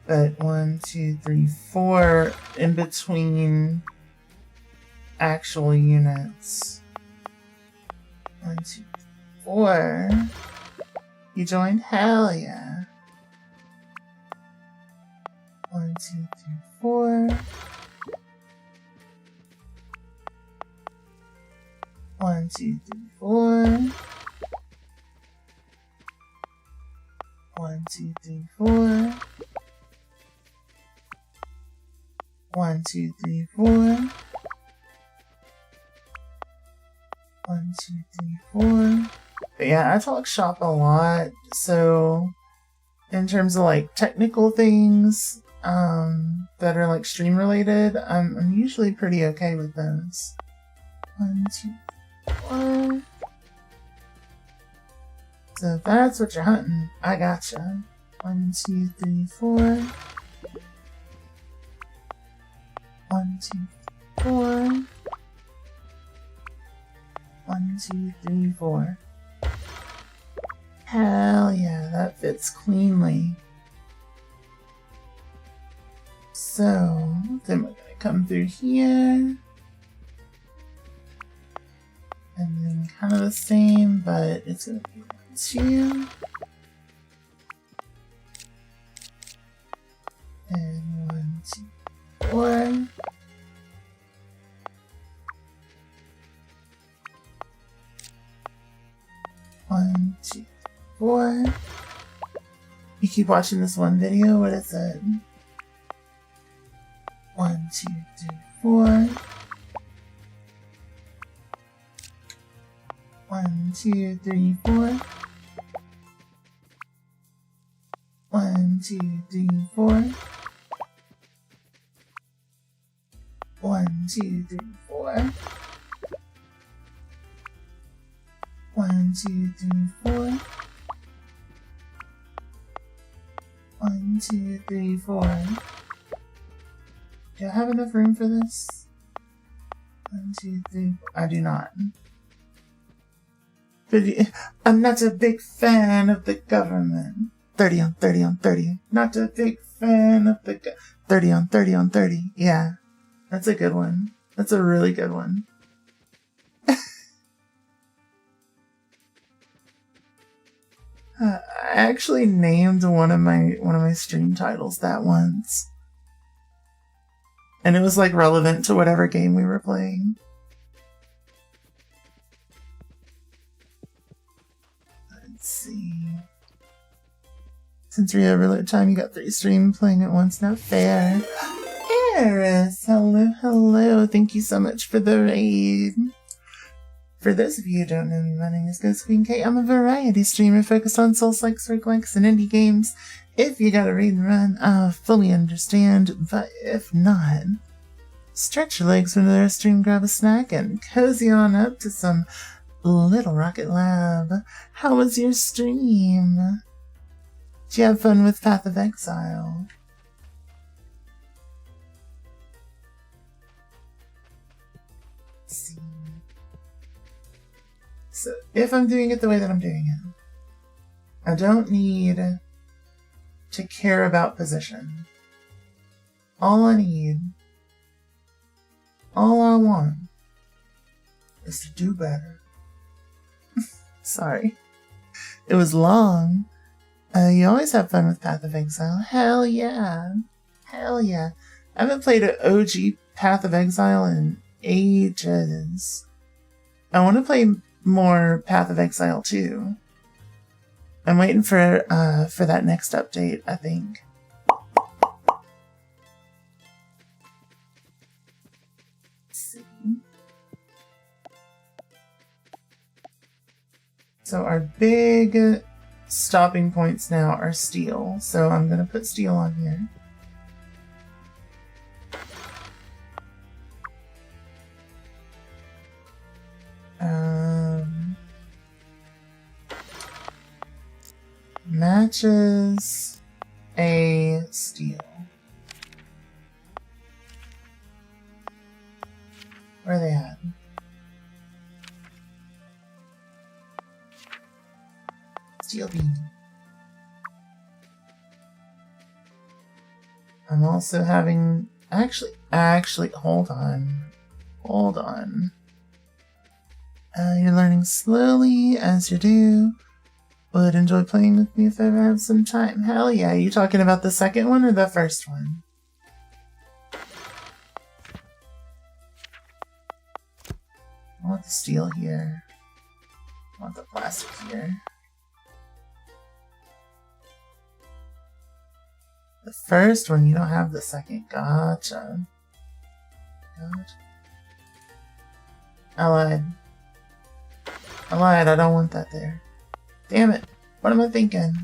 But 1, 2, 3, 4 in between actual units. 1, 2, 4. You joined? Hell yeah. 1, 2, 3, 4. 1, 2, 3, 4. 1, 2, 3, 4. 1, 2, 3, 4. 1, 2, 3, 4. But yeah, I talk shop a lot, so in terms of like technical things that are like stream related, I'm usually pretty okay with those. 1, 2, 4. So if that's what you're hunting, I gotcha. 1, 2, 3, 4. 1, 2, 4. 1, 2, 3, 4. Hell yeah. fits cleanly. So then we're gonna come through here. And then kind of the same, but it's gonna be 1, 2. And 1, 2, 4. One, 2, 4. You keep watching this one video, what is it? 1, 2, 3, 4. 1, 2, 3, 4. 1, 2, 3, 4. 1, 2, 3, 4. 1, 2, 3, 4. 1, 2, 3, 4. Do I have enough room for this? 1, 2, 3. I do not. But I'm not a big fan of the government. 30 on 30 on 30. Not a big fan of the 30 on 30 on 30. Yeah, that's a good one. That's a really good one. I actually named one of my stream titles that once. And it was like relevant to whatever game we were playing. Let's see. Since we overload time, you got 3 streams playing at once. Not fair. Eris, hello, hello. Thank you so much for the raid. For those of you who don't know me, my name is Ghost Queen Kate. I'm a variety streamer focused on Souls-likes, roguelikes, and indie games. If you got a read and run, I fully understand, but if not, stretch your legs for another stream, grab a snack, and cozy on up to some Little Rocket Lab. How was your stream? Did you have fun with Path of Exile? Let's see. So, if I'm doing it the way that I'm doing it, I don't need to care about position. All I need, all I want, is to do better. Sorry. It was long. You always have fun with Path of Exile. Hell yeah. Hell yeah. I haven't played an OG Path of Exile in ages. I want to play more Path of Exile 2. I'm waiting for that next update, I think. Let's see. So our big stopping points now are steel. So I'm going to put steel on here. Matches a steel. Where are they at? Steel beam. I'm also having actually hold on. You're learning slowly as you do. Would enjoy playing with me if I ever have some time. Hell yeah. Are you talking about the second one or the first one? I want the steel here. I want the plastic here. The first one, you don't have the second. Gotcha. I lied. I don't want that there. Damn it. What am I thinking?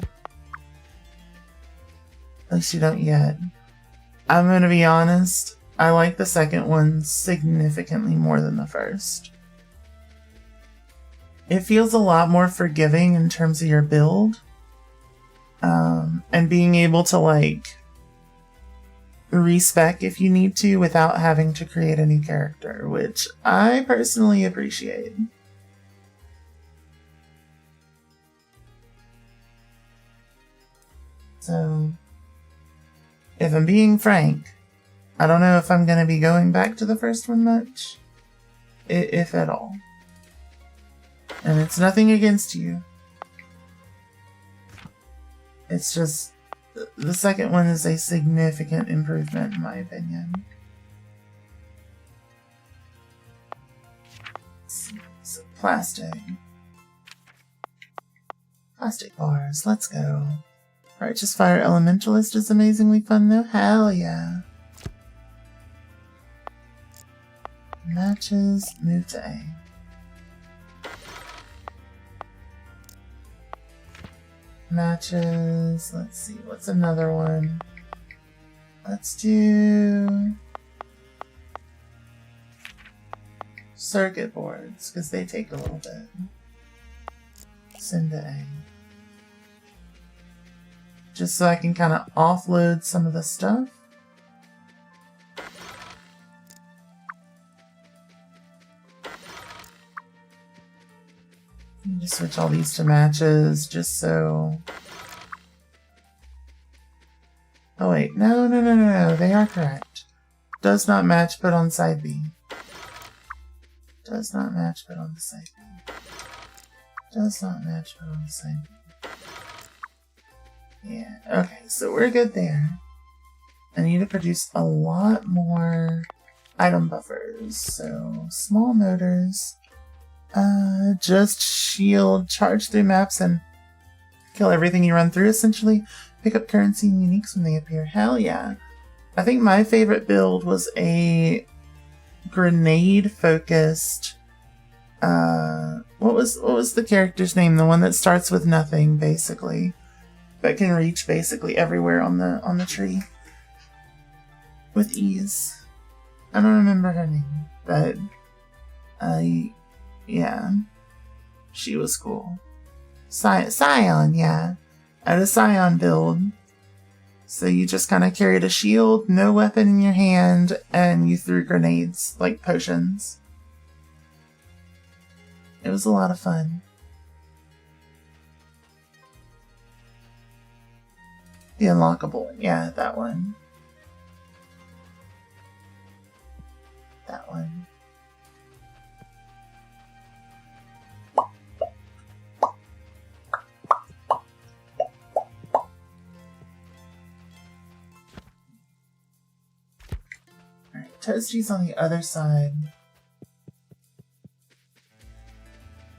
At least you don't yet. I'm gonna be honest. I like the second one significantly more than the first. It feels a lot more forgiving in terms of your build. And being able to, like, respec if you need to without having to create a new character, which I personally appreciate. So, if I'm being frank, I don't know if I'm going to be going back to the first one much, if at all. And it's nothing against you. It's just, the second one is a significant improvement in my opinion. So plastic bars, let's go. Righteous Fire Elementalist is amazingly fun though, hell yeah. Matches, move to A. Matches, let's see, what's another one? Let's do circuit boards, because they take a little bit. Send to A. Just so I can kind of offload some of the stuff. Just switch all these to matches, just so... Oh wait, no, they are correct. Does not match, but on side B. Does not match, but on the side B. Does not match, but on the side B. Yeah, okay, so we're good there. I need to produce a lot more item buffers, so small motors. Just shield, charge through maps, and kill everything you run through, essentially. Pick up currency and uniques when they appear. Hell yeah. I think my favorite build was a grenade-focused, what was the character's name? The one that starts with nothing, basically. But can reach basically everywhere on the tree. With ease. I don't remember her name, but, yeah. She was cool. Scion, yeah. I had a Scion build. So you just kind of carried a shield, no weapon in your hand, and you threw grenades, like potions. It was a lot of fun. The unlockable, yeah, that one. That one. Toasty's on the other side.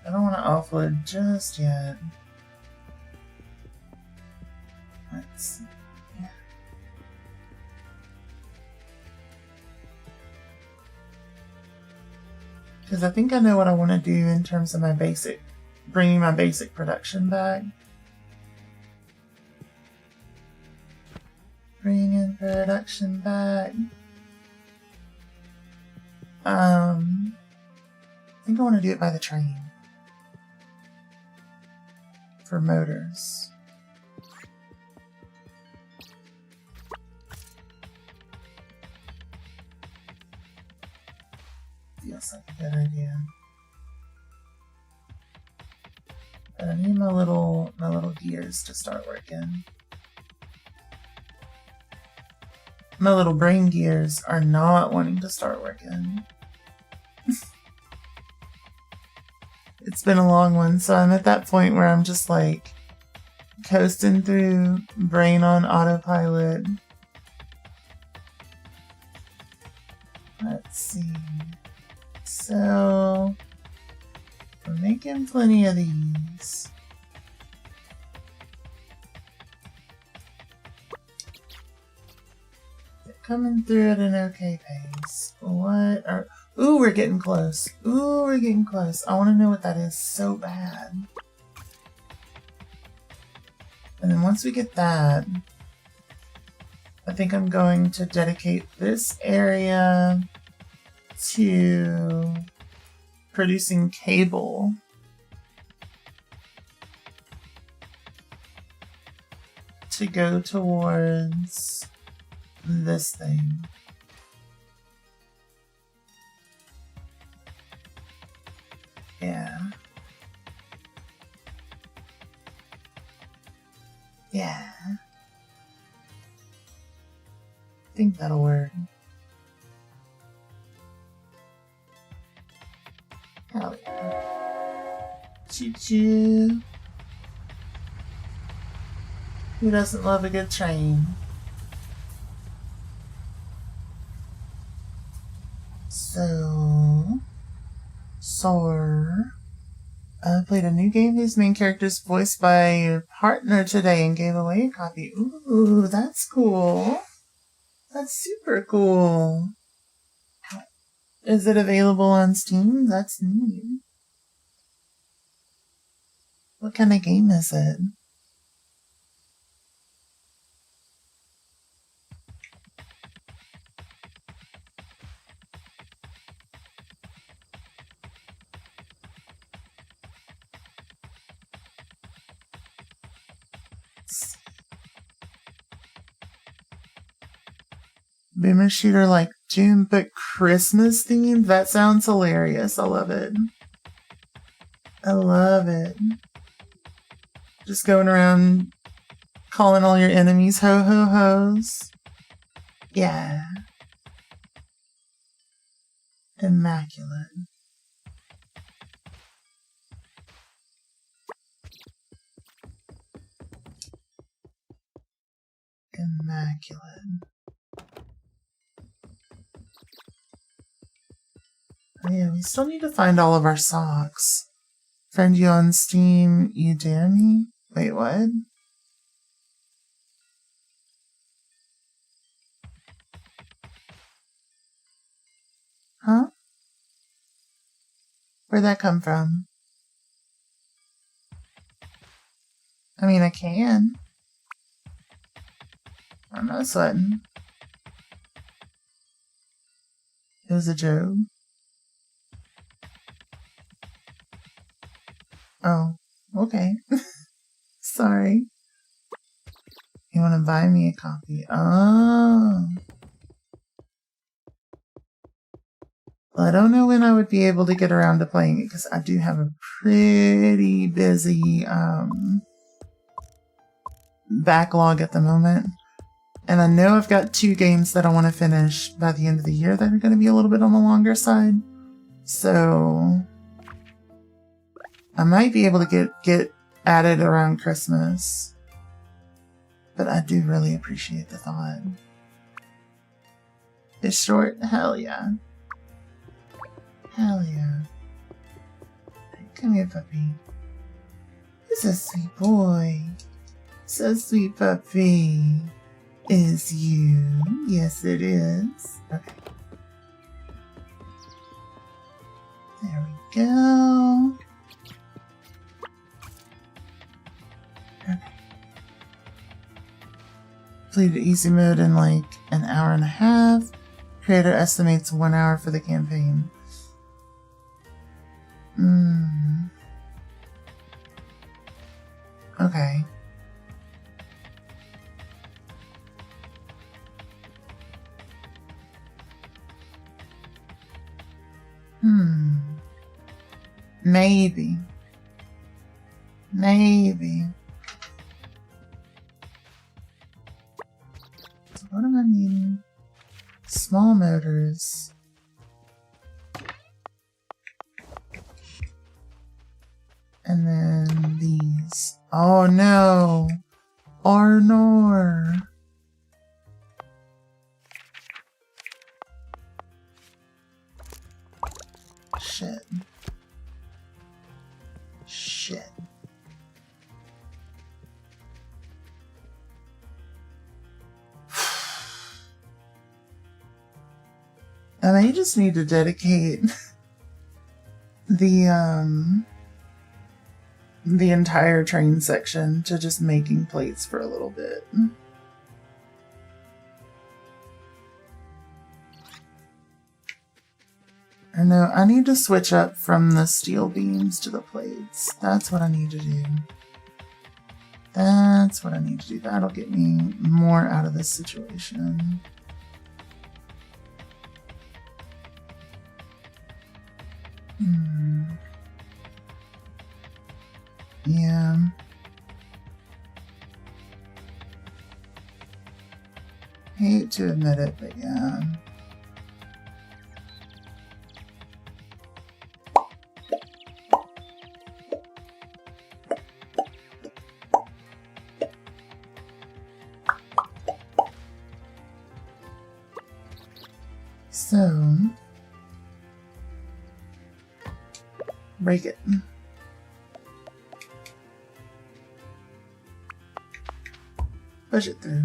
I don't want to offload just yet. Let's see. Yeah. Because I think I know what I want to do in terms of my basic, bringing my basic production back. Bringing production back. I think I want to do it by the train. For motors. Feels like a good idea. But I need my little gears to start working. My little brain gears are not wanting to start working. It's been a long one, so I'm at that point where I'm just like coasting through, brain on autopilot. Let's see. So we're making plenty of these. Coming through at an okay pace. What are... Ooh, we're getting close. Ooh, we're getting close. I want to know what that is so bad. And then once we get that, I think I'm going to dedicate this area to producing cable. To go towards this thing. Yeah. Yeah. I think that'll work. Hell yeah. Choo-choo. Who doesn't love a good train? So... Soar... played a new game whose main character is voiced by your partner today and gave away a copy. Ooh, that's cool. That's super cool. Is it available on Steam? That's neat. What kind of game is it? Boomer Shooter like Doom, but Christmas themed? That sounds hilarious. I love it. I love it. Just going around calling all your enemies ho-ho-hos. Yeah. Immaculate. Immaculate. Oh yeah, we still need to find all of our socks. Friend you on Steam, you dare me? Wait, what? Huh? Where'd that come from? I mean, I can. I'm not sweating. It was a joke. Oh, okay. Sorry. You want to buy me a copy? Oh. Well, I don't know when I would be able to get around to playing it because I do have a pretty busy backlog at the moment. And I know I've got 2 games that I want to finish by the end of the year that are going to be a little bit on the longer side. So I might be able to get at it around Christmas. But I do really appreciate the thought. It's short? Hell yeah. Hell yeah. Come here, puppy. It's a sweet boy. So sweet, puppy. Is you? Yes, it is. Okay. There we go. Okay. Completed easy mode in like an hour and a half. Creator estimates 1 hour for the campaign. Okay. Maybe. Maybe. So what am I needing? Small motors. And then these. Oh no! Arnor! Shit. Shit. I may just need to dedicate the entire train section to just making plates for a little bit. I know, I need to switch up from the steel beams to the plates. That's what I need to do. That's what I need to do. That'll get me more out of this situation. Yeah. Hate to admit it, but yeah. So, break it. Push it through.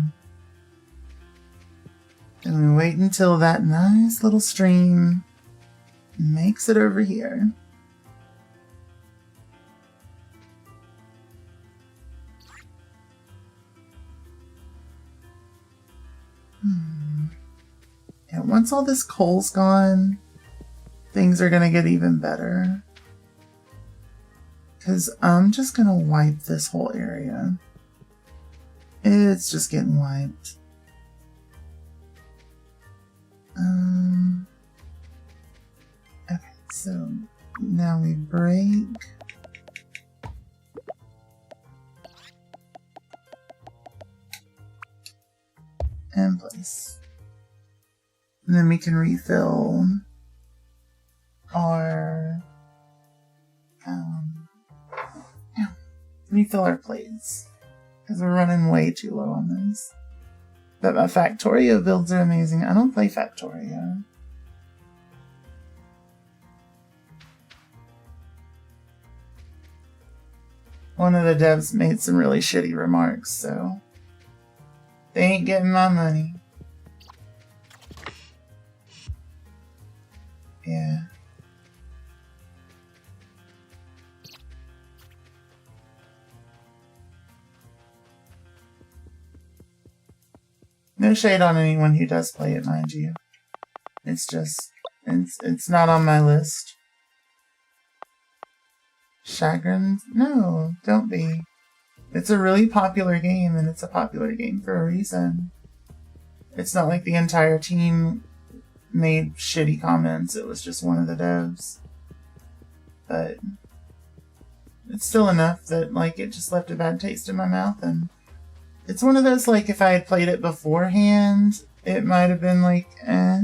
And we wait until that nice little stream makes it over here. And once all this coal's gone, things are gonna get even better. Because I'm just gonna wipe this whole area. It's just getting wiped. Okay, so now we break. And place. And then we can refill our plates. Because we're running way too low on those. But my Factorio builds are amazing. I don't play Factorio. One of the devs made some really shitty remarks, so they ain't getting my money. Yeah. No shade on anyone who does play it, mind you. It's just, it's not on my list. Chagrined? No, don't be. It's a really popular game, and it's a popular game for a reason. It's not like the entire team made shitty comments. It was just one of the devs. But it's still enough that, like, it just left a bad taste in my mouth, and it's one of those, like, if I had played it beforehand, it might have been like, eh.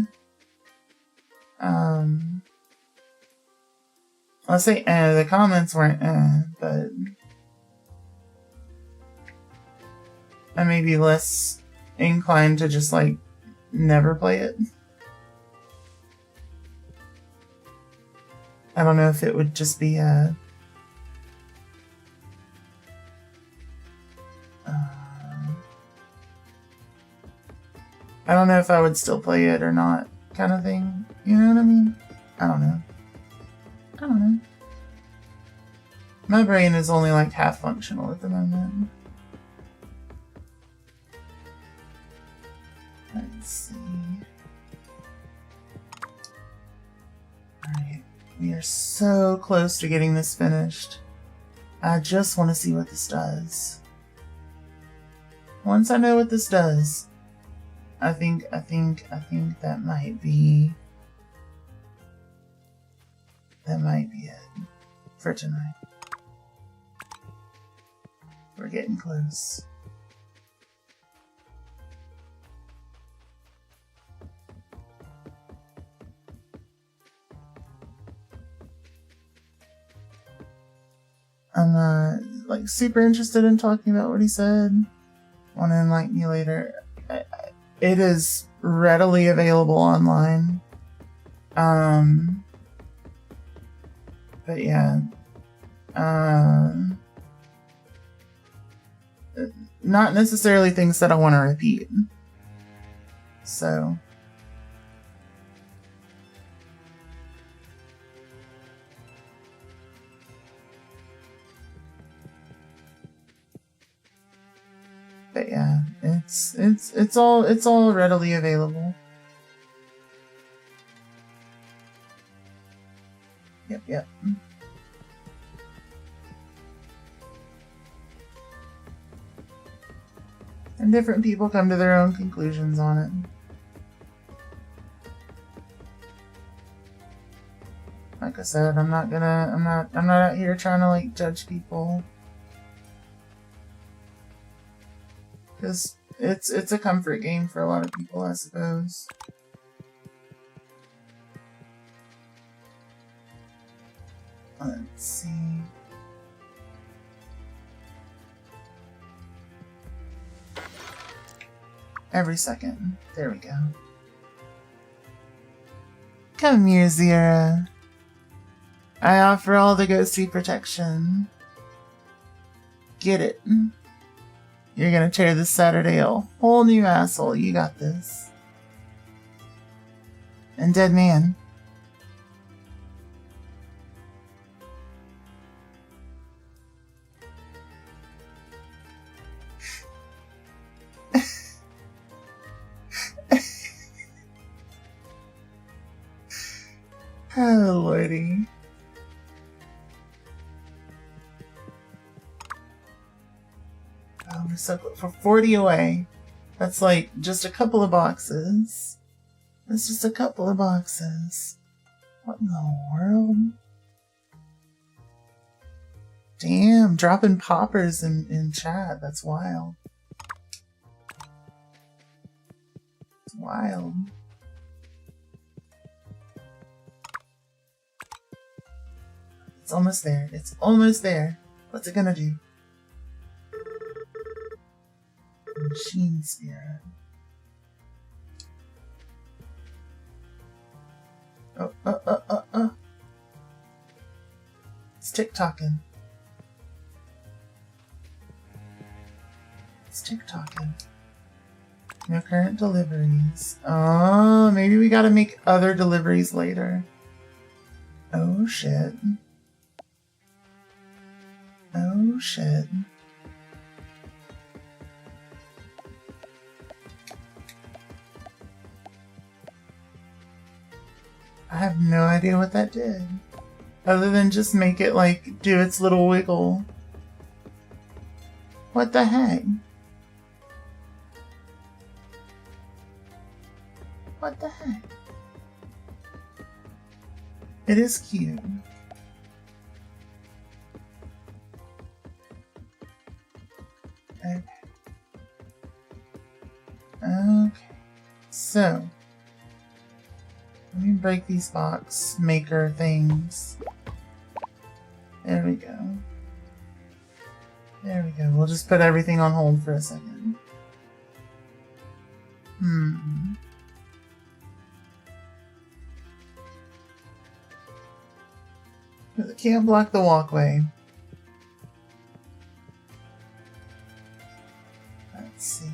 I'll say eh, the comments weren't eh, but I may be less inclined to just, like, never play it. I don't know if it would just be a I don't know if I would still play it or not, kind of thing. You know what I mean? I don't know. I don't know. My brain is only like half functional at the moment. Let's see. Alright. We are so close to getting this finished. I just want to see what this does. Once I know what this does, I think that might be it for tonight. We're getting close. I'm not, like, super interested in talking about what he said. Want to enlighten you later. It is readily available online. But yeah. Not necessarily things that I want to repeat. So. But yeah, it's all readily available. Yep. And different people come to their own conclusions on it. Like I said, I'm not out here trying to, like, judge people. Because It's a comfort game for a lot of people, I suppose. Let's see. Every second. There we go. Come here, Zira. I offer all the ghosty protection. Get it. You're gonna tear this Saturday a whole new asshole. You got this. And dead man. Oh, lordy. Oh, we're so close. For 40 away. That's like just a couple of boxes. That's just a couple of boxes. What in the world? Damn, dropping poppers in chat. That's wild. It's wild. It's almost there. It's almost there. What's it gonna do? Machine spirit. Oh. It's tick-tocking. It's tick-tocking. No current deliveries. Oh, maybe we gotta make other deliveries later. Oh, shit. Oh, shit. I have no idea what that did. Other than just make it, like, do its little wiggle. What the heck? What the heck? It is cute. Okay. Okay. So, let me break these box maker things. There we go. There we go. We'll just put everything on hold for a second. It can't block the walkway. Let's see.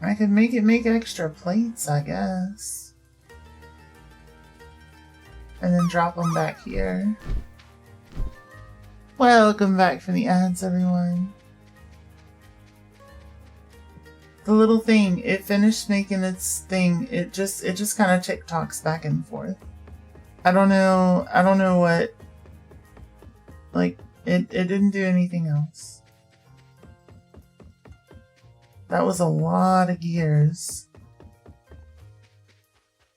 I could make it make extra plates, I guess. And then drop them back here. Welcome back from the ads, everyone. The little thing, it finished making its thing. It just kind of tick-tocks back and forth. I don't know what, like, it didn't do anything else. That was a lot of gears.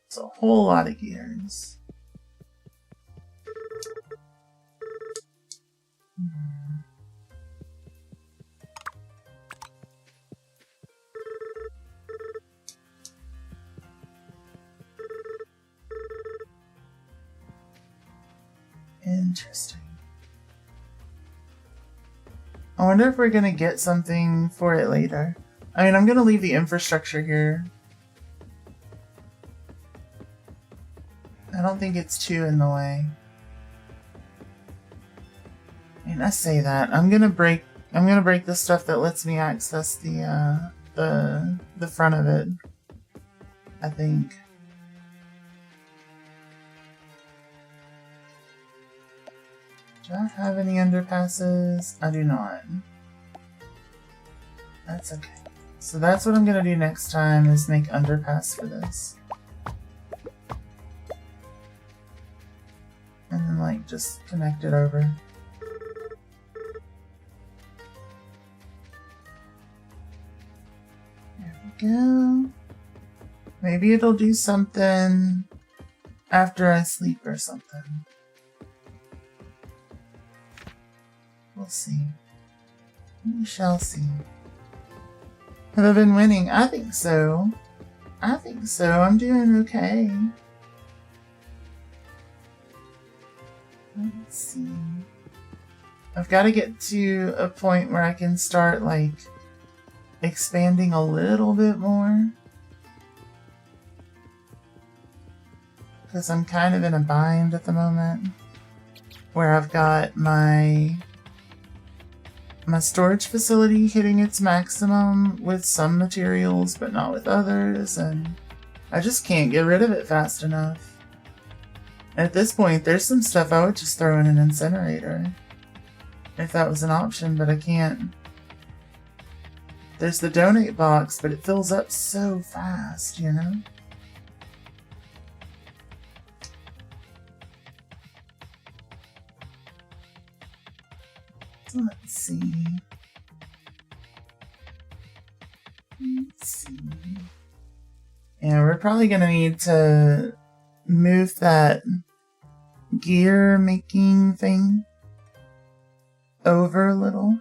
It's a whole lot of gears. Interesting. I wonder if we're gonna get something for it later. I mean, I'm gonna leave the infrastructure here. I don't think it's too in the way. I mean, I say that. I'm gonna break the stuff that lets me access the front of it. I think. Do I have any underpasses? I do not. That's okay. So that's what I'm gonna do next time, is make underpass for this. And then, like, just connect it over. There we go. Maybe it'll do something after I sleep or something. We'll see. We shall see. Have I been winning? I think so. I think so. I'm doing okay. Let's see. I've got to get to a point where I can start, like, expanding a little bit more. Because I'm kind of in a bind at the moment. Where I've got my storage facility hitting its maximum with some materials, but not with others, and I just can't get rid of it fast enough. At this point, there's some stuff I would just throw in an incinerator, if that was an option, but I can't. There's the donate box, but it fills up so fast, you know? Let's see. Yeah, we're probably gonna need to move that gear making thing over a little.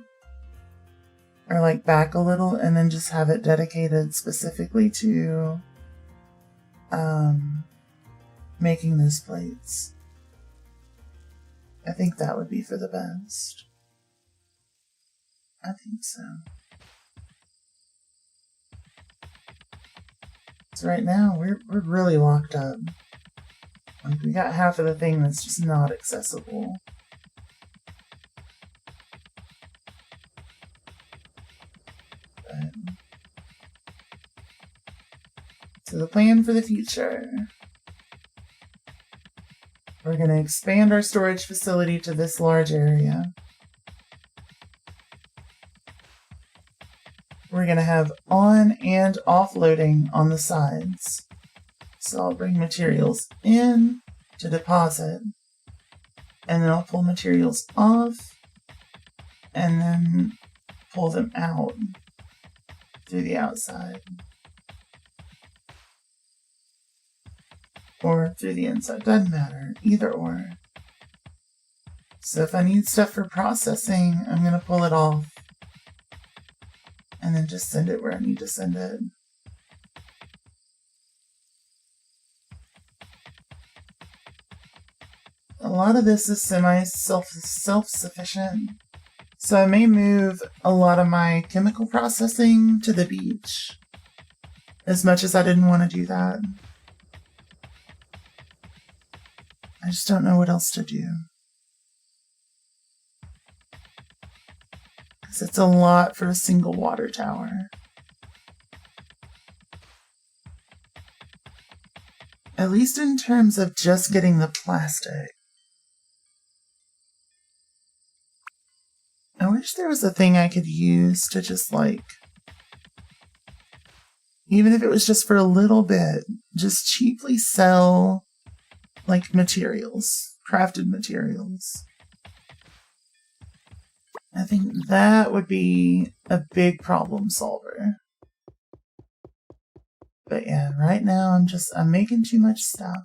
Or like back a little, and then just have it dedicated specifically to making those plates. I think that would be for the best. I think so. So right now, we're really locked up. Like, we got half of the thing that's just not accessible. But... so the plan for the future. We're going to expand our storage facility to this large area. We're going to have on and offloading on the sides. So I'll bring materials in to deposit, and then I'll pull materials off, and then pull them out through the outside. Or through the inside, doesn't matter, either or. So if I need stuff for processing, I'm going to pull it off. And then just send it where I need to send it. A lot of this is self-sufficient. So I may move a lot of my chemical processing to the beach. As much as I didn't want to do that. I just don't know what else to do. It's a lot for a single water tower. At least in terms of just getting the plastic. I wish there was a thing I could use to just like, even if it was just for a little bit, just cheaply sell like materials, crafted materials. I think that would be a big problem solver. But yeah, right now I'm making too much stuff.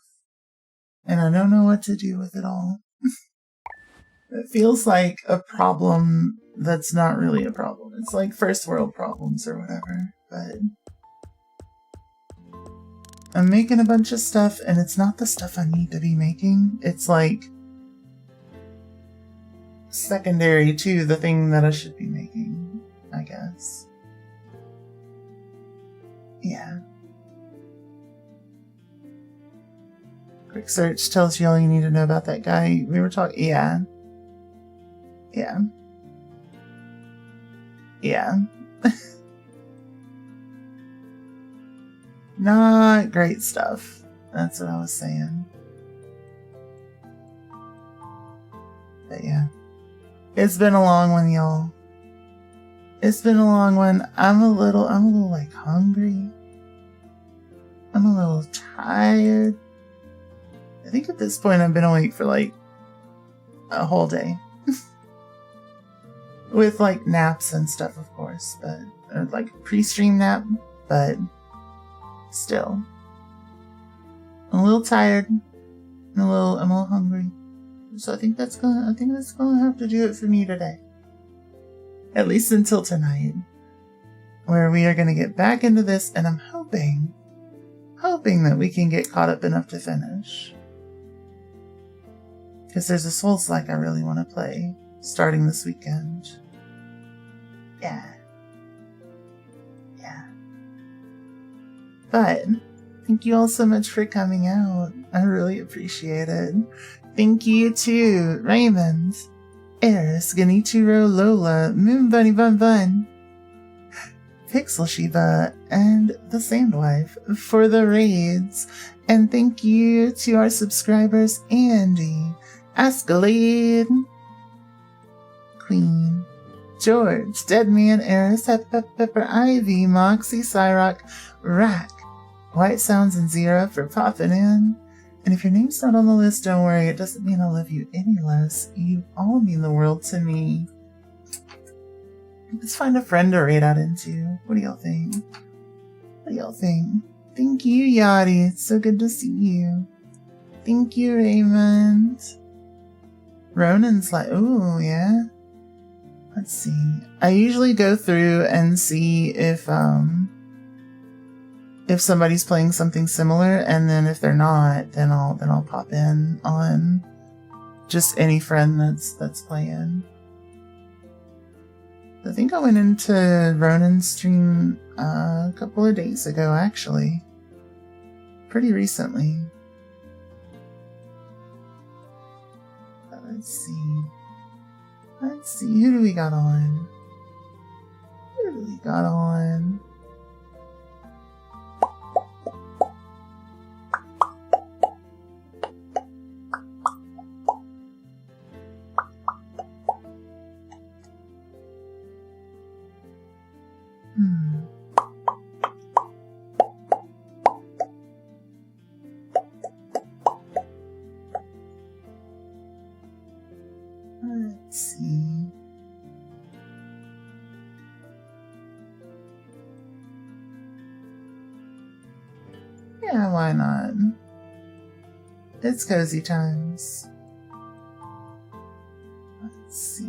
And I don't know what to do with it all. It feels like a problem that's not really a problem. It's like first world problems or whatever, but I'm making a bunch of stuff and it's not the stuff I need to be making. It's like secondary to the thing that I should be making, I guess. Yeah. Quick search tells you all you need to know about that guy. We were talking, yeah. Yeah. Yeah. Not great stuff. That's what I was saying. But yeah. It's been a long one, y'all. It's been a long one. I'm a little like hungry. I'm a little tired. I think at this point I've been awake for like a whole day. With like naps and stuff, of course, but like pre-stream nap, but still. I'm a little tired. I'm a little hungry. So I think that's gonna have to do it for me today. At least until tonight, where we are going to get back into this, and I'm hoping that we can get caught up enough to finish. Because there's a Souls-like I really want to play, starting this weekend. Yeah. But, thank you all so much for coming out. I really appreciate it. Thank you to Raymond, Eris, Genichiro, Lola, Moon Bunny Bun Bun, Pixel Shiba, and the Sandwife for the raids. And thank you to our subscribers, Andy, Escalade, Queen, George, Deadman, Eris, Pepper, Ivy, Moxie, Cyrock, Rack, White Sounds, and Zira for popping in. And if your name's not on the list, don't worry. It doesn't mean I love you any less. You all mean the world to me. Let's find a friend to raid out into. What do y'all think? Thank you, Yachty. It's so good to see you. Thank you, Raymond. Ronan's like, ooh, yeah. Let's see. I usually go through and see if somebody's playing something similar, and then if they're not, then I'll pop in on just any friend that's playing. I think I went into Ronan's stream a couple of days ago, actually. Pretty recently. But let's see. Who do we got on? Let's see. Yeah, why not? It's cozy times. Let's see.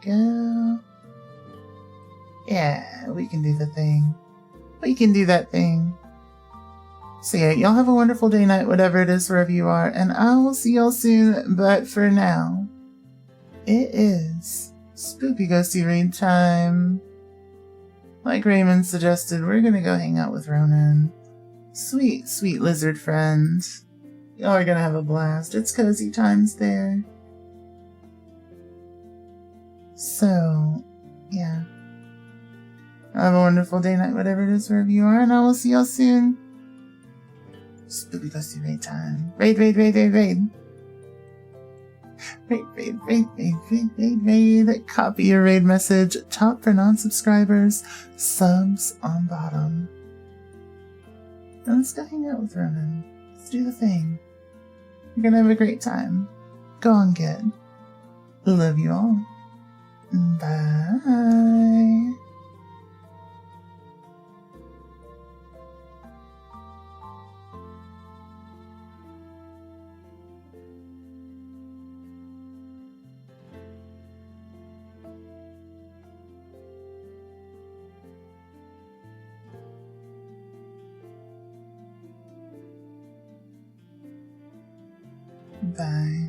Go. Yeah, we can do the thing. We can do that thing. So yeah, y'all have a wonderful day, night, whatever it is, wherever you are, and I will see y'all soon, but for now, it is spooky ghosty raid time. Like Raymond suggested, we're gonna go hang out with Ronan. Sweet, sweet lizard friend. Y'all are gonna have a blast. It's cozy times there. So, yeah. Have a wonderful day, night, whatever it is, wherever you are, and I will see y'all soon. Spooky ghosty raid time. Raid. Raid. Copy your raid message. Top for non-subscribers. Subs on bottom. Now let's go hang out with Ronan. Let's do the thing. You're gonna have a great time. Go on, kid. Love you all. Bye. Bye.